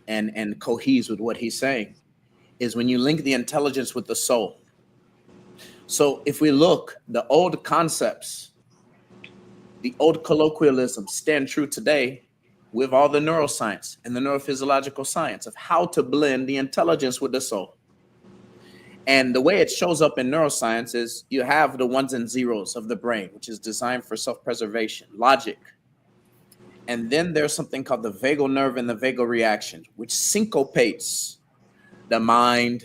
and cohese with what he's saying, is when you link the intelligence with the soul. So if we look, the old concepts, the old colloquialisms stand true today with all the neuroscience and the neurophysiological science of how to blend the intelligence with the soul. And the way it shows up in neuroscience is you have the ones and zeros of the brain, which is designed for self-preservation, logic. And then there's something called the vagal nerve and the vagal reaction, which syncopates the mind,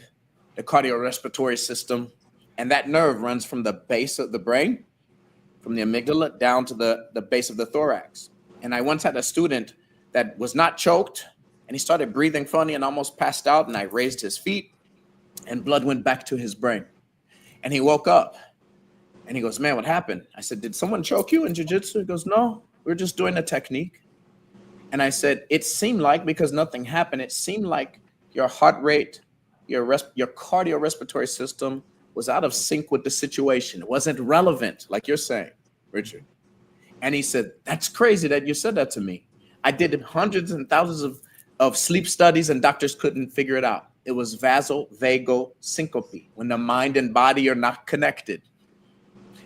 the cardiorespiratory system. And that nerve runs from the base of the brain, from the amygdala, down to the base of the thorax. And I once had a student that was not choked, and he started breathing funny and almost passed out. And I raised his feet, and blood went back to his brain. And he woke up, and he goes, man, what happened? I said, did someone choke you in jiu-jitsu? He goes, no, we're just doing a technique. And I said, it seemed like, because nothing happened, it seemed like your heart rate, your cardiorespiratory system was out of sync with the situation. It wasn't relevant, like you're saying, Richard. And he said, that's crazy that you said that to me. I did hundreds and thousands of sleep studies, and doctors couldn't figure it out. It was vasovagal syncope, when the mind and body are not connected.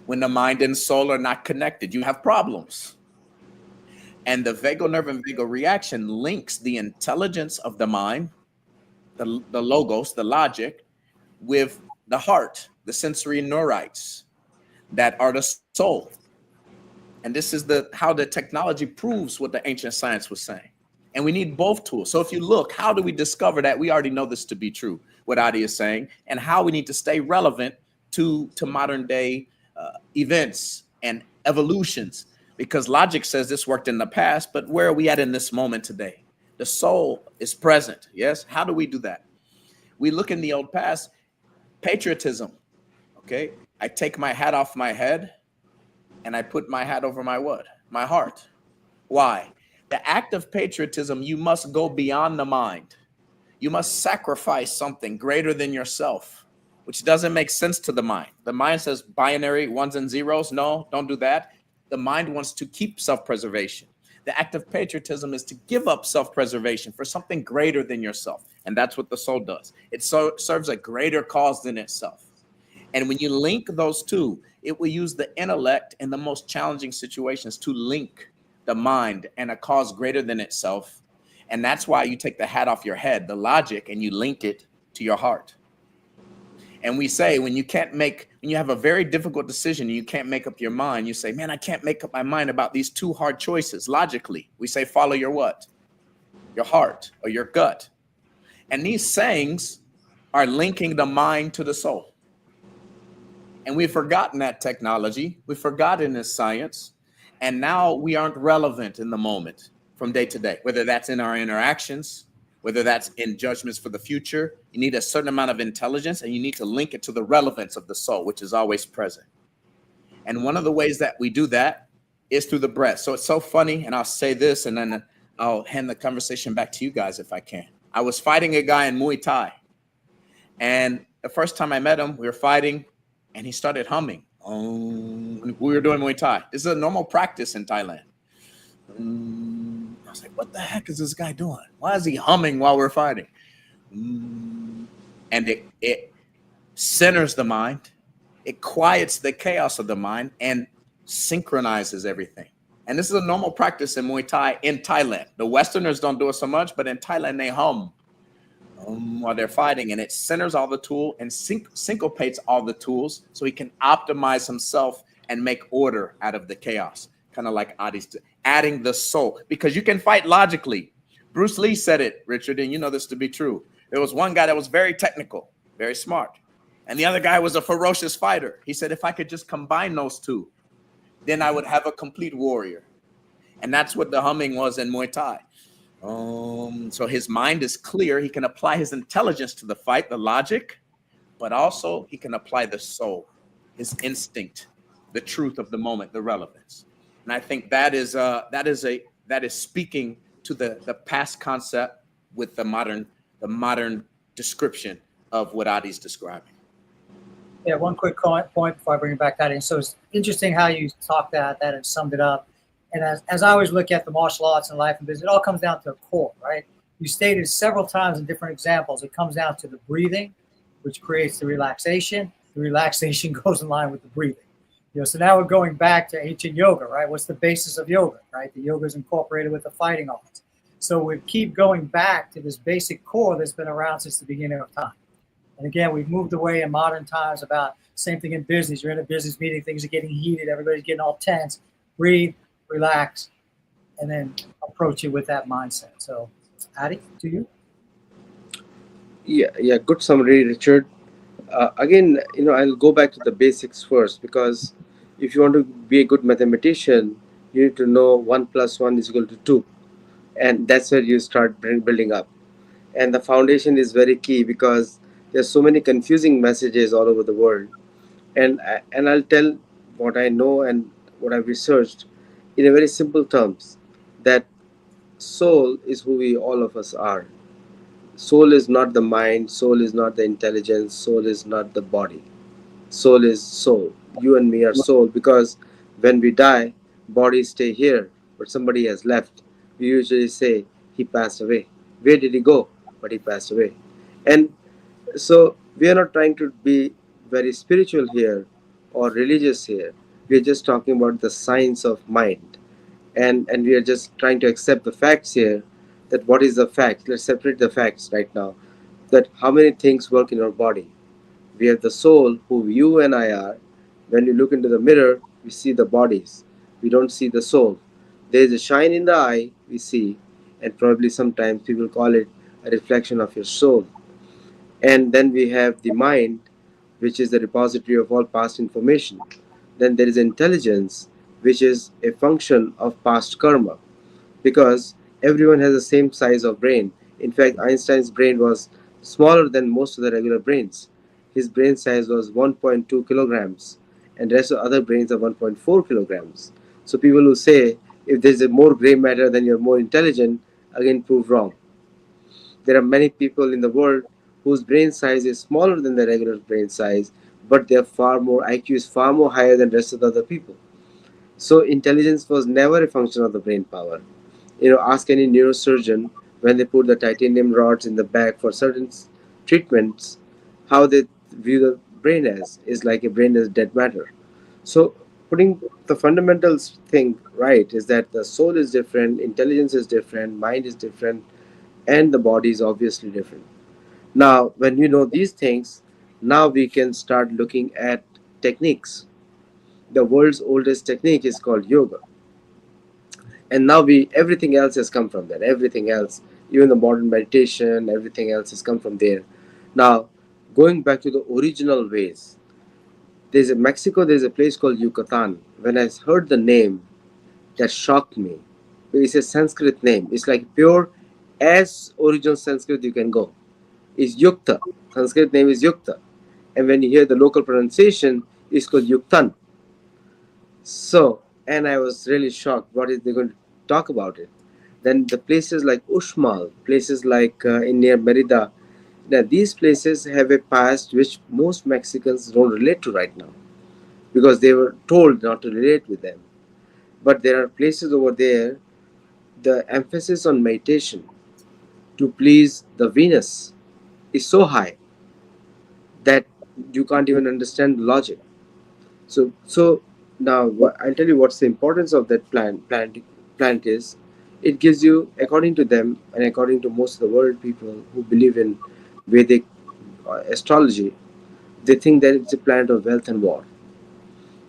When the mind and soul are not connected, you have problems. And the vagal nerve and vagal reaction links the intelligence of the mind, the logos, the logic, with the heart, the sensory neurites that are the soul. And this is how the technology proves what the ancient science was saying. And we need both tools. So if you look, how do we discover that? We already know this to be true, what Adi is saying, and how we need to stay relevant to modern day events and evolutions. Because logic says this worked in the past, but where are we at in this moment today? The soul is present. Yes. How do we do that? We look in the old past, patriotism. Okay. I take my hat off my head and I put my hat over my what? My heart. Why? The act of patriotism, you must go beyond the mind. You must sacrifice something greater than yourself, which doesn't make sense to the mind. The mind says binary ones and zeros. No, don't do that. The mind wants to keep self-preservation. The act of patriotism is to give up self-preservation for something greater than yourself. And that's what the soul does. It serves a greater cause than itself. And when you link those two, it will use the intellect in the most challenging situations to link the mind and a cause greater than itself. And that's why you take the hat off your head, the logic, and you link it to your heart. And we say when you have a very difficult decision and you can't make up your mind, you say, man, I can't make up my mind about these two hard choices. Logically, we say, follow your what? Your heart or your gut. And these sayings are linking the mind to the soul. And we've forgotten that technology. We've forgotten this science. And now we aren't relevant in the moment from day to day, whether that's in our interactions, whether that's in judgments for the future. You need a certain amount of intelligence and you need to link it to the relevance of the soul, which is always present. And one of the ways that we do that is through the breath. So it's so funny. And I'll say this and then I'll hand the conversation back to you guys if I can. I was fighting a guy in Muay Thai. And the first time I met him, we were fighting and he started humming. We were doing Muay Thai. This is a normal practice in Thailand. I was like, what the heck is this guy doing? Why is he humming while we're fighting? And it centers the mind. It quiets the chaos of the mind and synchronizes everything. And this is a normal practice in Muay Thai in Thailand. The Westerners don't do it so much, but in Thailand, they hum while they're fighting, and it centers all the tool and syncopates all the tools so he can optimize himself and make order out of the chaos. Kind of like Adi's adding the soul, because you can fight logically. Bruce Lee said it, Richard, and you know this to be true. There was one guy that was very technical, very smart, and the other guy was a ferocious fighter. He said, if I could just combine those two, then I would have a complete warrior. And that's what the humming was in Muay Thai. So his mind is clear. He can apply his intelligence to the fight, the logic, but also he can apply the soul, his instinct, the truth of the moment, the relevance. And I think that is speaking to the past concept with the modern description of what Adi's describing. Yeah, one quick point before I bring it back that in. So it's interesting how you talked that and summed it up. And as I always look at the martial arts and life and business, it all comes down to a core, right? You stated several times in different examples, it comes down to the breathing, which creates the relaxation. The relaxation goes in line with the breathing. So now we're going back to ancient yoga, right? What's the basis of yoga, right? The yoga is incorporated with the fighting arts. So we keep going back to this basic core that's been around since the beginning of time. And again, we've moved away in modern times about same thing in business. You're in a business meeting, things are getting heated, everybody's getting all tense. Breathe, relax, and then approach it with that mindset. So, Adi, to you. Yeah, good summary, Richard. Again, I'll go back to the basics first, because if you want to be a good mathematician, you need to know 1 + 1 is equal to 2, and that's where you start building up. And the foundation is very key, because there's so many confusing messages all over the world. And I'll tell what I know and what I've researched in a very simple terms, that soul is who we all of us are. Soul is not the mind, soul is not the intelligence, soul is not the body. Soul is soul. You and me are soul, because when we die, bodies stay here, but somebody has left. We usually say he passed away. Where did he go? But he passed away. And so we are not trying to be very spiritual here, or religious here. We are just talking about the science of mind, and we are just trying to accept the facts here. That what is the fact? Let's separate the facts right now. That how many things work in our body. We have the soul, who you and I are. When you look into the mirror, we see the bodies. We don't see the soul. There is a shine in the eye we see, and probably sometimes people call it a reflection of your soul. And then we have the mind, which is the repository of all past information. Then there is intelligence, which is a function of past karma, because everyone has the same size of brain. In fact, Einstein's brain was smaller than most of the regular brains. His brain size was 1.2 kilograms, and the rest of other brains are 1.4 kilograms. So people who say if there's a more gray matter then you're more intelligent, again prove wrong. There are many people in the world whose brain size is smaller than the regular brain size, but their far more IQ is far more higher than the rest of the other people. So intelligence was never a function of the brain power. Ask any neurosurgeon when they put the titanium rods in the back for certain treatments, how they view the brain as is like a brain as dead matter. So putting the fundamentals thing right is that the soul is different, intelligence is different, mind is different, and the body is obviously different. Now, when you know these things, now we can start looking at techniques. The world's oldest technique is called yoga, and now we everything else has come from there. Everything else, even the modern meditation, everything else has come from there. Now, going back to the original ways, there's a Mexico. There's a place called Yucatan. When I heard the name, that shocked me. It's a Sanskrit name. It's like pure as original Sanskrit you can go. It's Yukta. Sanskrit name is Yukta. And when you hear the local pronunciation, it's called Yuktan. So, and I was really shocked. What is they going to talk about it? Then the places like Uxmal, places like in near Merida, now these places have a past which most Mexicans don't relate to right now because they were told not to relate with them. But there are places over there, the emphasis on meditation to please the Venus is so high that you can't even understand the logic. So now I'll tell you what's the importance of that plant is. It gives you, according to them and according to most of the world people who believe in Vedic astrology, they think that it's a planet of wealth and war.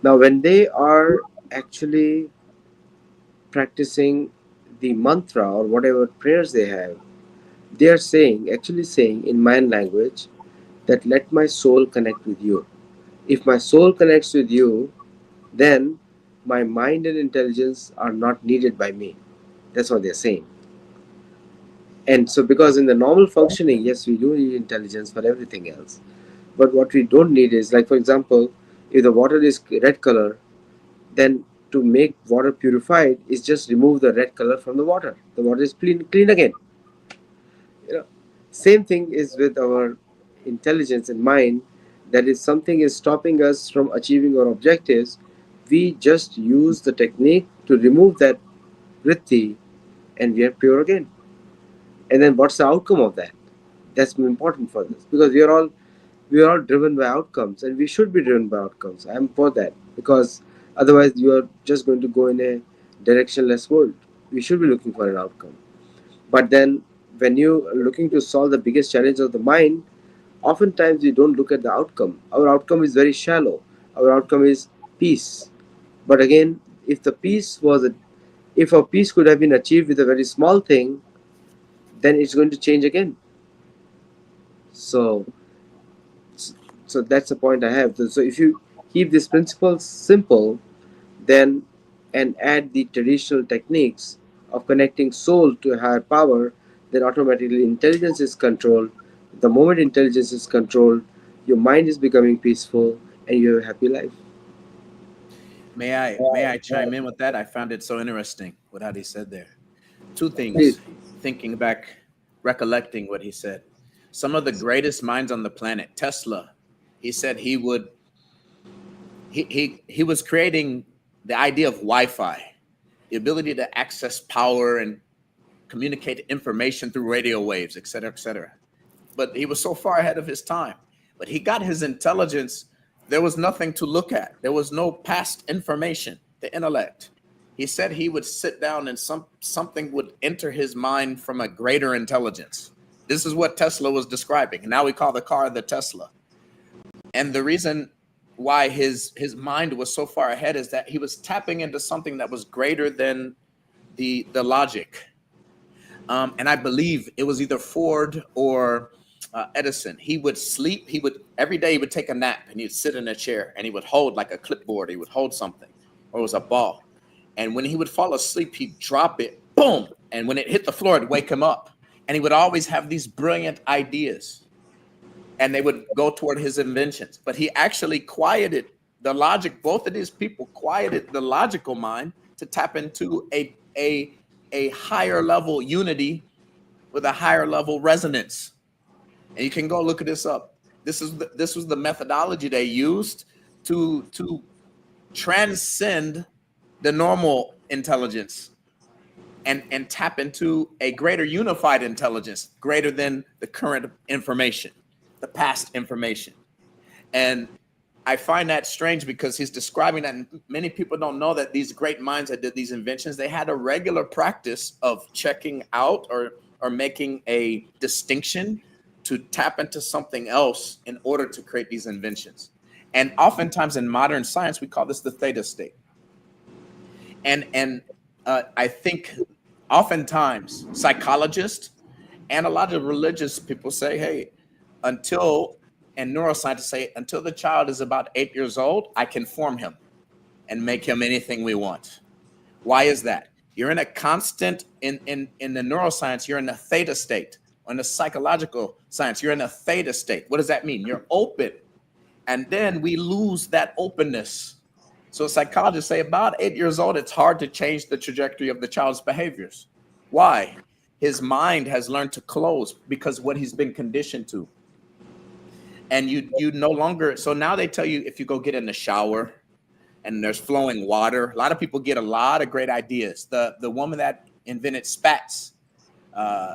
Now, when they are actually practicing the mantra or whatever prayers they have, they are actually saying in Mayan language that let my soul connect with you. If my soul connects with you, then my mind and intelligence are not needed by me. That's what they're saying. And so, because in the normal functioning, yes, we do need intelligence for everything else. But what we don't need is, like, for example, if the water is red color, then to make water purified is just remove the red color from the water. The water is clean again. You know, same thing is with our intelligence and mind. That if something is stopping us from achieving our objectives, we just use the technique to remove that vritti, and we are pure again. And then what's the outcome of that? That's important for this because we are all driven by outcomes, and we should be driven by outcomes. I'm for that because otherwise you are just going to go in a directionless world. We should be looking for an outcome. But then when you are looking to solve the biggest challenge of the mind, oftentimes we don't look at the outcome. Our outcome is very shallow. Our outcome is peace. But again, if the peace was a if a peace could have been achieved with a very small thing, then it's going to change again. So so that's the point I have. So if you keep these principles simple, then and add the traditional techniques of connecting soul to a higher power, then automatically intelligence is controlled. The moment intelligence is controlled, your mind is becoming peaceful and you have a happy life. May I chime in with that? I found it so interesting what he said there. Two Please. things. Thinking back, recollecting what he said. Some of the greatest minds on the planet, Tesla, he said he was creating the idea of Wi-Fi, the ability to access power and communicate information through radio waves, et cetera, et cetera. But he was so far ahead of his time. But he got his intelligence there was nothing to look at. There was no past information, the intellect. He said he would sit down and something would enter his mind from a greater intelligence. This is what Tesla was describing. Now we call the car the Tesla. And the reason why his mind was so far ahead is that he was tapping into something that was greater than the logic. And I believe it was either Ford or Edison. He would sleep. Every day he would take a nap and he'd sit in a chair and he would hold like a clipboard. He would hold something, or it was a ball. And when he would fall asleep, he'd drop it, boom. And when it hit the floor, it'd wake him up. And he would always have these brilliant ideas, and they would go toward his inventions. But he actually quieted the logic. Both of these people quieted the logical mind to tap into a higher level unity with a higher level resonance. And you can go look at this up. This was the methodology they used to transcend the normal intelligence and tap into a greater unified intelligence, greater than the current information, the past information. And I find that strange because he's describing that, and many people don't know that these great minds that did these inventions, they had a regular practice of checking out or making a distinction to tap into something else in order to create these inventions. And oftentimes in modern science, we call this the theta state. And I think oftentimes psychologists and a lot of religious people say, hey, and neuroscientists say, until the child is about 8 years old, I can form him and make him anything we want. Why is that? You're in a constant, in the neuroscience, you're in a theta state. In the psychological science, you're in a theta state. What does that mean? You're open. And then we lose that openness. So psychologists say about 8 years old, it's hard to change the trajectory of the child's behaviors. Why? His mind has learned to close because what he's been conditioned to. And you no longer, so now they tell you if you go get in the shower and there's flowing water, a lot of people get a lot of great ideas. The woman that invented spats,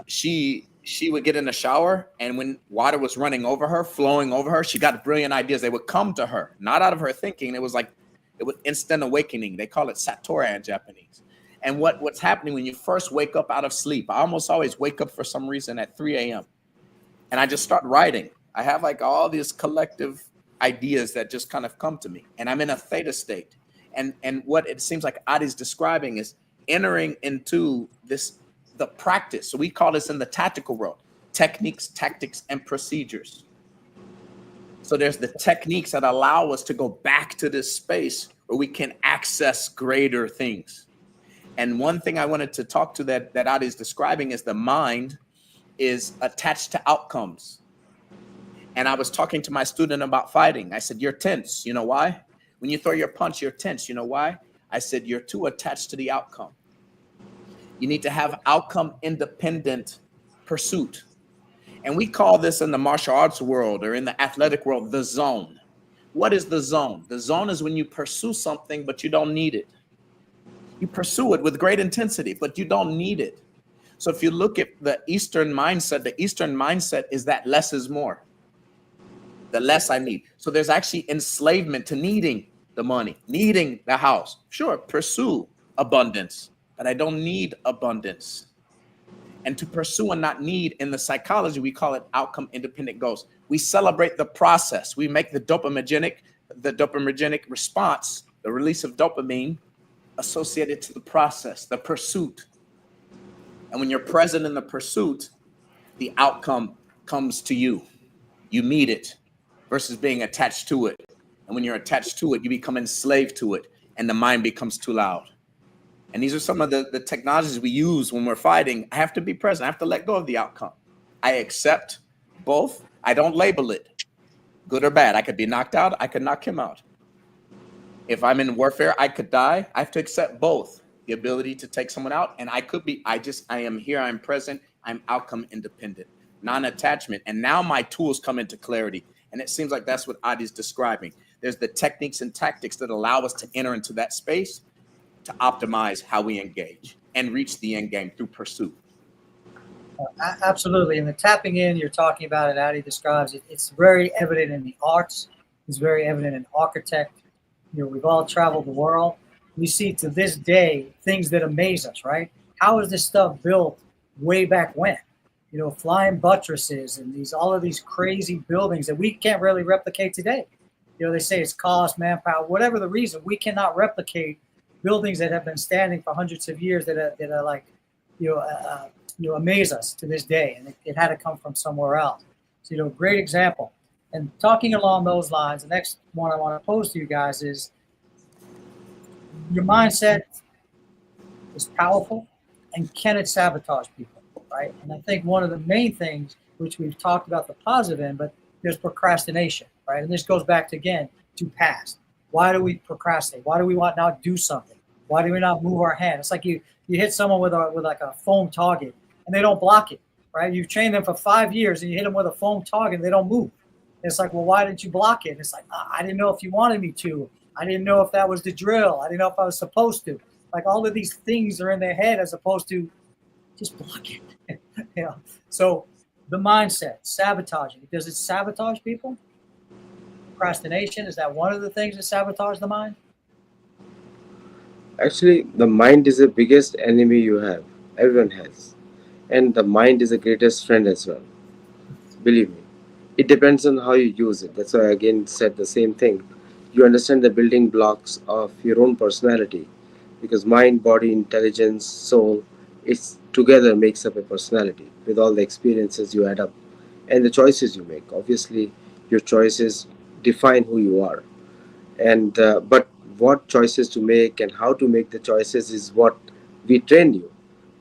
she would get in the shower, and when water was running over her, flowing over her, she got brilliant ideas. They would come to her, not out of her thinking. It was like, it was instant awakening. They call it Sattology in Japanese. And what's happening when you first wake up out of sleep, I almost always wake up for some reason at 3 a.m. and I just start writing. I have like all these collective ideas that just kind of come to me, and I'm in a theta state. And what it seems like Adi's describing is entering into the practice. So we call this in the tactical world, techniques, tactics, and procedures. So there's the techniques that allow us to go back to this space where we can access greater things. And one thing I wanted to talk to that Adi is describing is the mind is attached to outcomes. And I was talking to my student about fighting. I said, you're tense. You know why? When you throw your punch, you're tense. You know why? I said, you're too attached to the outcome. You need to have outcome independent pursuit. And we call this in the martial arts world or in the athletic world, the zone. What is the zone? The zone is when you pursue something, but you don't need it. You pursue it with great intensity, but you don't need it. So if you look at the Eastern mindset is that less is more. The less I need. So there's actually enslavement to needing the money, needing the house. Sure, pursue abundance, but I don't need abundance. And to pursue and not need, in the psychology, we call it outcome independent goals. We celebrate the process. We make the dopaminergic response, the release of dopamine, associated to the process, the pursuit. And when you're present in the pursuit, the outcome comes to you. You meet it versus being attached to it. And when you're attached to it, you become enslaved to it, and the mind becomes too loud. And these are some of the technologies we use when we're fighting. I have to be present. I have to let go of the outcome. I accept both. I don't label it good or bad. I could be knocked out. I could knock him out. If I'm in warfare, I could die. I have to accept both. The ability to take someone out, and I am here, I'm present, I'm outcome independent, non-attachment. And now my tools come into clarity. And it seems like that's what Adi's describing. There's the techniques and tactics that allow us to enter into that space to optimize how we engage and reach the end game through pursuit. Absolutely. And the tapping in you're talking about, and Adi describes it, it's very evident in the arts, is very evident in architect. We've all traveled the world. We see to this day things that amaze us, right? How is this stuff built way back when? Flying buttresses and all of these crazy buildings that we can't really replicate today. They say it's cost, manpower, whatever the reason, we cannot replicate buildings that have been standing for hundreds of years that are like, amaze us to this day. And it had to come from somewhere else. So, great example. And talking along those lines, the next one I want to pose to you guys is your mindset is powerful, and can it sabotage people, right? And I think one of the main things, which we've talked about the positive end, but there's procrastination, right? And this goes back to, again, to past. Why do we procrastinate? Why do we want not do something? Why do we not move our hand? It's like you hit someone with like a foam target and they don't block it, right? You've trained them for 5 years and you hit them with a foam target and they don't move. It's like, well, why didn't you block it? And it's like, I didn't know if you wanted me to. I didn't know if that was the drill. I didn't know if I was supposed to. Like, all of these things are in their head as opposed to just block it. So the mindset, sabotaging. Does it sabotage people? Procrastination, is that one of the things that sabotage the mind? Actually, the mind is the biggest enemy you have. Everyone has. And the mind is the greatest friend as well. Believe me. It depends on how you use it. That's why I again said the same thing. You understand the building blocks of your own personality. Because mind, body, intelligence, soul, it's together makes up a personality with all the experiences you add up and the choices you make. Obviously, your choices define who you are. And but what choices to make and how to make the choices is what we train you.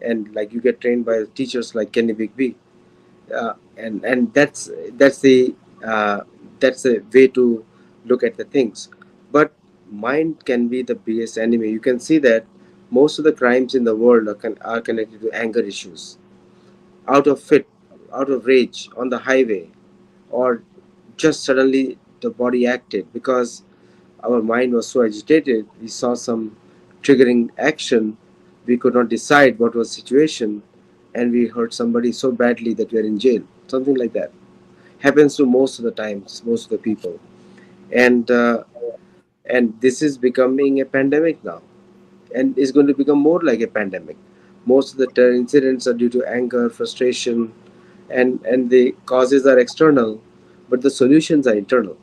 And like you get trained by teachers like Kenny Bigby, and that's the uh, that's the way to look at the things. But mind can be the biggest enemy. You can see that most of the crimes in the world are connected to anger issues, out of fit, out of rage on the highway, or just suddenly the body acted because our mind was so agitated. We saw some triggering action, we could not decide what was the situation, and we hurt somebody so badly that we are in jail, something like that happens to most of the times, most of the people. And uh, and this is becoming a pandemic now, and is going to become more like a pandemic. Most of the incidents are due to anger, frustration, and the causes are external, but the solutions are internal.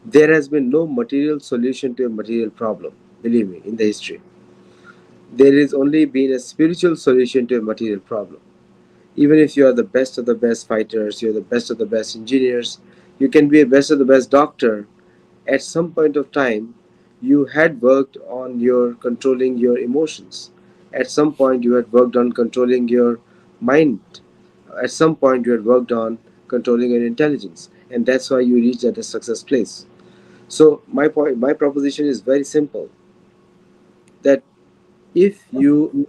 There has been no material solution to a material problem, believe me, in the history. There has only been a spiritual solution to a material problem. Even if you are the best of the best fighters, you're the best of the best engineers, you can be a best of the best doctor. At some point of time, you had worked on your controlling your emotions. At some point, you had worked on controlling your mind. At some point, you had worked on controlling your intelligence, and that's why you reached at a success place. So my proposition is very simple: that if you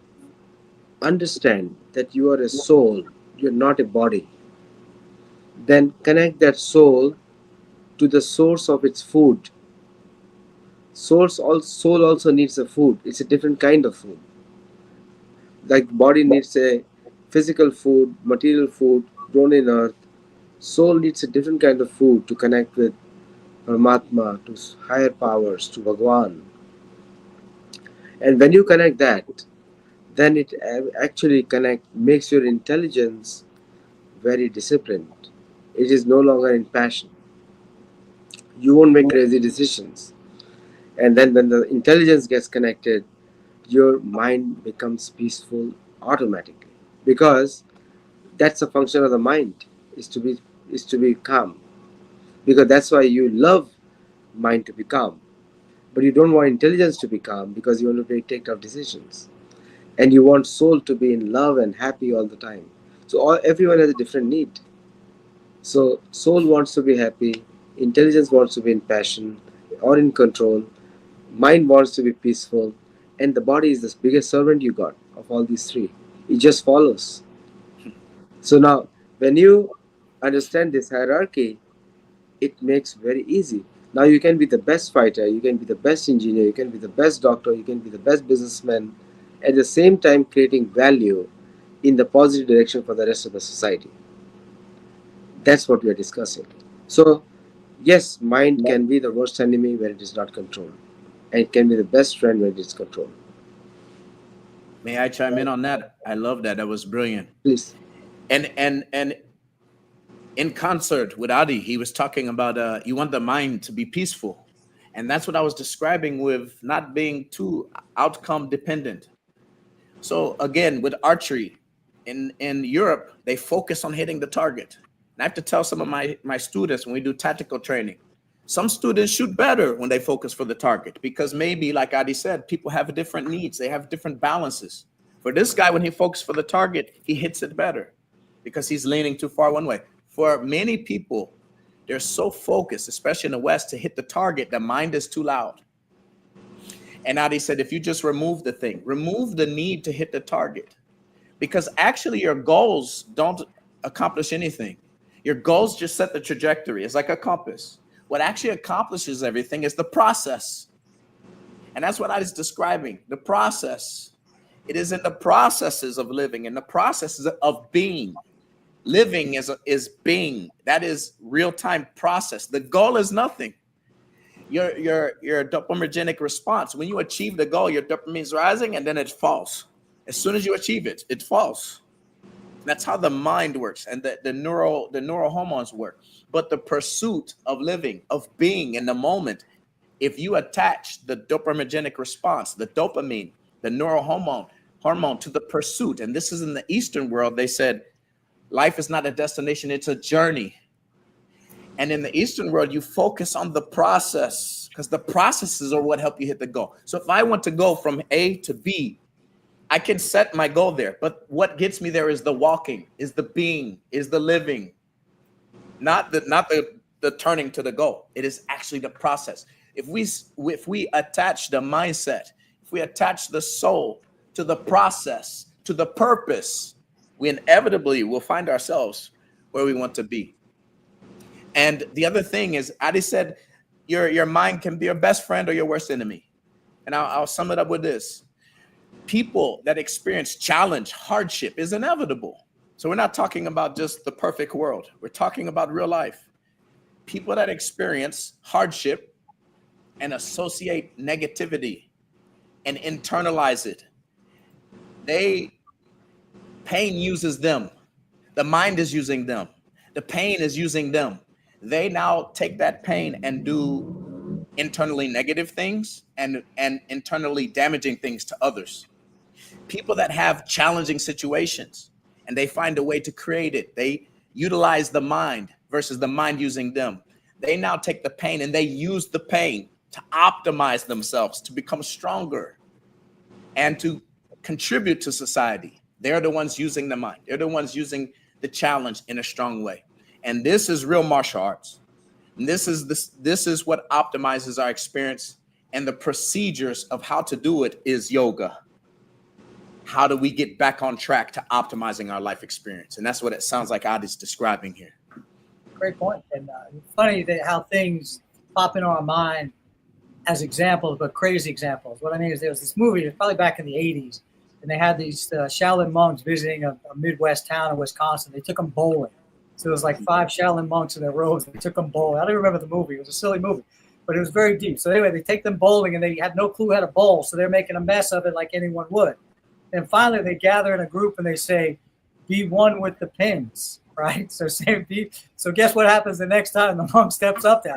understand that you are a soul, you're not a body, then connect that soul to the source of its food. Soul also needs a food. It's a different kind of food. Like body needs a physical food, material food grown in earth. Soul needs a different kind of food to connect with Paramatma, to higher powers, to Bhagwan. And when you connect that, then it actually makes your intelligence very disciplined. It is no longer in passion. You won't make crazy decisions. And then when the intelligence gets connected, your mind becomes peaceful automatically. Because that's a function of the mind, is to be calm. Because that's why you love mind to be calm. But you don't want intelligence to be calm because you want to take tough decisions. And you want soul to be in love and happy all the time. So everyone has a different need. So soul wants to be happy, intelligence wants to be in passion or in control, mind wants to be peaceful, and the body is the biggest servant you got of all these three. It just follows. So now, when you understand this hierarchy, it makes very easy. Now you can be the best fighter, you can be the best engineer, you can be the best doctor, you can be the best businessman, at the same time creating value in the positive direction for the rest of the society. That's what we are discussing. So Yes, mind can be the worst enemy when it is not controlled, and it can be the best friend when it is controlled. May I chime in on that? I love that. That was brilliant. Please. And in concert with Adi, he was talking about you want the mind to be peaceful. And that's what I was describing with not being too outcome dependent. So again, with archery in Europe, they focus on hitting the target. And I have to tell some of my students when we do tactical training, some students shoot better when they focus for the target because maybe, like Adi said, people have different needs. They have different balances. For this guy, when he focuses for the target, he hits it better because he's leaning too far one way. For many people, they're so focused, especially in the West, to hit the target, the mind is too loud. And Adi said, if you just remove the thing, remove the need to hit the target, because actually your goals don't accomplish anything. Your goals just set the trajectory. It's like a compass. What actually accomplishes everything is the process. And that's what I was describing, the process. It is in the processes of living, in the processes of being. Living is being. That is real-time process. The goal is nothing. Your dopaminergic response. When you achieve the goal, your dopamine is rising and then it falls. As soon as you achieve it, it falls. That's how the mind works and the neural hormones work. But the pursuit of living, of being in the moment, if you attach the dopaminergic response, the dopamine, the neural hormone to the pursuit, and this is in the Eastern world, they said life is not a destination, it's a journey. And in the Eastern world, you focus on the process because the processes are what help you hit the goal. So if I want to go from A to B, I can set my goal there. But what gets me there is the walking, is the being, is the living, not the turning to the goal. It is actually the process. If we attach the mindset, if we attach the soul to the process, to the purpose, we inevitably will find ourselves where we want to be. And the other thing is, Adi said, your mind can be your best friend or your worst enemy. And I'll sum it up with this. People that experience challenge, hardship is inevitable. So we're not talking about just the perfect world. We're talking about real life. People that experience hardship and associate negativity and internalize it, pain uses them. The mind is using them. The pain is using them. They now take that pain and do internally negative things and internally damaging things to others. People that have challenging situations and they find a way to create it, they utilize the mind versus the mind using them. They now take the pain and they use the pain to optimize themselves, to become stronger and to contribute to society. They're the ones using the mind. They're the ones using the challenge in a strong way. And this is real martial arts. And this is what optimizes our experience. And the procedures of how to do it is yoga. How do we get back on track to optimizing our life experience? And that's what it sounds like Adi's describing here. Great point. And funny that how things pop into our mind as examples, but crazy examples. What I mean is there was this movie, it was probably back in the 80s, and they had these Shaolin monks visiting a Midwest town in Wisconsin. They took them bowling. So there was like 5 Shaolin monks in their robes. They took them bowling. I don't remember the movie. It was a silly movie, but it was very deep. So anyway, they take them bowling, and they had no clue how to bowl. So they're making a mess of it like anyone would. And finally, they gather in a group, and they say, be one with the pins, right? So so guess what happens the next time the monk steps up there?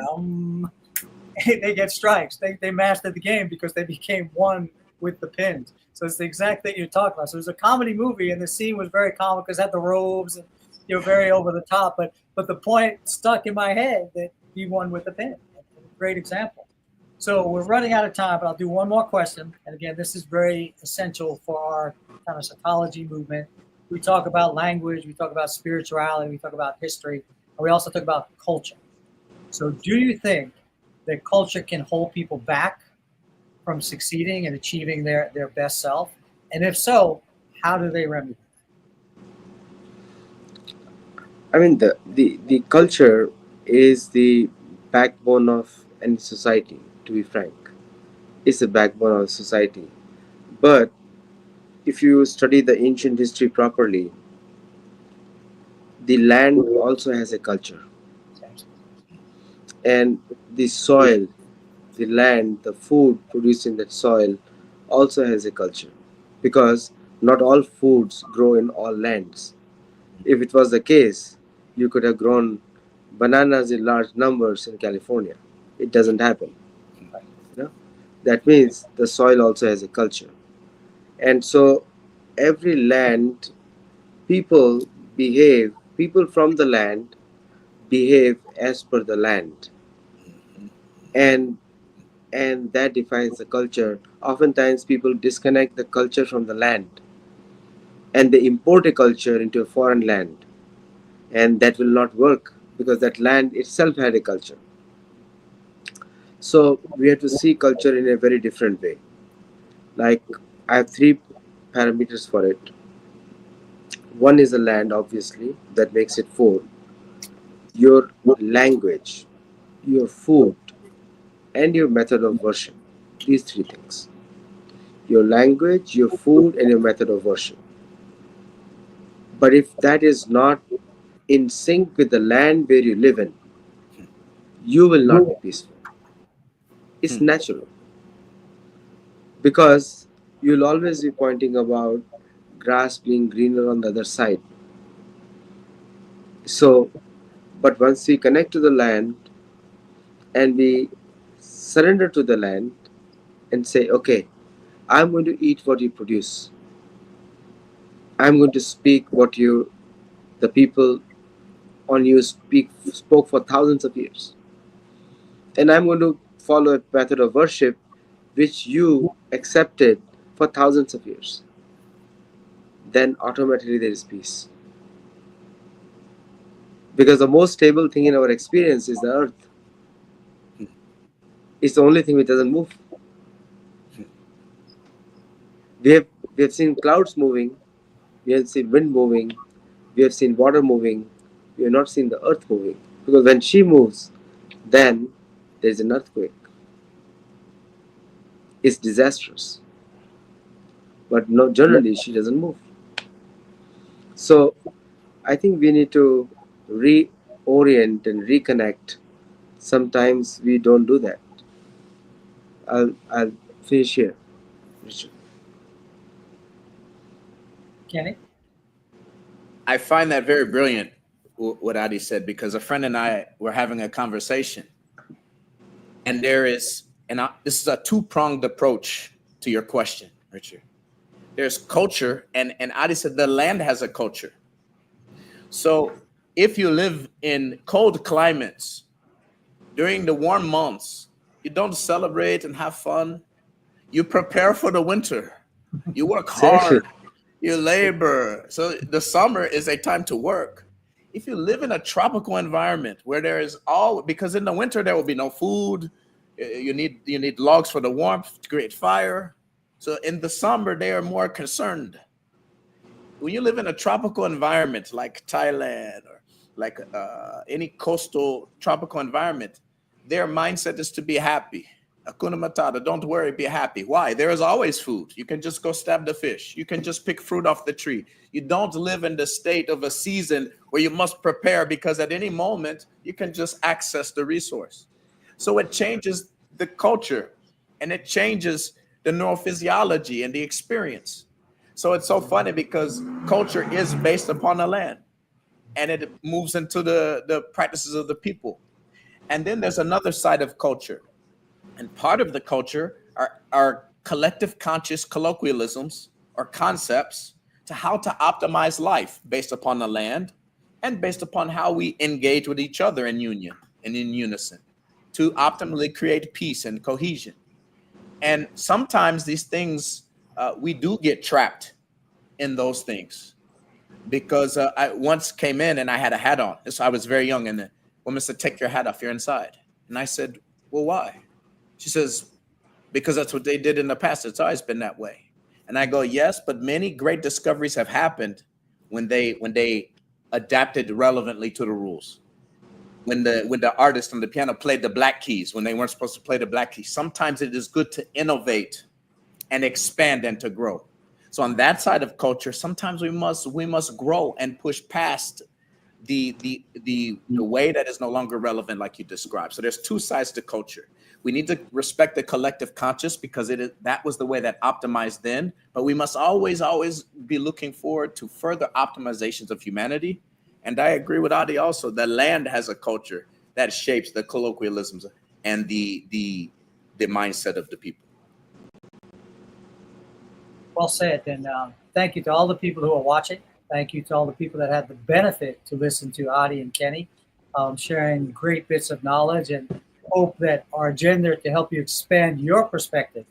They get strikes. They mastered the game because they became one with the pins. So it's the exact thing you're talking about. So it was a comedy movie, and the scene was very comical because it had the robes and very over the top. But the point stuck in my head that be one with the pin. Great example. So we're running out of time, but I'll do one more question. And again, this is very essential for our kind of Sattology movement. We talk about language, we talk about spirituality, we talk about history, and we also talk about culture. So do you think that culture can hold people back from succeeding and achieving their best self? And if so, how do they remedy it? I mean, the culture is the backbone of any society, to be frank. It's the backbone of society. But if you study the ancient history properly, the land also has a culture. And the soil, the land, the food produced in that soil also has a culture, because not all foods grow in all lands. If it was the case, you could have grown bananas in large numbers in California. It doesn't happen. You know? That means the soil also has a culture. And so every land, people people from the land behave as per the land. And that defines the culture. Oftentimes people disconnect the culture from the land and they import a culture into a foreign land, and that will not work because that land itself had a culture. So we have to see culture in a very different way. Like, I have three parameters for it. One is the land, obviously, that makes it four. Your language, your food, and your method of worship. These three things: your language, your food, and your method of worship. But if that is not in sync with the land where you live in, you will not be peaceful. It's natural, because you'll always be pointing about grass being greener on the other side. So, but once we connect to the land and we surrender to the land and say, okay, I'm going to eat what you produce, I'm going to speak what the people on you spoke for thousands of years, and I'm going to follow a method of worship which you accepted for thousands of years, then automatically there is peace. Because the most stable thing in our experience is the earth. It's the only thing which doesn't move. We have, we have seen clouds moving, we have seen wind moving, we have seen water moving, we have not seen the earth moving. Because when she moves, then there is an earthquake. It's disastrous. But no, generally she doesn't move. So I think we need to reorient and reconnect. Sometimes we don't do that. I'll finish here, Richard. Kenny? I find that very brilliant, what Adi said, because a friend and I were having a conversation, and this is a two-pronged approach to your question, Richard. There's culture, and Adi said the land has a culture. So if you live in cold climates during the warm months, you don't celebrate and have fun. You prepare for the winter. You work Exactly. hard. You labor. So the summer is a time to work. If you live in a tropical environment where there is because in the winter there will be no food, you need logs for the warmth to create fire. So in the summer they are more concerned. When you live in a tropical environment like Thailand or like any coastal tropical environment, their mindset is to be happy. Hakuna Matata, don't worry, be happy. Why? There is always food. You can just go stab the fish. You can just pick fruit off the tree. You don't live in the state of a season where you must prepare because at any moment you can just access the resource. So it changes the culture and it changes the neurophysiology and the experience. So it's so funny because culture is based upon the land and it moves into the practices of the people. And then there's another side of culture. And part of the culture are collective conscious colloquialisms or concepts to how to optimize life based upon the land and based upon how we engage with each other in union and in unison to optimally create peace and cohesion. And sometimes these things, we do get trapped in those things because I once came in and I had a hat on. So I was very young, and the woman said, "Take your hat off. You're inside." And I said, "Well, why?" She says, "Because that's what they did in the past. It's always been that way." And I go, "Yes, but many great discoveries have happened when they adapted relevantly to the rules. When the artist on the piano played the black keys when they weren't supposed to play the black keys. Sometimes it is good to innovate and expand and to grow. So on that side of culture, sometimes we must grow and push past the way that is no longer relevant, like you described. So there's two sides to culture. We need to respect the collective conscious because that was the way that optimized then. But we must always be looking forward to further optimizations of humanity. And I agree with Adi also. The land has a culture that shapes the colloquialisms and the mindset of the people. Well said. And thank you to all the people who are watching. Thank you to all the people that had the benefit to listen to Adi and Kenny, sharing great bits of knowledge, and hope that our agenda to help you expand your perspective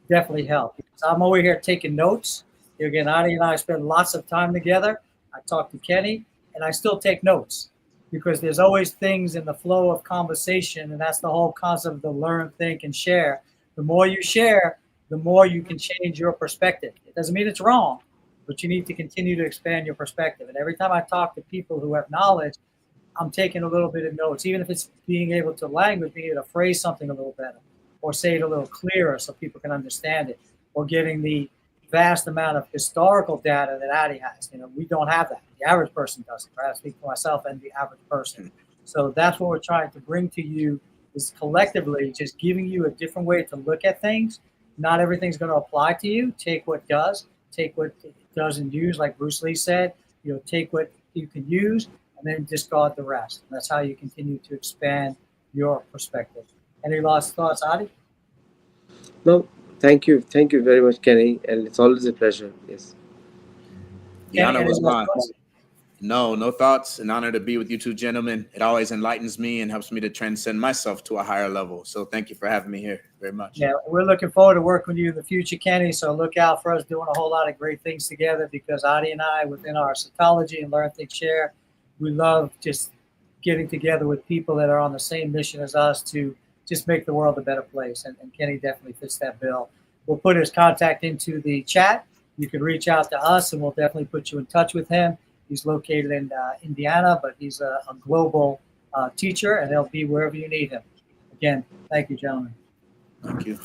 definitely help. Because I'm over here taking notes. Again, Adi and I spend lots of time together. I talk to Kenny, and I still take notes because there's always things in the flow of conversation, and that's the whole concept of the learn, think, and share. The more you share, the more you can change your perspective. It doesn't mean it's wrong, but you need to continue to expand your perspective. And every time I talk to people who have knowledge, I'm taking a little bit of notes, even if it's being able to being able to phrase something a little better, or say it a little clearer so people can understand it, or getting the vast amount of historical data that Adi has. We don't have that. The average person doesn't. Right? I speak for myself and the average person. So that's what we're trying to bring to you, is collectively just giving you a different way to look at things. Not everything's going to apply to you. Take what does. Take what it doesn't use, like Bruce Lee said. Take what you can use and then discard the rest. And that's how you continue to expand your perspective. Any last thoughts, Adi? No, thank you. Thank you very much, Kenny. And it's always a pleasure. Yes. The honor was mine. No thoughts. An honor to be with you two gentlemen. It always enlightens me and helps me to transcend myself to a higher level. So thank you for having me here very much. Yeah, we're looking forward to working with you in the future, Kenny. So look out for us doing a whole lot of great things together, because Adi and I, within our Sattology and Learn, Think, Share, we love just getting together with people that are on the same mission as us to just make the world a better place. And Kenny definitely fits that bill. We'll put his contact into the chat. You can reach out to us, and we'll definitely put you in touch with him. He's located in Indiana, but he's a global teacher, and he'll be wherever you need him. Again, thank you, gentlemen. Thank you.